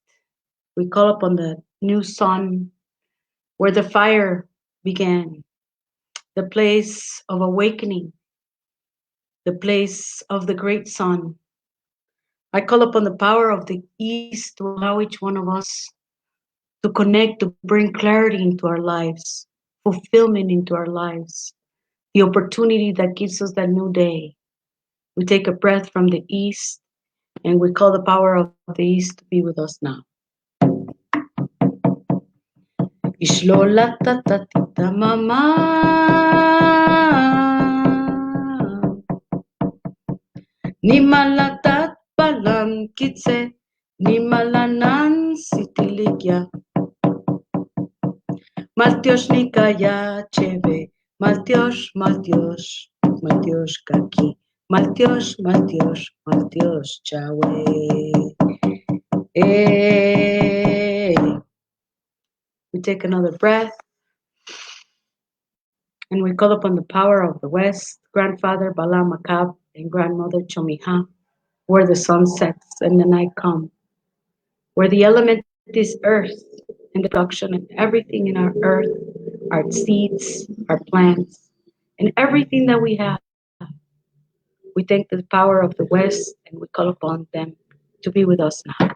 We call upon the new sun, where the fire began, the place of awakening, the place of the great sun. I call upon the power of the East to allow each one of us to connect, to bring clarity into our lives, fulfillment into our lives, the opportunity that gives us that new day. We take a breath from the East, and we call the power of the East to be with us now. Ishlola tatatita mama, nimalatat balam kitse, nimalanan sitiligya. Maltiosh nikaya cheve, Maltiosh, Maltiosh, Maltiosh kaki, Maltiosh, Maltiosh, Maltiosh chawe. We take another breath, and we call upon the power of the West, Grandfather Bala Makab and Grandmother Chomiha, where the sun sets and the night comes, where the element is earth and the production and everything in our earth, our seeds, our plants, and everything that we have. We thank the power of the West, and we call upon them to be with us now.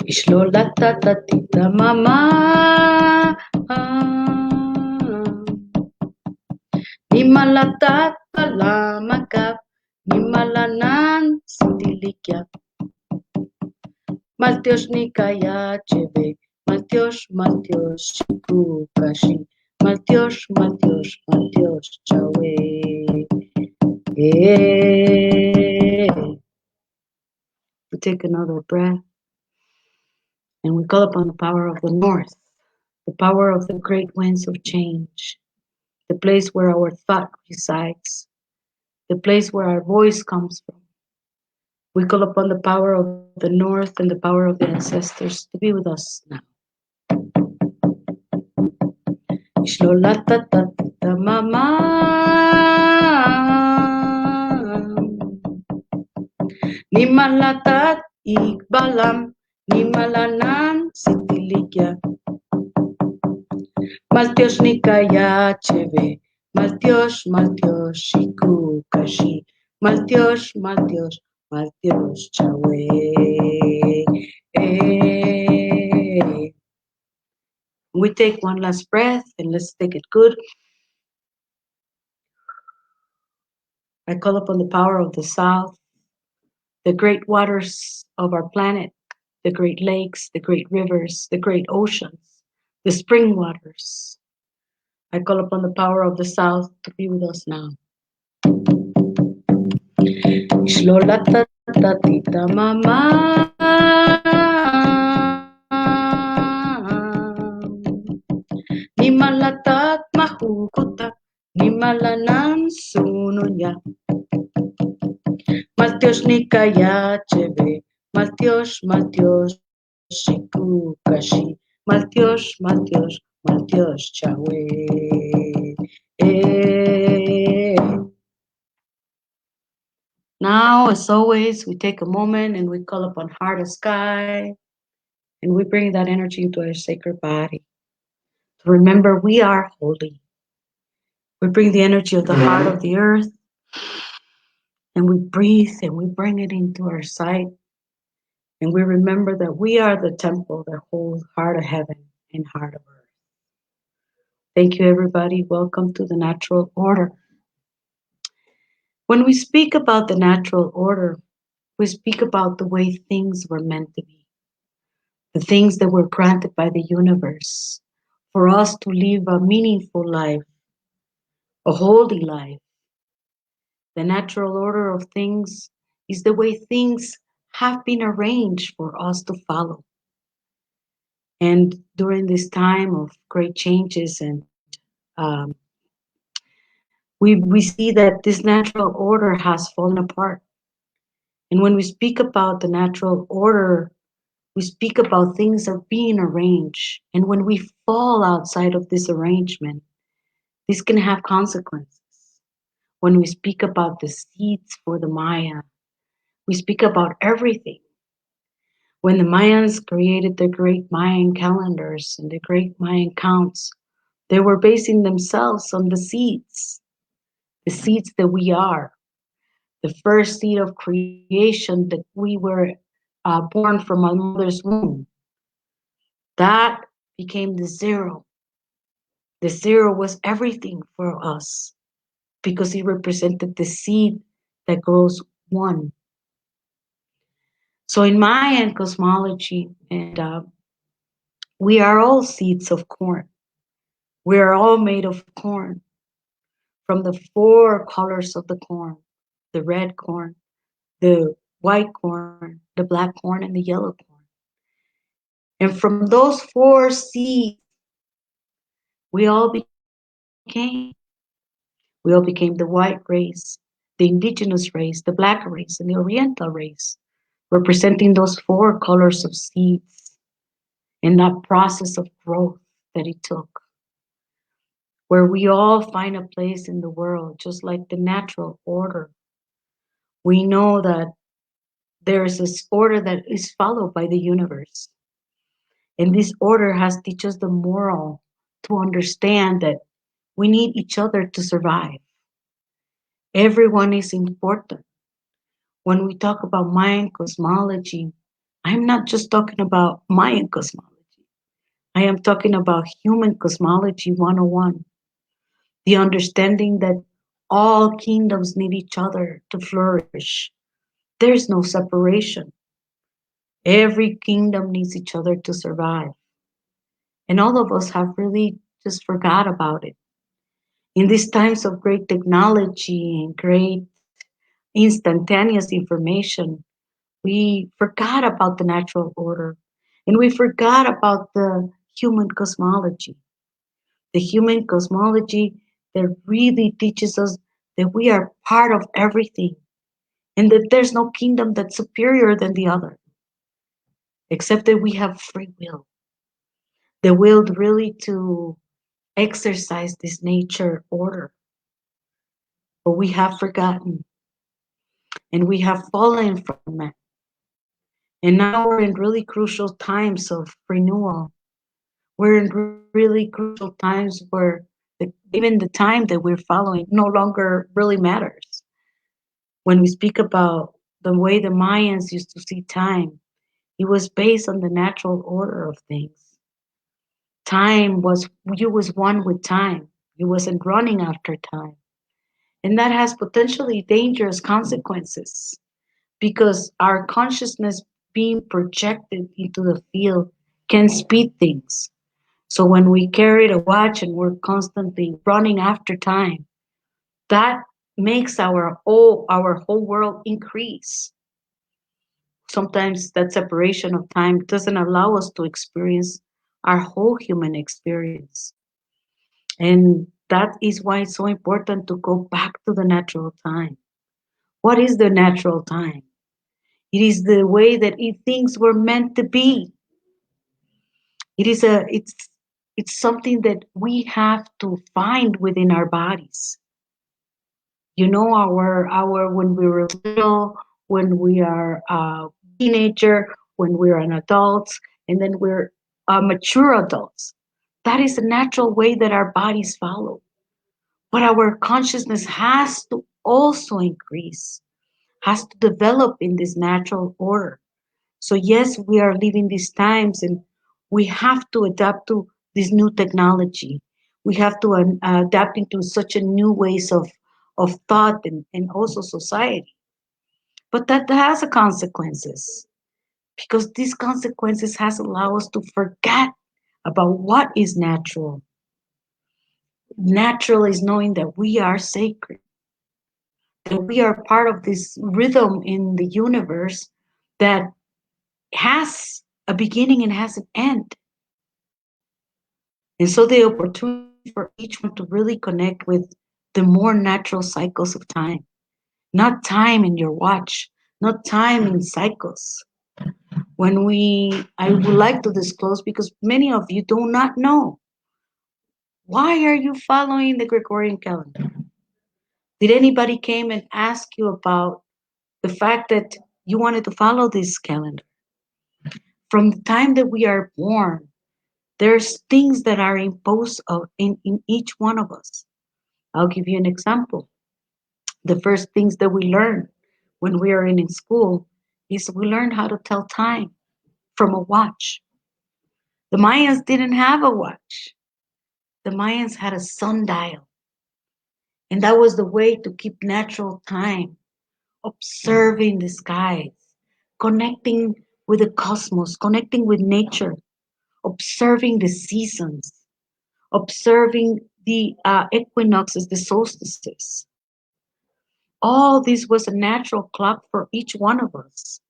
Ishlolata tatita mama, nimalatat palamakap, nimalanan sitilikya. Maltiosh nikaya cheve, Maltiosh, Maltiosh kukashi, Maltiosh, Maltiosh, Maltiosh chawe. We take another breath, and we call upon the power of the North, the power of the great winds of change, the place where our thought resides, the place where our voice comes from. We call upon the power of the North and the power of the ancestors to be with us now. Ishlolata tatita mama, nimalatat ikbalam, nimalanan sitiligya. Maltiosh nikaya cheve, Maltiosh, Maltiosh kukashi, Maltiosh, Maltiosh, Maltiosh chawe. We take one last breath, and let's take it good. I call upon the power of the South, the great waters of our planet, the great lakes, the great rivers, the great oceans, the spring waters. I call upon the power of the South to be with us now. Ishlolata tatita mama, nimalatat mahukuta, nimalanan sununya. Maltiosh nikaya chebe, Maltiosh, Maltiosh, shiku kashi, Maltiosh, Maltiosh, Maltiosh chawe. Now, as always, we take a moment and we call upon heart of sky, and we bring that energy into our sacred body. To remember we are holy. We bring the energy of the heart of the earth, and we breathe and we bring it into our sight. And we remember that we are the temple that holds heart of heaven and heart of earth. Thank you, everybody. Welcome to the natural order. When we speak about the natural order, we speak about the way things were meant to be, the things that were granted by the universe for us to live a meaningful life, a holy life. The natural order of things is the way things have been arranged for us to follow. And during this time of great changes, and we see that this natural order has fallen apart. And when we speak about the natural order, we speak about things that are being arranged. And when we fall outside of this arrangement, this can have consequences. When we speak about the seeds for the Maya, we speak about everything. When the Mayans created the great Mayan calendars and the great Mayan counts, they were basing themselves on the seeds that we are. The first seed of creation that we were born from our mother's womb. That became the zero. The zero was everything for us because it represented the seed that grows one. So in Mayan cosmology, and we are all seeds of corn. We are all made of corn, from the 4 colors of the corn: the red corn, the white corn, the black corn, and the yellow corn. And from those 4 seeds, we all became. We all became the white race, the indigenous race, the black race, and the oriental race, representing those 4 colors of seeds in that process of growth that it took, where we all find a place in the world, just like the natural order. We know that there is this order that is followed by the universe. And this order has teach us the moral to understand that we need each other to survive. Everyone is important. When we talk about Mayan cosmology, I'm not just talking about Mayan cosmology. I am talking about human cosmology 101. The understanding that all kingdoms need each other to flourish. There is no separation. Every kingdom needs each other to survive. And all of us have really just forgot about it. In these times of great technology and great instantaneous information, we forgot about the natural order, and we forgot about the human cosmology. The human cosmology that really teaches us that we are part of everything and that there's no kingdom that's superior than the other, except that we have free will. The will really to exercise this nature order. But we have forgotten and we have fallen from it. And now we're in really crucial times of renewal. We're in really crucial times where even the time that we're following no longer really matters. When we speak about the way the Mayans used to see time, it was based on the natural order of things. You was one with time. You wasn't running after time. And that has potentially dangerous consequences because our consciousness being projected into the field can speed things. So when we carry a watch and we're constantly running after time, that makes our whole world increase. Sometimes that separation of time doesn't allow us to experience our whole human experience. And that is why it's so important to go back to the natural time. What is the natural time? It is the way that things were meant to be. It's something that we have to find within our bodies. You know, our when we were little, when we are a teenager, when we're an adult, and then we're mature adults. That is the natural way that our bodies follow. But our consciousness has to also increase, has to develop in this natural order. So yes, we are living these times and we have to adapt to this new technology. We have to adapt into such a new ways of thought and also society. But that has a consequences, because these consequences has allowed us to forget about what is natural. Natural is knowing that we are sacred, that we are part of this rhythm in the universe that has a beginning and has an end. And so the opportunity for each one to really connect with the more natural cycles of time, not time in your watch, not time in cycles. I would like to disclose, because many of you do not know, why are you following the Gregorian calendar? Did anybody came and ask you about the fact that you wanted to follow this calendar? From the time that we are born, there's things that are imposed in each one of us. I'll give you an example. The first things that we learn when we are in school is we learn how to tell time from a watch. The Mayans didn't have a watch. The Mayans had a sundial. And that was the way to keep natural time, observing the skies, connecting with the cosmos, connecting with nature, observing the seasons, observing the equinoxes, the solstices. All this was a natural clock for each one of us.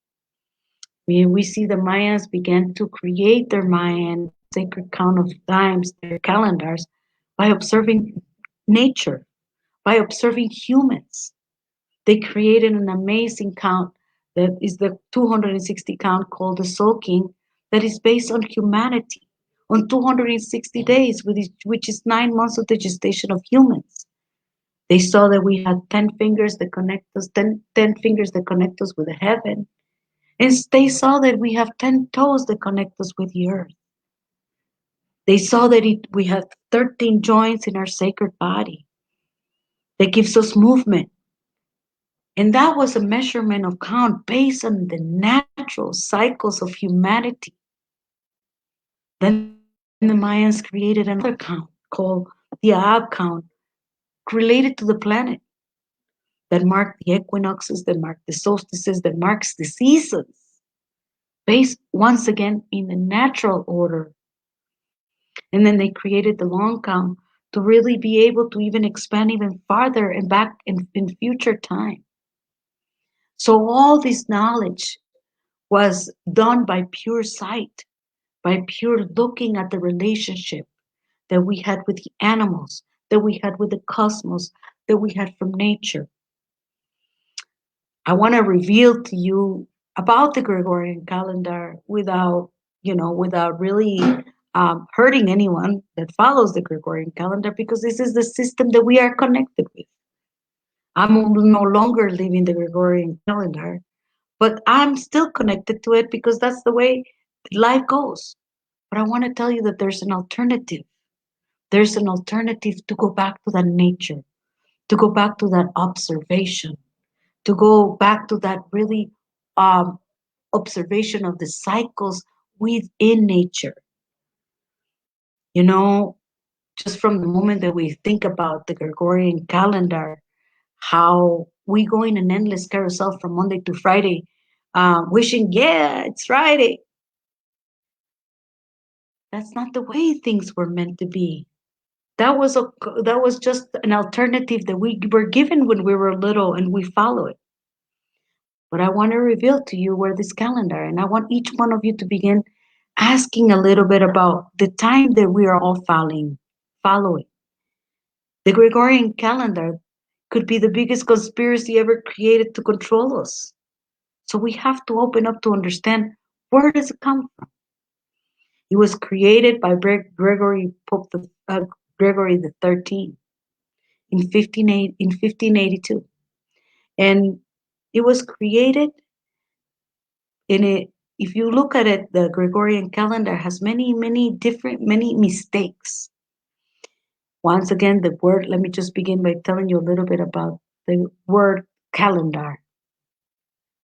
We see the Mayans began to create their Mayan sacred count of times, their calendars, by observing nature, by observing humans. They created an amazing count that is the 260 count called the Soul King, that is based on humanity, on 260 days, which is 9 months of the gestation of humans. They saw that we had 10 fingers that connect us, 10 fingers that connect us with the heaven. And they saw that we have 10 toes that connect us with the earth. They saw that we have 13 joints in our sacred body that gives us movement. And that was a measurement of count based on the natural cycles of humanity. Then the Mayans created another count called the Ahab count, related to the planet, that marked the equinoxes, that marked the solstices, that marks the seasons, based once again in the natural order. And then they created the long count to really be able to even expand even farther and back in future time. So all this knowledge was done by pure sight, by pure looking at the relationship that we had with the animals, that we had with the cosmos, that we had from nature. I want to reveal to you about the Gregorian calendar without really hurting anyone that follows the Gregorian calendar, because this is the system that we are connected with. I'm no longer living the Gregorian calendar, but I'm still connected to it because that's the way life goes. But I want to tell you that there's an alternative. There's an alternative to go back to that nature, to go back to that observation, to go back to that really observation of the cycles within nature. You know, just from the moment that we think about the Gregorian calendar, how we go in an endless carousel from Monday to Friday, wishing, yeah, it's Friday. That's not the way things were meant to be. That was just an alternative that we were given when we were little, and we follow it. But I want to reveal to you where this calendar, and I want each one of you to begin asking a little bit about the time that we are all following. The Gregorian calendar could be the biggest conspiracy ever created to control us. So we have to open up to understand, where does it come from? It was created by Gregory the 13th in 1582, and it was created in a. If you look at it, the Gregorian calendar has many mistakes. Once again, the word. Let me just begin by telling you a little bit about the word calendar.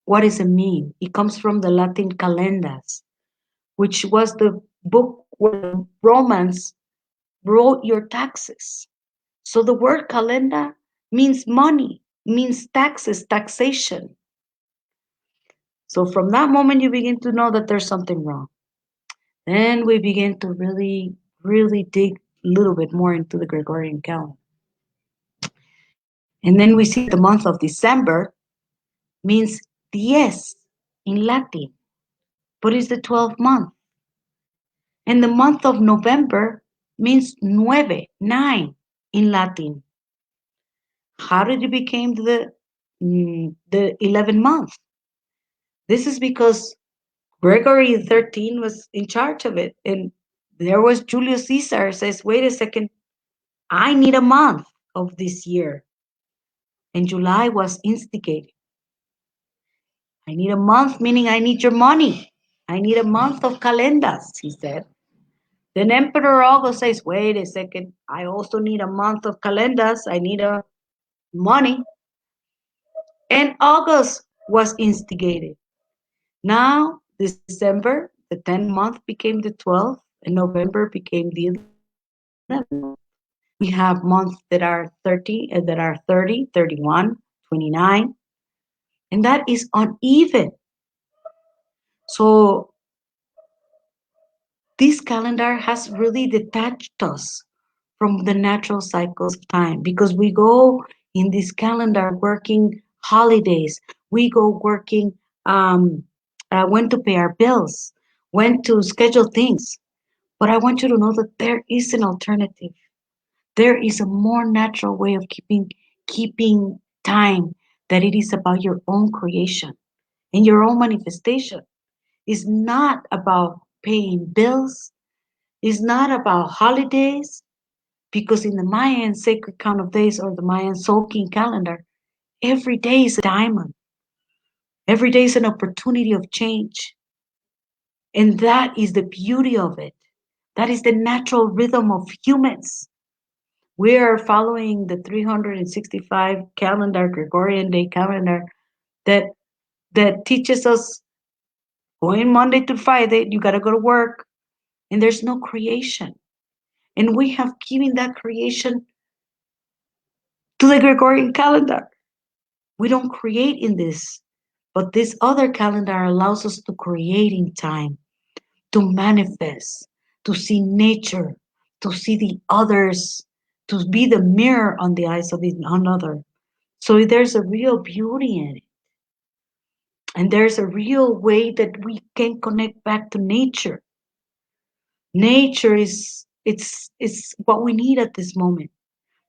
What does it mean? It comes from the Latin calendas, which was the book where Romans wrote your taxes. So the word calenda means money, means taxes, taxation. So from that moment, you begin to know that there's something wrong. Then we begin to really, really dig a little bit more into the Gregorian calendar. And then we see the month of December means dies in Latin, but it's the 12th month. And the month of November means nueve, 9 in Latin. How did it become the 11th month? This is because Gregory XIII was in charge of it. And there was Julius Caesar says, wait a second, I need a month of this year. And July was instigated. I need a month, meaning I need your money. I need a month of calendas, he said. Then Emperor August says, wait a second, I also need a month of calendas. I need a money. And August was instigated. Now, December, the 10th month became the 12th, and November became the 11th. We have months that are 30, 31, 29, and that is uneven. So this calendar has really detached us from the natural cycles of time, because we go in this calendar working holidays. We go working when to pay our bills, when to schedule things. But I want you to know that there is an alternative. There is a more natural way of keeping time, that it is about your own creation and your own manifestation. It's not about paying bills. It's not about holidays, because in the Mayan sacred count of days, or the Mayan Tzolk'in calendar, every day is a diamond. Every day is an opportunity of change. And that is the beauty of it. That is the natural rhythm of humans. We are following the 365 calendar, Gregorian day calendar, that teaches us going Monday to Friday, you got to go to work, and there's no creation. And we have given that creation to the Gregorian calendar. We don't create in this, but this other calendar allows us to create in time, to manifest, to see nature, to see the others, to be the mirror on the eyes of another. So there's a real beauty in it. And there's a real way that we can connect back to nature. Nature is what we need at this moment.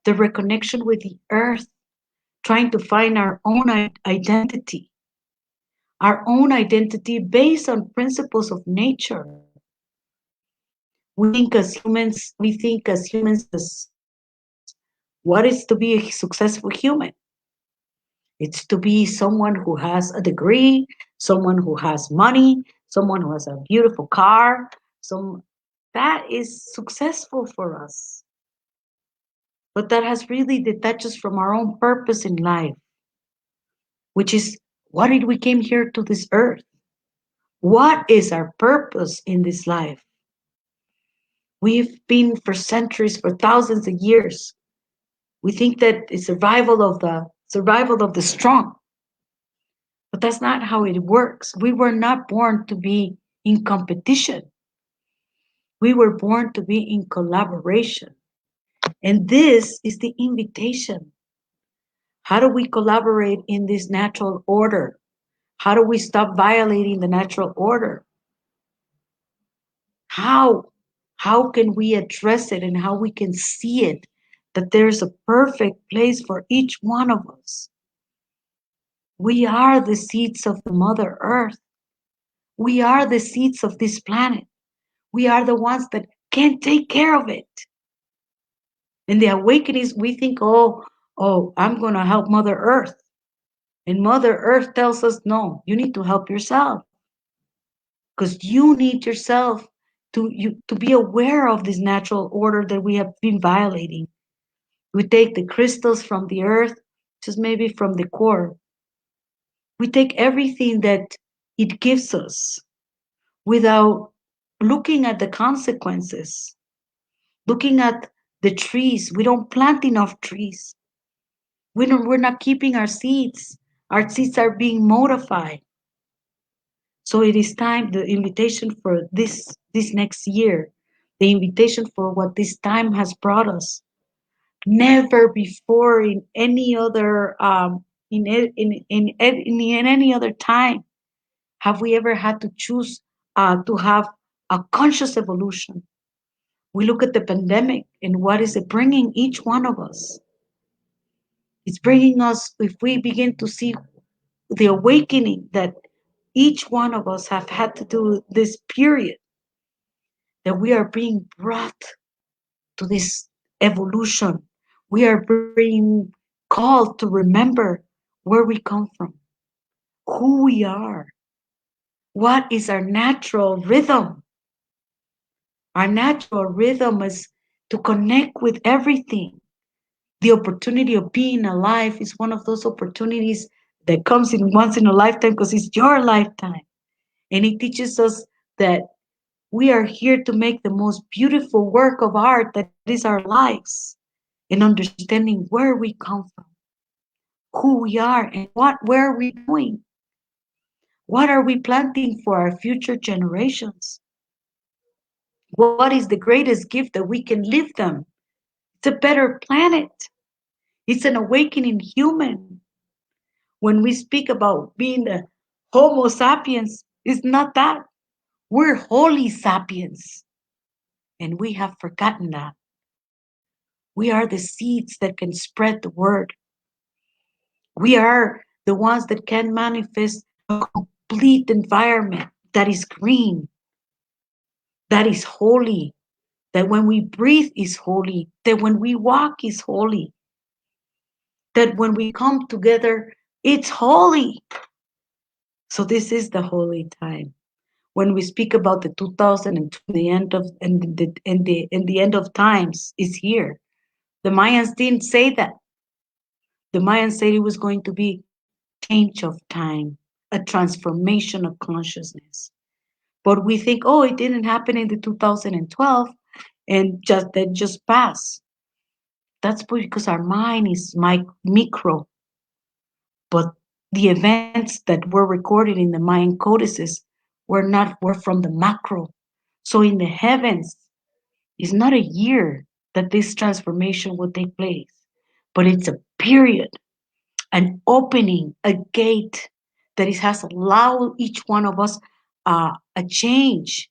The reconnection with the earth, trying to find our own identity. Our own identity based on principles of nature. We think as humans as what is to be a successful human? It's to be someone who has a degree, someone who has money, someone who has a beautiful car. That is successful for us. But that has really detached us from our own purpose in life, which is, why did we came here to this earth? What is our purpose in this life? We've been for centuries, for thousands of years. We think that it's survival of the strong. But that's not how it works. We were not born to be in competition. We were born to be in collaboration. And this is the invitation. How do we collaborate in this natural order? How do we stop violating the natural order? How can we address it, and how we can see it, that there's a perfect place for each one of us. We are the seeds of the Mother Earth. We are the seeds of this planet. We are the ones that can take care of it. In the awakenings, we think, oh, I'm going to help Mother Earth. And Mother Earth tells us, no, you need to help yourself. Because you need yourself to be aware of this natural order that we have been violating. We take the crystals from the earth, just maybe from the core. We take everything that it gives us without looking at the consequences, looking at the trees. We don't plant enough trees. We're not keeping our seeds. Our seeds are being modified. So it is time, the invitation for this next year, the invitation for what this time has brought us. Never before in any other in any other time have we ever had to choose to have a conscious evolution. We look at the pandemic and what is it bringing each one of us? It's bringing us, if we begin to see the awakening that each one of us have had to do this period, that we are being brought to this evolution. We are being called to remember where we come from, who we are, what is our natural rhythm. Our natural rhythm is to connect with everything. The opportunity of being alive is one of those opportunities that comes in once in a lifetime because it's your lifetime. And it teaches us that we are here to make the most beautiful work of art that is our lives, in understanding where we come from, who we are, and where are we going. What are we planting for our future generations? What is the greatest gift that we can leave them? It's a better planet. It's an awakening human. When we speak about being the Homo sapiens, it's not that. We're holy sapiens. And we have forgotten that. We are the seeds that can spread the word. We are the ones that can manifest a complete environment that is green, that is holy, that when we breathe is holy, that when we walk is holy, that when we come together, it's holy. So this is the holy time. When we speak about the 2002, the end of the end of times is here. The Mayans didn't say that. The Mayans said it was going to be change of time, a transformation of consciousness. But we think, oh, it didn't happen in the 2012 and just passed. That's because our mind is micro. But the events that were recorded in the Mayan codices were from the macro. So in the heavens, it's not a year that this transformation will take place, but it's a period, an opening, a gate that has allowed each one of us a change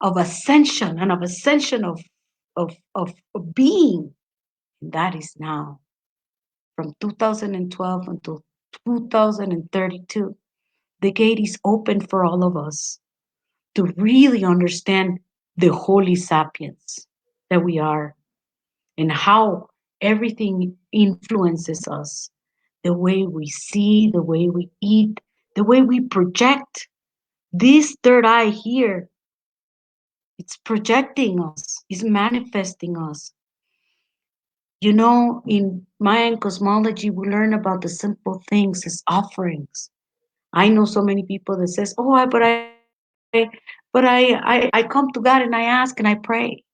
of ascension and of ascension of being. And that is now. From 2012 until 2032, the gate is open for all of us to really understand the holy sapiens that we are and how everything influences us. The way we see, the way we eat, the way we project. This third eye here, it's projecting us, it's manifesting us. You know, in Mayan cosmology, we learn about the simple things as offerings. I know so many people that says, "Oh, I come to God and I ask and I pray."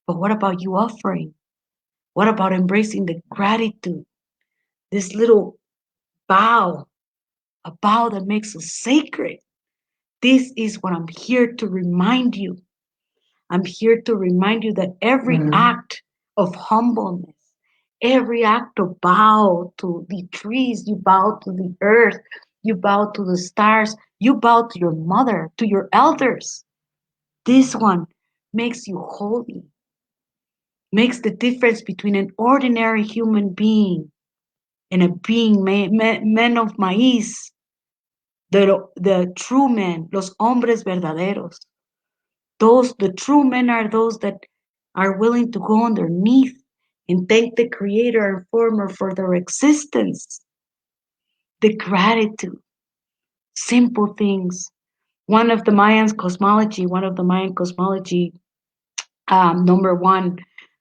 But what about you offering? What about embracing the gratitude? This little bow, a bow that makes us sacred. This is what I'm here to remind you. I'm here to remind you that every act of humbleness, every act of bow to the trees, you bow to the earth, you bow to the stars, you bow to your mother, to your elders. This one makes you holy, makes the difference between an ordinary human being and a being men of maíz, the true men, los hombres verdaderos. The true men are those that are willing to go underneath and thank the creator and former for their existence. The gratitude, simple things. One of the Mayan cosmology, number one,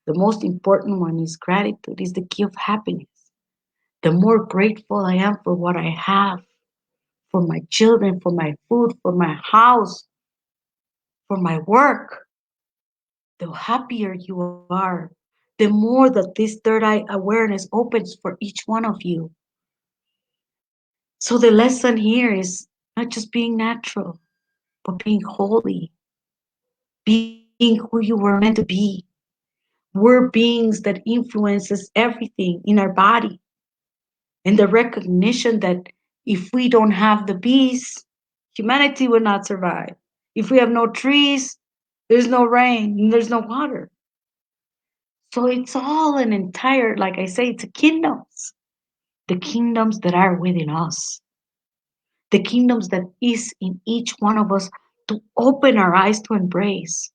the most important one is gratitude, is the key of happiness. The more grateful I am for what I have, for my children, for my food, for my house, for my work, the happier you are, the more that this third eye awareness opens for each one of you. So the lesson here is not just being natural, but being holy, being who you were meant to be. We're beings that influences everything in our body. And the recognition that if we don't have the bees, humanity will not survive. If we have no trees, there's no rain and there's no water. So it's all an entire, like I say, it's a kingdoms. The kingdoms that are within us. The kingdoms that is in each one of us to open our eyes to embrace.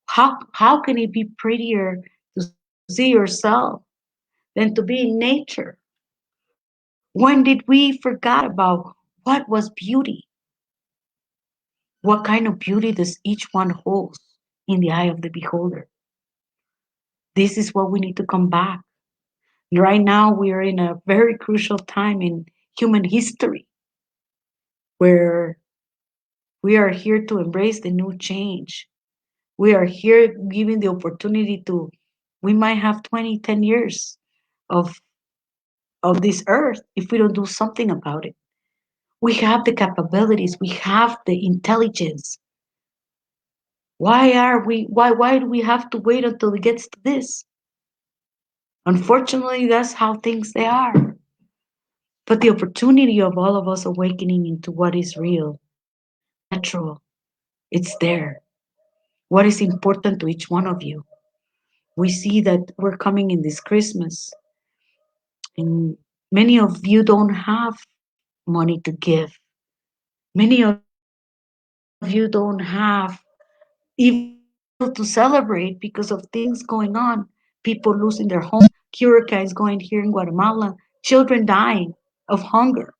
How can it be prettier to see yourself than to be in nature? When did we forget about what was beauty? What kind of beauty does each one hold in the eye of the beholder? This is what we need to come back. Right now, we are in a very crucial time in human history where we are here to embrace the new change. We are here giving the opportunity to, we might have 10 years of this earth if we don't do something about it. We have the capabilities, we have the intelligence. Why do we have to wait until it gets to this? Unfortunately, that's how things they are. But the opportunity of all of us awakening into what is real, natural, it's there. What is important to each one of you? We see that we're coming in this Christmas, and many of you don't have money to give. Many of you don't have even to celebrate because of things going on. People losing their homes, hurricanes going here in Guatemala, children dying of hunger.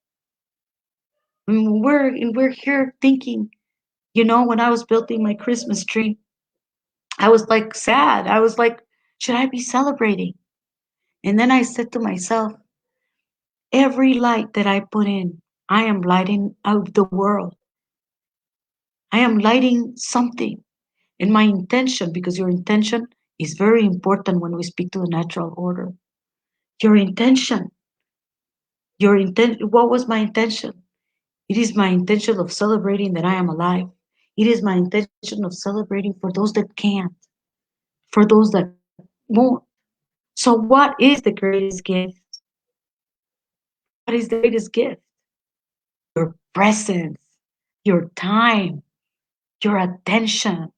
And we're here thinking, when I was building my Christmas tree, I was like sad. I was like, should I be celebrating? And then I said to myself, every light that I put in, I am lighting out the world. I am lighting something. And my intention, because your intention is very important when we speak to the natural order. Your intention. What was my intention? It is my intention of celebrating that I am alive. It is my intention of celebrating for those that can't, for those that won't. So what is the greatest gift? What is the greatest gift? Your presence, your time, your attention.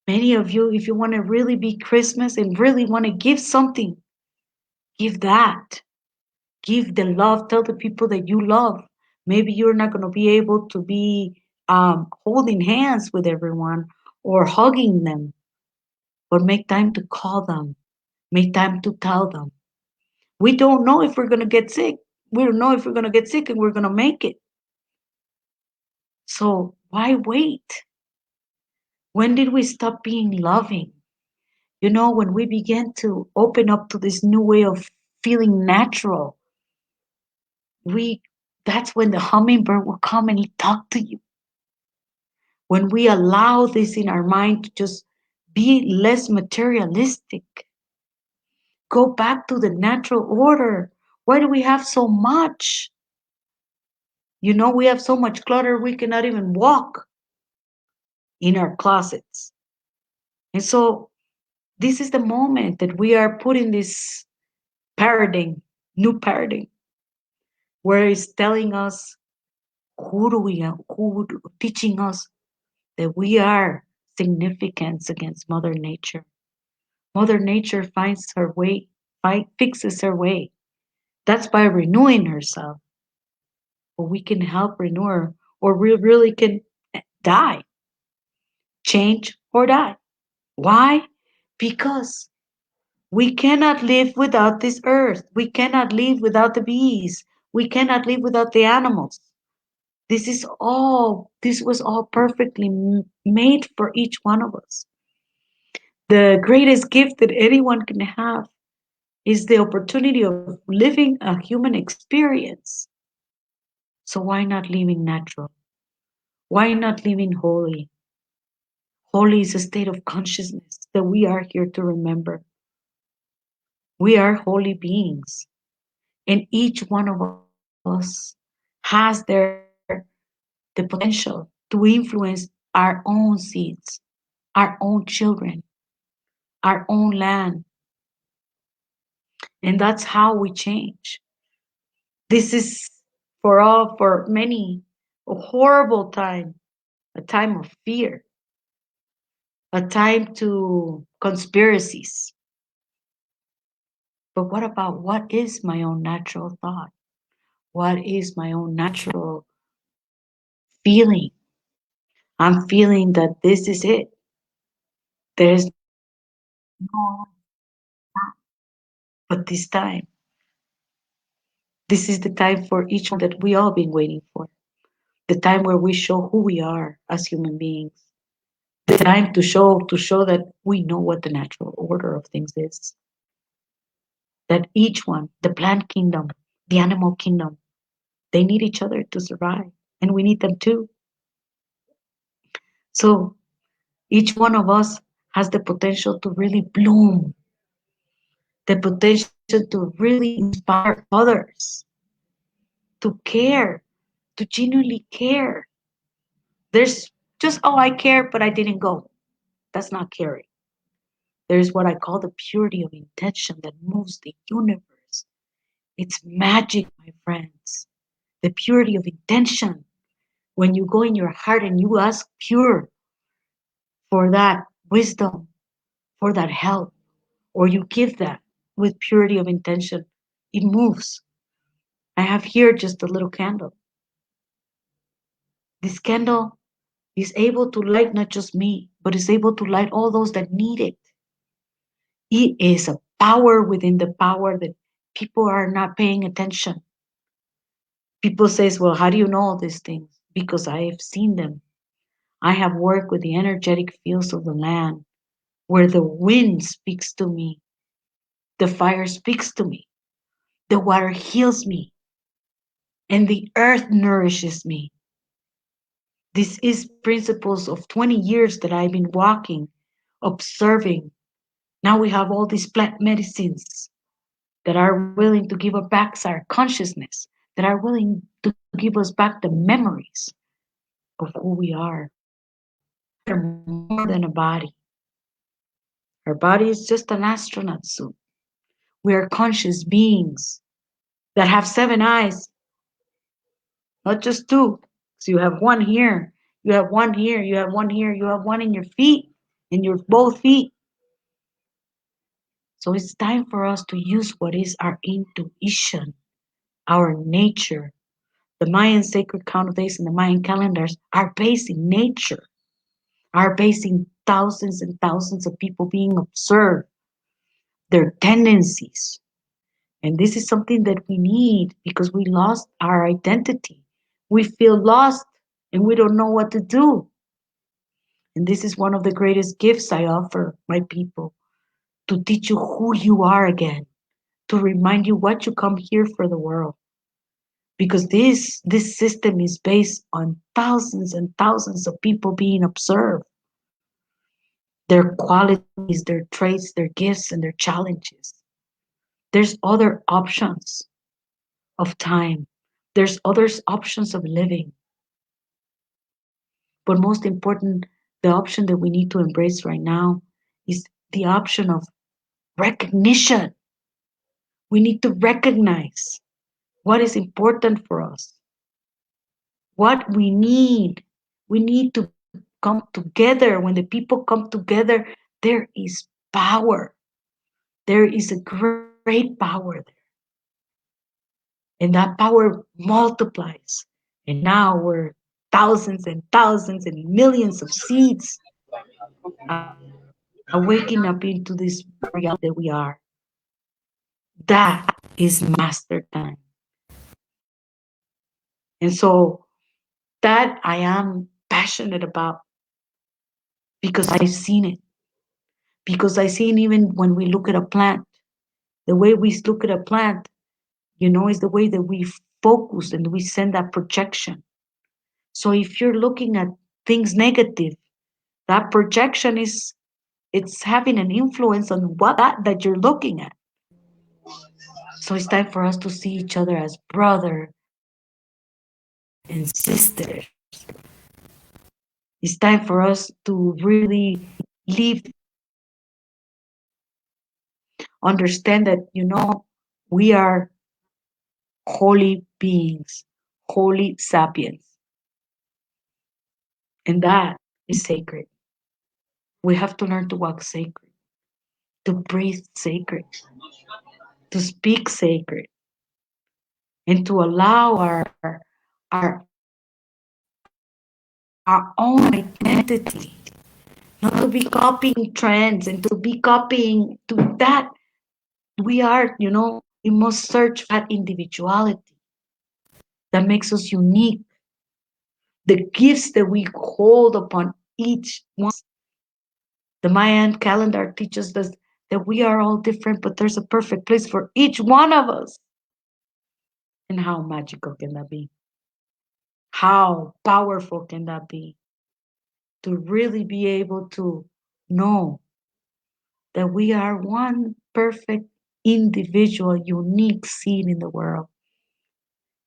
Many of you, if you want to really be Christmas and really want to give something, give that. Give the love. Tell the people that you love. Maybe you're not going to be able to be holding hands with everyone or hugging them, but make time to call them. Make time to tell them. We don't know if we're going to get sick. We don't know if we're going to get sick and we're going to make it. So why wait? When did we stop being loving? When we began to open up to this new way of feeling natural, that's when the hummingbird will come and talk to you. When we allow this in our mind to just be less materialistic, go back to the natural order. Why do we have so much? We have so much clutter, we cannot even walk in our closets. And so this is the moment that we are putting this new paradigm, where it's telling us teaching us that we are significant against Mother Nature. Mother Nature finds her way, fixes her way. That's by renewing herself. But we can help renew her, or we really can die, change or die. Why? Because we cannot live without this earth. We cannot live without the bees. We cannot live without the animals. This was all perfectly made for each one of us. The greatest gift that anyone can have is the opportunity of living a human experience. So why not living natural? Why not living holy? Holy is a state of consciousness that we are here to remember. We are holy beings, and each one of us has the potential to influence our own seeds, our own children, our own land. And that's how we change. This is for many, a horrible time, a time of fear, a time to conspiracies. But what about what is my own natural thought? What is my own natural feeling? I'm feeling that this is it. There's no, but this time, this is the time for each one that we all been waiting for. The time where we show who we are as human beings. The time to show that we know what the natural order of things is. That each one, the plant kingdom, the animal kingdom, they need each other to survive, and we need them too. So each one of us has the potential to really bloom, the potential to really inspire others, to care, to genuinely care. There's just, oh, I care, but I didn't go. That's not caring. There's what I call the purity of intention that moves the universe. It's magic, my friends. The purity of intention. When you go in your heart and you ask pure for that wisdom, for that help, or you give that with purity of intention, it moves. I have here just a little candle. This candle is able to light not just me, but is able to light all those that need it. It is a power within the power that people are not paying attention. People says, well, how do you know all these things? Because I have seen them. I have worked with the energetic fields of the land where the wind speaks to me, the fire speaks to me, the water heals me, and the earth nourishes me. This is principles of 20 years that I've been walking, observing. Now we have all these plant medicines that are willing to give us back our consciousness, that are willing to give us back the memories of who we are. We're more than a body. Our body is just an astronaut suit. We are conscious beings that have 7 eyes, not just 2. So you have one here, you have one here, you have one here, you have one in your feet, in your both feet. So it's time for us to use what is our intuition, our nature. The Mayan sacred count of days and the Mayan calendars are based in nature, are based in thousands and thousands of people being observed, their tendencies. And this is something that we need because we lost our identity. We feel lost and we don't know what to do. And this is one of the greatest gifts I offer my people, to teach you who you are again, to remind you what you come here for the world. Because this system is based on thousands and thousands of people being observed, their qualities, their traits, their gifts, and their challenges. There's other options of time. There's other options of living. But most important, the option that we need to embrace right now is the option of recognition. We need to recognize what is important for us, what we need. We need to come together. When the people come together, there is power. there is a great power there. And that power multiplies. And now we're thousands and thousands and millions of seeds are waking up into this reality that we are. That is master time. And so that I am passionate about because I've seen it. Because I've seen even when we look at a plant, the way we look at a plant, is the way that we focus and we send that projection. So if you're looking at things negative, that projection it's having an influence on what that you're looking at. So it's time for us to see each other as brother and sister. It's time for us to really live, understand that, we are holy beings, holy sapiens. And that is sacred. We have to learn to walk sacred, to breathe sacred, to speak sacred, and to allow our own identity, not to be copying trends and to be copying to that. We are, we must search that individuality that makes us unique. The gifts that we hold upon each one. The Mayan calendar teaches us that we are all different, but there's a perfect place for each one of us. And how magical can that be? How powerful can that be? To really be able to know that we are one perfect, individual, unique seed in the world.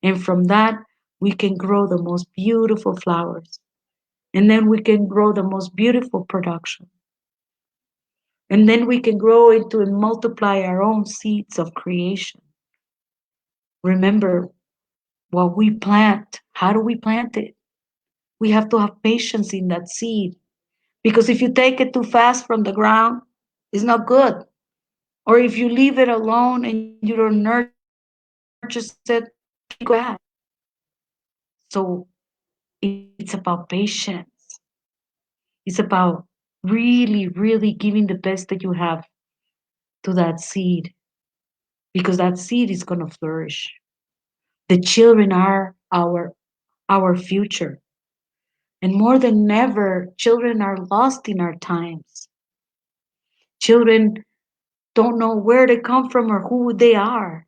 And from that, we can grow the most beautiful flowers. And then we can grow the most beautiful production. And then we can grow into and multiply our own seeds of creation. Remember, what we plant, how do we plant it? We have to have patience in that seed. Because if you take it too fast from the ground, it's not good. Or if you leave it alone and you don't nurture it, go ahead. So it's about patience. It's about really, really giving the best that you have to that seed. Because that seed is going to flourish. The children are our future. And more than ever, children are lost in our times. Children don't know where they come from or who they are.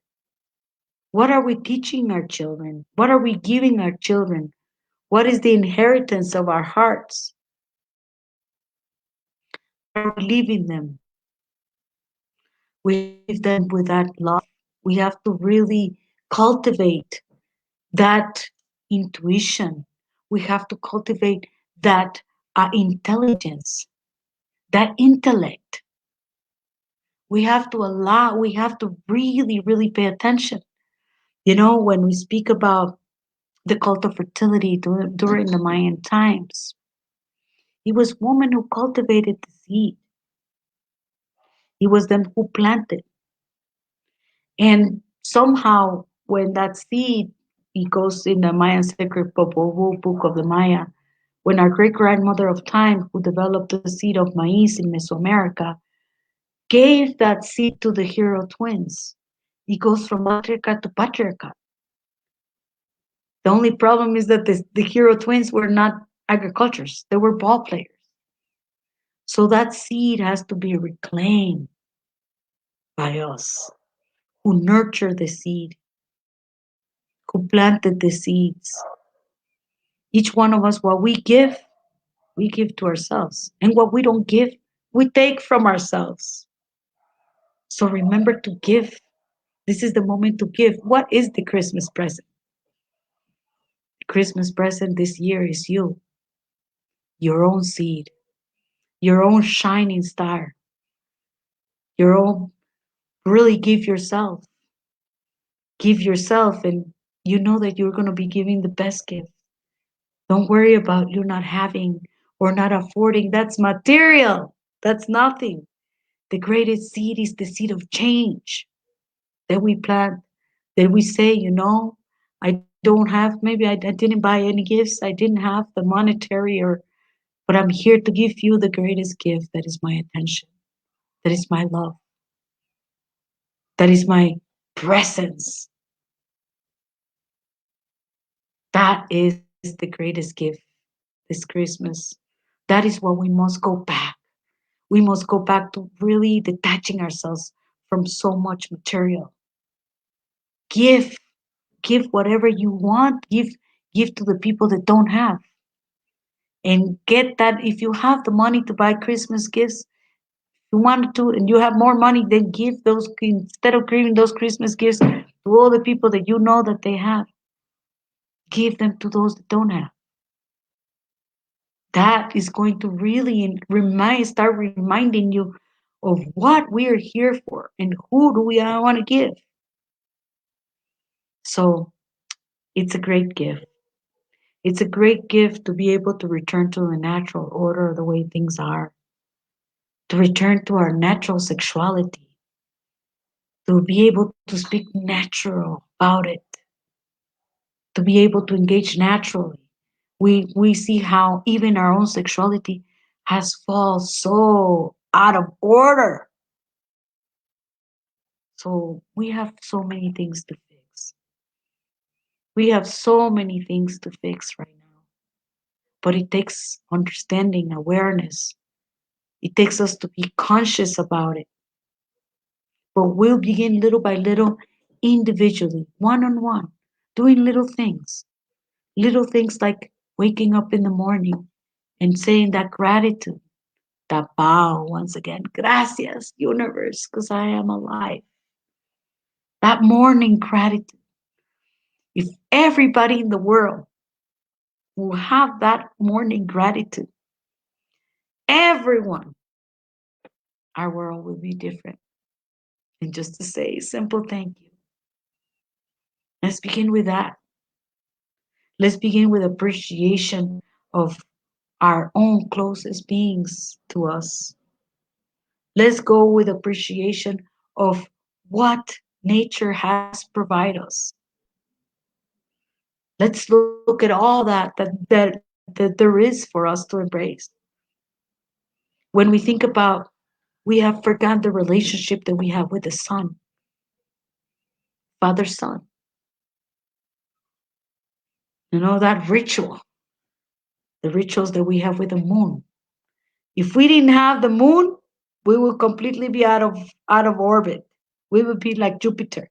What are we teaching our children? What are we giving our children? What is the inheritance of our hearts? How are we leaving them? We leave them with that love. We have to really cultivate that intuition. We have to cultivate that intelligence, that intellect. We have to really, really pay attention. When we speak about the cult of fertility during the Mayan times, it was women who cultivated the seed. It was them who planted. And somehow, when that seed, it goes in the Mayan sacred Popol Book of the Maya, when our great-grandmother of time, who developed the seed of maize in Mesoamerica, gave that seed to the hero twins. It goes from matriarch to patriarch. The only problem is that the hero twins were not agriculturists. They were ball players. So that seed has to be reclaimed by us, who nurture the seed, who planted the seeds. Each one of us, what we give to ourselves. And what we don't give, we take from ourselves. So remember to give. This is the moment to give. What is the Christmas present? The Christmas present this year is you. Your own seed. Your own shining star. Your own, really give yourself. Give yourself, and you know that you're going to be giving the best gift. Don't worry about you not having or not affording. That's material. That's nothing. The greatest seed is the seed of change that we plant, that we say, I don't have, maybe I didn't buy any gifts, I didn't have the monetary, but I'm here to give you the greatest gift, that is my attention, that is my love, that is my presence. That is the greatest gift this Christmas. That is what we must go back. We must go back to really detaching ourselves from so much material. Give whatever you want. Give to the people that don't have. And get that. If you have the money to buy Christmas gifts, you want to, and you have more money, then give those, instead of giving those Christmas gifts to all the people that you know that they have. Give them to those that don't have. That is going to really start reminding you of what we are here for and who do we want to give. So it's a great gift. It's a great gift to be able to return to the natural order of the way things are, to return to our natural sexuality, to be able to speak natural about it, to be able to engage naturally. We see how even our own sexuality has fallen so out of order. So we have so many things to fix. We have so many things to fix right now. But it takes understanding, awareness. It takes us to be conscious about it. But we'll begin little by little, individually, one-on-one, doing little things. Little things like waking up in the morning and saying that gratitude, that bow once again. Gracias, universe, because I am alive. That morning gratitude. If everybody in the world will have that morning gratitude, everyone, our world will be different. And just to say a simple thank you. Let's begin with that. Let's begin with appreciation of our own closest beings to us. Let's go with appreciation of what nature has provided us. Let's look at all that there is for us to embrace. When we think about, we have forgotten the relationship that we have with the sun, Father Sun. That ritual, the rituals that we have with the moon. If we didn't have the moon, we would completely be out of orbit. We would be like Jupiter.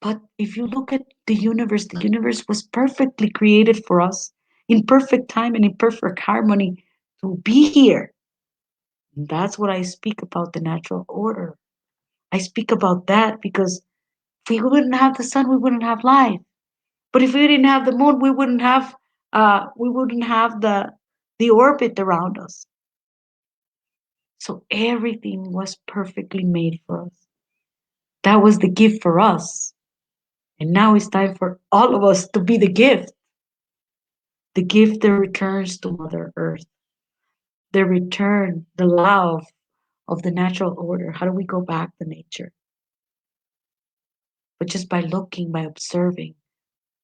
But if you look at the universe was perfectly created for us in perfect time and in perfect harmony to be here. And that's what I speak about, the natural order. I speak about that because if we wouldn't have the sun, we wouldn't have life. But if we didn't have the moon, we wouldn't have the orbit around us. So everything was perfectly made for us. That was the gift for us. And now it's time for all of us to be the gift that returns to Mother Earth, the love of the natural order. How do we go back to nature? But just by looking, by observing,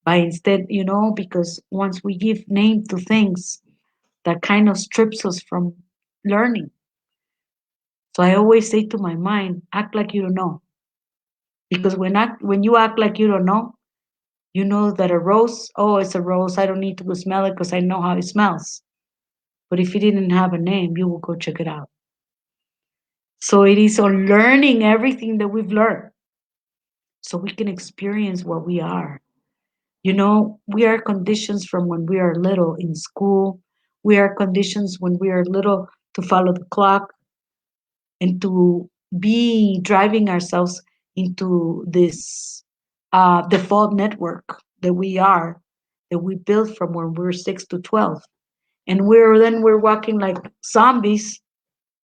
because once we give name to things, that kind of strips us from learning. So I always say to my mind, act like you don't know. Because when you act like you don't know, you know that a rose, it's a rose. I don't need to go smell it because I know how it smells. But if it didn't have a name, you will go check it out. So it is on learning everything that we've learned so we can experience what we are. We are conditioned from when we are little in school. We are conditioned when we are little to follow the clock and to be driving ourselves into this default network that we built from when we were 6 to 12. And we're walking like zombies,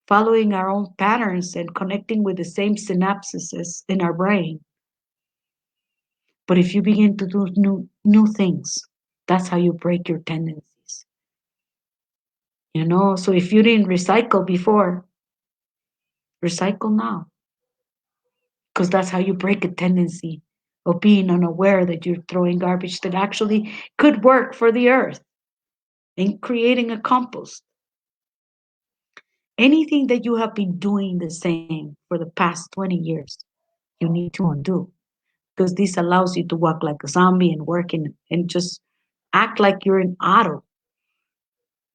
following our own patterns and connecting with the same synapses in our brain. But if you begin to do new things, that's how you break your tendencies. So if you didn't recycle before, Recycle now, because that's how you break a tendency of being unaware that you're throwing garbage that actually could work for the earth and creating a compost. Anything that you have been doing the same for the past 20 years, you need to undo, because this allows you to walk like a zombie and work and just act like you're an auto.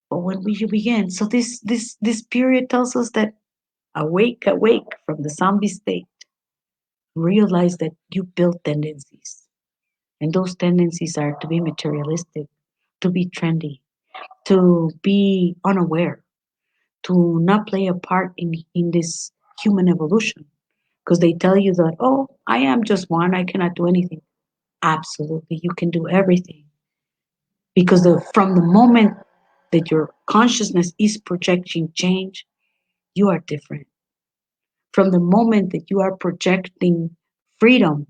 But when you begin, so this period tells us that awake from the zombie state, realize that you build tendencies, and those tendencies are to be materialistic, to be trendy, to be unaware, to not play a part in this human evolution, because they tell you that, oh, I am just one, I cannot do anything. Absolutely, you can do everything, because from the moment that your consciousness is projecting change, you are different. From the moment that you are projecting freedom,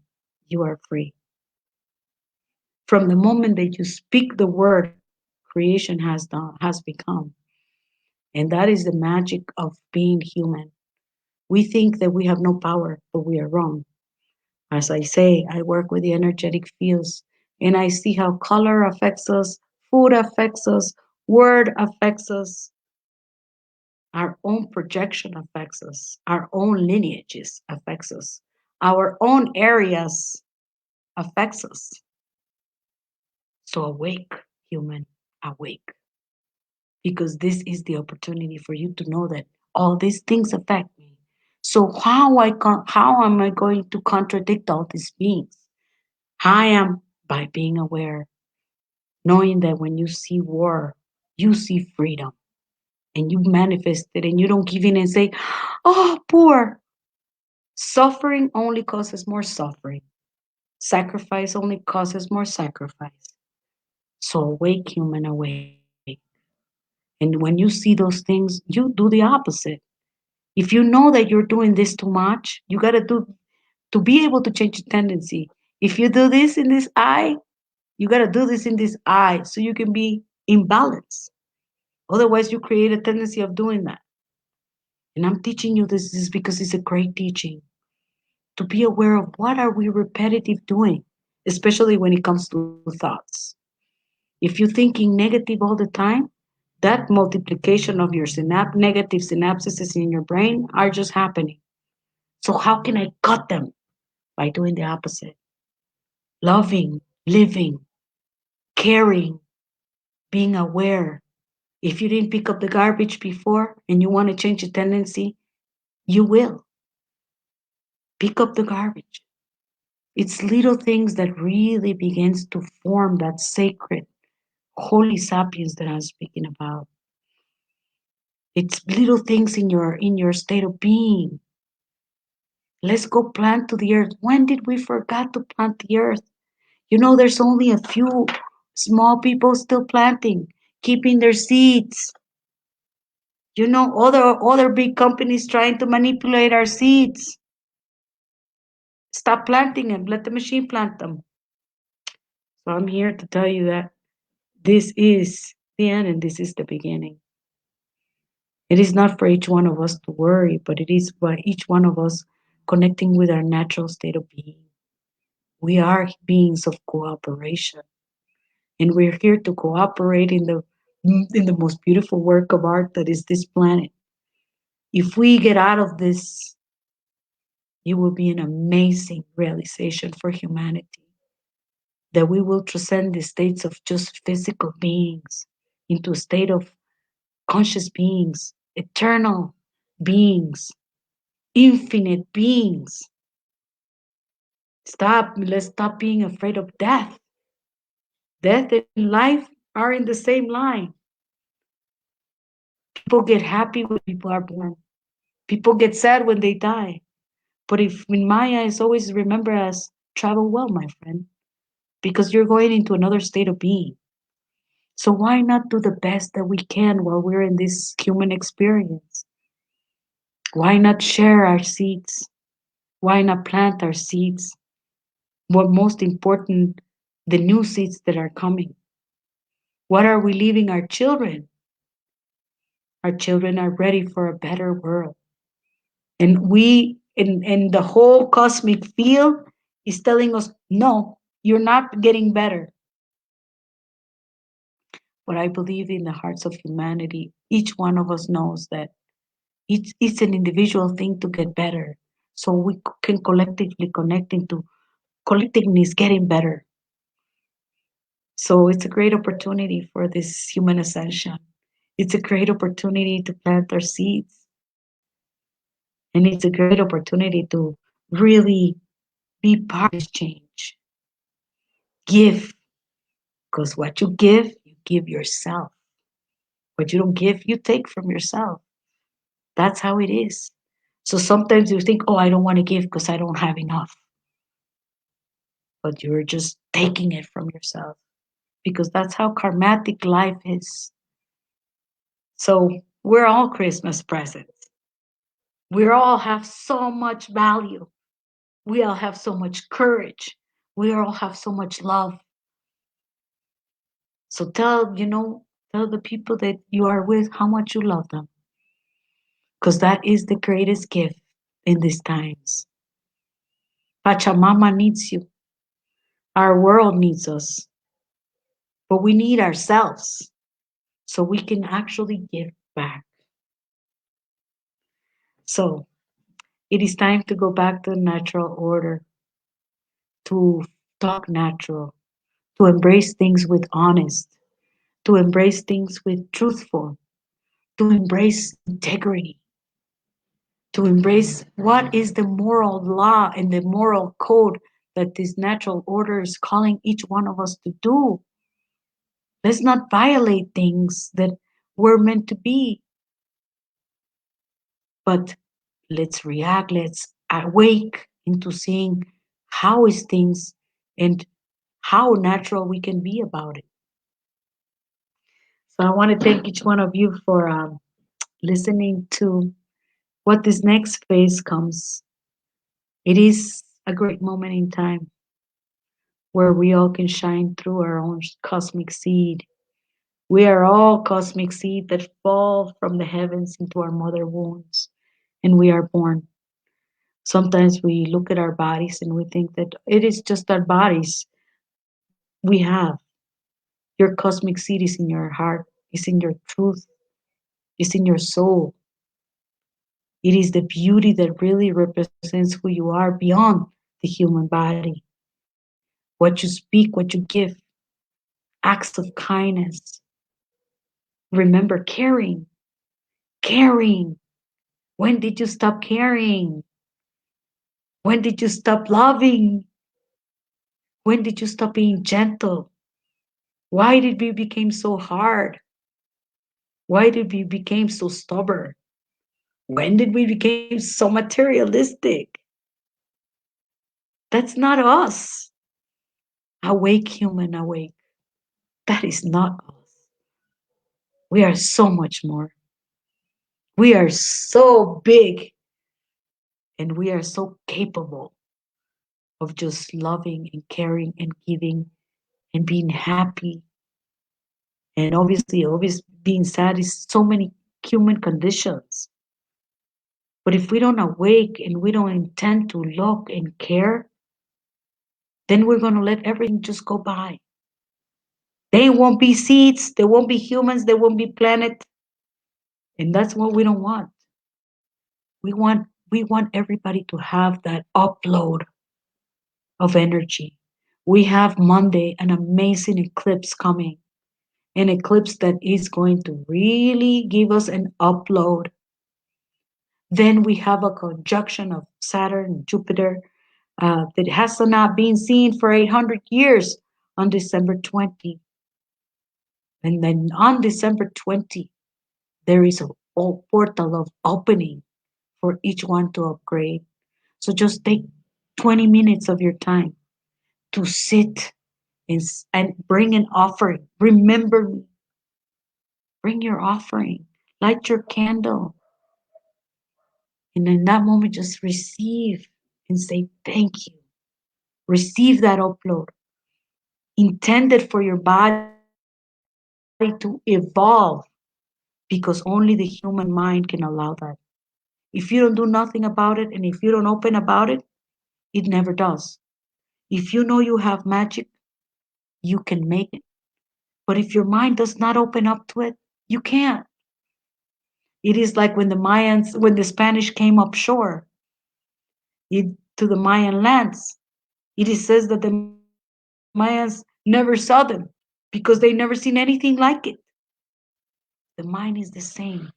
you are free. From the moment that you speak the word, creation has become. And that is the magic of being human. We think that we have no power, but we are wrong. As I say, I work with the energetic fields, and I see how color affects us, food affects us, word affects us, our own projection affects us, our own lineages affects us, our own areas affects us. So awake, human, awake. Because this is the opportunity for you to know that all these things affect me. So how am I going to contradict all these beings? I am by being aware, knowing that when you see war, you see freedom, and you manifest it, and you don't give in and say, oh, poor. Suffering only causes more suffering. Sacrifice only causes more sacrifice. So awake, human, awake. And when you see those things, you do the opposite. If you know that you're doing this too much, you got to be able to change the tendency. If you do this in this eye, you got to do this in this eye so you can be in balance. Otherwise, you create a tendency of doing that. And I'm teaching you this is because it's a great teaching. To be aware of what are we repetitive doing, especially when it comes to thoughts. If you're thinking negative all the time, that multiplication of your negative synapses in your brain are just happening. So how can I cut them? By doing the opposite. Loving, living, caring, being aware. If you didn't pick up the garbage before and you want to change the tendency, you will. Pick up the garbage. It's little things that really begins to form that sacred, holy sapiens that I'm speaking about. It's little things in your state of being. Let's go plant to the earth. When did we forget to plant the earth? You know, there's only a few small people still planting, keeping their seeds. You know, other big companies trying to manipulate our seeds. Stop planting them. Let the machine plant them. So I'm here to tell you that this is the end and this is the beginning. It is not for each one of us to worry, but it is for each one of us connecting with our natural state of being. We are beings of cooperation, and we're here to cooperate in the most beautiful work of art that is this planet. If we get out of this, it will be an amazing realization for humanity, that we will transcend the states of just physical beings into a state of conscious beings, eternal beings, infinite beings. Let's stop being afraid of death. Death and life are in the same line. People get happy when people are born. People get sad when they die. But if in my eyes, always remember as travel well, my friend, because you're going into another state of being. So why not do the best that we can while we're in this human experience? Why not share our seeds? Why not plant our seeds? What most important, the new seeds that are coming. What are we leaving our children? Our children are ready for a better world. And we, in the whole cosmic field, is telling us, no, you're not getting better. But I believe in the hearts of humanity, each one of us knows that it's an individual thing to get better. So we can collectively connect into collectiveness getting better. So it's a great opportunity for this human ascension. It's a great opportunity to plant our seeds. And it's a great opportunity to really be part of this change. Give. Because what you give yourself. What you don't give, you take from yourself. That's how it is. So sometimes you think, oh, I don't want to give because I don't have enough. But you're just taking it from yourself. Because that's how karmatic life is. So we're all Christmas presents. We all have so much value. We all have so much courage. We all have so much love. So tell the people that you are with how much you love them. Because that is the greatest gift in these times. Pachamama needs you. Our world needs us. But we need ourselves so we can actually give back. So it is time to go back to natural order, to talk natural, to embrace things with honest, to embrace things with truthful, to embrace integrity, to embrace what is the moral law and the moral code that this natural order is calling each one of us to do. Let's not violate things that we're meant to be, but let's react, let's awake into seeing how is things and how natural we can be about it. So I want to thank each one of you for listening to what this next phase comes. It is a great moment in time where we all can shine through our own cosmic seed. We are all cosmic seed that fall from the heavens into our mother wombs, and we are born. Sometimes we look at our bodies and we think that it is just our bodies we have. Your cosmic seed is in your heart, is in your truth, is in your soul. It is the beauty that really represents who you are beyond the human body. What you speak, what you give, acts of kindness. Remember caring. Caring. When did you stop caring? When did you stop loving? When did you stop being gentle? Why did we become so hard? Why did we become so stubborn? When did we become so materialistic? That's not us. Awake, human, awake. That is not us. We are so much more. We are so big and we are so capable of just loving and caring and giving and being happy. And obviously, being sad is so many human conditions. But if we don't awake and we don't intend to look and care, then we're going to let everything just go by. There won't be seeds, there won't be humans, there won't be planet. And that's what we don't want. We want everybody to have that upload of energy. We have Monday an amazing eclipse coming. An eclipse that is going to really give us an upload. Then we have a conjunction of Saturn and Jupiter that has not been seen for 800 years on December 20. And then on December 20, there is a portal of opening for each one to upgrade. So just take 20 minutes of your time to sit and bring an offering. Remember me. Bring your offering. Light your candle. And in that moment, just receive and say thank you. Receive that upload. Intended for your body to evolve because only the human mind can allow that. If you don't do nothing about it, and if you don't open about it, it never does. If you know you have magic, you can make it. But if your mind does not open up to it, you can't. It is like when the Spanish came upshore to the Mayan lands. It is says that the Mayans never saw them because they never seen anything like it. The mind is the same.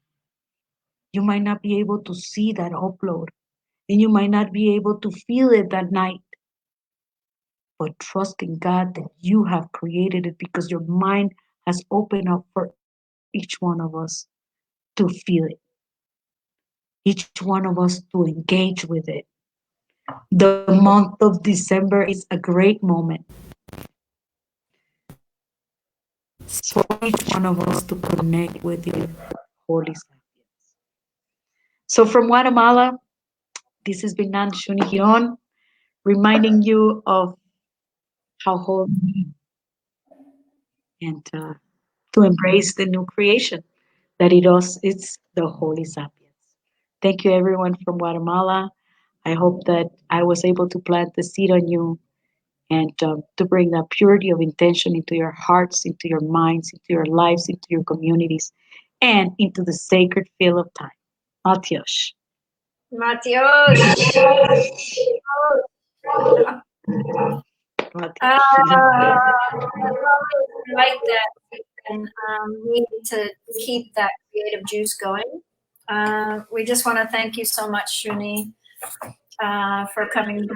You might not be able to see that upload, and you might not be able to feel it that night, but trust in God that you have created it because your mind has opened up for each one of us to feel it, each one of us to engage with it. The month of December is a great moment for each one of us to connect with your Holy Sapiens. So from Guatemala, this has been Nan Shuni Giron, reminding you of how holy and to embrace the new creation that it's the Holy Sapiens. Thank you everyone from Guatemala. I hope that I was able to plant the seed on you and to bring that purity of intention into your hearts, into your minds, into your lives, into your communities, and into the sacred field of time. Matios. Matios. I like that. And we need to keep that creative juice going. We just want to thank you so much, Shuni, for coming here.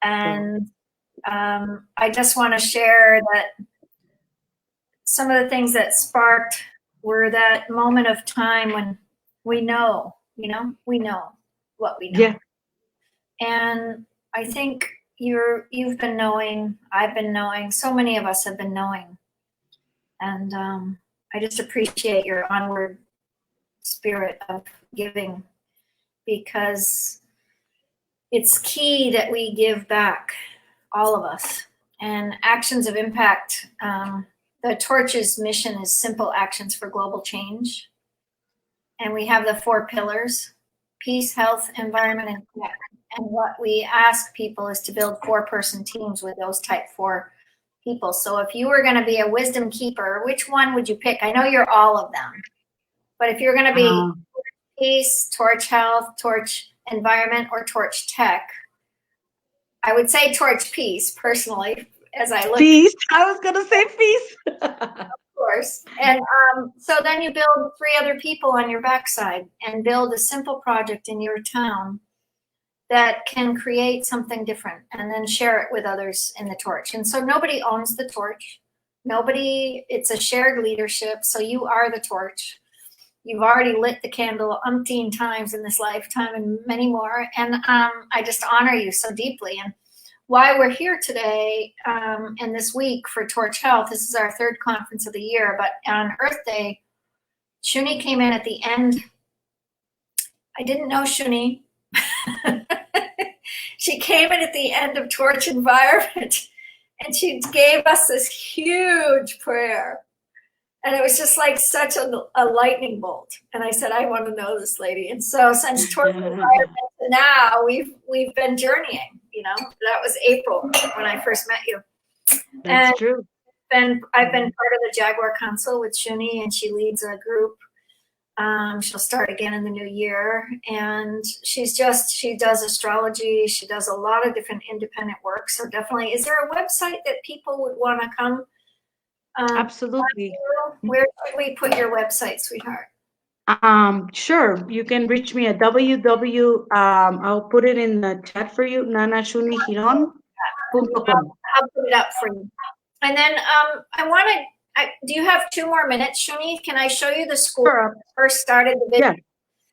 And I just want to share that some of the things that sparked were that moment of time when we know what we know. Yeah. And I think you've been knowing, I've been knowing, so many of us have been knowing. And I just appreciate your onward spirit of giving, because it's key that we give back, all of us. And Actions of Impact, the Torch's mission is simple actions for global change. And we have the 4 pillars: peace, health, environment, and connect. And what we ask people is to build 4-person teams with those type 4 people. So if you were going to be a wisdom keeper, which one would you pick? I know you're all of them, but if you're going to be peace, torch health, torch environment, or torch tech, I would say torch peace personally, as I look. Peace. I was going to say peace. Of course. And so then you build 3 other people on your backside and build a simple project in your town that can create something different, and then share it with others in the torch. And so nobody owns the torch. It's a shared leadership. So you are the torch. You've already lit the candle umpteen times in this lifetime and many more. And I just honor you so deeply. And why we're here today and this week for Torch Health, this is our 3rd conference of the year, but on Earth Day, Shuni came in at the end. I didn't know Shuni. She came in at the end of Torch Environment, and she gave us this huge prayer. And it was just like such a lightning bolt. And I said, I want to know this lady. And so since Torch Environment to now, we've been journeying. That was April when I first met you. That's true. I've been part of the Jaguar Council with Shuni, and she leads a group. She'll start again in the new year, and she does astrology. She does a lot of different independent work. So definitely, is there a website that people would want to come? Absolutely. Where should we put your website, sweetheart? Sure. You can reach me at I'll put it in the chat for you, nanashunigiron.com. I'll put it up for you. And then do you have 2 more minutes, Shuni? Can I show you the school when I first started the video?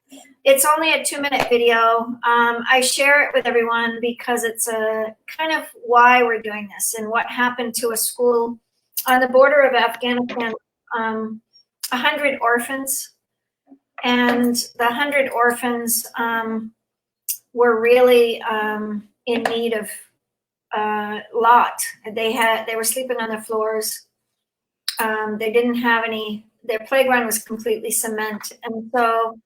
Yeah. It's only a 2-minute video. I share it with everyone because it's a kind of why we're doing this and what happened to a school on the border of Afghanistan, 100 orphans. And the 100 orphans were really in need of a lot. They were sleeping on the floors. They didn't have any, their playground was completely cement. And so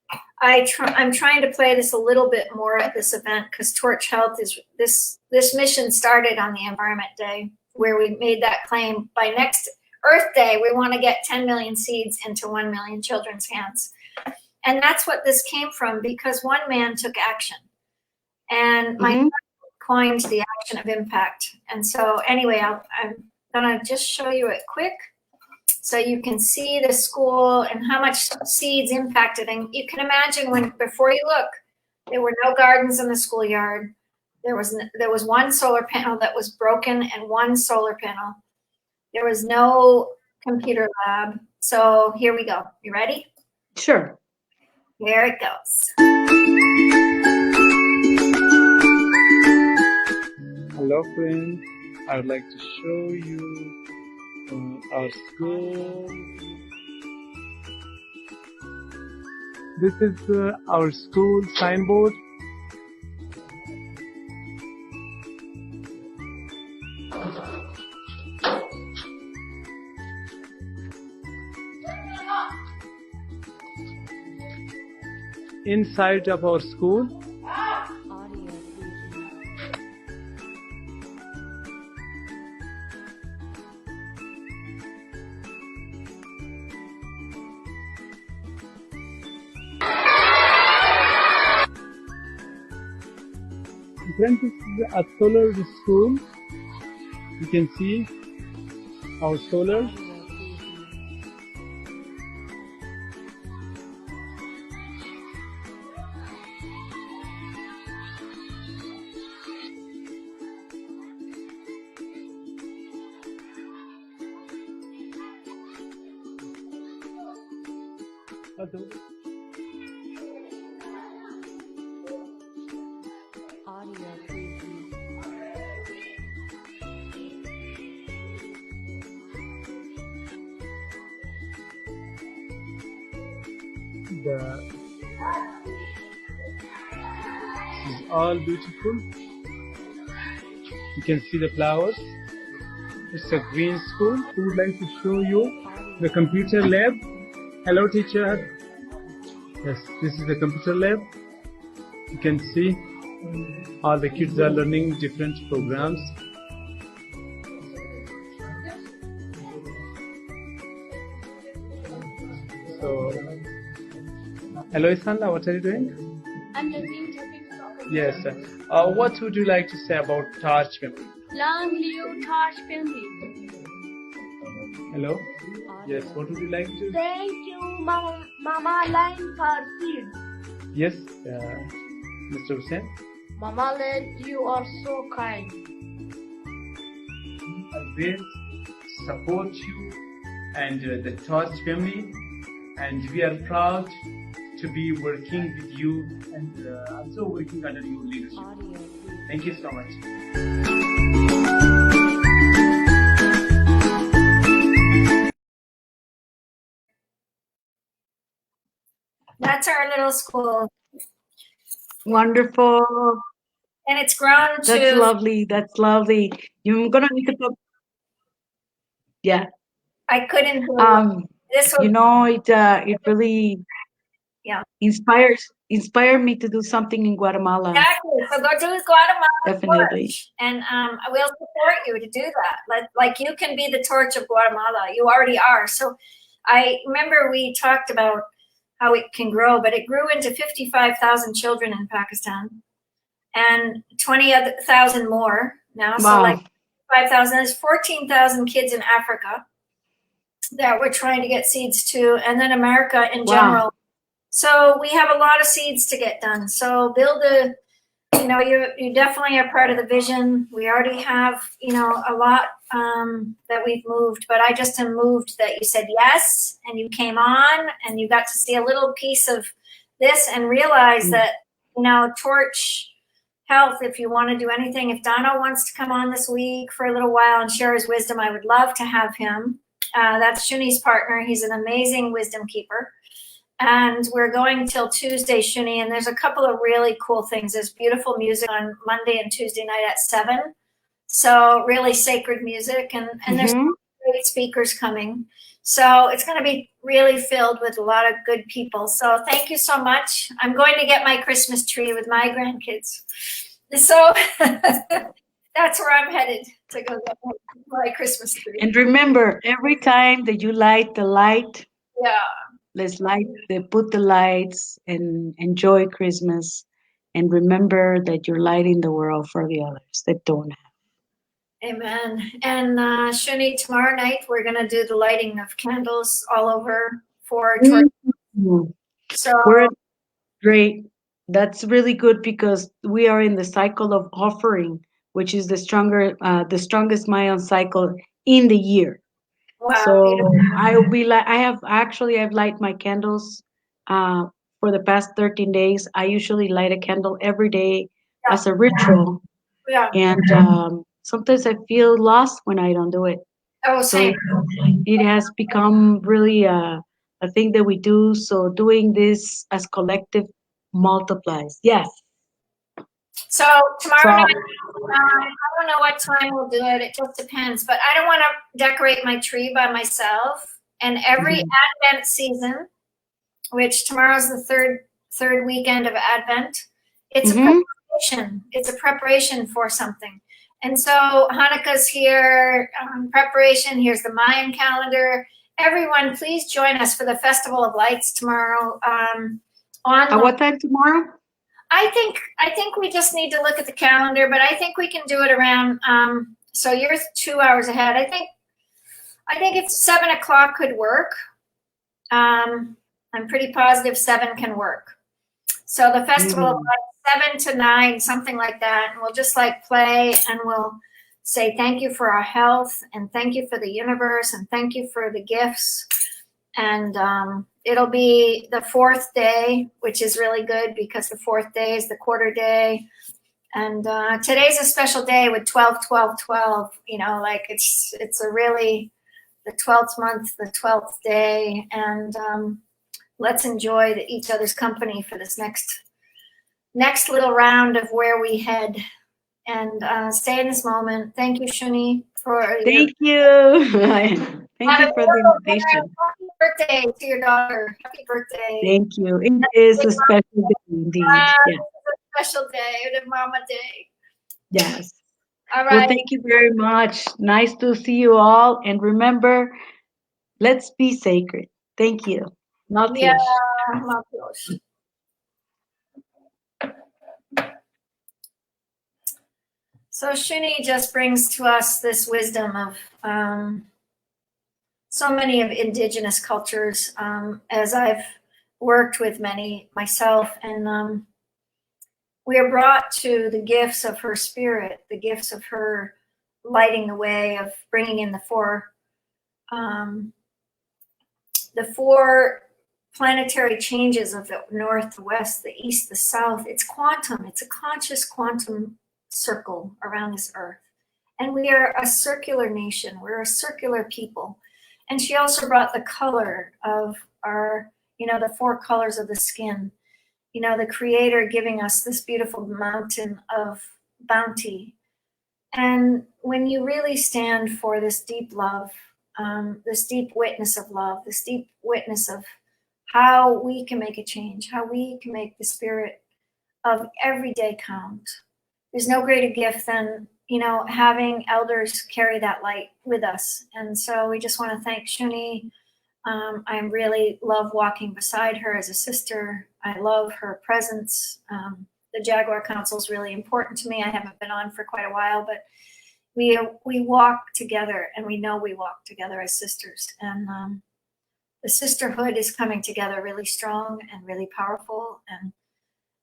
I'm trying to play this a little bit more at this event because Torch Health is this mission started on the Environment Day, where we made that claim by next Earth Day, we want to get 10 million seeds into 1 million children's hands. And that's what this came from, because one man took action. And my friend coined the action of impact. And so anyway, I'm going to just show you it quick so you can see the school and how much seeds impacted. And you can imagine before you look, there were no gardens in the schoolyard. There was one solar panel that was broken and one solar panel. There was no computer lab. So here we go. You ready? Sure. Here it goes. Hello friends, I would like to show you our school. This is our school signboard. Inside of our school, friends, this is a solar school. You can see our solar. This is all beautiful. You can see the flowers. It's a green school. We would like to show you the computer lab. Hello teacher. Yes, this is the computer lab. You can see all the kids are learning different programs. So, hello Isanda, what are you doing? I'm listening to soccer. Yes. What would you like to say about Taj family? Long live Taj family. Hello? Yes, what would you like to? Thank you, Mama Line, for seeds. Yes, Mr. Hussain. Mama Line, you are so kind. I will support you and the Taj family, and we are proud to be working with you and also working under your leadership. Thank you so much. That's our little school. Wonderful. And it's grown to... That's lovely. That's lovely. You're gonna need to put... Yeah. I couldn't... This was... You know, it really inspired me to do something in Guatemala. Exactly. So go to Guatemala. Definitely. Torch, and we'll support you to do that. Like you can be the torch of Guatemala. You already are. So I remember we talked about how it can grow, but it grew into 55,000 children in Pakistan and 20,000 more now. Wow. So like 5,000, there's 14,000 kids in Africa that we're trying to get seeds to, and then America in general. So we have a lot of seeds to get done. So build you definitely are part of the vision. We already have, a lot that we've moved, but I just am moved that you said yes and you came on and you got to see a little piece of this and realize that, Torch Health, if you want to do anything, if Dono wants to come on this week for a little while and share his wisdom, I would love to have him. That's Shuni's partner. He's an amazing wisdom keeper. And we're going till Tuesday, Shuni, and there's a couple of really cool things. There's beautiful music on Monday and Tuesday night at 7. So really sacred music. And there's great speakers coming. So it's going to be really filled with a lot of good people. So thank you so much. I'm going to get my Christmas tree with my grandkids. So that's where I'm headed, to go get my Christmas tree. And remember, every time that you light the light, Yeah. let's put the lights and enjoy Christmas. And remember that you're lighting the world for the others that don't have. Amen. And Shuni, tomorrow night we're going to do the lighting of candles all over for Torch. So We're great. That's really good because we are in the cycle of offering, which is the strongest Mayan cycle in the year. wow, So beautiful. I've light my candles for the past 13 days. I usually light a candle every day as a ritual. Yeah. And sometimes I feel lost when I don't do it. Oh, So same. it has become really a thing that we do. So doing this as collective multiplies. Yes. So tomorrow night, I don't know what time we'll do it. It just depends. But I don't want to decorate my tree by myself. And every Advent season, which tomorrow's the third weekend of Advent, it's a preparation. It's a preparation for something. And so Hanukkah's here, preparation. Here's the Mayan calendar. Everyone, please join us for the Festival of Lights tomorrow. At what time tomorrow? I think we just need to look at the calendar, but I think we can do it around. So you're 2 hours ahead. I think it's 7 o'clock could work. I'm pretty positive 7 can work. So the Festival of Lights, 7 to 9, something like that. And we'll just like play and we'll say thank you for our health and thank you for the universe and thank you for the gifts. And it'll be the 4th day, which is really good because the 4th day is the quarter day. And today's a special day with 12, 12, 12. You know, like it's a really the 12th month, the 12th day. And let's enjoy each other's company for this next little round of where we head. And stay in this moment. Thank you, Shuni, for Thank you. Thank you for the invitation. Happy birthday to your daughter. Happy birthday. Thank you. It is a special day indeed. Yeah. It's a special day, the Mama Day. Yes. All Well, right. thank you very much. Nice to see you all. And remember, let's be sacred. Thank you. Maltios. Yeah, Maltios. So Shuni just brings to us this wisdom of so many of indigenous cultures, as I've worked with many myself, and we are brought to the gifts of her spirit, the gifts of her lighting the way, of bringing in the four planetary changes of the north, the west, the east, the south. It's quantum. It's a conscious quantum circle around this earth. And we are a circular nation. We're a circular people. And she also brought the color of our, the 4 colors of the skin. The Creator giving us this beautiful mountain of bounty. And when you really stand for this deep love, this deep witness of love, this deep witness of how we can make a change, how we can make the spirit of every day count. There's no greater gift than, having elders carry that light with us. And so we just want to thank Shuni. I really love walking beside her as a sister. I love her presence. The Jaguar Council is really important to me. I haven't been on for quite a while, but we walk together, and we know we walk together as sisters. And the sisterhood is coming together really strong and really powerful. And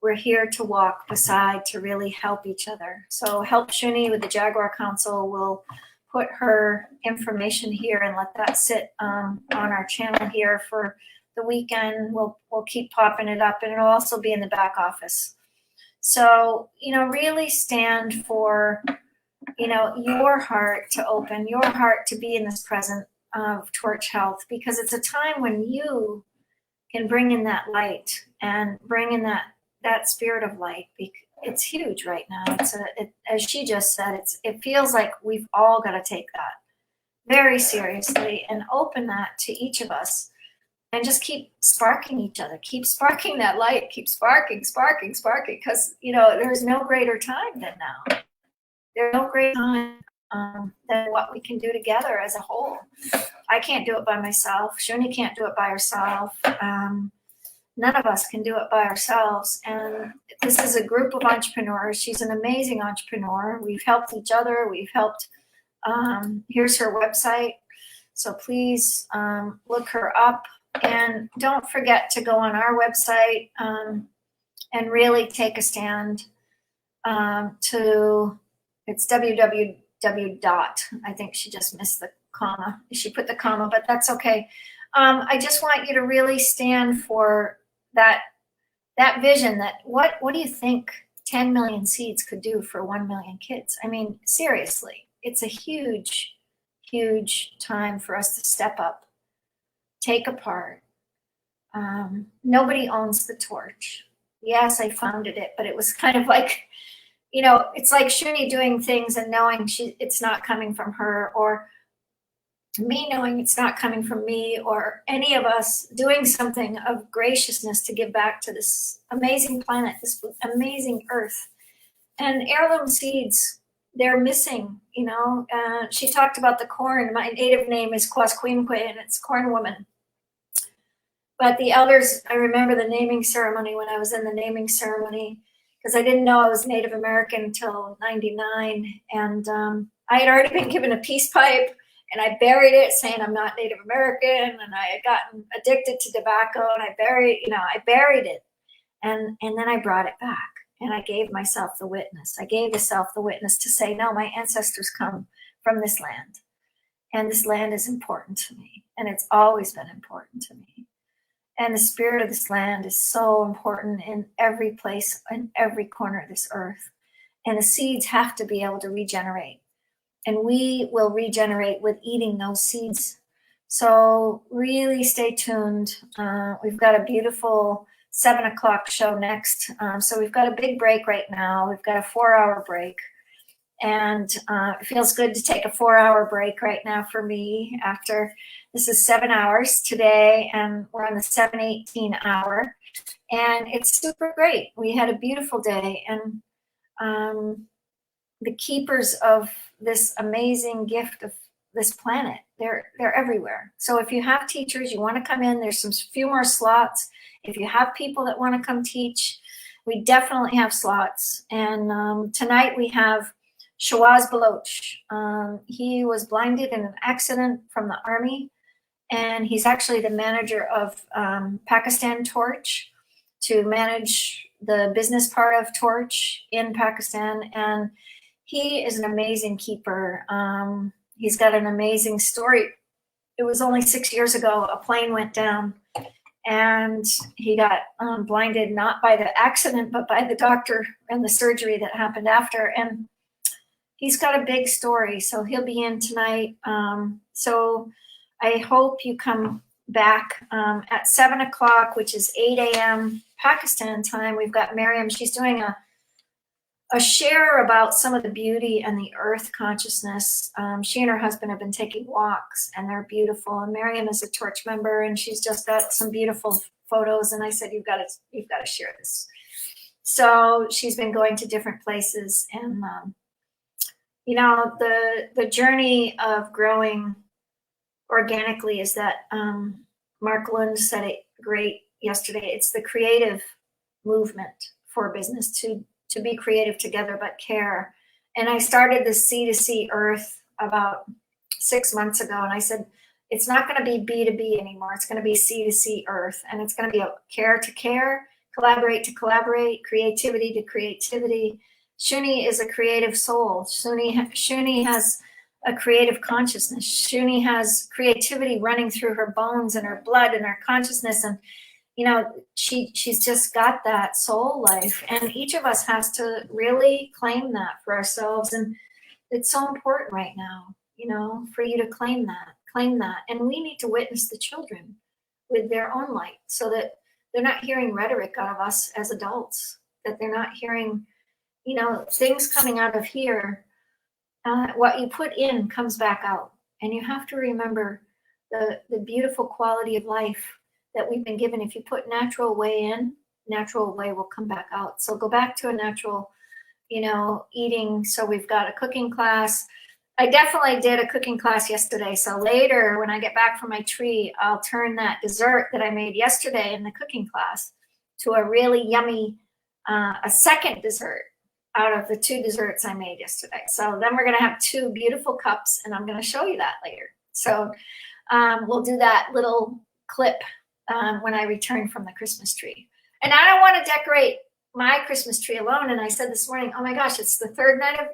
we're here to walk beside to really help each other. So help Shuni with the Jaguar Council. We'll put her information here and let that sit on our channel here for the weekend. We'll keep popping it up, and it'll also be in the back office. So, really stand for, your heart to open, your heart to be in this present of Torch Health, because it's a time when you can bring in that light and bring in that spirit of light. It's huge right now. As she just said, it feels like we've all got to take very seriously and open that to each of us and just keep sparking each other, keep sparking that light, keep sparking, because, you know, there's no greater time than now. There's no greater time than what we can do together as a whole. I can't do it by myself. Shuni can't do it by herself. None of us can do it by ourselves. And this is a group of entrepreneurs. She's an amazing entrepreneur. We've helped each other. We've helped. Here's her website. So please look her up. And don't forget to go on our website and really take a stand it's www. I think she just missed the comma. She put the comma, but that's okay. I just want you to really stand for that vision that what do you think 10 million seeds could do for 1 million kids? I mean, seriously, it's a huge, huge time for us to step up, take a part. Nobody owns the torch. Yes, I founded it, but it was kind of like, you know, it's like Shuni doing things and knowing it's not coming from her, or me knowing it's not coming from me, or any of us doing something of graciousness to give back to this amazing planet, this amazing earth. And heirloom seeds, they're missing, you know. She talked about the corn. My native name is Kwaskwimkwe, and it's corn woman. But the elders, I remember the naming ceremony when I was in the naming ceremony, because I didn't know I was Native American until 99. And I had already been given a peace pipe, and I buried it saying I'm not Native American, and I had gotten addicted to tobacco, and I buried it. And then I brought it back, and I gave myself the witness. I gave myself the witness to say, no, my ancestors come from this land, and this land is important to me, and it's always been important to me. And the spirit of this land is so important in every place, in every corner of this earth. And the seeds have to be able to regenerate. And we will regenerate with eating those seeds. So really stay tuned. We've got a beautiful 7 o'clock show next. So we've got a big break right now. We've got a 4-hour break. And it feels good to take a 4-hour break right now for me after. This is 7 hours today, and we're on the 7:18 hour, and it's super great. We had a beautiful day, and the keepers of this amazing gift of this planet, they're everywhere. So if you have teachers, you want to come in, there's some few more slots. If you have people that want to come teach, we definitely have slots. And tonight we have Shawaz Baloch. He was blinded in an accident from the army. And he's actually the manager of Pakistan Torch, to manage the business part of Torch in Pakistan. And he is an amazing keeper. He's got an amazing story. It was only 6 years ago, a plane went down, and he got blinded, not by the accident, but by the doctor and the surgery that happened after. And he's got a big story, so he'll be in tonight. So I hope you come back at 7 o'clock, which is 8 a.m. Pakistan time. We've got Miriam. She's doing a share about some of the beauty and the earth consciousness. She and her husband have been taking walks, and they're beautiful. And Miriam is a Torch member, and she's just got some beautiful photos. And I said, you've got to share this. So she's been going to different places, and you know, the journey of growing organically is that Mark Lund said it great yesterday. It's the creative movement for business to be creative together, but care. And I started this C2C Earth about 6 months ago, and I said, it's not going to be B2B anymore. It's going to be C2C Earth, and it's going to be a care to care, collaborate to collaborate, creativity to creativity. Shuni is a creative soul. Shuni has a creative consciousness. Shuni has creativity running through her bones and her blood and her consciousness. And, you know, she's just got that soul life. And each of us has to really claim that for ourselves. And it's so important right now, you know, for you to claim that. And we need to witness the children with their own light, so that they're not hearing rhetoric out of us as adults, that they're not hearing, you know, things coming out of here. What you put in comes back out. And you have to remember the beautiful quality of life that we've been given. If you put natural way in, natural way will come back out. So go back to a natural, eating. So we've got a cooking class. I definitely did a cooking class yesterday. So later when I get back from my tree, I'll turn that dessert that I made yesterday in the cooking class to a really yummy, a second dessert out of the 2 desserts I made yesterday. So then we're going to have 2 beautiful cups, and I'm going to show you that later. So we'll do that little clip when I return from the Christmas tree. And I don't want to decorate my Christmas tree alone. And I said this morning, oh my gosh, it's the 3rd night of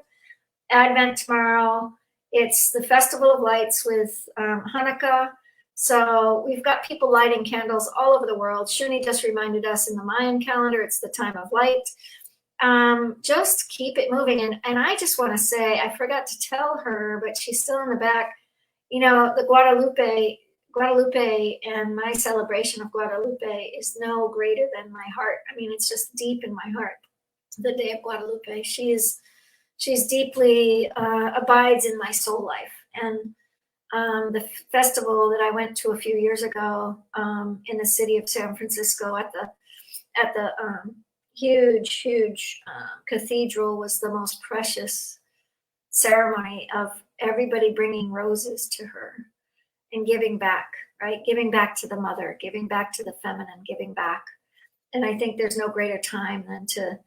Advent tomorrow. It's the Festival of Lights with Hanukkah. So we've got people lighting candles all over the world. Shuni just reminded us in the Mayan calendar, it's the time of light. Just keep it moving. And I just want to say, I forgot to tell her, but she's still in the back, the Guadalupe and my celebration of Guadalupe is no greater than my heart. I mean, it's just deep in my heart. The Day of Guadalupe, she's deeply abides in my soul life. And the festival that I went to a few years ago in the city of San Francisco at the huge cathedral was the most precious ceremony of everybody bringing roses to her and giving back, right? Giving back to the mother, giving back to the feminine, giving back. And I think there's no greater time than to,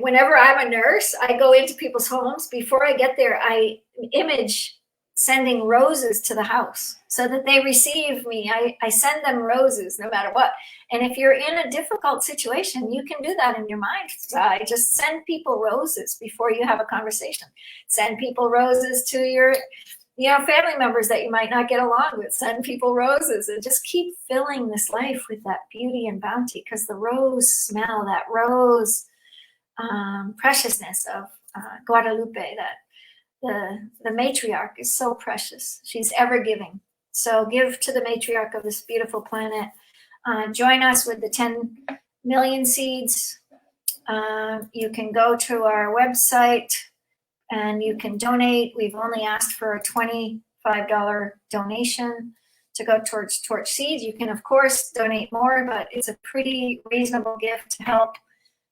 whenever I'm a nurse, I go into people's homes. Before I get there, I image sending roses to the house so that they receive me. I send them roses no matter what. And if you're in a difficult situation, you can do that in your mind. Just send people roses before you have a conversation. Send people roses to your family members that you might not get along with. Send people roses and just keep filling this life with that beauty and bounty, because the rose smell, that rose preciousness of Guadalupe, that the matriarch is so precious. She's ever giving. So give to the matriarch of this beautiful planet. Join us with the 10 million seeds. You can go to our website and you can donate. We've only asked for a $25 donation to go towards Torch Seeds. You can, of course, donate more, but it's a pretty reasonable gift to help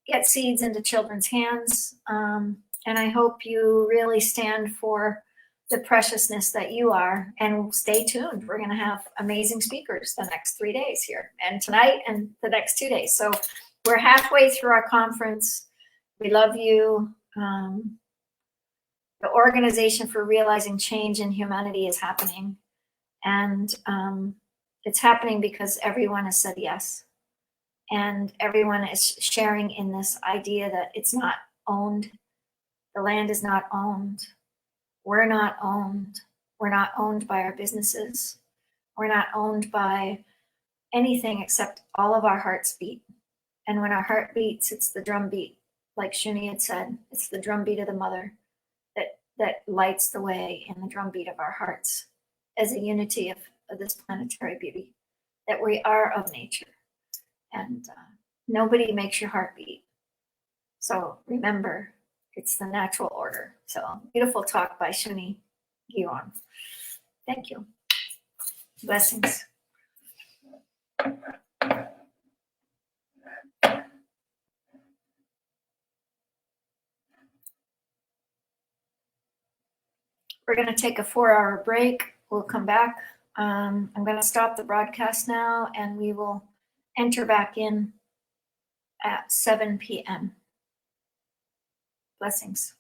get seeds into children's hands. And I hope you really stand for the preciousness that you are. And stay tuned. We're going to have amazing speakers the next 3 days here, and tonight and the next 2 days. So we're halfway through our conference. We love you. The Organization for Realizing Change in Humanity is happening. And it's happening because everyone has said yes. And everyone is sharing in this idea that it's not owned. The land is not owned. We're not owned. We're not owned by our businesses. We're not owned by anything except all of our hearts beat. And when our heart beats, it's the drum beat. Like Shuni had said, it's the drum beat of the mother that lights the way in the drum beat of our hearts as a unity of this planetary beauty, that we are of nature. And nobody makes your heart beat. So remember, it's the natural order. So beautiful talk by Shuni Giron. Thank you. Blessings. We're going to take a 4-hour break. We'll come back. I'm going to stop the broadcast now, and we will enter back in at 7 p.m. Blessings.